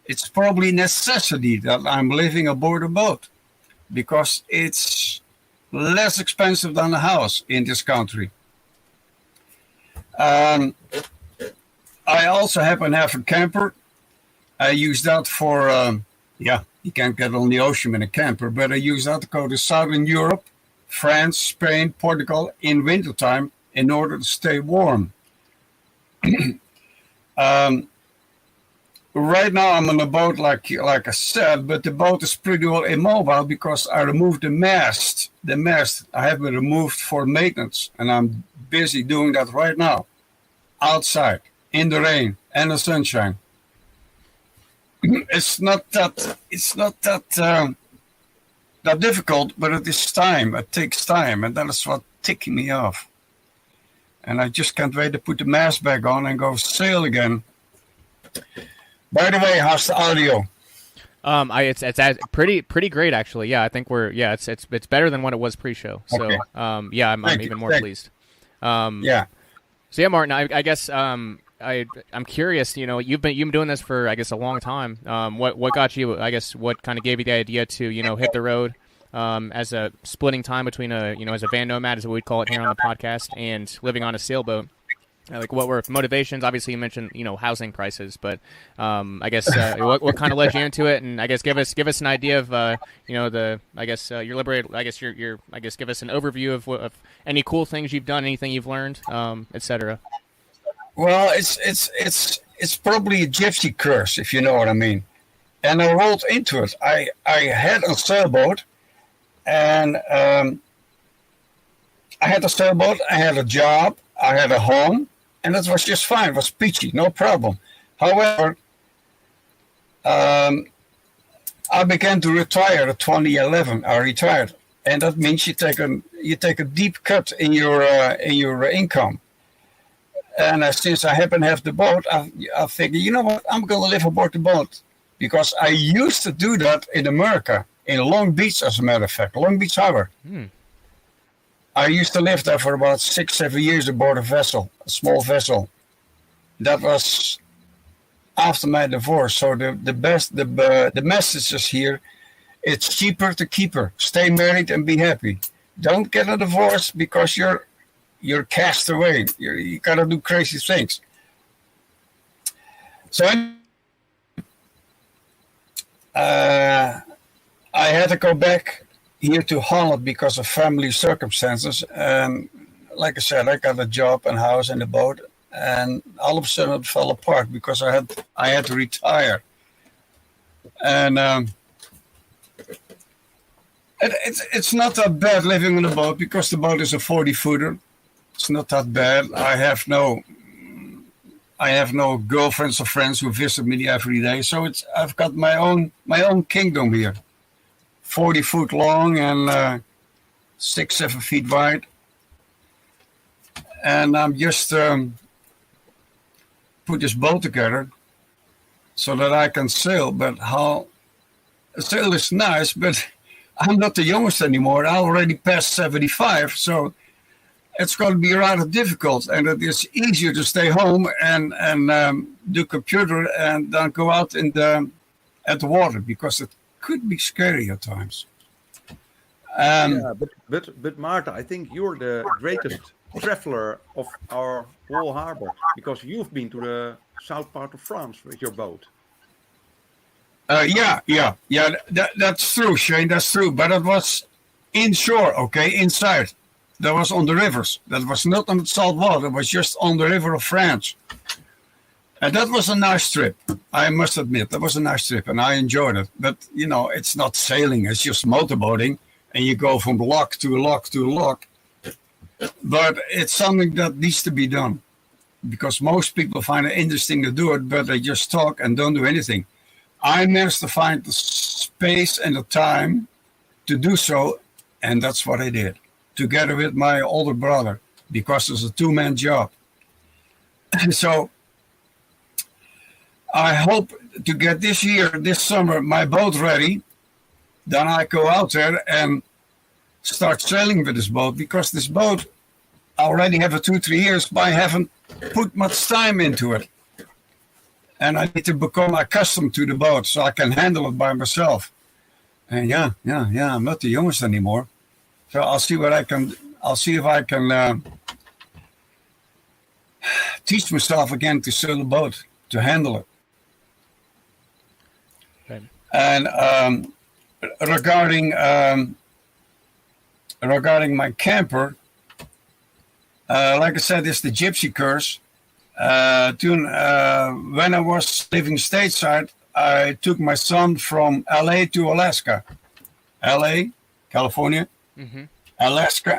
S19: it's probably necessity that I'm living aboard a boat, because it's less expensive than a house in this country. I also happen to have a camper. I use that for, you can't get on the ocean in a camper, but I use that to go to Southern Europe, France, Spain, Portugal in wintertime in order to stay warm. Right now I'm on a boat, like I said, but the boat is pretty well immobile because I removed the mast. The mast I have been removed for maintenance, and I'm busy doing that right now, outside, in the rain and the sunshine. It's not that difficult, but it is time. It takes time, and that is what ticking me off. And I just can't wait to put the mask back on and go sail again. By the way, how's the audio?
S16: It's pretty great actually. Yeah, I think it's better than what it was pre-show. So
S19: okay.
S16: I'm even more pleased. So yeah, Maarten, I guess I'm curious. You've been doing this for I guess a long time. What got you? I guess what kind of gave you the idea to hit the road as a splitting time between as a van nomad, as we'd call it here on the podcast, and living on a sailboat. Like what were motivations? Obviously, you mentioned housing prices, but I guess what kind of led you into it? And I guess give us an idea of you're liberated. I guess give us an overview of any cool things you've done, anything you've learned, etc.
S19: Well, it's probably a gypsy curse, if you know what I mean. And I rolled into it. I had a sailboat, and I had a sailboat. I had a job. I had a home. And that was just fine. It was peachy, no problem. However, I began to retire in 2011. I retired, and that means you take a deep cut in your income. And since I happen to have the boat, I figured, you know what? I'm going to live aboard the boat, because I used to do that in America, in Long Beach, as a matter of fact, Long Beach Harbor. I used to live there for about 6-7 years aboard a vessel, a small vessel. That was after my divorce. So the message is here: it's cheaper to keep her. Stay married and be happy. Don't get a divorce because you're cast away. You gotta do crazy things. So I had to go back here to Holland because of family circumstances. And like I said, I got a job and house and a boat, and all of a sudden it fell apart because I had to retire. And it's not that bad living on a boat, because the boat is a 40-footer. It's not that bad. I have no girlfriends or friends who visit me every day, so I've got my own kingdom here. 40 foot long and 6-7 feet wide. And I'm just put this boat together so that I can sail. But sail is nice, but I'm not the youngest anymore. I already passed 75, so it's going to be rather difficult. And it is easier to stay home and do computer and then go out at the water, because it could be scary at times.
S18: But Maarten, I think you're the greatest traveler of our whole harbor, because you've been to the south part of France with your boat. That's true, Shane. That's true. But it was inshore, okay, inside.
S19: that was on the rivers. That was not on the salt water. It was just on the river of France. And that was a nice trip. I must admit, that was a nice trip, and I enjoyed it. But, you know, it's not sailing. It's just motorboating, and you go from lock to lock to lock. But it's something that needs to be done, because most people find it interesting to do it, but they just talk and don't do anything. I managed to find the space and the time to do so, and that's what I did, together with my older brother, because it's a two-man job. So I hope to get this summer, my boat ready. Then I go out there and start sailing with this boat, because this boat, I already have it 2-3 years, but I haven't put much time into it. And I need to become accustomed to the boat so I can handle it by myself. And yeah, I'm not the youngest anymore. So I'll see if I can teach myself again to sail a boat, to handle it.
S16: Okay.
S19: And regarding my camper, like I said, it's the gypsy curse. When I was living stateside, I took my son from LA to Alaska. LA, California, Alaska,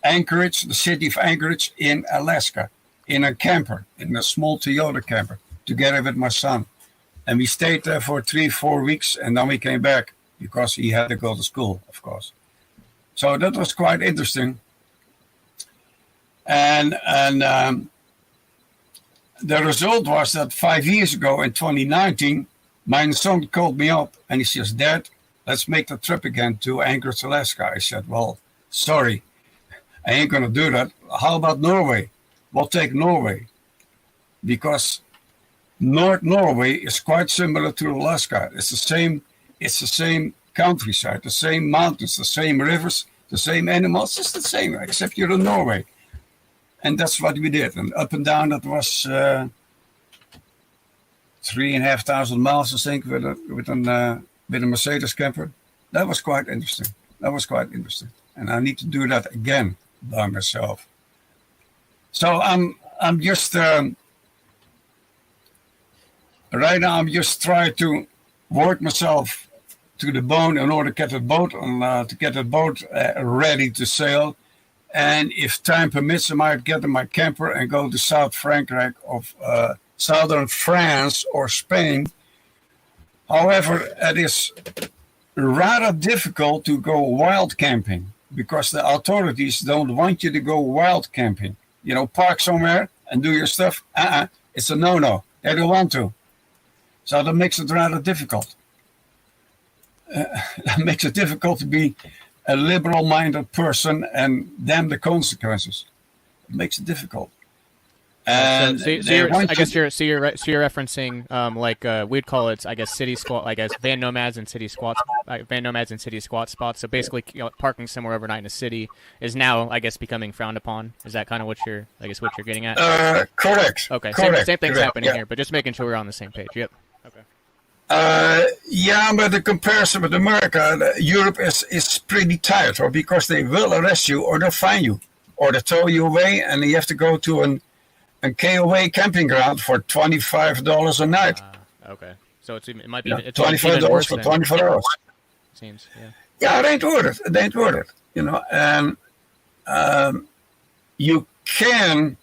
S19: Anchorage, the city of Anchorage in Alaska, in a camper, in a small Toyota camper, together with my son. And we stayed there for 3-4 weeks, and then we came back because he had to go to school, of course. So that was quite interesting. And the result was that 5 years ago in 2019, my son called me up and he says, "Dad, let's make the trip again to Anchorage, Alaska." I said, "Well, sorry, I ain't going to do that. How about Norway? We'll take Norway, because North Norway is quite similar to Alaska. It's the same countryside, the same mountains, the same rivers, the same animals. It's the same, except you're in Norway." And that's what we did. And up and down, that was 3,500 miles, I think, with a Mercedes camper. That was quite interesting. And I need to do that again by myself. So I'm just right now. I'm just trying to work myself to the bone in order to get the boat ready to sail. And if time permits, I might get in my camper and go to southern France or Spain. However, it is rather difficult to go wild camping, because the authorities don't want you to go wild camping. You know, park somewhere and do your stuff. It's a no-no. They don't want to. So that makes it rather difficult. That makes it difficult to be a liberal-minded person, and damn the consequences. It makes it difficult. And
S16: so you're referencing we'd call it, I guess, city squat, I guess, van nomads and city squat spots. So basically, parking somewhere overnight in a city is now, I guess, becoming frowned upon. Is that kind of what you're getting at?
S19: Correct.
S16: Okay.
S19: Correct.
S16: Same thing's happening here, but just making sure we're on the same page. Yep. Okay.
S19: Yeah, but the comparison with America, Europe is pretty tight, or because they will arrest you, or they'll fine you, or they'll tow you away, and you have to go to a KOA camping ground for $25 a night.
S16: Okay, so it might be
S19: $25 for 24 hours.
S16: Seems, yeah.
S19: Yeah, it ain't worth it. It ain't worth it. You know, and you can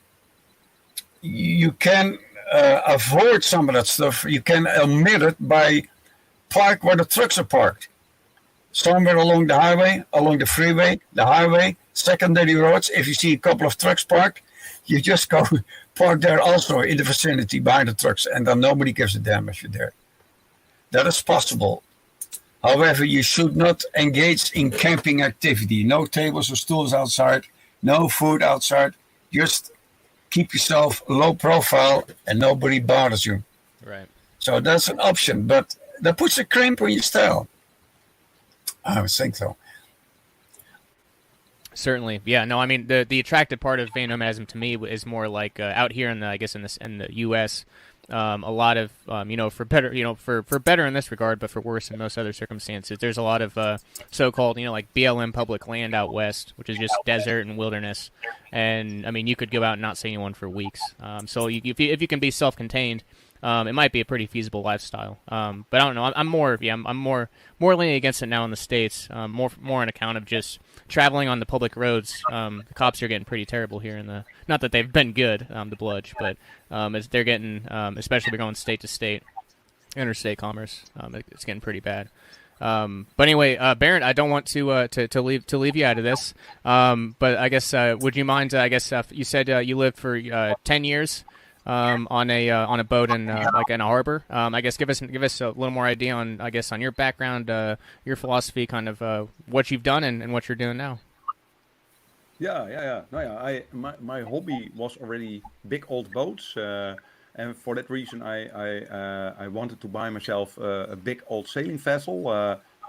S19: avoid some of that stuff. You can omit it by park where the trucks are parked. Somewhere along the highway, along the freeway, the highway, secondary roads. If you see a couple of trucks parked, you just go park there also in the vicinity behind the trucks, and then nobody gives a damn if you're there. That is possible. However, you should not engage in camping activity. No tables or stools outside, no food outside. Just keep yourself low profile and nobody bothers you.
S16: Right.
S19: So that's an option, but that puts a crimp on your style. I would think so.
S16: Certainly, yeah. No, I mean the attractive part of van nomadism to me is more like out here in the U.S. a lot of, for better, for better in this regard, but for worse in most other circumstances. There's a lot of so-called, like BLM public land out west, which is just desert and wilderness. And I mean, you could go out and not see anyone for weeks. So if you can be self-contained, it might be a pretty feasible lifestyle. But I don't know. I'm more leaning against it now in the States. More on account of just traveling on the public roads. The cops are getting pretty terrible here not that they've been good, the bludge, but as they're getting, especially if we're going state to state, interstate commerce, it's getting pretty bad. But anyway, Barend, I don't want to leave you out of this. But I guess would you mind? I guess you said you lived for 10 years. On a boat in in a harbor. I guess give us a little more idea on your background, your philosophy, kind of what you've done and what you're doing now.
S18: Yeah. My hobby was already big old boats, and for that reason I wanted to buy myself a big old sailing vessel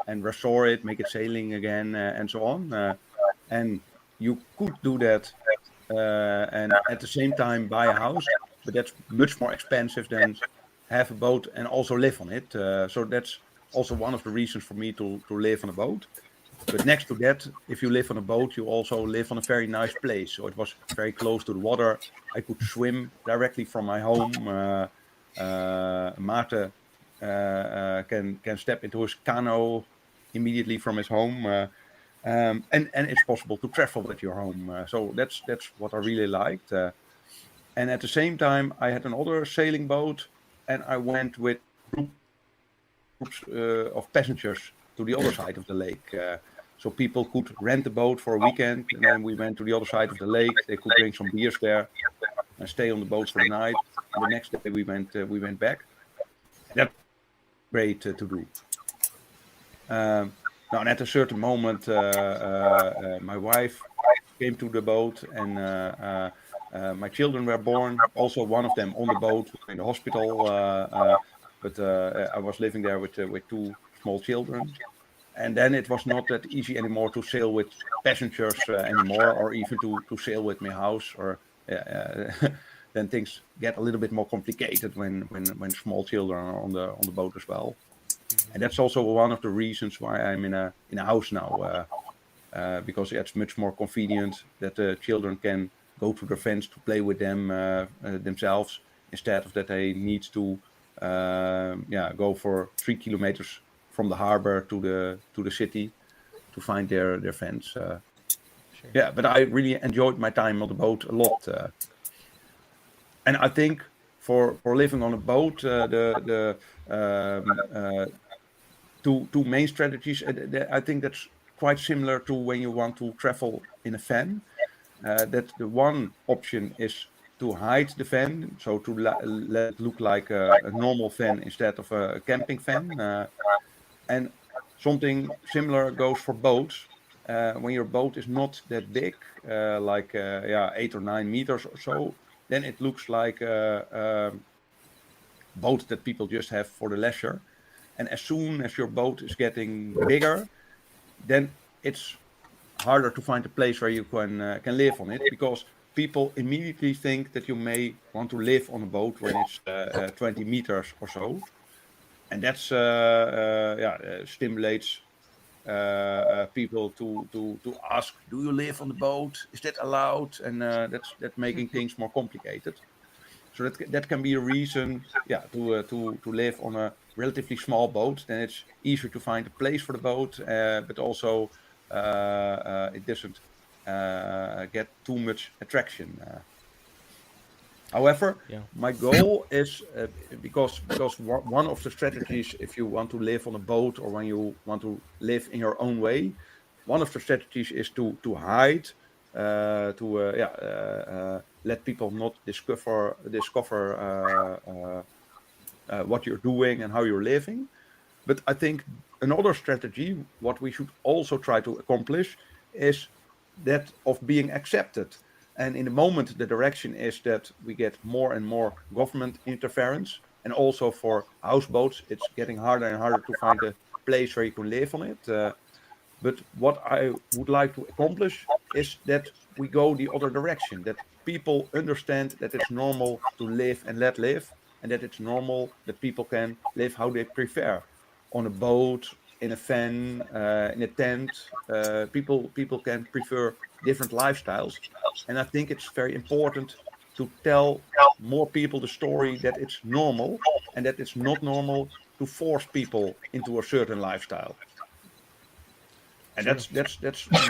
S18: and restore it, make it sailing again, and so on. And you could do that and at the same time buy a house. But that's much more expensive than have a boat and also live on it. So that's also one of the reasons for me to live on a boat. But next to that, if you live on a boat, you also live on a very nice place. So it was very close to the water. I could swim directly from my home. Maarten can step into his canoe immediately from his home. And it's possible to travel with your home. So that's what I really liked. And at the same time, I had another sailing boat, and I went with groups of passengers to the other side of the lake. So people could rent a boat for a weekend, and then we went to the other side of the lake. They could drink some beers there and stay on the boat for the night. And the next day we went back. That's great to do. Now, and at a certain moment, my wife came to the boat, and my children were born, also one of them on the boat in the hospital, but I was living there with 2 small children. And then it was not that easy anymore to sail with passengers anymore, or even to sail with my house. Or then things get a little bit more complicated when small children are on the boat as well. And that's also one of the reasons why I'm in a house now, because it's much more convenient that the children can go to their friends to play with them themselves, instead of that they need to go for 3 kilometers from the harbor to the city to find their friends. Sure. Yeah, but I really enjoyed my time on the boat a lot. And I think for living on a boat, the two main strategies, I think that's quite similar to when you want to travel in a van. That the one option is to hide the van, so to let it look like a normal van instead of a camping van. And something similar goes for boats. When your boat is not that big, like 8 or 9 meters or so, then it looks like a boat that people just have for the leisure. And as soon as your boat is getting bigger, then it's harder to find a place where you can live on it, because people immediately think that you may want to live on a boat when it's 20 meters or so. And that's stimulates people to ask, do you live on the boat? Is that allowed? And that's making things more complicated. So that can be a reason, to live on a relatively small boat. Then it's easier to find a place for the boat, but also it doesn't get too much attraction. However, my goal is because one of the strategies, if you want to live on a boat or when you want to live in your own way, one of the strategies is to hide, let people not discover what you're doing and how you're living. But I think another strategy, what we should also try to accomplish, is that of being accepted. And in the moment, the direction is that we get more and more government interference. And also for houseboats, it's getting harder and harder to find a place where you can live on it. But what I would like to accomplish is that we go the other direction, that people understand that it's normal to live and let live, and that it's normal that people can live how they prefer, on a boat, in a van, in a tent. People can prefer different lifestyles, and I think it's very important to tell more people the story that it's normal, and that it's not normal to force people into a certain lifestyle. And that's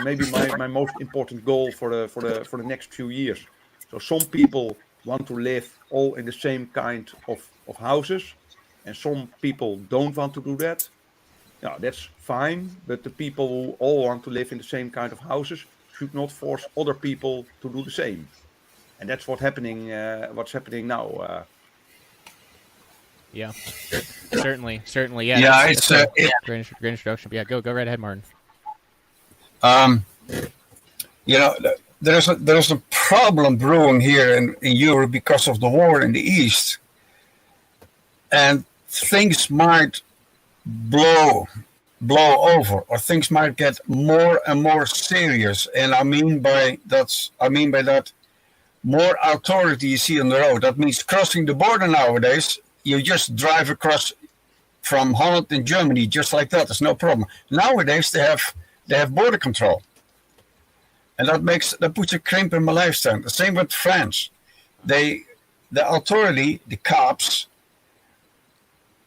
S18: maybe my most important goal for the next few years. So some people want to live all in the same kind of houses, and some people don't want to do that. Yeah, that's fine, but the people who all want to live in the same kind of houses should not force other people to do the same. And that's what's happening now.
S16: Yeah, certainly, yeah.
S19: Yeah,
S16: it's
S19: it's
S16: great introduction. Yeah, go right ahead, Maarten.
S19: There's a problem brewing here in Europe because of the war in the East, and things might blow over, or things might get more and more serious. And I mean by that, more authority you see on the road. That means crossing the border nowadays. You just drive across from Holland and Germany just like that. There's no problem. Nowadays they have border control, and that puts a crimp in my lifestyle. The same with France. The authority, the cops,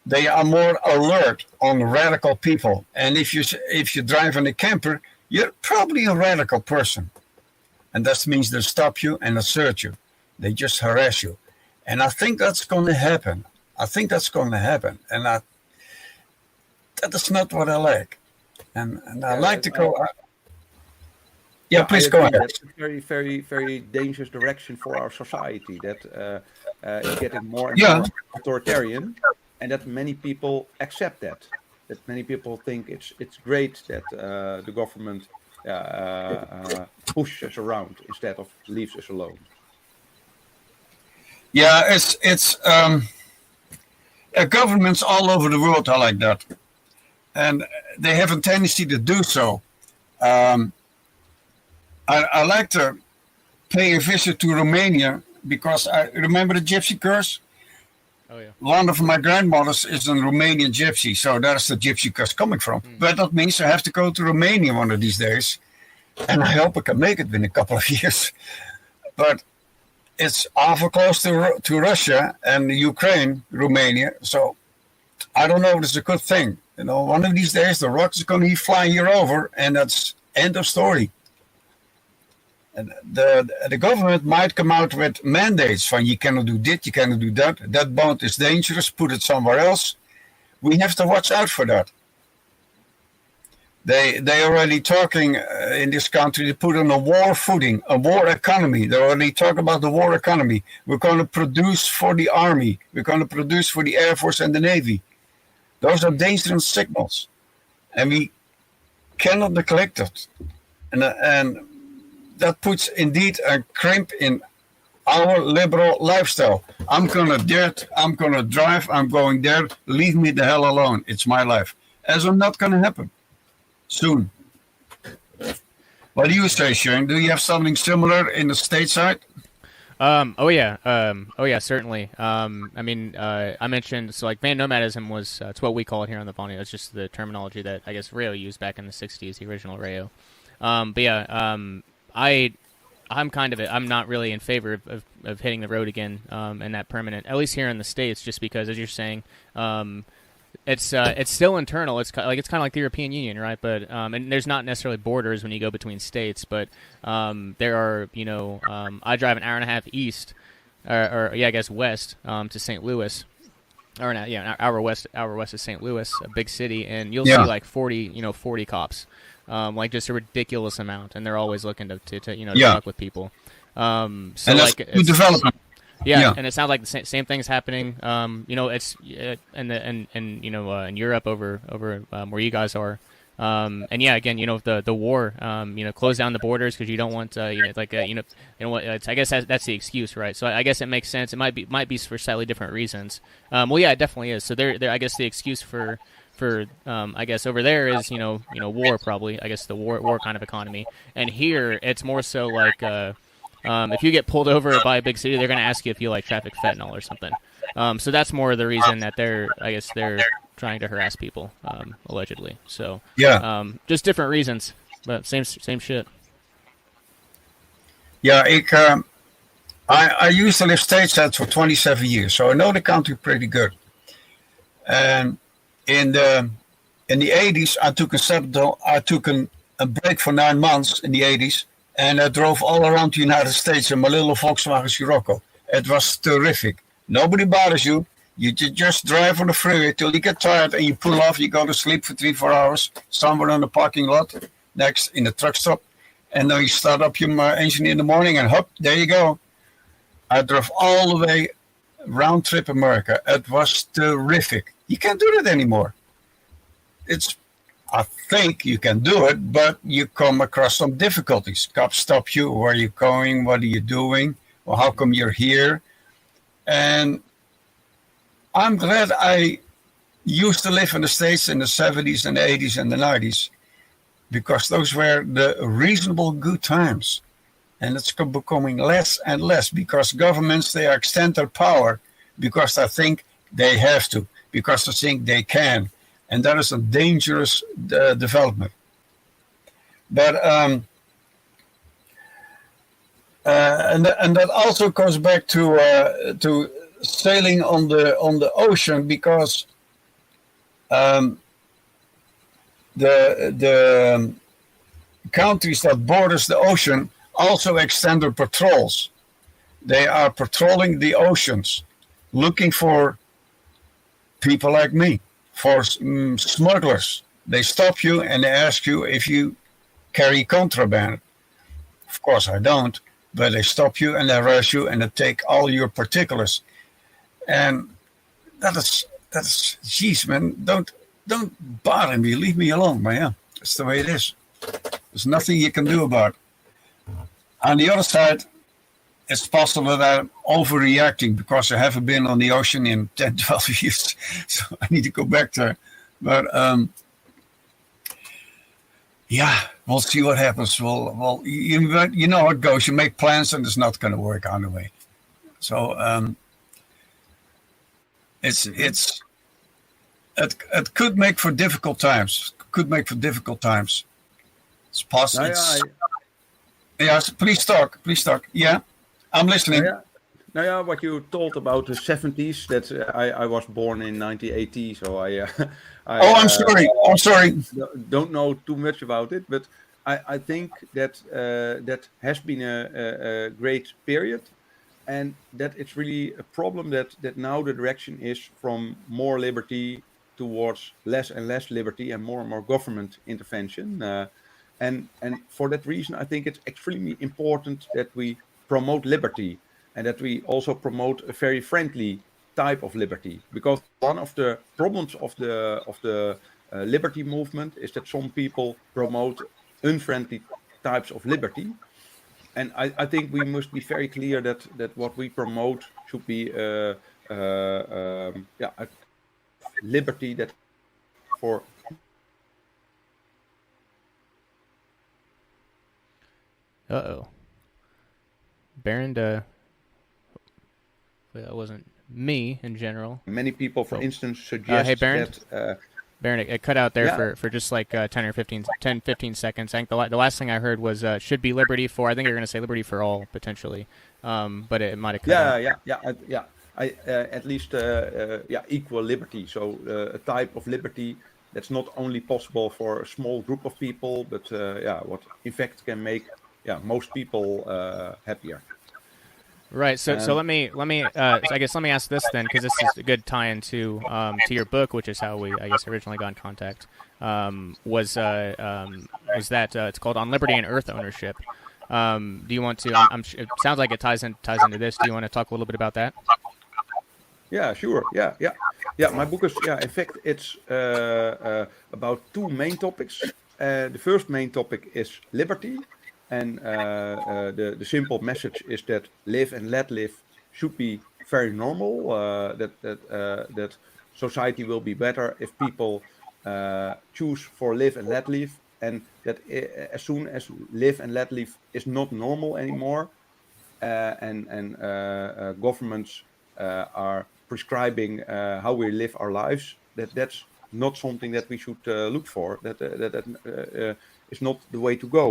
S19: they are more alert on radical people. And if you drive in a camper, you're probably a radical person, and that means they stop you and they search you. They just harass you, and I think that's going to happen. And that is not what I like. And I like to go. Please go ahead.
S18: That's a very, very, very dangerous direction for our society. That is getting more and more authoritarian, and that many people accept that. That many people think it's great that the government pushes us around instead of leaves us alone.
S19: Yeah, it's governments all over the world are like that, and they have a tendency to do so. I like to pay a visit to Romania because I remember the gypsy curse.
S16: Oh yeah.
S19: One of my grandmothers is a Romanian gypsy, so that's the gypsy curse coming from. But that means I have to go to Romania one of these days, and I hope I can make it in a couple of years. But it's awful close to Russia and Ukraine, Romania, so I don't know if it's a good thing. One of these days the rock is going to be flying here over, and that's end of story. And the government might come out with mandates from you cannot do this, you cannot do that. That boat is dangerous, put it somewhere else. We have to watch out for that. They already talking in this country to put on a war footing, a war economy. They already talk about the war economy. We're going to produce for the army. We're going to produce for the Air Force and the Navy. Those are dangerous signals, and we cannot neglect it. And that puts indeed a crimp in our liberal lifestyle. I'm going to dirt, I'm going to drive, I'm going there. Leave me the hell alone. It's my life. As I'm not going to happen soon. What do you say, Shane? Do you have something similar in the stateside?
S16: Oh yeah, certainly. I mentioned, so like van nomadism was, it's what we call it here on the Vonuence. It's just the terminology that I guess Rayo used back in the 60s, the original Rayo. I'm not really in favor of hitting the road again, and that permanent, at least here in the States, just because, as you're saying, it's still internal. It's kind of like the European Union, right? But and there's not necessarily borders when you go between states, but there are, I drive an hour and a half east, I guess west, to St. Louis, an hour west of St. Louis, a big city, and you'll see like 40 cops, like just a ridiculous amount, and they're always looking to talk with people. So and
S19: that's like good development.
S16: Yeah, and it sounds like the same thing's happening. It's in Europe over where you guys are. And yeah, again, the war, close down the borders because you don't want, I guess that's the excuse, right? So I guess it makes sense. It might be for slightly different reasons. Well, yeah, it definitely is. So there, I guess the excuse for I guess over there is war, probably. I guess the war kind of economy. And here it's more so like if you get pulled over by a big city, they're going to ask you if you like traffic fentanyl or something. So that's more the reason that they're trying to harass people, allegedly. So just different reasons, but same shit.
S19: Yeah, I used to live stateside for 27 years, so I know the country pretty good. And in the 80s, I took a break for 9 months in the 80s, and I drove all around the United States in my little Volkswagen Scirocco. It was terrific. Nobody bothers you. You just drive on the freeway till you get tired and you pull off. You go to sleep for 3-4 hours somewhere in the parking lot, next in the truck stop, and then you start up your engine in the morning, and hop, there you go. I drove all the way round trip America. It was terrific. You can't do that anymore. I think you can do it, but you come across some difficulties. Cops stop you. Where are you going? What are you doing? Well, how come you're here? And I'm glad I used to live in the States in the 70s and the 80s and the 90s, because those were the reasonable good times. And it's becoming less and less because governments, they extend their power because they think they have to, because they think they can. And that is a dangerous development. But and that also goes back to sailing on the ocean, because the countries that borders the ocean also extend their patrols. They are patrolling the oceans, looking for people like me, for smugglers. They stop you and they ask you if you carry contraband. Of course I don't, but they stop you and they arrest you and they take all your particulars. And that is, jeez, man, don't bother me, leave me alone, man. Yeah, that's the way it is. There's nothing you can do about it. On the other side, it's possible that I'm overreacting because I haven't been on the ocean in 10, 12 years. So I need to go back there. But yeah, we'll see what happens. Well, you know how it goes. You make plans and it's not going to work on the way. So it could make for difficult times. It's possible. Yes, please talk. Yeah, I'm listening.
S18: What you told about the 70s, that I was born in 1980, so
S19: I'm sorry.
S18: Don't know too much about it, but I think that that has been a great period, and that it's really a problem that now the direction is from more liberty towards less and less liberty and more government intervention. And for that reason, I think it's extremely important that we promote liberty and that we also promote a very friendly type of liberty. Because one of the problems of the liberty movement is that some people promote unfriendly types of liberty. And I think we must be very clear that what we promote should be a liberty that for.
S16: Barend, that wasn't me in general.
S18: Many people, for instance, suggest
S16: hey, Barend?
S18: that...
S16: Barend, it cut out there for just like 10 or 15 seconds. I think the last thing I heard was should be liberty for, I think you're going to say liberty for all, potentially. But it might have cut out.
S18: At least equal liberty. So a type of liberty that's not only possible for a small group of people, but what in fact can make most people happier.
S16: Right. So let me I guess let me ask this then, because this is a good tie-in to your book, which is how we originally got in contact. Was that it's called On Liberty and Earth Ownership. Do you want to? It sounds like it ties into this. Do you want to talk a little bit about that?
S18: Yeah, sure. Yeah. My book is in fact it's about two main topics. The first main topic is liberty. And the simple message is that live and let live should be very normal. That society will be better if people choose for live and let live, and that as soon as live and let live is not normal anymore, and governments are prescribing how we live our lives, that's not something that we should look for. That is not the way to go.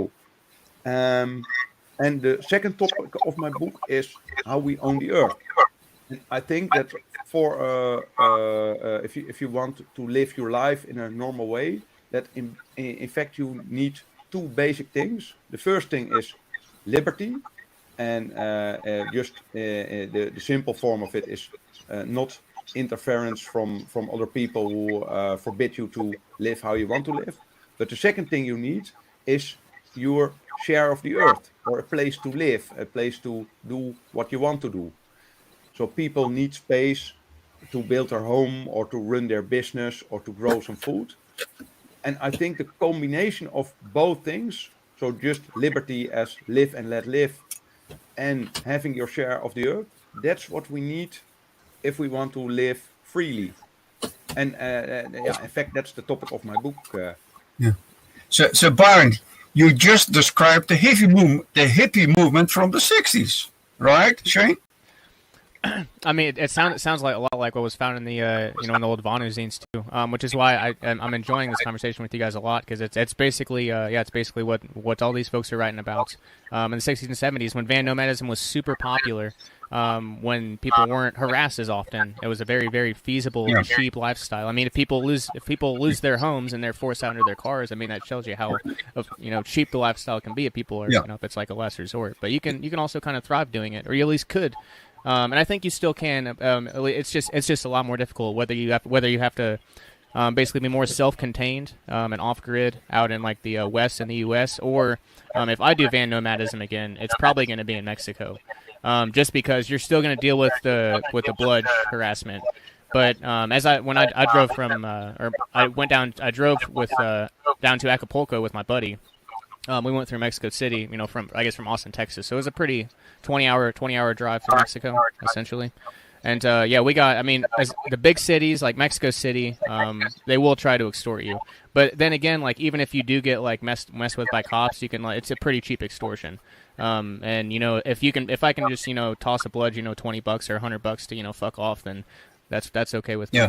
S18: And the second topic of my book is how we own the earth. And I think that for if you want to live your life in a normal way, that in fact you need two basic things. The first thing is liberty, and just the simple form of it is not interference from other people who forbid you to live how you want to live. But the second thing you need is your share of the earth, or a place to live, a place to do what you want to do. So people need space to build their home, or to run their business, or to grow some food. And I think the combination of both things, so just liberty as live and let live, and having your share of the earth, that's what we need if we want to live freely. And in fact, that's the topic of my book.
S19: Yeah. So Barend, you just described the hippie movement from the 60s, right, Shane?
S16: I mean, it sounds like a lot like what was found in the in the old Vonu zines too, which is why I'm enjoying this conversation with you guys a lot, because it's basically it's basically what all these folks are writing about in the 60s and 70s when van nomadism was super popular. When people weren't harassed as often, it was a very, very feasible, cheap lifestyle. I mean, if people lose their homes and they're forced out into their cars, I mean, that tells you how cheap the lifestyle can be if people are if it's like a last resort. But you can also kind of thrive doing it, or you at least could. And I think you still can. It's just a lot more difficult whether you have to basically be more self-contained and off-grid out in like the west in the U.S. or if I do van nomadism again, it's probably going to be in Mexico, just because you're still going to deal with the blood harassment. But when I drove from I drove down to Acapulco with my buddy. We went through Mexico City, from Austin, Texas. So it was a pretty 20-hour drive through Mexico, essentially. And as the big cities like Mexico City, they will try to extort you. But then again, like even if you do get like messed with by cops, you can it's a pretty cheap extortion. And if I can just toss a bludge, $20 or $100 to fuck off, then that's okay with me.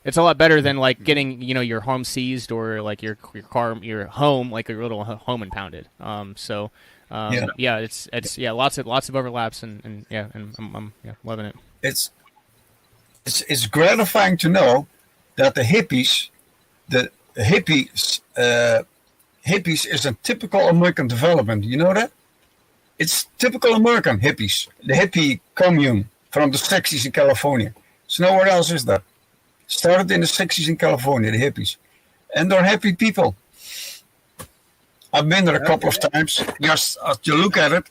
S16: It's a lot better than like getting your home seized or like your car, your home, like your little home impounded. It's lots of overlaps and I'm loving it.
S19: It's gratifying to know that the hippies is a typical American development. You know that? It's typical American hippies. The hippie commune from the 60s in California. So nowhere else is that. Started in the 60s in California, the hippies. And they're happy people. I've been there a couple of times. Just as you look at it.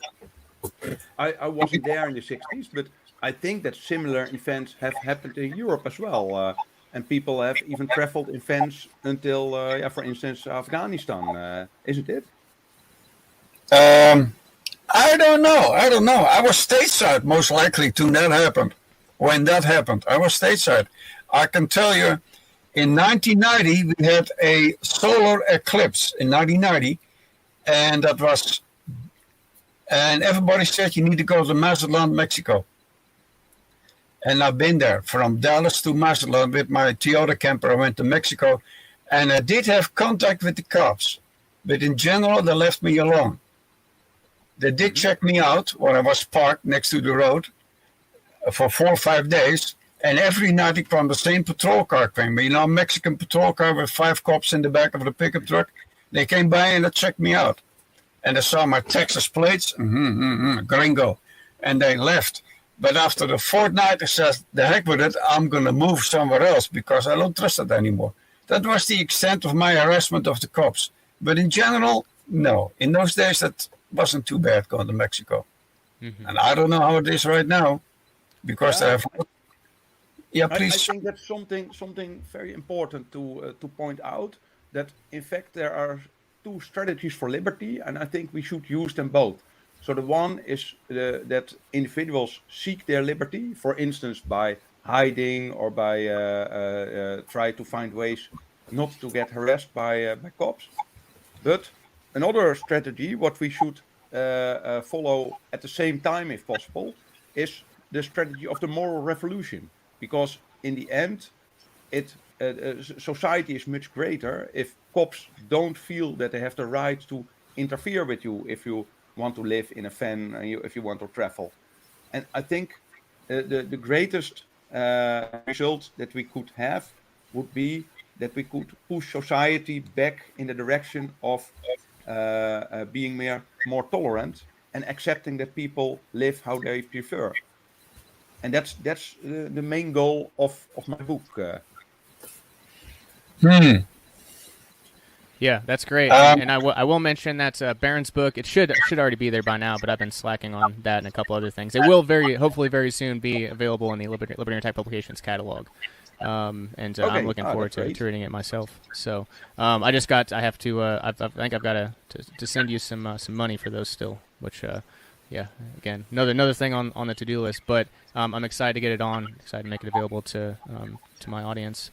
S18: I wasn't there in the 60s, but I think that similar events have happened in Europe as well. And people have even traveled in vans until, for instance, Afghanistan. Isn't it?
S19: I don't know. I was stateside, most likely, when that happened. I was stateside. I can tell you, in 1990, we had a solar eclipse in 1990, and everybody said you need to go to Mazatlan, Mexico. And I've been there from Dallas to Mazatlan with my Toyota camper. I went to Mexico, and I did have contact with the cops, but in general, they left me alone. They did check me out when I was parked next to the road for 4 or 5 days. And every night it came the same patrol car came. Mexican patrol car with 5 cops in the back of the pickup truck. They came by and they checked me out. And they saw my Texas plates, gringo. And they left. But after the fortnight, they said, the heck with it, I'm going to move somewhere else because I don't trust it anymore. That was the extent of my harassment of the cops. But in general, no. In those days, that wasn't too bad going to Mexico. Mm-hmm. And I don't know how it is right now because they have... Yeah, please.
S18: I think that's something very important to point out, that in fact there are 2 strategies for liberty, and I think we should use them both. So the one is that individuals seek their liberty, for instance, by hiding or by try to find ways not to get harassed by cops. But another strategy, what we should follow at the same time, if possible, is the strategy of the moral revolution, because in the end, society is much greater if cops don't feel that they have the right to interfere with you if you want to live in a van and if you want to travel. And I think the greatest result that we could have would be that we could push society back in the direction of being more tolerant and accepting that people live how they prefer. And that's the main goal of my book.
S16: Yeah, that's great. And I will mention that Barend's book, it should already be there by now, but I've been slacking on that and a couple other things. It will hopefully very soon be available in the Liberty Attack Publications catalog. I'm looking forward to reading it myself. So I think I've got to send you some money for those still, which again, another thing on the to-do list, but I'm excited to get it on, excited to make it available to my audience.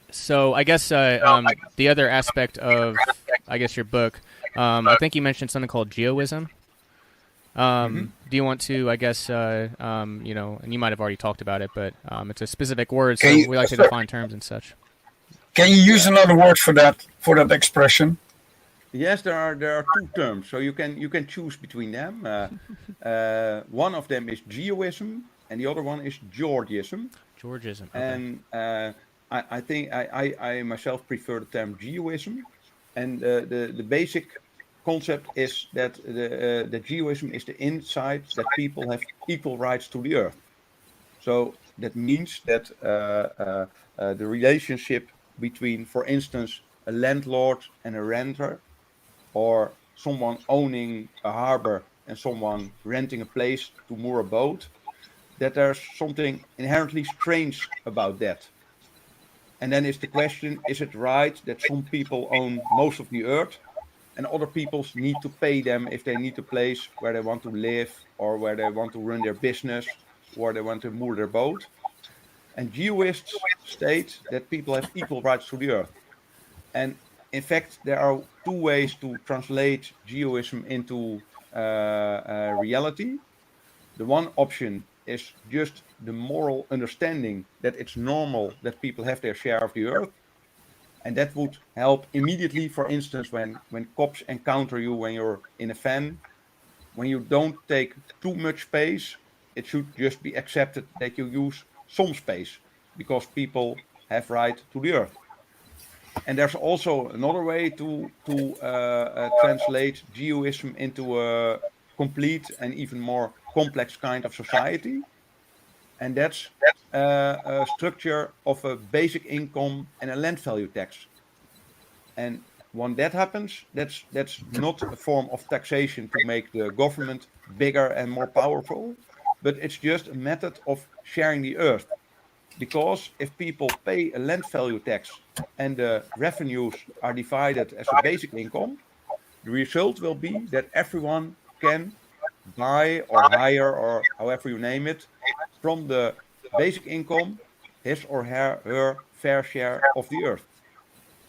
S16: So I guess the other aspect of, I guess, your book, I think you mentioned something called geoism. Do you want to, I guess, and you might have already talked about it, but it's a specific word, so we like to define terms and such.
S19: Can you use another word for that expression?
S18: Yes, there are two terms, so you can choose between them. One of them is geoism, and the other one is Georgism.
S16: Georgism. Okay.
S18: And I think I myself prefer the term geoism, and the basic concept is that the geoism is the insight that people have equal rights to the earth. So that means that the relationship between, for instance, a landlord and a renter, or someone owning a harbor and someone renting a place to moor a boat, that there's something inherently strange about that. And then is the question, is it right that some people own most of the earth and other people need to pay them if they need a place where they want to live or where they want to run their business or they want to moor their boat? And geoists state that people have equal rights to the earth. And in fact, there are two ways to translate geoism into reality. The one option is just the moral understanding that it's normal that people have their share of the earth. And that would help immediately, for instance, when cops encounter you when you're in a van, when you don't take too much space, it should just be accepted that you use some space because people have right to the earth. And there's also another way to translate geoism into a complete and even more complex kind of society. And that's a structure of a basic income and a land value tax. And when that happens, that's not a form of taxation to make the government bigger and more powerful, but it's just a method of sharing the earth. Because if people pay a land value tax and the revenues are divided as a basic income, the result will be that everyone can buy or hire or however you name it from the basic income his or her fair share of the earth.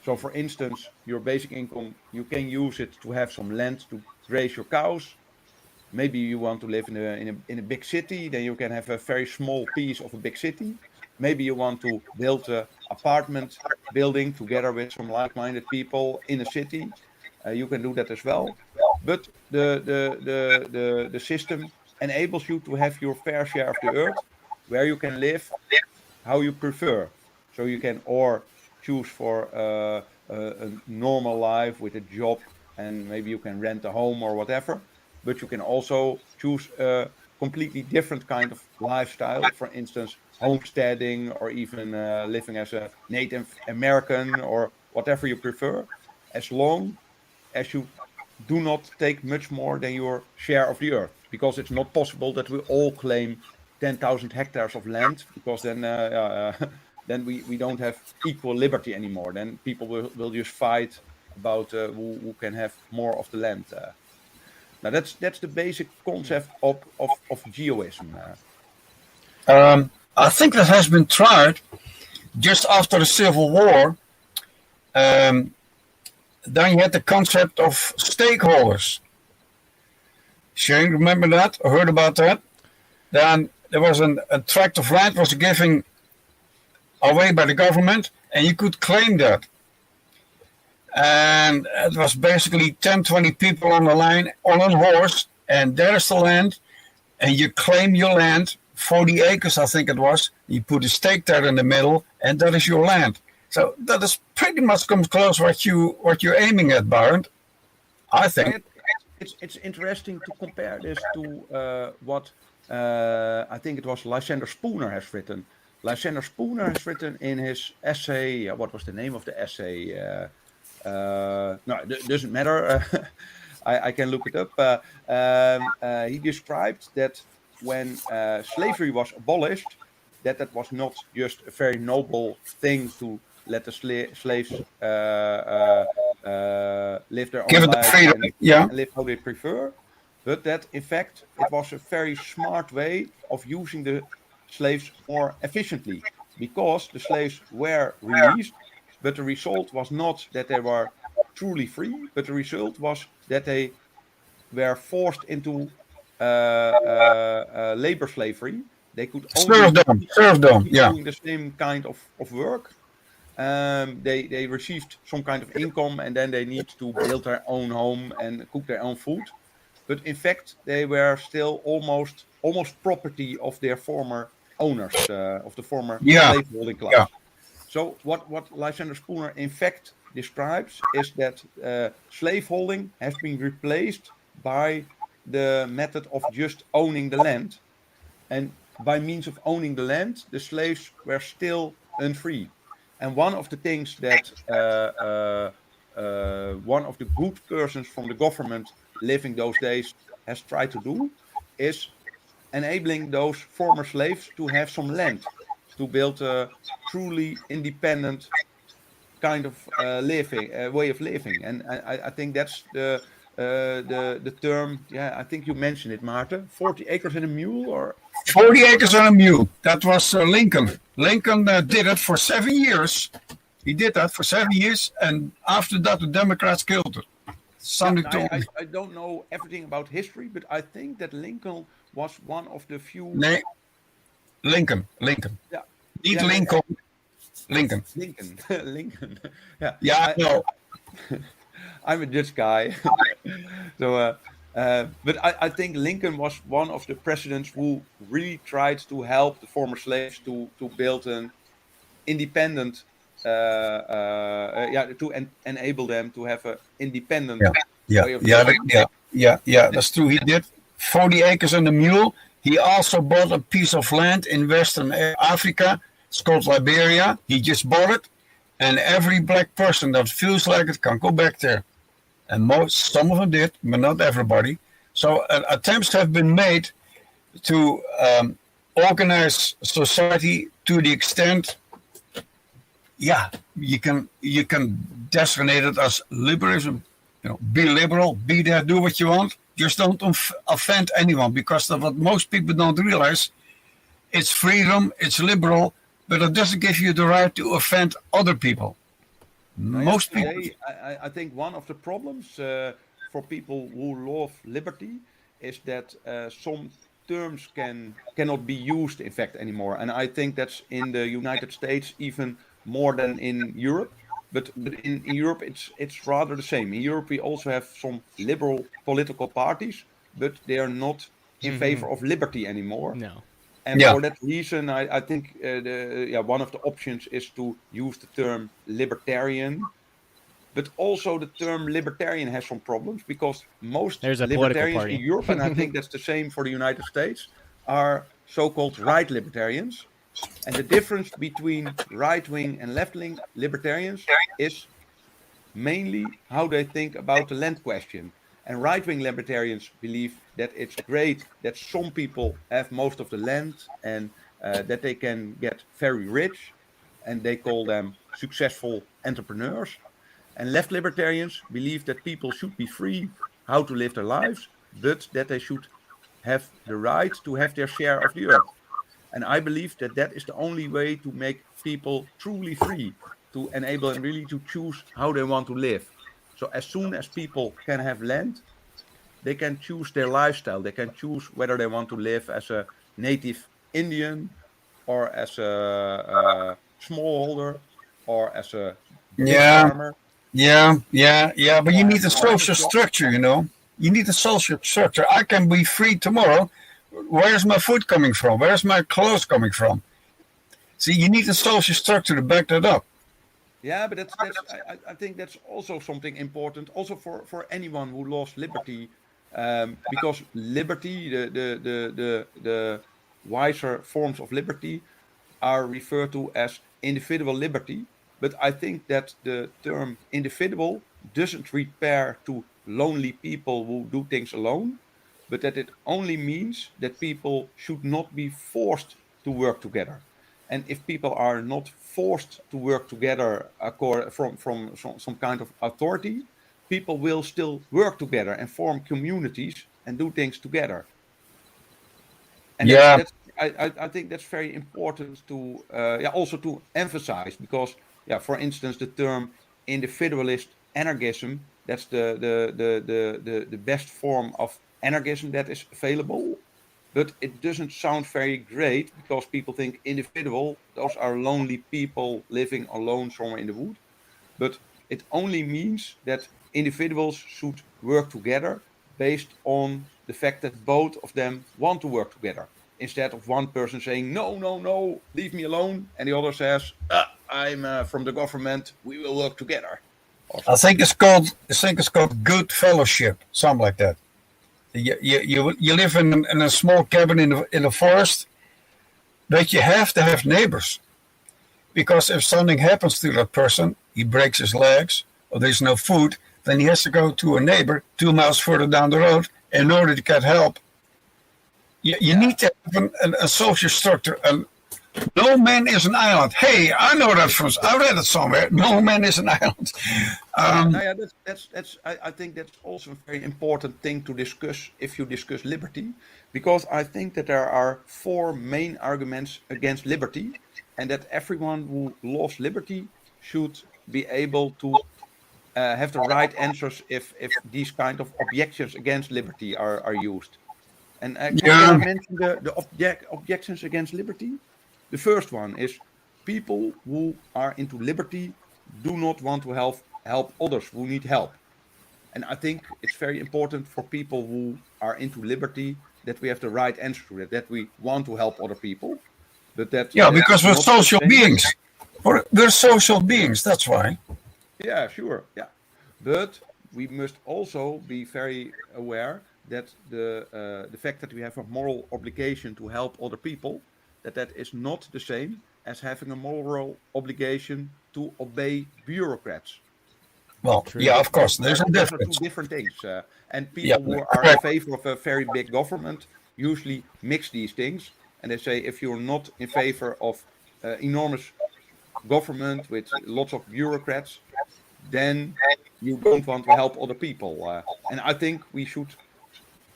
S18: So for instance, your basic income, you can use it to have some land to raise your cows. Maybe you want to live in a big city, then you can have a very small piece of a big city. Maybe you want to build an apartment building together with some like-minded people in a city. You can do that as well. But the system enables you to have your fair share of the earth, where you can live how you prefer. So you can or choose for a normal life with a job, and maybe you can rent a home or whatever. But you can also choose a completely different kind of lifestyle. For instance, homesteading, or even living as a Native American, or whatever you prefer, as long as you do not take much more than your share of the earth, because it's not possible that we all claim 10,000 hectares of land, because then then we don't have equal liberty anymore. Then people will just fight about who can have more of the land. Now that's the basic concept of geoism.
S19: I think that has been tried just after the Civil War. Then you had the concept of stakeholders. Shane, remember that or heard about that? then there was a tract of land was given away by the government, and you could claim that. And it was basically 10, 20 people on the line on a horse, and there's the land, and you claim your land, 40 acres, I think it was. You put a stake there in the middle, and that is your land. So that is pretty much comes close what you're aiming at, Barend. I think.
S18: It's interesting to compare this to what I think it was Lysander Spooner has written. Lysander Spooner has written in his essay. What was the name of the essay? No, it doesn't matter. I can look it up. He described that when slavery was abolished, that was not just a very noble thing to let the slaves live their own lives and live how they prefer, but that in fact it was a very smart way of using the slaves more efficiently, because the slaves were released, but the result was not that they were truly free, but the result was that they were forced into labor slavery. They could only
S19: serve them, yeah.
S18: doing the same kind of work. They received some kind of income, and then they need to build their own home and cook their own food. But in fact, they were still almost property of their former owners, of the former slaveholding class. Yeah. So what Lysander Spooner in fact describes is that slaveholding has been replaced by the method of just owning the land. And by means of owning the land, the slaves were still unfree. And one of the things that one of the good persons from the government living those days has tried to do is enabling those former slaves to have some land, to build a truly independent kind of way of living. And I think that's the term. Yeah, I think you mentioned it, Maarten. 40 acres and a mule, or
S19: 40 acres and a mule. That was Lincoln. Lincoln did it for 7 years. He did that for 7 years, and after that, the Democrats killed it.
S18: I don't know everything about history, but I think that Lincoln was one of the few.
S19: Lincoln.
S18: Yeah.
S19: Lincoln.
S18: Lincoln. Yeah.
S19: Yeah, I know.
S18: I'm a Dutch guy, so. But I think Lincoln was one of the presidents who really tried to help the former slaves to build an independent, to enable them to have an independent way of living.
S19: Yeah, that's true. He did 40 acres and a mule. He also bought a piece of land in Western Africa. It's called Liberia. He just bought it, and every black person that feels like it can go back there. And some of them did, but not everybody. So attempts have been made to organize society to the extent, you can designate it as liberalism. Be liberal, be there, do what you want. Just don't offend anyone, because of what most people don't realize. It's freedom, it's liberal, but it doesn't give you the right to offend other people. Most people.
S18: I think one of the problems for people who love liberty is that some terms cannot be used, in fact, anymore. And I think that's in the United States even more than in Europe. But in Europe, it's rather the same. In Europe, we also have some liberal political parties, but they are not in favor of liberty anymore.
S16: No.
S18: And for that reason, I think one of the options is to use the term libertarian. But also the term libertarian has some problems, because most libertarians in Europe, and I think that's the same for the United States, are so-called right libertarians. And the difference between right-wing and left-wing libertarians is mainly how they think about the land question. And right-wing libertarians believe that it's great that some people have most of the land and that they can get very rich, and they call them successful entrepreneurs. And left libertarians believe that people should be free how to live their lives, but that they should have the right to have their share of the earth. And I believe that that is the only way to make people truly free, to enable them really to choose how they want to live. So as soon as people can have land, they can choose their lifestyle. They can choose whether they want to live as a native Indian, or as a smallholder, or as a big
S19: Yeah,
S18: farmer.
S19: yeah. But you
S18: Or
S19: need
S18: have
S19: a
S18: a private
S19: social
S18: job.
S19: structure, you know. You need a social structure. I can be free tomorrow. Where's my food coming from? Where's my clothes coming from? See, you need a social structure to back that up.
S18: Yeah, but I think that's also something important, also for anyone who lost liberty, because liberty, the wiser forms of liberty, are referred to as individual liberty. But I think that the term individual doesn't refer to lonely people who do things alone, but that it only means that people should not be forced to work together. And if people are not forced to work together from some kind of authority, people will still work together and form communities and do things together. And
S19: Yeah,
S18: I think that's very important to also to emphasize, because for instance, the term individualist anarchism, that's the best form of anarchism that is available, but it doesn't sound very great because people think individual, those are lonely people living alone somewhere in the wood. But it only means that individuals should work together based on the fact that both of them want to work together, instead of one person saying, no, no, no, leave me alone, and the other says, I'm from the government, we will work together.
S19: I think it's called good fellowship, something like that. You live in a small cabin in the forest, but you have to have neighbors, because if something happens to that person, he breaks his legs, or there's no food, then he has to go to a neighbor 2 miles further down the road in order to get help. You need to have a social structure. No man is an island. Hey, I know that from, I read it somewhere. No man is an island.
S18: I think that's also a very important thing to discuss if you discuss liberty, because I think that there are 4 main arguments against liberty, and that everyone who lost liberty should be able to have the right answers if these kind of objections against liberty are used. And can I mention the objections against liberty? The first one is people who are into liberty do not want to help others who need help. And I think it's very important for people who are into liberty that we have the right answer to that we want to help other people. But that
S19: because we're social beings. We're social beings, that's why.
S18: Yeah, sure. Yeah. But we must also be very aware that the fact that we have a moral obligation to help other people, that is not the same as having a moral obligation to obey bureaucrats.
S19: Well, of course, there's a difference.
S18: Those are 2 different things. And people who are in favor of a very big government usually mix these things. And they say, if you're not in favor of enormous government with lots of bureaucrats, then you don't want to help other people. And I think we should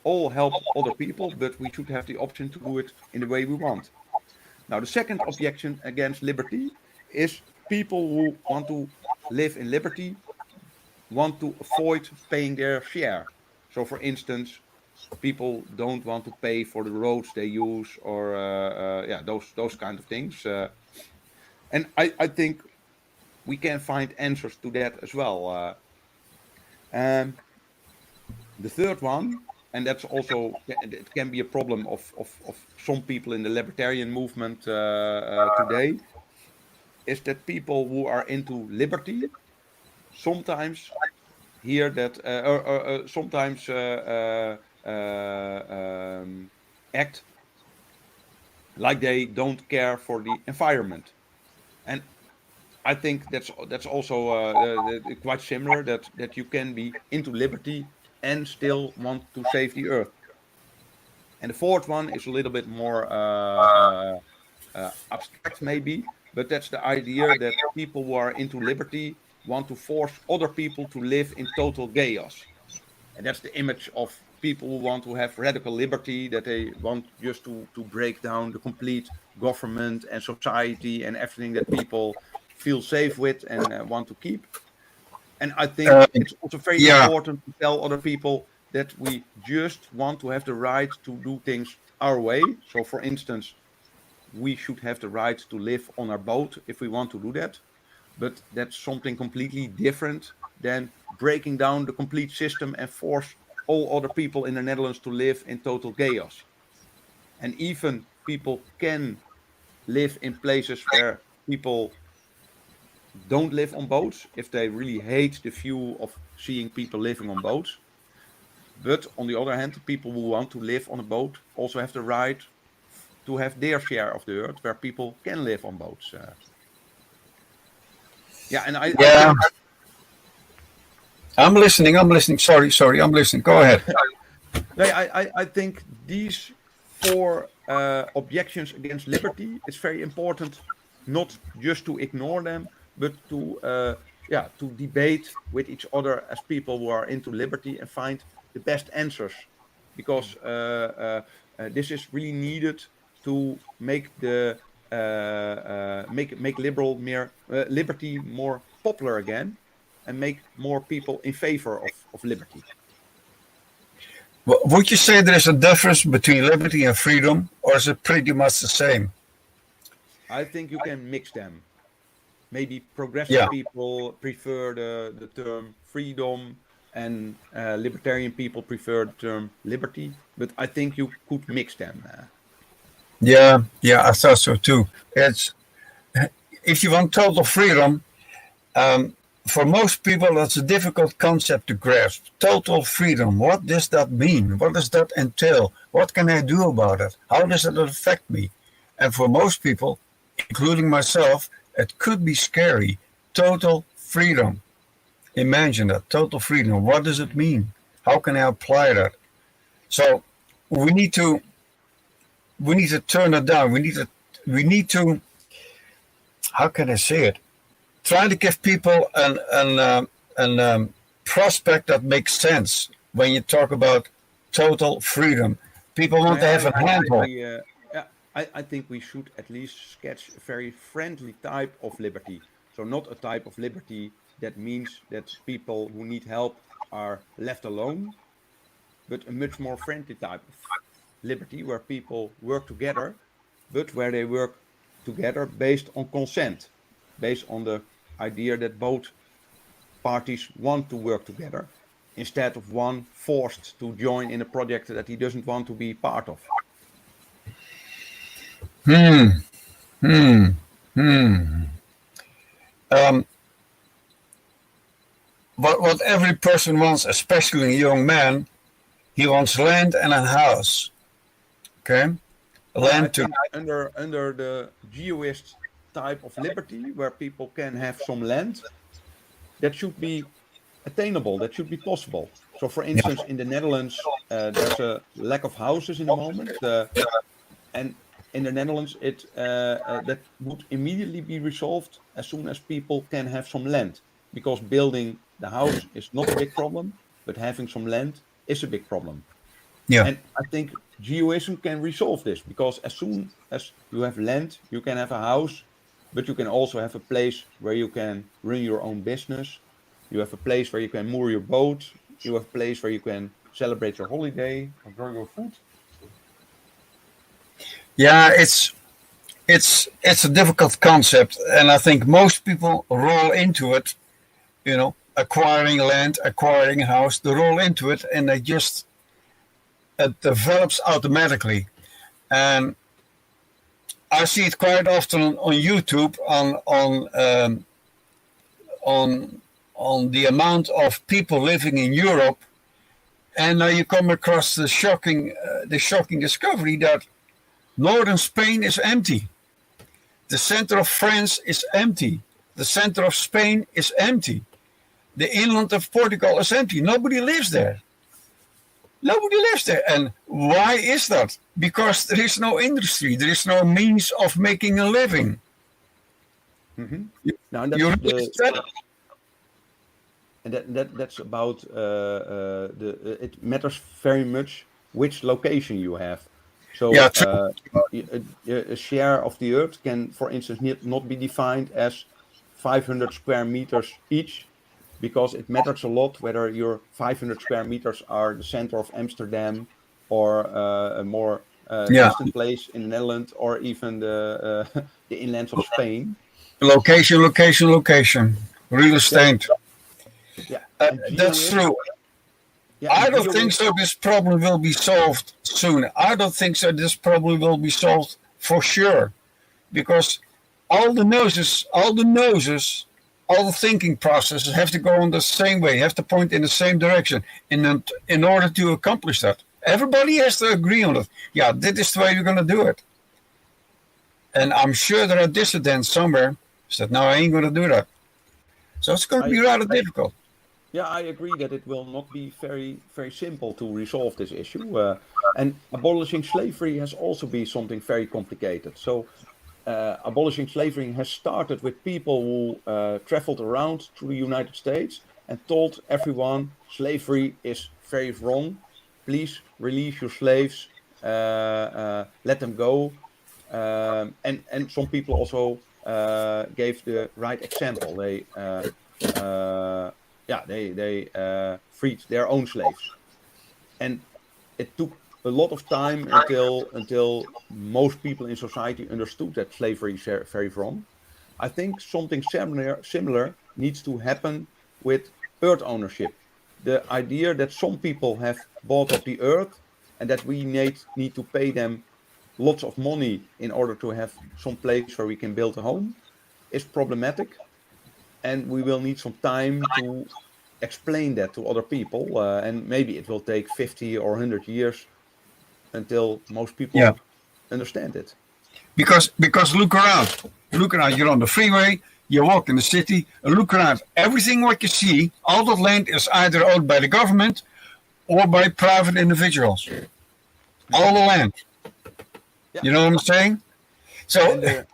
S18: all help other people, but we should have the option to do it in the way we want. Now, the second objection against liberty is people who want to live in liberty want to avoid paying their share. So, for instance, people don't want to pay for the roads they use, or those kind of things. And I think we can find answers to that as well. The third one, and that's also, it can be a problem of some people in the libertarian movement today, is that people who are into liberty sometimes hear that, sometimes act like they don't care for the environment. And I think that's also quite similar, that you can be into liberty and still want to save the earth. And the fourth one is a little bit more abstract maybe, but that's the idea that people who are into liberty want to force other people to live in total chaos. And that's the image of people who want to have radical liberty, that they want just to break down the complete government and society and everything that people feel safe with and want to keep. And I think it's also very important to tell other people that we just want to have the right to do things our way. So, for instance, we should have the right to live on our boat if we want to do that. But that's something completely different than breaking down the complete system and force all other people in the Netherlands to live in total chaos. And even people can live in places where people don't live on boats if they really hate the view of seeing people living on boats. But on the other hand, the people who want to live on a boat also have the right to have their share of the earth where people can live on boats.
S19: I'm listening. Sorry, I'm listening. Go ahead.
S18: I think these 4 objections against liberty, it's very important not just to ignore them, but to debate with each other as people who are into liberty and find the best answers, because this is really needed to make the make liberty more popular again, and make more people in favor of liberty.
S19: Would you say there is a difference between liberty and freedom, or is it pretty much the same?
S18: I think you can mix them. Maybe progressive people prefer the term freedom, and libertarian people prefer the term liberty. But I think you could mix them.
S19: Yeah, I thought so too. If you want total freedom, for most people, that's a difficult concept to grasp. Total freedom. What does that mean? What does that entail? What can I do about it? How does it affect me? And for most people, including myself, it could be scary. Total freedom. Imagine that. Total freedom. What does it mean? How can I apply that? So we need to turn it down. We need to, how can I say it? Try to give people an prospect that makes sense when you talk about total freedom. People want to have a handle.
S18: I think we should at least sketch a very friendly type of liberty. So not a type of liberty that means that people who need help are left alone, but a much more friendly type of liberty where people work together, but where they work together based on consent, based on the idea that both parties want to work together, instead of one forced to join in a project that he doesn't want to be part of.
S19: What every person wants, especially a young man, he wants land and a house. Okay, land to
S18: under the geoist type of liberty, where people can have some land, that should be attainable, that should be possible. So for instance, in the Netherlands, there's a lack of houses in the moment, and in the Netherlands that would immediately be resolved as soon as people can have some land, because building the house is not a big problem, but having some land is a big problem. And I think geoism can resolve this, because as soon as you have land, you can have a house, but you can also have a place where you can run your own business. You have a place where you can moor your boat. You have a place where you can celebrate your holiday, enjoy your food.
S19: Yeah, it's a difficult concept, and I think most people roll into it, acquiring land, acquiring a house, they roll into it, and it develops automatically. And I see it quite often on YouTube on the amount of people living in Europe, and now you come across the shocking discovery that northern Spain is empty, the center of France is empty, the center of Spain is empty, the inland of Portugal is empty. Nobody lives there. And why is that? Because there is no industry, there is no means of making a living.
S18: Mm-hmm. Now, that's about it matters very much which location you have. So a share of the earth can, for instance, not be defined as 500 square meters each, because it matters a lot whether your 500 square meters are the center of Amsterdam or a more distant place in the Netherlands or even the inlands of Spain.
S19: Location. Real estate.
S18: Yeah,
S19: that's true.
S18: Yeah,
S19: I don't think so. This problem will be solved soon. I don't think so. This problem will be solved for sure, because all the noses, all the thinking processes have to go in the same way, have to point in the same direction in order to accomplish that. Everybody has to agree on it. Yeah, this is the way we're going to do it. And I'm sure there are dissidents somewhere said, no, I ain't going to do that. So it's going to be rather difficult.
S18: Yeah, I agree that it will not be very, very simple to resolve this issue. And abolishing slavery has also been something very complicated. So abolishing slavery has started with people who traveled around to the United States and told everyone slavery is very wrong. Please release your slaves, let them go. And some people also gave the right example. They freed their own slaves, and it took a lot of time until most people in society understood that slavery is very wrong. I think something similar needs to happen with earth ownership. The idea that some people have bought up the earth and that we need to pay them lots of money in order to have some place where we can build a home is problematic, and we will need some time to explain that to other people, and maybe it will take 50 or 100 years until most people understand it.
S19: Because look around, you're on the freeway, you walk in the city, and look around. Everything what you see, all that land is either owned by the government or by private individuals. All the land. You know what I'm saying? So.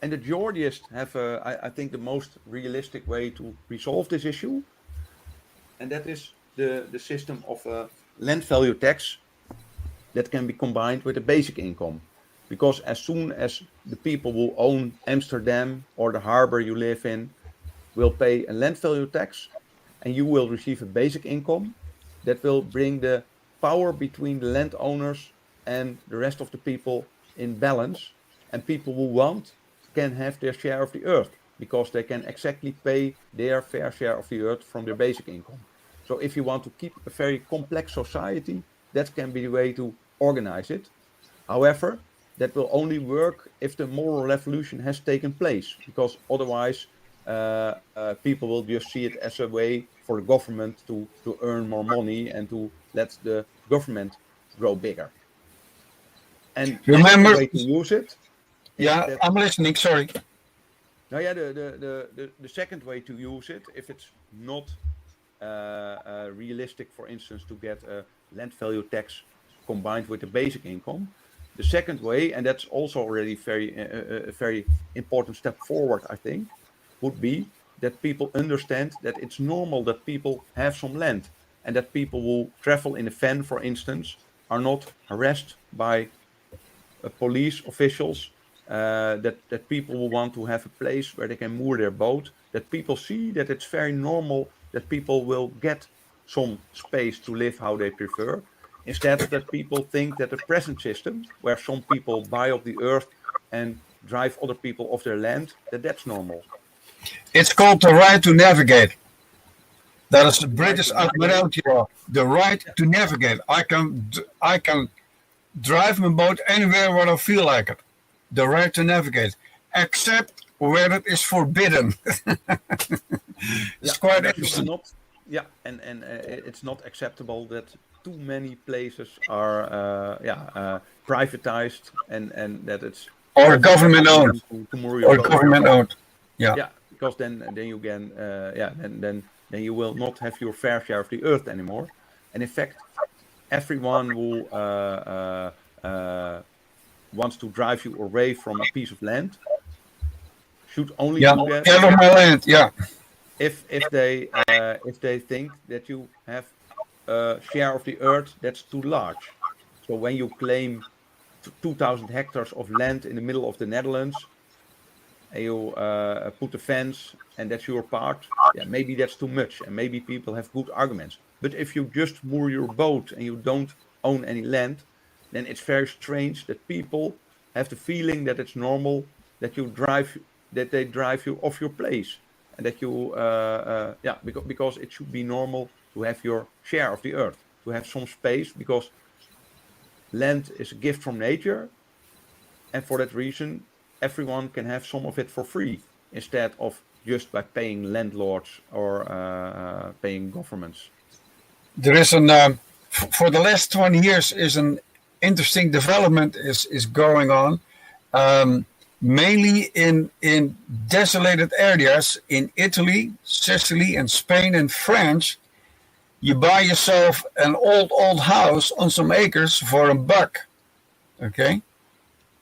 S18: And the Georgists have, I think, the most realistic way to resolve this issue, and that is the system of a land value tax that can be combined with a basic income. Because as soon as the people who own Amsterdam or the harbor you live in will pay a land value tax, and you will receive a basic income, that will bring the power between the landowners and the rest of the people in balance, and people who want can have their share of the earth because they can exactly pay their fair share of the earth from their basic income. So if you want to keep a very complex society, that can be the way to organize it. However, that will only work if the moral revolution has taken place, because otherwise people will just see it as a way for the government to earn more money and to let the government grow bigger. And
S19: remember,
S18: the way to use it.
S19: Yeah, I'm listening. Sorry.
S18: Now, yeah, the second way to use it, if it's not realistic, for instance, to get a land value tax combined with the basic income, the second way, and that's also already a very important step forward, I think, would be that people understand that it's normal that people have some land, and that people who travel in a van, for instance, are not harassed by police officials. That people will want to have a place where they can moor their boat, that people see that it's very normal that people will get some space to live how they prefer, instead of that people think that the present system, where some people buy up the earth and drive other people off their land, that's normal.
S19: It's called the right to navigate. That is the British Admiralty law. The right to navigate. I can drive my boat anywhere where I feel like it. The right to navigate, except where it is forbidden. It's quite interesting.
S18: And it's not acceptable that too many places are privatized and that it's
S19: or government owned. Or government owned.
S18: Yeah, because then you can then you will not have your fair share of the earth anymore. And in fact, everyone who wants to drive you away from a piece of land should only do that.
S19: Get on my land,
S18: If they think that you have a share of the earth that's too large. So when you claim 2,000 hectares of land in the middle of the Netherlands, and you put a fence, and that's your part, yeah, maybe that's too much, and maybe people have good arguments. But if you just moor your boat and you don't own any land, then it's very strange that people have the feeling that it's normal that they drive you off your place, and that you, because it should be normal to have your share of the earth, to have some space, because land is a gift from nature, and for that reason, everyone can have some of it for free, instead of just by paying landlords or paying governments.
S19: There is for the last 20 years is an interesting development is going on, mainly in desolated areas in Italy, Sicily, and Spain and France. You buy yourself an old house on some acres for $1, okay?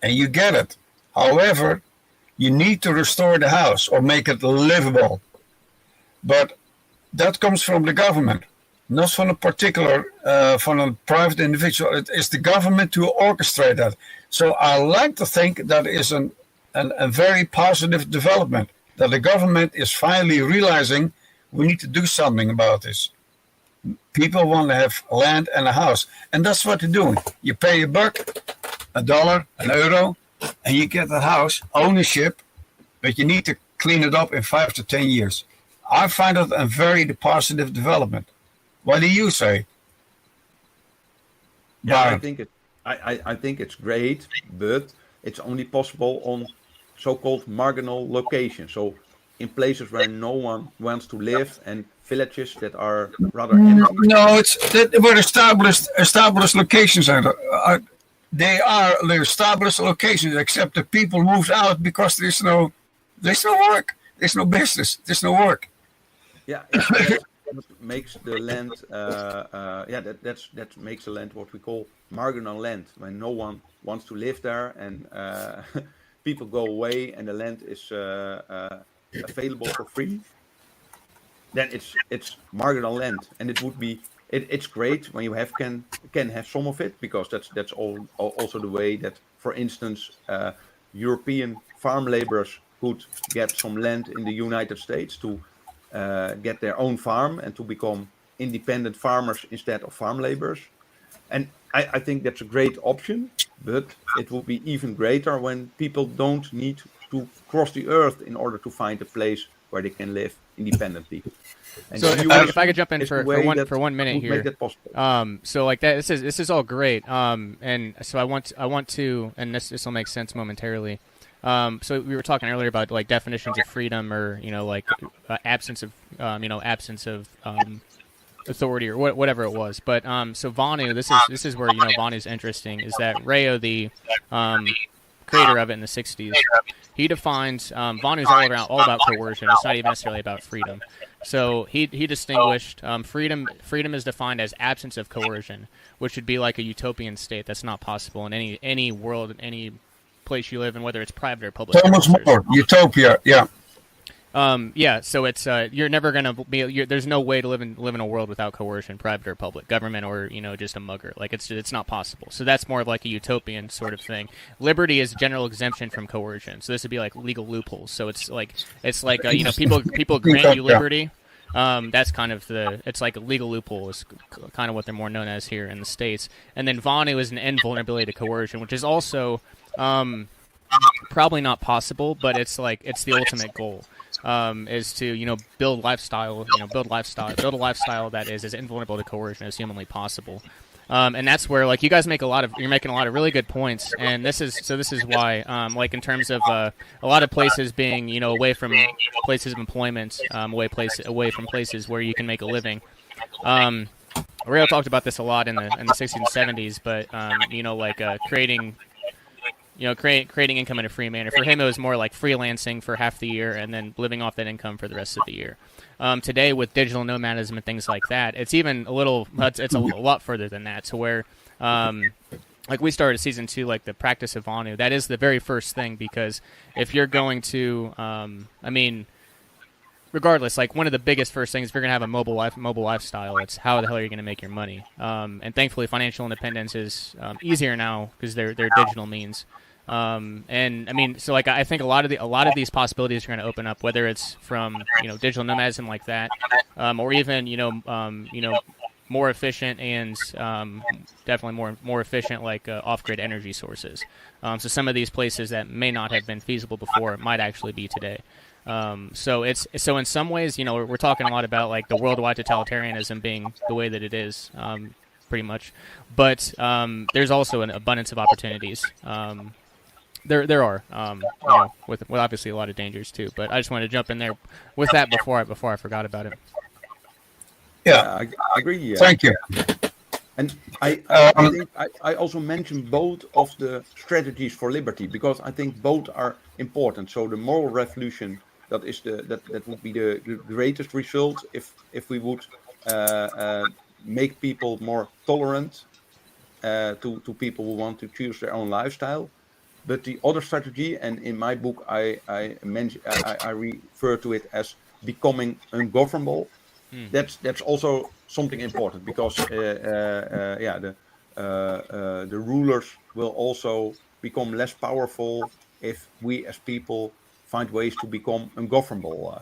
S19: And you get it. However, you need to restore the house or make it livable. But that comes from the government, not from a particular, from a private individual. It is the government to orchestrate that. So I like to think that is a very positive development, that the government is finally realizing we need to do something about this. People want to have land and a house, and that's what they're doing. You pay $1, $1, €1, and you get the house, ownership, but you need to clean it up in 5 to 10 years. I find it a very positive development. What do you say?
S18: Yeah, I think it's great, but it's only possible on so-called marginal locations. So in places where no one wants to live, and villages that are rather empty.
S19: No, where established locations are. They are the established locations, except the people moved out because there's no work, there's no business, there's no work.
S18: Yeah, that makes the land. That makes the land what we call marginal land, when no one wants to live there, and people go away, and the land is available for free. Then it's marginal land, and it would be. It's great when you can have some of it, because that's also the way that, for instance, European farm laborers could get some land in the United States to get their own farm and to become independent farmers instead of farm laborers. And I think that's a great option, but it would be even greater when people don't need to cross the earth in order to find a place where they can live independently. And
S16: so if I could jump in for 1 minute here, so like that, this is all great, and so I want to, and this will make sense momentarily. So we were talking earlier about like definitions of freedom, or like absence of authority, or whatever it was. But so Vonu, this is where Vonu's interesting, is that Rayo, the creator of it in the 60s, he defines Vonu's all about coercion. It's not even necessarily about freedom. So he distinguished freedom is defined as absence of coercion, which would be like a utopian state that's not possible in any world, in any place you live in, whether it's private or public.
S19: So much more utopia, yeah.
S16: So it's you're never gonna be. There's no way to live in a world without coercion, private or public, government or just a mugger. Like it's not possible. So that's more of like a utopian sort of thing. Liberty is general exemption from coercion. So this would be like legal loopholes. So it's like people grant you liberty. That's kind of it's like a legal loophole is kind of what they're more known as here in the States. And then Vonu is an invulnerability to coercion, which is also probably not possible, but it's the ultimate goal. Is to build a lifestyle that is as invulnerable to coercion as humanly possible, and that's where you guys you're making a lot of really good points, and this is why in terms of a lot of places being away from places of employment, away from places where you can make a living. Rayo talked about this a lot in the 60s and 70s, but creating income in a free manner. For him, it was more like freelancing for half the year and then living off that income for the rest of the year. Today, with digital nomadism and things like that, it's even it's a lot further than that, to where, we started season 2, the practice of Vonu. That is the very first thing, because if you're going to, regardless, one of the biggest first things, if you're going to have a mobile lifestyle, it's how the hell are you going to make your money? And thankfully, financial independence is easier now because they're digital means. And I mean, so like I think a lot of these possibilities are going to open up, whether it's from digital nomadism like that, or even more efficient and definitely more efficient like off-grid energy sources. So some of these places that may not have been feasible before might actually be today. So in some ways, we're talking a lot about like the worldwide totalitarianism being the way that it is, pretty much. But there's also an abundance of opportunities. There are, with obviously a lot of dangers too. But I just wanted to jump in there with that before I forgot about it.
S18: Yeah, I agree. Yeah.
S19: Thank you.
S18: And I think I also mentioned both of the strategies for liberty because I think both are important. So the moral revolution, that would be the greatest result if we would make people more tolerant to people who want to choose their own lifestyle. But the other strategy, and in my book I refer to it as becoming ungovernable. That's also something important because the rulers will also become less powerful if we as people find ways to become ungovernable.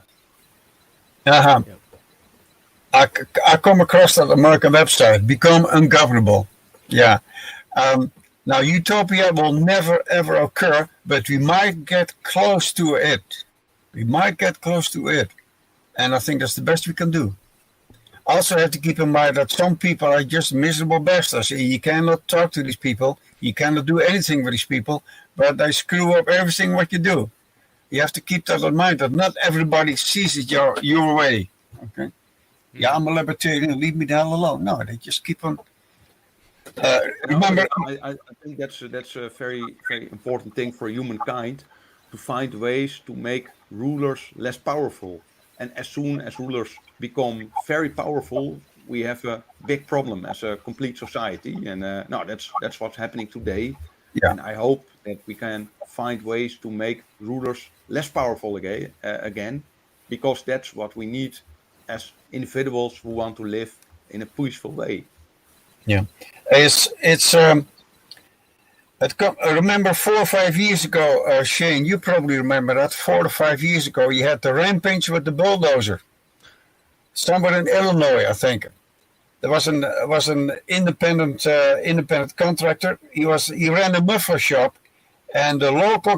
S19: I come across that American website, Become Ungovernable. Yeah. Now, utopia will never, ever occur, but we might get close to it. And I think that's the best we can do. Also have to keep in mind that some people are just miserable bastards. You cannot talk to these people. You cannot do anything with these people, but they screw up everything what you do. You have to keep that in mind, that not everybody sees it your way. Okay? Yeah, I'm a libertarian, leave me the hell alone. No, they just keep on. Remember,
S18: I think that's a very, very important thing for humankind, to find ways to make rulers less powerful. And as soon as rulers become very powerful, we have a big problem as a complete society. And that's what's happening today.
S19: Yeah.
S18: And I hope that we can find ways to make rulers less powerful again, because that's what we need as individuals who want to live in a peaceful way.
S19: Yeah, I remember 4 or 5 years ago, Shane, you probably remember that 4 or 5 years ago, you had the rampage with the bulldozer. Somewhere in Illinois, I think. There was an independent contractor. He ran a muffler shop, and the local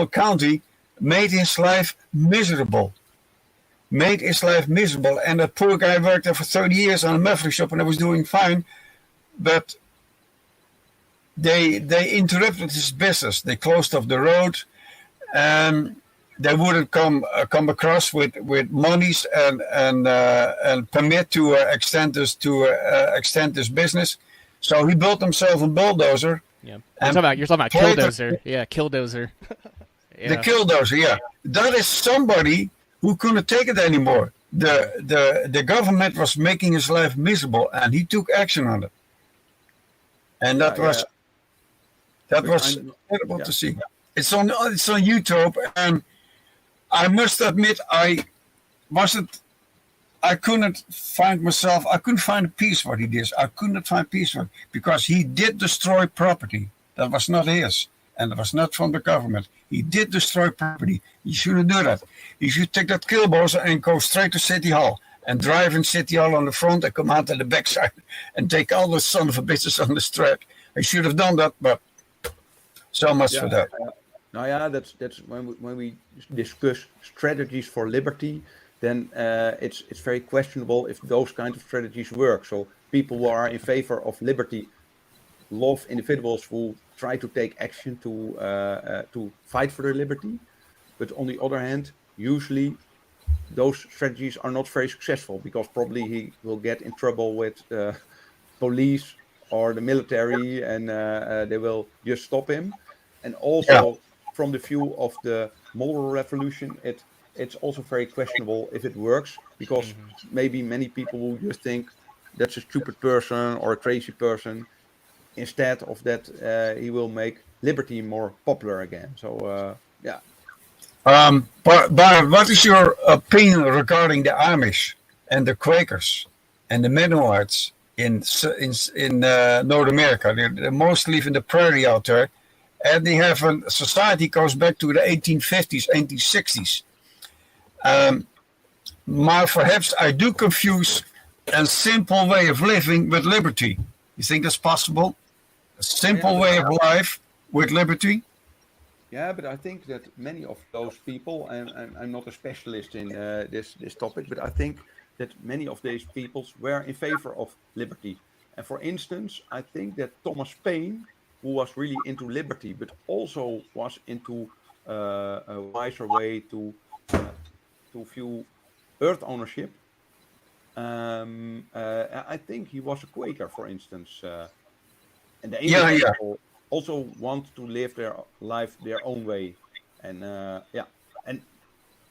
S19: county made his life miserable. And the poor guy worked there for 30 years on a muffler shop, and I was doing fine, but they interrupted his business. They closed off the road, and they wouldn't come across with monies and permit to extend this business. So he built himself a bulldozer.
S16: Yeah, you're talking about Killdozer. Yeah, Killdozer.
S19: Yeah. The Killdozer. Yeah, that is somebody who couldn't take it anymore. The government was making his life miserable, and he took action on it. And that was terrible to see. It's on YouTube, and I must admit I couldn't find peace what he did. I couldn't find peace for it because he did destroy property that was not his, and it was not from the government. He did destroy property. You shouldn't do that. You should take that killdozer and go straight to City Hall and drive in City Hall on the front and come out to the backside and take all the son of a bitches on the street. I should have done that, but so much for that.
S18: That's when we discuss strategies for liberty, then it's very questionable if those kinds of strategies work. So people who are in favor of liberty love individuals who try to take action to fight for their liberty, but on the other hand, usually those strategies are not very successful because probably he will get in trouble with the police or the military, and they will just stop him. And also, from the view of the moral revolution, it's also very questionable if it works, because maybe many people will just think that's a stupid person or a crazy person. Instead of that, he will make liberty more popular again. So,
S19: Barend, what is your opinion regarding the Amish and the Quakers and the Mennonites in North America? They most live in the prairie out there, and they have a society goes back to the 1850s, 1860s. Perhaps I do confuse a simple way of living with liberty. You think that's possible? A simple way of life with liberty?
S18: Yeah, but I think that many of those people, and I'm not a specialist in this topic, but I think that many of these peoples were in favor of liberty. And for instance, I think that Thomas Paine, who was really into liberty, but also was into a wiser way to view earth ownership. I think he was a Quaker, for instance. And the English people also want to live their life their own way. And and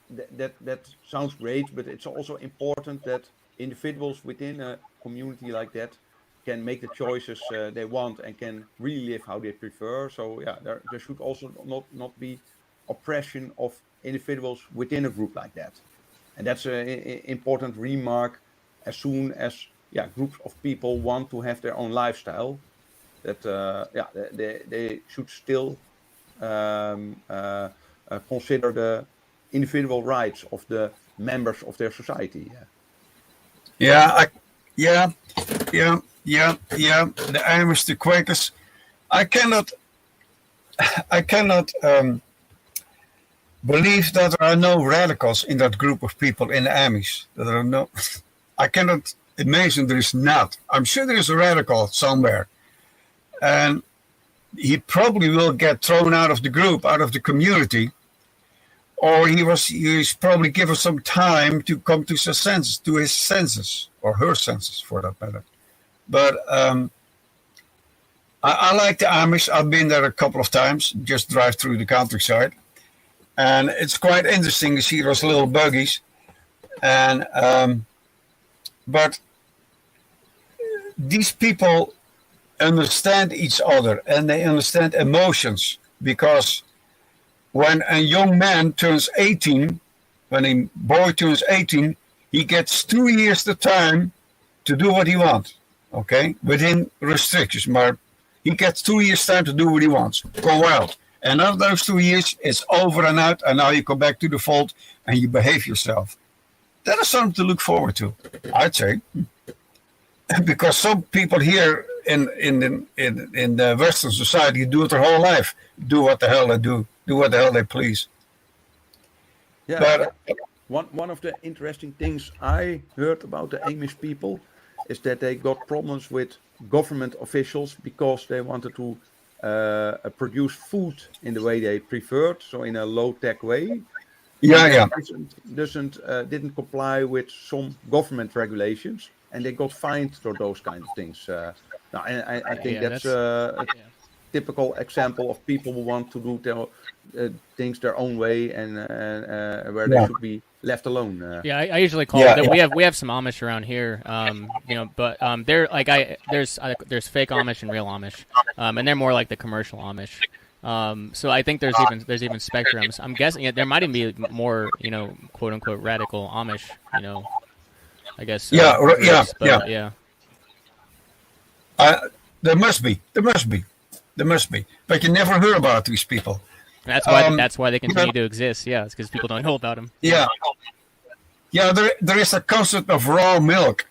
S18: that sounds great, but it's also important that individuals within a community like that can make the choices they want and can really live how they prefer. So there should also not be oppression of individuals within a group like that. And that's an important remark. As soon as groups of people want to have their own lifestyle, that they should still consider the individual rights of the members of their society.
S19: The Amish, the Quakers. I cannot believe that there are no radicals in that group of people in the Amish. That there are no. I cannot imagine there is not. I'm sure there is a radical somewhere, and he probably will get thrown out of the group, out of the community, or he's probably given some time to come to his senses, or her senses for that matter. But I like the Amish. I've been there a couple of times, just drive through the countryside, and it's quite interesting to see those little buggies. And but these people understand each other, and they understand emotions, because when a young man turns 18, when a boy turns 18, he gets 2 years the time to do what he wants, okay, within restrictions. But he gets 2 years time to do what he wants, go wild. And after those 2 years, it's over and out, and now you come back to the fold and you behave yourself. That is something to look forward to, I'd say, because some people here in the Western society do it their whole life, do what the hell they do what the hell they please.
S18: Yeah,
S19: but
S18: one of the interesting things I heard about the Amish people is that they got problems with government officials because they wanted to produce food in the way they preferred, so in a low-tech way. Didn't comply with some government regulations, and they got fined for those kind of things. I think that's a typical example of people who want to do their things their own way, and where they should be left alone.
S16: I usually call it. We have some Amish around here, but they're like there's fake Amish and real Amish, and they're more like the commercial Amish. So I think there's even spectrums. I'm guessing there might even be more, quote unquote radical Amish, I guess.
S19: There must be, but you never hear about these people.
S16: That's why they continue to exist. Yeah, it's because people don't know about them.
S19: Yeah. There is a concept of raw milk.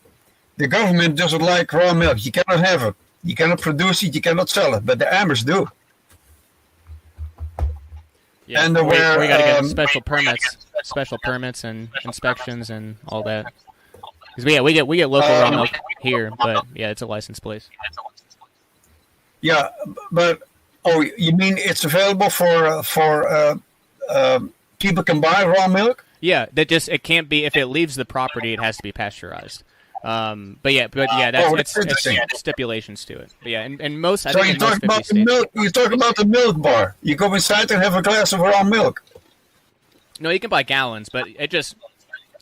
S19: The government doesn't like raw milk. You cannot have it. You cannot produce it. You cannot sell it. But the Amish do.
S16: Yeah, and we got to get special permits and inspections and all that. Because we get local raw milk here, but it's a licensed place.
S19: Yeah, but you mean it's available for people can buy raw milk?
S16: Yeah, it can't be, if it leaves the property, it has to be pasteurized. That's stipulations to it. But and most.
S19: So you talk about the milk. You talk about the milk bar. You go inside and have a glass of raw milk.
S16: No, you can buy gallons, but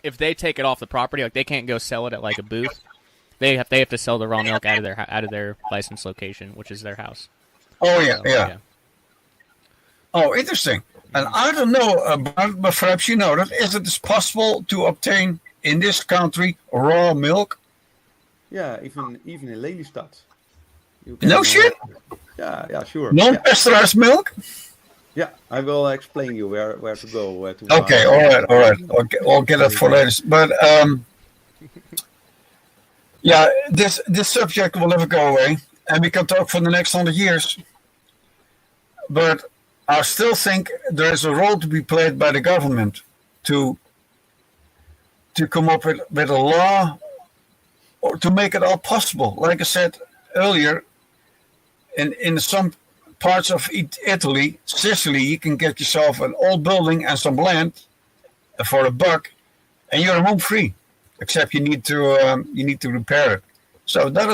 S16: if they take it off the property, like they can't go sell it at like a booth. They have to sell the raw milk out of their licensed location, which is their house.
S19: Oh yeah. Oh, interesting. And I don't know about, but perhaps you know that. Is it possible to obtain in this country raw milk?
S18: Yeah, even in Lelystad.
S19: No shit.
S18: Yeah, sure.
S19: Non-pasteurized milk?
S18: Yeah, I will explain you where to go. Where to
S19: Okay, all right. I'll get it for later. But yeah, this subject will never go away, and we can talk for the next 100 years. But I still think there is a role to be played by the government to come up with a law or to make it all possible. Like I said earlier, in some parts of Italy, Sicily, you can get yourself an old building and some land for $1, and you're home free. Except you need to repair it. So that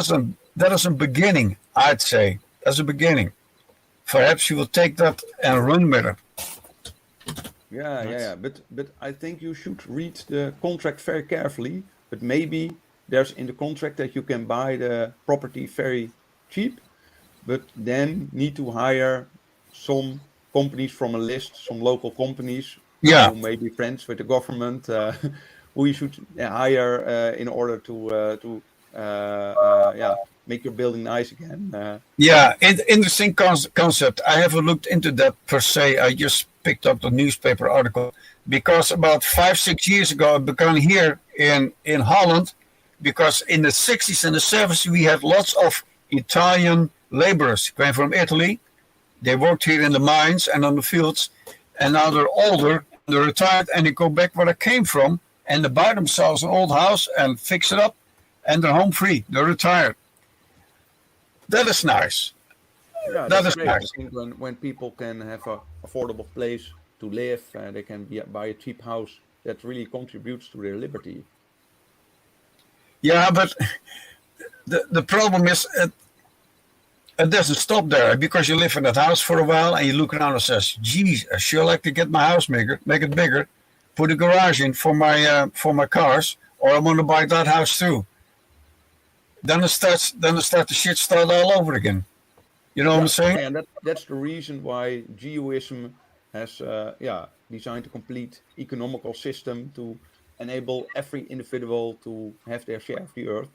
S19: is a beginning, I'd say. That's a beginning. Perhaps you will take that and run with it.
S18: Yeah. But I think you should read the contract very carefully. But maybe there's in the contract that you can buy the property very cheap, but then need to hire some companies from a list, some local companies who may be friends with the government, who you should hire in order to make your building nice again.
S19: Interesting concept. I haven't looked into that per se. I just picked up the newspaper article because about 5-6 years ago I began here in Holland, because in the 60s and the 70s we had lots of Italian laborers came from Italy. They worked here in the mines and on the fields, and now they're older, they're retired, and they go back where they came from, and they buy themselves an old house and fix it up, and they're home free. They're retired. That is nice.
S18: Yeah,
S19: that is
S18: great.
S19: nice.
S18: I think when people can have an affordable place to live, they can buy a cheap house, that really contributes to their liberty.
S19: Yeah, but the problem is it doesn't stop there, because you live in that house for a while and you look around and says, geez, I sure like to get my house bigger, make it bigger, put a garage in for my cars, or I want to buy that house too. Then the shit start all over again. You know what I'm saying?
S18: And that's the reason why geoism has designed a complete economical system to enable every individual to have their share of the earth.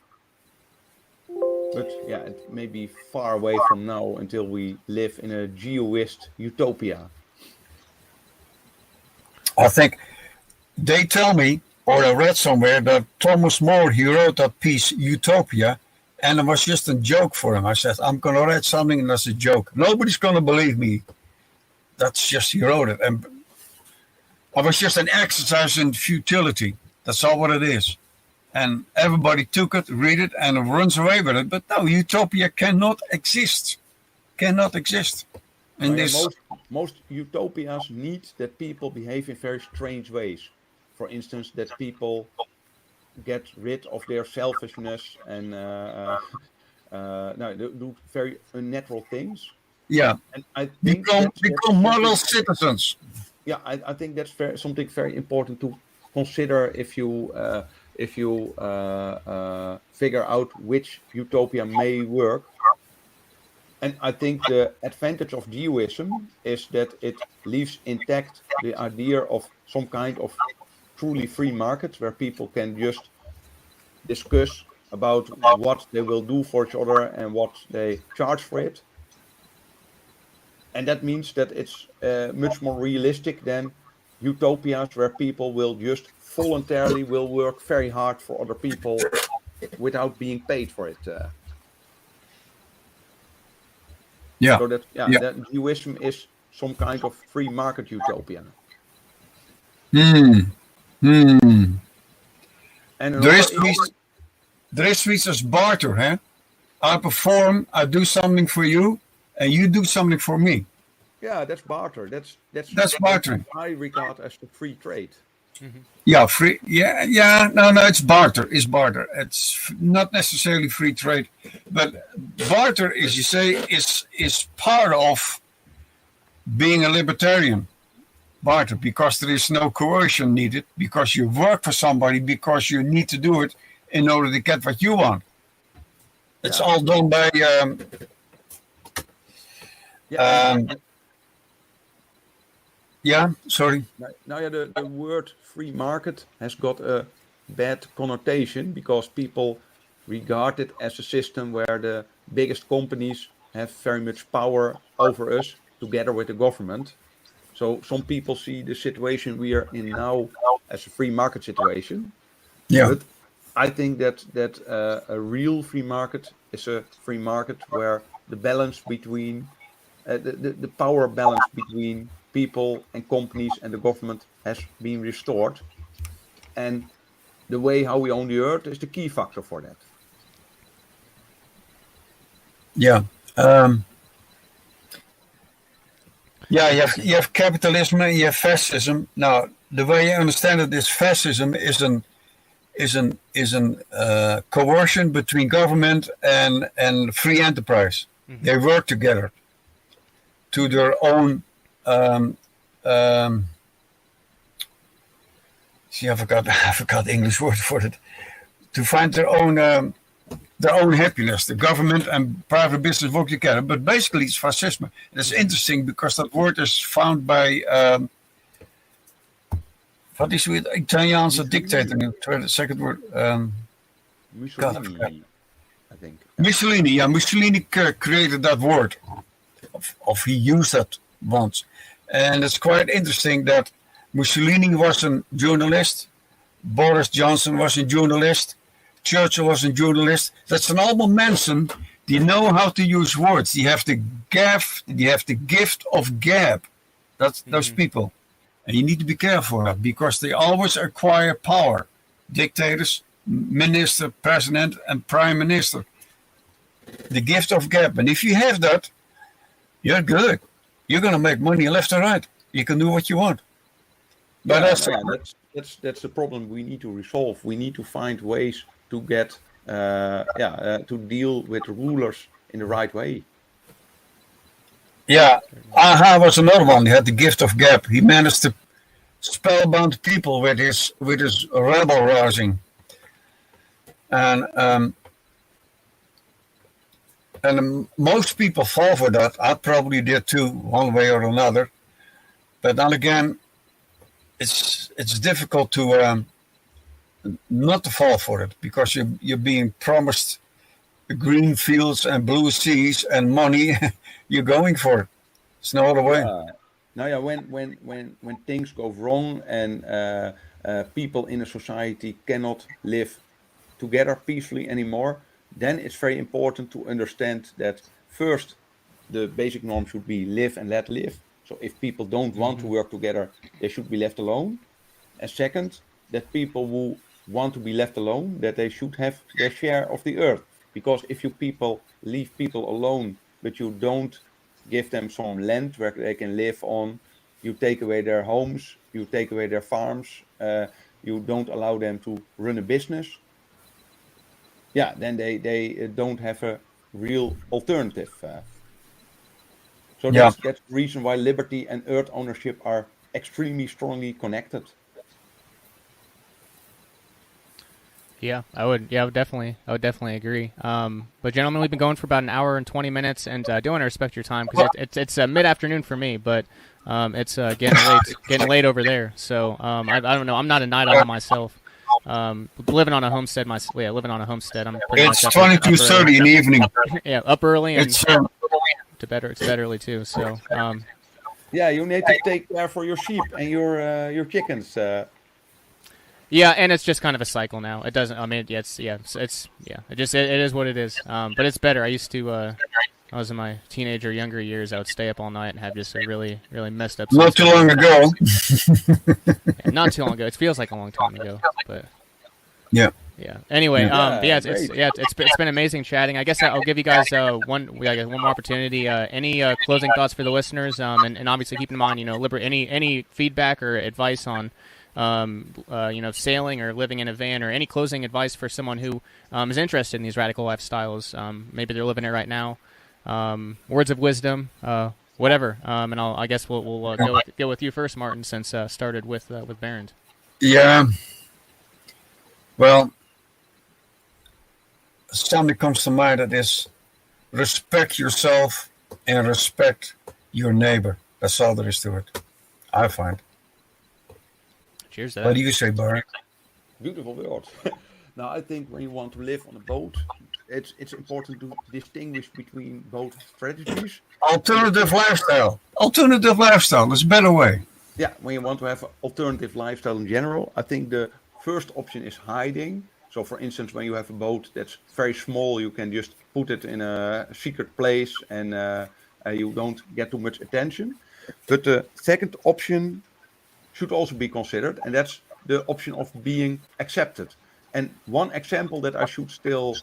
S18: But yeah, it may be far away from now until we live in a geoist utopia.
S19: I think they tell me, or I read somewhere, that Thomas More, he wrote that piece, Utopia, and it was just a joke for him. I said, I'm going to write something and that's a joke. Nobody's going to believe me. That's just, he wrote it. And it was just an exercise in futility. That's all what it is. And everybody took it, read it, and runs away with it. But no, utopia cannot exist. Cannot exist. And
S18: most utopias need that people behave in very strange ways. For instance, that people get rid of their selfishness and do very unnatural things.
S19: Yeah,
S18: and I think
S19: become model citizens.
S18: Yeah, I think that's something very important to consider if you figure out which utopia may work. And I think the advantage of geoism is that it leaves intact the idea of some kind of truly free market where people can just discuss about what they will do for each other and what they charge for it. And that means that it's much more realistic than utopias where people will just voluntarily will work very hard for other people without being paid for it. So that geoism is some kind of free market utopia.
S19: And there is such as barter, huh? I do something for you, and you do something for me.
S18: Yeah, that's barter. That's
S19: bartering.
S18: I regard as the free trade.
S19: Mm-hmm. Yeah, free. Yeah. No, it's barter. It's barter. It's not necessarily free trade, but barter, as you say, is part of being a libertarian. Barter, because there is no coercion needed, because you work for somebody, because you need to do it in order to get what you want. It's all done by. Sorry.
S18: Now, the word free market has got a bad connotation because people regard it as a system where the biggest companies have very much power over us together with the government. So some people see the situation we are in now as a free market situation.
S19: Yeah.
S18: But I think that a real free market is a free market where the balance between the power balance between people and companies and the government has been restored, and the way how we own the earth is the key factor for that.
S19: Yeah. Yeah, you have capitalism and you have fascism. Now, the way I understand it is fascism is an coercion between government and free enterprise. Mm-hmm. They work together to their own. See, I forgot the English word for it. To find their own happiness. The government and private business work together, but basically it's fascism. It's interesting because that word is found by what is the Italiaanse dictator? The second word.
S18: Mussolini, I think.
S19: Mussolini, yeah, Mussolini created that word. He used that once, and it's quite interesting that Mussolini was a journalist, Boris Johnson was a journalist, Churchill was a journalist. That's an allemaal mensen die know how to use words. They have the gift of gab. That's those people. And you need to be careful because they always acquire power. Dictators, minister, president, and prime minister. The gift of gab. And if you have that, you're good. You're going to make money left and right. You can do what you want. But
S18: that's the problem we need to resolve. We need to find ways to get to deal with rulers in the right way.
S19: Yeah, Aha was another one. He had the gift of gab. He managed to spellbound people with his rebel rousing, and most people fall for that. I probably did too, one way or another. But then again, it's difficult to not to fall for it because you're being promised green fields and blue seas and money. You're going for it. It's no other way.
S18: Now, when things go wrong and people in a society cannot live together peacefully anymore, then it's very important to understand that first, the basic norm should be live and let live. So if people don't want to work together, they should be left alone. And second, that people who want to be left alone, that they should have their share of the earth. Because if you leave people alone, but you don't give them some land where they can live on, you take away their homes, you take away their farms, you don't allow them to run a business, then they don't have a real alternative. So that's the reason why liberty and earth ownership are extremely strongly connected.
S16: Yeah, I would definitely agree. But gentlemen, we've been going for about an hour and 20 minutes, and I do want to respect your time because it's mid-afternoon for me, but it's getting late over there. So I don't know. I'm not a night owl myself. Living on a homestead, living on a homestead. I'm pretty
S19: much 22:30 in the evening.
S16: Yeah, up early and
S19: it's
S16: to bed early too. So
S18: you need to take care for your sheep and your chickens.
S16: Yeah, and it's just kind of a cycle now. It doesn't. I mean, it is what it is. But it's better. I used to. I was in my younger years. I would stay up all night and have just a really, really messed up.
S19: Not too long ago.
S16: Not too long ago. It feels like a long time ago, but.
S19: Yeah.
S16: Yeah. Anyway, it's been amazing chatting. I guess I'll give you guys one more opportunity. Any closing thoughts for the listeners? And obviously keep in mind, any feedback or advice on. Sailing or living in a van, or any closing advice for someone who is interested in these radical lifestyles. Maybe they're living it right now. Words of wisdom, whatever. And I guess we'll go with you first, Maarten, since started with Barend.
S19: Yeah. Well, something comes to mind that is respect yourself and respect your neighbor. That's all there is to it, I find.
S16: Cheers.
S19: What do you say, Barend?
S18: Beautiful words. Now, I think when you want to live on a boat, it's important to distinguish between both strategies.
S19: Alternative lifestyle. Alternative lifestyle is a better way.
S18: Yeah, when you want to have an alternative lifestyle in general, I think the first option is hiding. So, for instance, when you have a boat that's very small, you can just put it in a secret place and you don't get too much attention. But the second option should also be considered, and that's the option of being accepted. And one example that I should still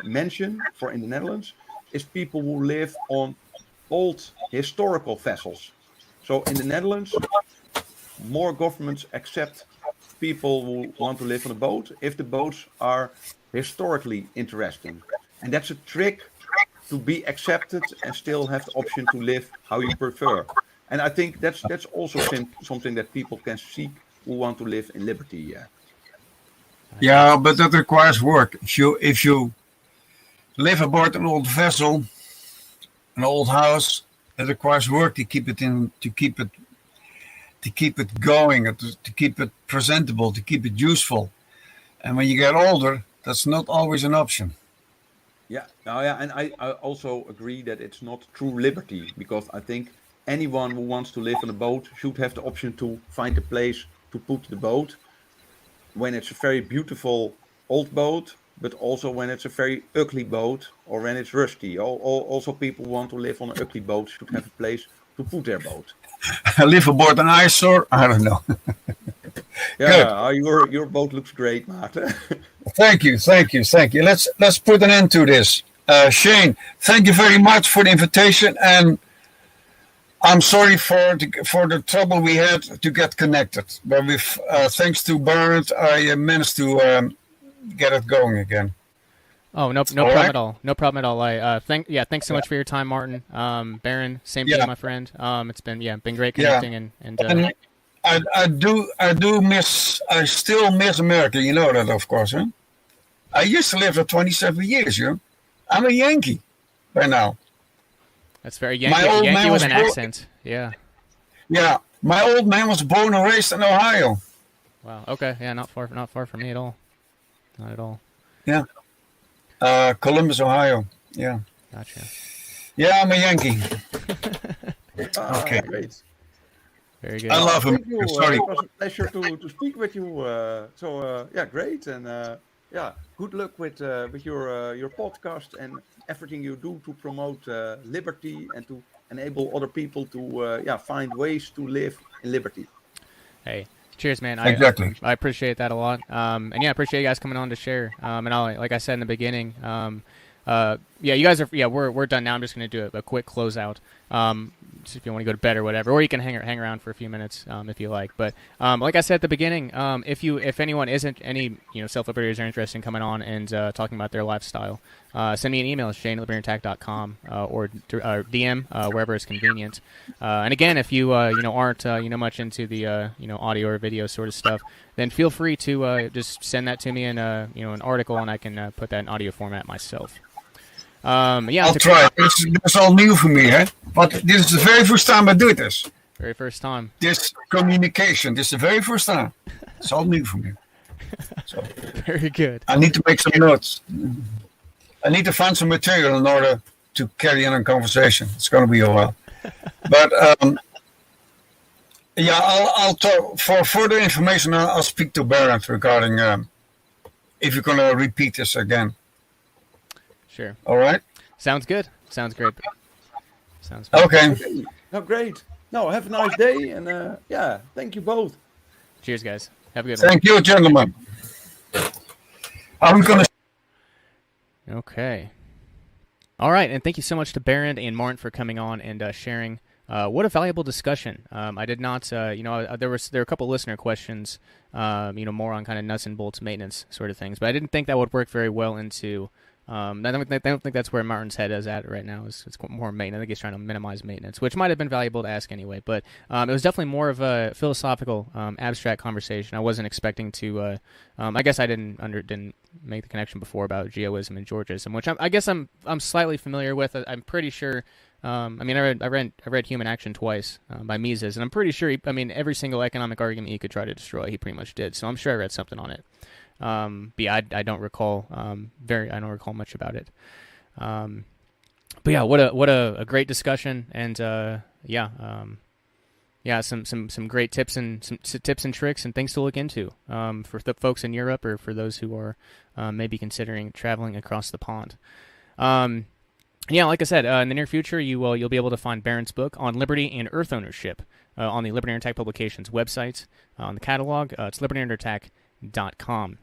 S18: mention for in the Netherlands is people who live on old historical vessels. So in the Netherlands, more governments accept people who want to live on a boat if the boats are historically interesting. And that's a trick to be accepted and still have the option to live how you prefer. And I think that's also something that people can seek who want to live in liberty.
S19: Yeah, but that requires work. If you live aboard an old vessel, an old house, it requires work to keep it going, to keep it presentable, to keep it useful. And when you get older, that's not always an option.
S18: Yeah, and I also agree that it's not true liberty, because I think anyone who wants to live on a boat should have the option to find a place to put the boat when it's a very beautiful old boat, but also when it's a very ugly boat or when it's rusty. Also, people who want to live on an ugly boat should have a place to put their boat.
S19: Live aboard an eyesore? I don't know.
S18: Yeah, your boat looks great, Maarten.
S19: Thank you. Let's put an end to this. Shane, thank you very much for the invitation, and I'm sorry for the trouble we had to get connected. But with thanks to Barend, I managed to get it going again.
S16: Oh, no problem at all. No problem at all. Thanks so much for your time, Maarten. Barend, same to you, my friend. It's been great connecting and I still miss America. You know that, of course, huh? I used to live for 27 years, I'm a Yankee by now. That's very Yankee with an accent. Yeah.
S19: Yeah. My old man was born and raised in Ohio.
S16: Wow. Okay. Yeah. Not far from me at all. Not at all.
S19: Yeah. Columbus, Ohio. Yeah.
S16: Gotcha.
S19: Yeah, I'm a Yankee. Okay.
S18: Great.
S16: Very good.
S19: I love him. Sorry.
S18: It was a pleasure to speak with you. Great. And good luck with your podcast and everything you do to promote liberty and to enable other people to find ways to live in liberty.
S16: Hey, cheers, man.
S19: Exactly.
S16: I appreciate that a lot. And I appreciate you guys coming on to share. And like I said in the beginning, you guys are we're done now. I'm just going to do a quick closeout. So if you want to go to bed or whatever, or you can hang around for a few minutes if you like. But like I said at the beginning, if anyone isn't any self-liberators are interested in coming on and talking about their lifestyle, send me an email at shane@liberatedattack.com or DM wherever it's convenient. And again, if you aren't much into the audio or video sort of stuff, then feel free to just send that to me in an article, and I can put that in audio format myself. I'll
S19: try. It's all new for me, but this is the very first time I do this.
S16: Very first time.
S19: This communication. This is the very first time. It's all new for me. So
S16: very good.
S19: I need to make some notes. I need to find some material in order to carry on a conversation. It's going to be a while. But I'll talk for further information. I'll speak to Barend regarding if you're going to repeat this again.
S16: Sure.
S19: All right.
S16: Sounds good. Sounds great. Sounds
S19: good. Okay.
S18: No, great. No, have a nice day, and thank you both.
S16: Cheers, guys. Have a good one.
S19: Thank you, gentlemen. I'm gonna.
S16: Okay. All right, and thank you so much to Barend and Maarten for coming on and sharing. What a valuable discussion. I did not, there were a couple listener questions, more on kind of nuts and bolts maintenance sort of things, but I didn't think that would work very well into. I don't think that's where Maarten's head is at right now. It's more maintenance. I think he's trying to minimize maintenance, which might have been valuable to ask anyway. But it was definitely more of a philosophical, abstract conversation. I wasn't expecting to. I guess I didn't make the connection before about geoism and Georgism, which I guess I'm slightly familiar with. I'm pretty sure. I read Human Action twice by Mises, and I'm pretty sure. Every single economic argument he could try to destroy, he pretty much did. So I'm sure I read something on it. But yeah, I don't recall I don't recall much about it. But yeah, what a great discussion, and some great tips and tricks and things to look into for the folks in Europe or for those who are maybe considering traveling across the pond. Yeah, like I said, in the near future, you'll be able to find Barend's book on liberty and earth ownership on the Liberty Under Attack Publications website. On the catalog, it's libertyunderattack.com.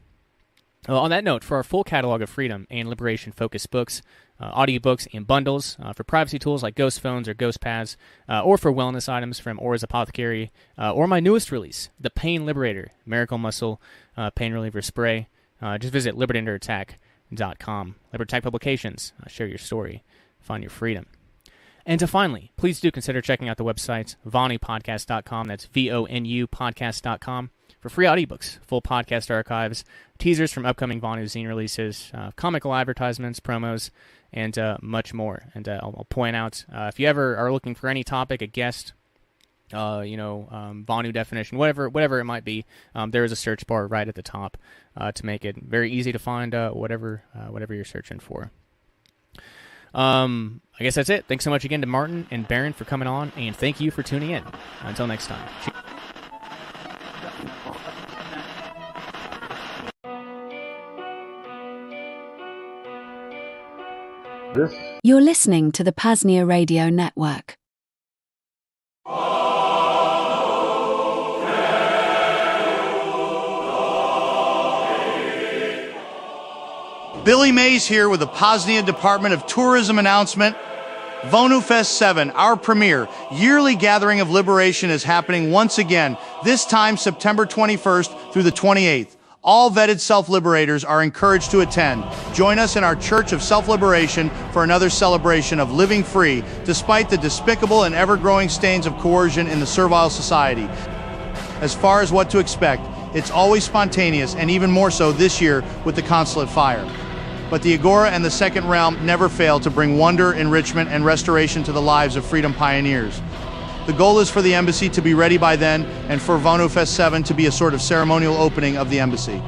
S16: On that note, for our full catalog of freedom and liberation-focused books, audiobooks, and bundles, for privacy tools like ghost phones or ghost paths, or for wellness items from Aura's Apothecary, or my newest release, The Pain Liberator, Miracle Muscle Pain Reliever Spray, just visit libertyunderattack.com. Liberty Attack Publications, share your story, find your freedom. And to finally, please do consider checking out the website, vonupodcast.com. That's VONU podcast.com. For free audiobooks, full podcast archives, teasers from upcoming Vonu zine releases, comical advertisements, promos, and much more. And I'll point out, if you ever are looking for any topic, a guest, Vonu definition, whatever it might be, there is a search bar right at the top to make it very easy to find whatever you're searching for. I guess that's it. Thanks so much again to Maarten and Barend for coming on, and thank you for tuning in. Until next time.
S2: You're listening to the PAZNIA Radio Network.
S3: Billy Mays here with the PAZNIA Department of Tourism announcement. Vonuence 7, our premier yearly gathering of liberation, is happening once again, this time September 21st through the 28th. All vetted self-liberators are encouraged to attend. Join us in our Church of Self-Liberation for another celebration of living free, despite the despicable and ever-growing stains of coercion in the servile society. As far as what to expect, it's always spontaneous, and even more so this year with the consulate fire. But the Agora and the Second Realm never fail to bring wonder, enrichment, and restoration to the lives of freedom pioneers. The goal is for the embassy to be ready by then, and for Vonuence 7 to be a sort of ceremonial opening of the embassy.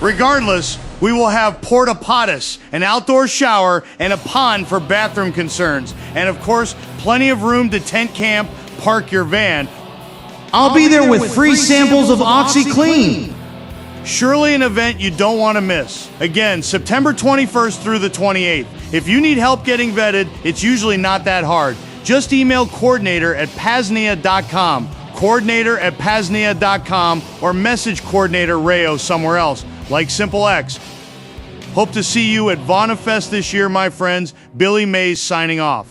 S3: Regardless, we will have porta potties, an outdoor shower, and a pond for bathroom concerns. And of course, plenty of room to tent camp, park your van.
S4: I'll be there with free samples of OxyClean.
S3: Surely an event you don't want to miss. Again, September 21st through the 28th. If you need help getting vetted, it's usually not that hard. Just email coordinator@PAZNIA.com, coordinator@PAZNIA.com, or message coordinator Rayo somewhere else, like Simple X. Hope to see you at Vonufest this year, my friends. Billy Mays signing off.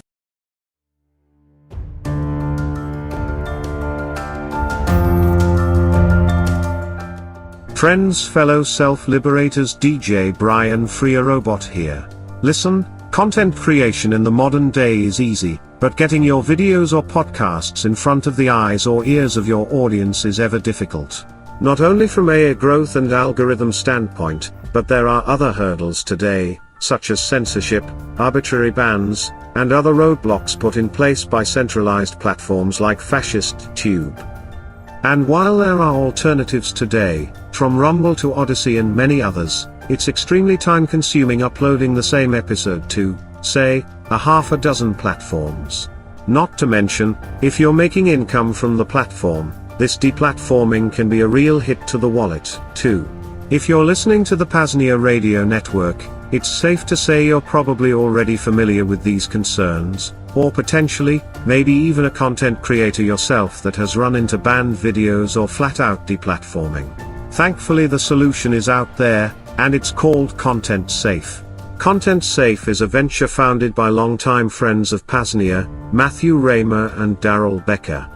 S14: Friends, fellow self-liberators, DJ Brian Freer Robot here. Listen, content creation in the modern day is easy, but getting your videos or podcasts in front of the eyes or ears of your audience is ever difficult. Not only from a growth and algorithm standpoint, but there are other hurdles today, such as censorship, arbitrary bans, and other roadblocks put in place by centralized platforms like fascist Tube. And while there are alternatives today, from Rumble to Odyssey and many others, it's extremely time-consuming uploading the same episode to, say, a half a dozen platforms. Not to mention, if you're making income from the platform, this deplatforming can be a real hit to the wallet, too. If you're listening to the PAZNIA Radio Network, it's safe to say you're probably already familiar with these concerns, or potentially, maybe even a content creator yourself that has run into banned videos or flat-out deplatforming. Thankfully, the solution is out there, and it's called Content Safe. Content Safe is a venture founded by longtime friends of PAZNIA, Matthew Raymer and Daryl Becker.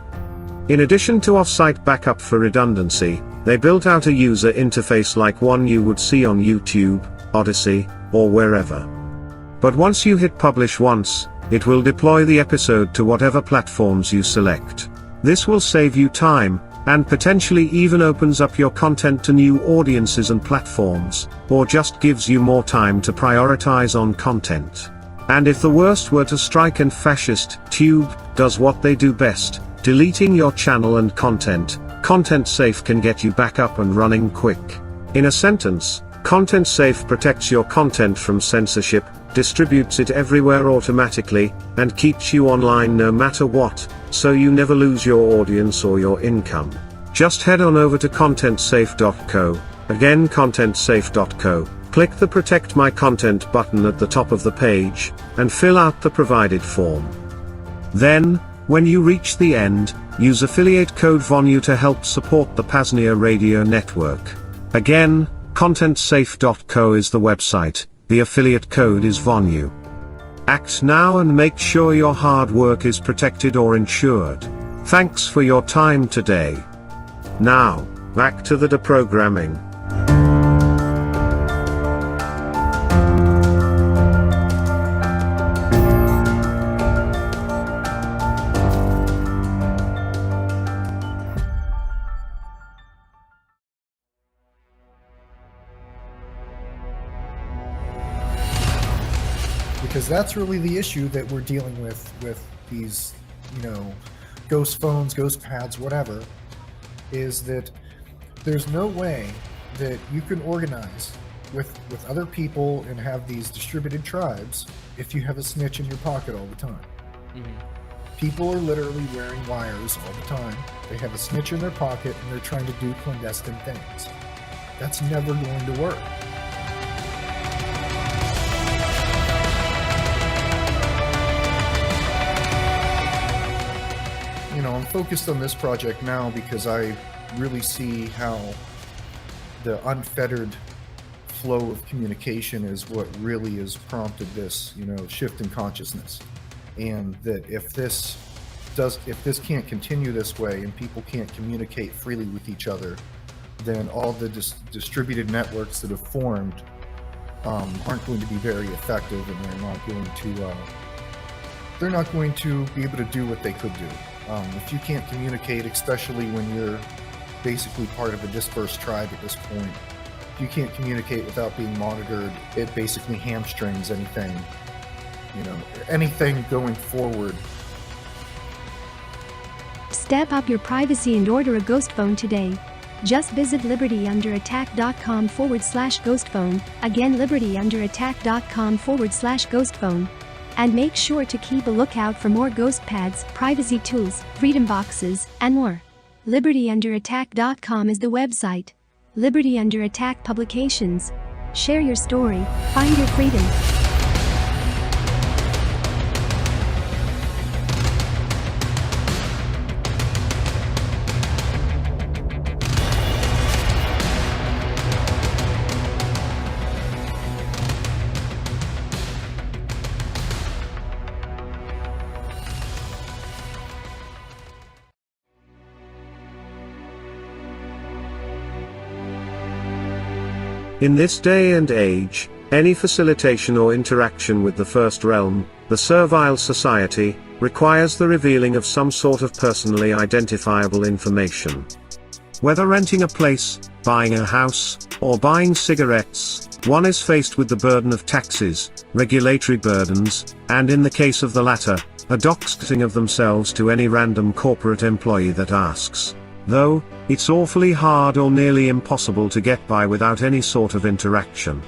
S14: In addition to off-site backup for redundancy, they built out a user interface like one you would see on YouTube, Odyssey, or wherever. But once you hit publish once, it will deploy the episode to whatever platforms you select. This will save you time, and potentially even opens up your content to new audiences and platforms, or just gives you more time to prioritize on content. And if the worst were to strike and fascist Tube does what they do best, deleting your channel and content, Content Safe can get you back up and running quick. In a sentence, Content Safe protects your content from censorship, distributes it everywhere automatically, and keeps you online no matter what, so you never lose your audience or your income. Just head on over to contentsafe.co, again contentsafe.co, click the Protect My Content button at the top of the page, and fill out the provided form. Then, when you reach the end, use affiliate code VONU to help support the PAZNIA radio network. Again, contentsafe.co is the website, the affiliate code is VONU. Act now and make sure your hard work is protected or insured. Thanks for your time today. Now, back to the deprogramming.
S10: Because that's really the issue that we're dealing with these, ghost phones, ghost pads, whatever, is that there's no way that you can organize with other people and have these distributed tribes if you have a snitch in your pocket all the time. People are literally wearing wires all the time. They have a snitch in their pocket and they're trying to do clandestine things. That's never going to work. I'm focused on this project now because I really see how the unfettered flow of communication is what really has prompted this, shift in consciousness. And that if this can't continue this way and people can't communicate freely with each other, then all the distributed networks that have formed aren't going to be very effective, and they're not going to be able to do what they could do. If you can't communicate, especially when you're basically part of a dispersed tribe at this point, if you can't communicate without being monitored, it basically hamstrings anything, anything going forward.
S20: Step up your privacy and order a ghost phone today. Just visit libertyunderattack.com/ghostphone, again libertyunderattack.com/ghostphone. And make sure to keep a lookout for more ghost pads, privacy tools, freedom boxes, and more. libertyunderattack.com is the website. Liberty Under Attack Publications. Share your story, find your freedom.
S14: In this day and age, any facilitation or interaction with the First Realm, the Servile Society, requires the revealing of some sort of personally identifiable information. Whether renting a place, buying a house, or buying cigarettes, one is faced with the burden of taxes, regulatory burdens, and in the case of the latter, a doxing of themselves to any random corporate employee that asks. Though, it's awfully hard or nearly impossible to get by without any sort of interaction.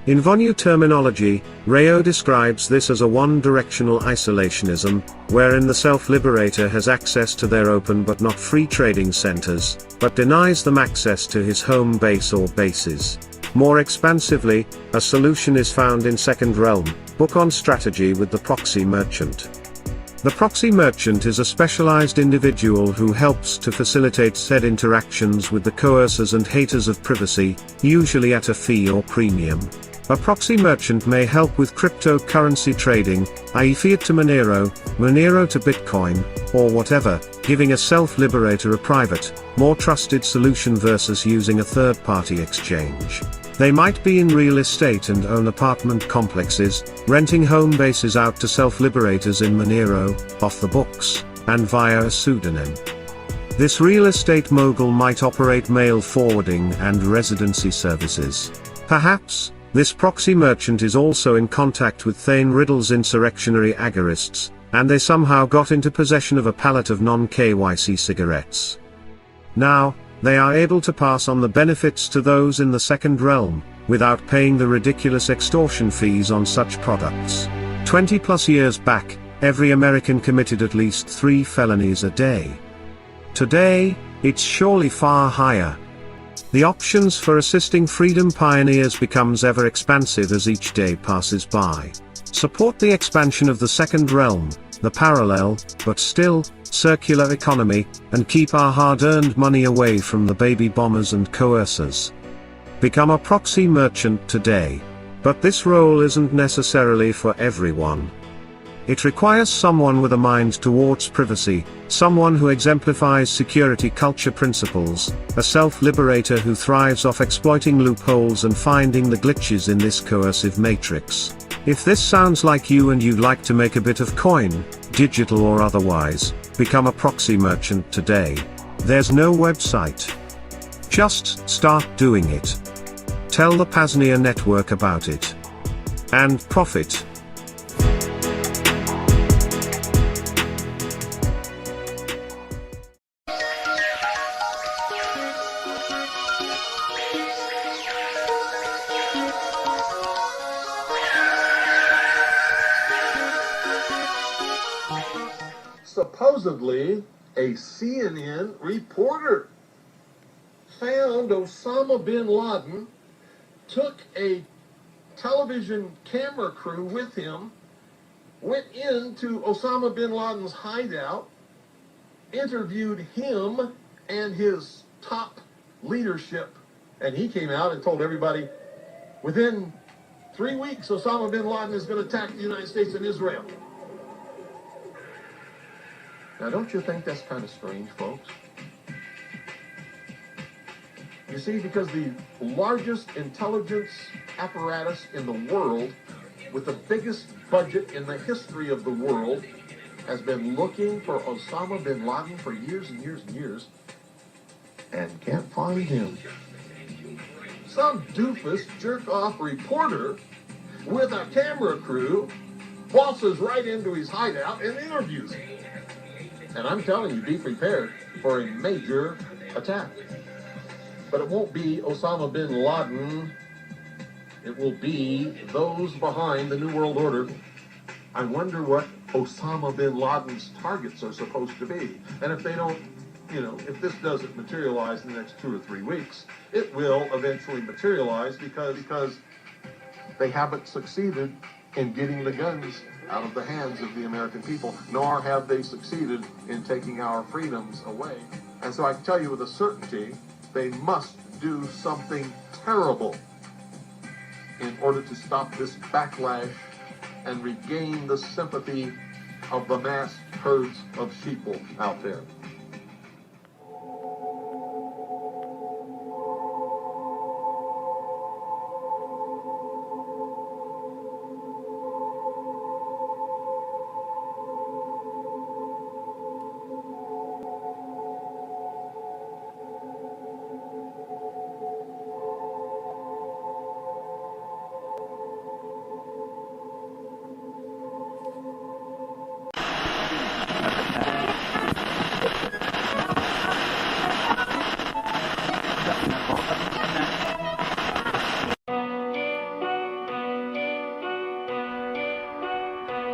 S14: In Vonu terminology, Rayo describes this as a one-directional isolationism, wherein the self-liberator has access to their open but not free trading centers, but denies them access to his home base or bases. More expansively, a solution is found in Second Realm, book on strategy with the proxy merchant. The proxy merchant is a specialized individual who helps to facilitate said interactions with the coercers and haters of privacy, usually at a fee or premium. A proxy merchant may help with cryptocurrency trading, i.e. fiat to Monero, Monero to Bitcoin, or whatever, giving a self-liberator a private, more trusted solution versus using a third-party exchange. They might be in real estate and own apartment complexes, renting home bases out to self-liberators in Monero, off the books, and via a pseudonym. This real estate mogul might operate mail forwarding and residency services. Perhaps, this proxy merchant is also in contact with Thane Riddle's insurrectionary agorists, and they somehow got into possession of a pallet of non-KYC cigarettes. Now, They are able to pass on the benefits to those in the second realm, without paying the ridiculous extortion fees on such products. 20+ years back, every American committed at least 3 felonies a day. Today, it's surely far higher. The options for assisting freedom pioneers becomes ever expansive as each day passes by. Support the expansion of the second realm, the parallel, but still, circular economy, and keep our hard-earned money away from the baby bombers and coercers. Become a proxy merchant today. But this role isn't necessarily for everyone. It requires someone with a mind towards privacy, someone who exemplifies security culture principles, a self-liberator who thrives off exploiting loopholes and finding the glitches in this coercive matrix. If this sounds like you and you'd like to make a bit of coin, digital or otherwise, become a proxy merchant today. There's no website. Just start doing it. Tell the PAZNIA network about it. And profit.
S17: Supposedly, a CNN reporter found Osama bin Laden, took a television camera crew with him, went into Osama bin Laden's hideout, interviewed him and his top leadership, and he came out and told everybody, within 3 weeks, Osama bin Laden is going to attack the United States and Israel. Now, don't you think that's kind of strange, folks? You see, because the largest intelligence apparatus in the world, with the biggest budget in the history of the world, has been looking for Osama bin Laden for years and years and years, and can't find him. Some doofus jerk-off reporter with a camera crew waltzes right into his hideout and interviews him. And I'm telling you, be prepared for a major attack. But it won't be Osama bin Laden. It will be those behind the New World Order. I wonder what Osama bin Laden's targets are supposed to be. And if they don't, if this doesn't materialize in the next 2 or 3 weeks, it will eventually materialize because they haven't succeeded in getting the guns out of the hands of the American people, nor have they succeeded in taking our freedoms away. And so I can tell you with a certainty, they must do something terrible in order to stop this backlash and regain the sympathy of the mass herds of sheeple out there.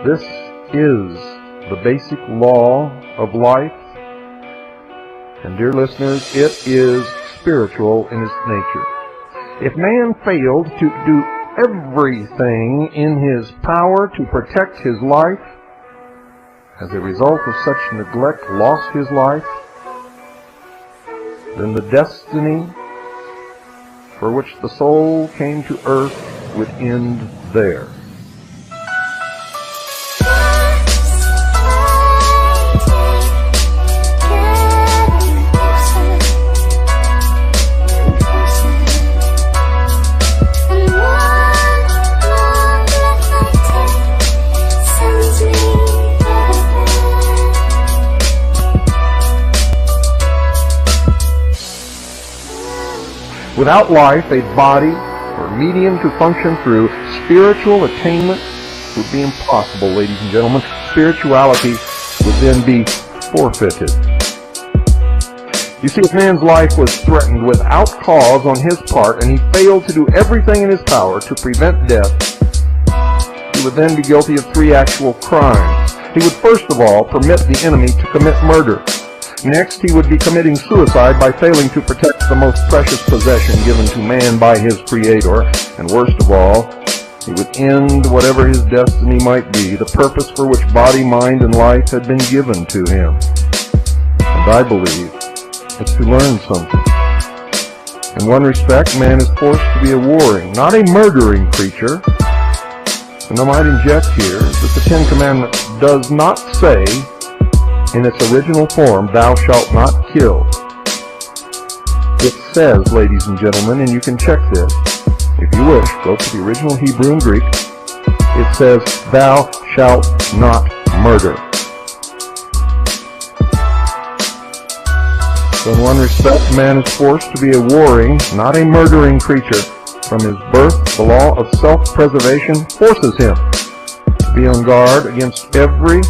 S21: This is the basic law of life, and dear listeners, it is spiritual in its nature. If man failed to do everything in his power to protect his life, as a result of such neglect lost his life, then the destiny for which the soul came to earth would end there. Without life, a body or medium to function through spiritual attainment would be impossible, ladies and gentlemen. Spirituality would then be forfeited. You see, if man's life was threatened without cause on his part, and he failed to do everything in his power to prevent death, he would then be guilty of 3 actual crimes. He would first of all permit the enemy to commit murder. Next, he would be committing suicide by failing to protect the most precious possession given to man by his Creator. And worst of all, he would end whatever his destiny might be, the purpose for which body, mind, and life had been given to him. And I believe it's to learn something. In one respect, man is forced to be a warring, not a murdering creature. And I might inject here that the 10 Commandments does not say, in its original form, thou shalt not kill. It says, ladies and gentlemen, and you can check this, if you wish, go to the original Hebrew and Greek, it says, thou shalt not murder. So in one respect, man is forced to be a warring, not a murdering creature. From his birth, the law of self-preservation forces him to be on guard against every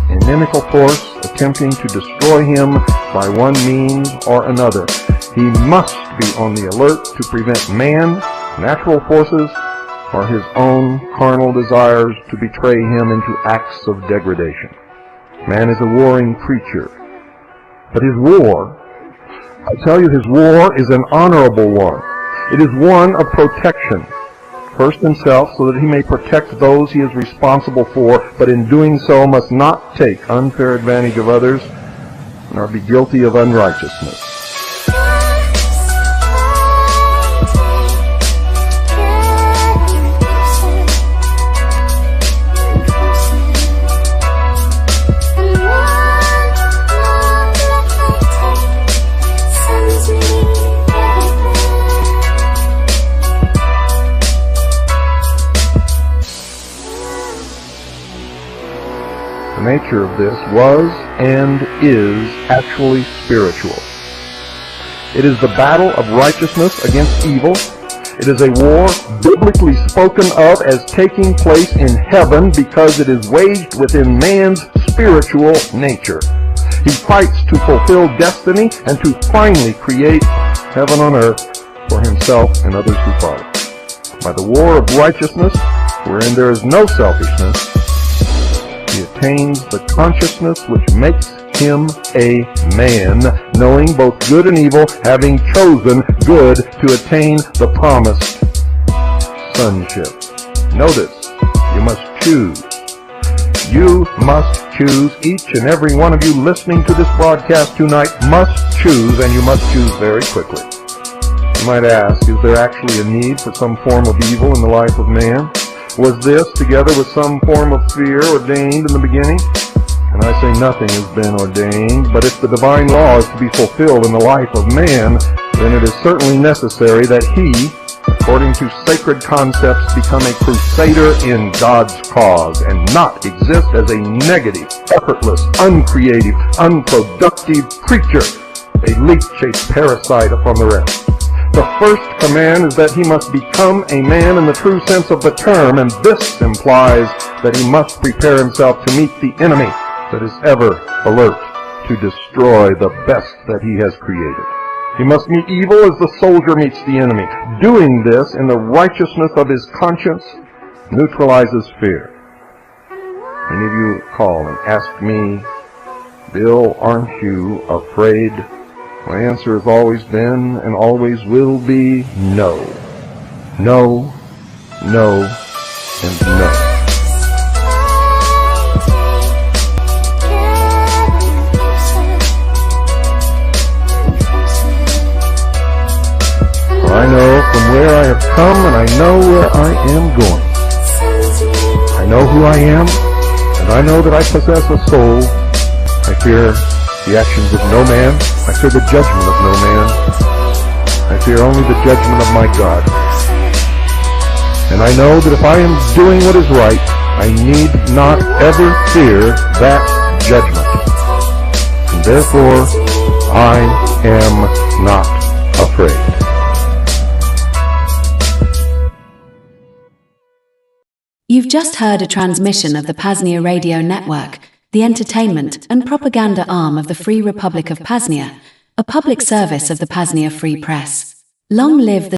S21: inimical force attempting to destroy him by one means or another. He must be on the alert to prevent man, natural forces, or his own carnal desires to betray him into acts of degradation. Man is a warring creature. But his war, I tell you, his war is an honorable one. It is one of protection. First himself, so that he may protect those he is responsible for, but in doing so must not take unfair advantage of others, nor be guilty of unrighteousness. The nature of this was and is actually spiritual. It is the battle of righteousness against evil. It is a war biblically spoken of as taking place in heaven because it is waged within man's spiritual nature. He fights to fulfill destiny and to finally create heaven on earth for himself and others who follow. By the war of righteousness, wherein there is no selfishness, he attains the consciousness which makes him a man, knowing both good and evil, having chosen good to attain the promised sonship. Notice, you must choose. You must choose. Each and every one of you listening to this broadcast tonight must choose, and you must choose very quickly. You might ask, is there actually a need for some form of evil in the life of man? Was this, together with some form of fear, ordained in the beginning? And I say nothing has been ordained, but if the divine law is to be fulfilled in the life of man, then it is certainly necessary that he, according to sacred concepts, become a crusader in God's cause, and not exist as a negative, effortless, uncreative, unproductive creature, a leech-chased parasite upon the rest. The first command is that he must become a man in the true sense of the term, and this implies that he must prepare himself to meet the enemy that is ever alert to destroy the best that he has created. He must meet evil as the soldier meets the enemy. Doing this in the righteousness of his conscience neutralizes fear. Many of you call and ask me, Bill, aren't you afraid? My answer has always been and always will be no. No, no, and no. For I know from where I have come, and I know where I am going. I know who I am, and I know that I possess a soul. I fear the actions of no man. I fear the judgment of no man. I fear only the judgment of my God. And I know that if I am doing what is right, I need not ever fear that judgment. And therefore, I am not afraid.
S2: You've just heard a transmission of the PAZNIA Radio Network, the entertainment and propaganda arm of the Free Republic of PAZNIA, a public service of the PAZNIA Free Press. Long live the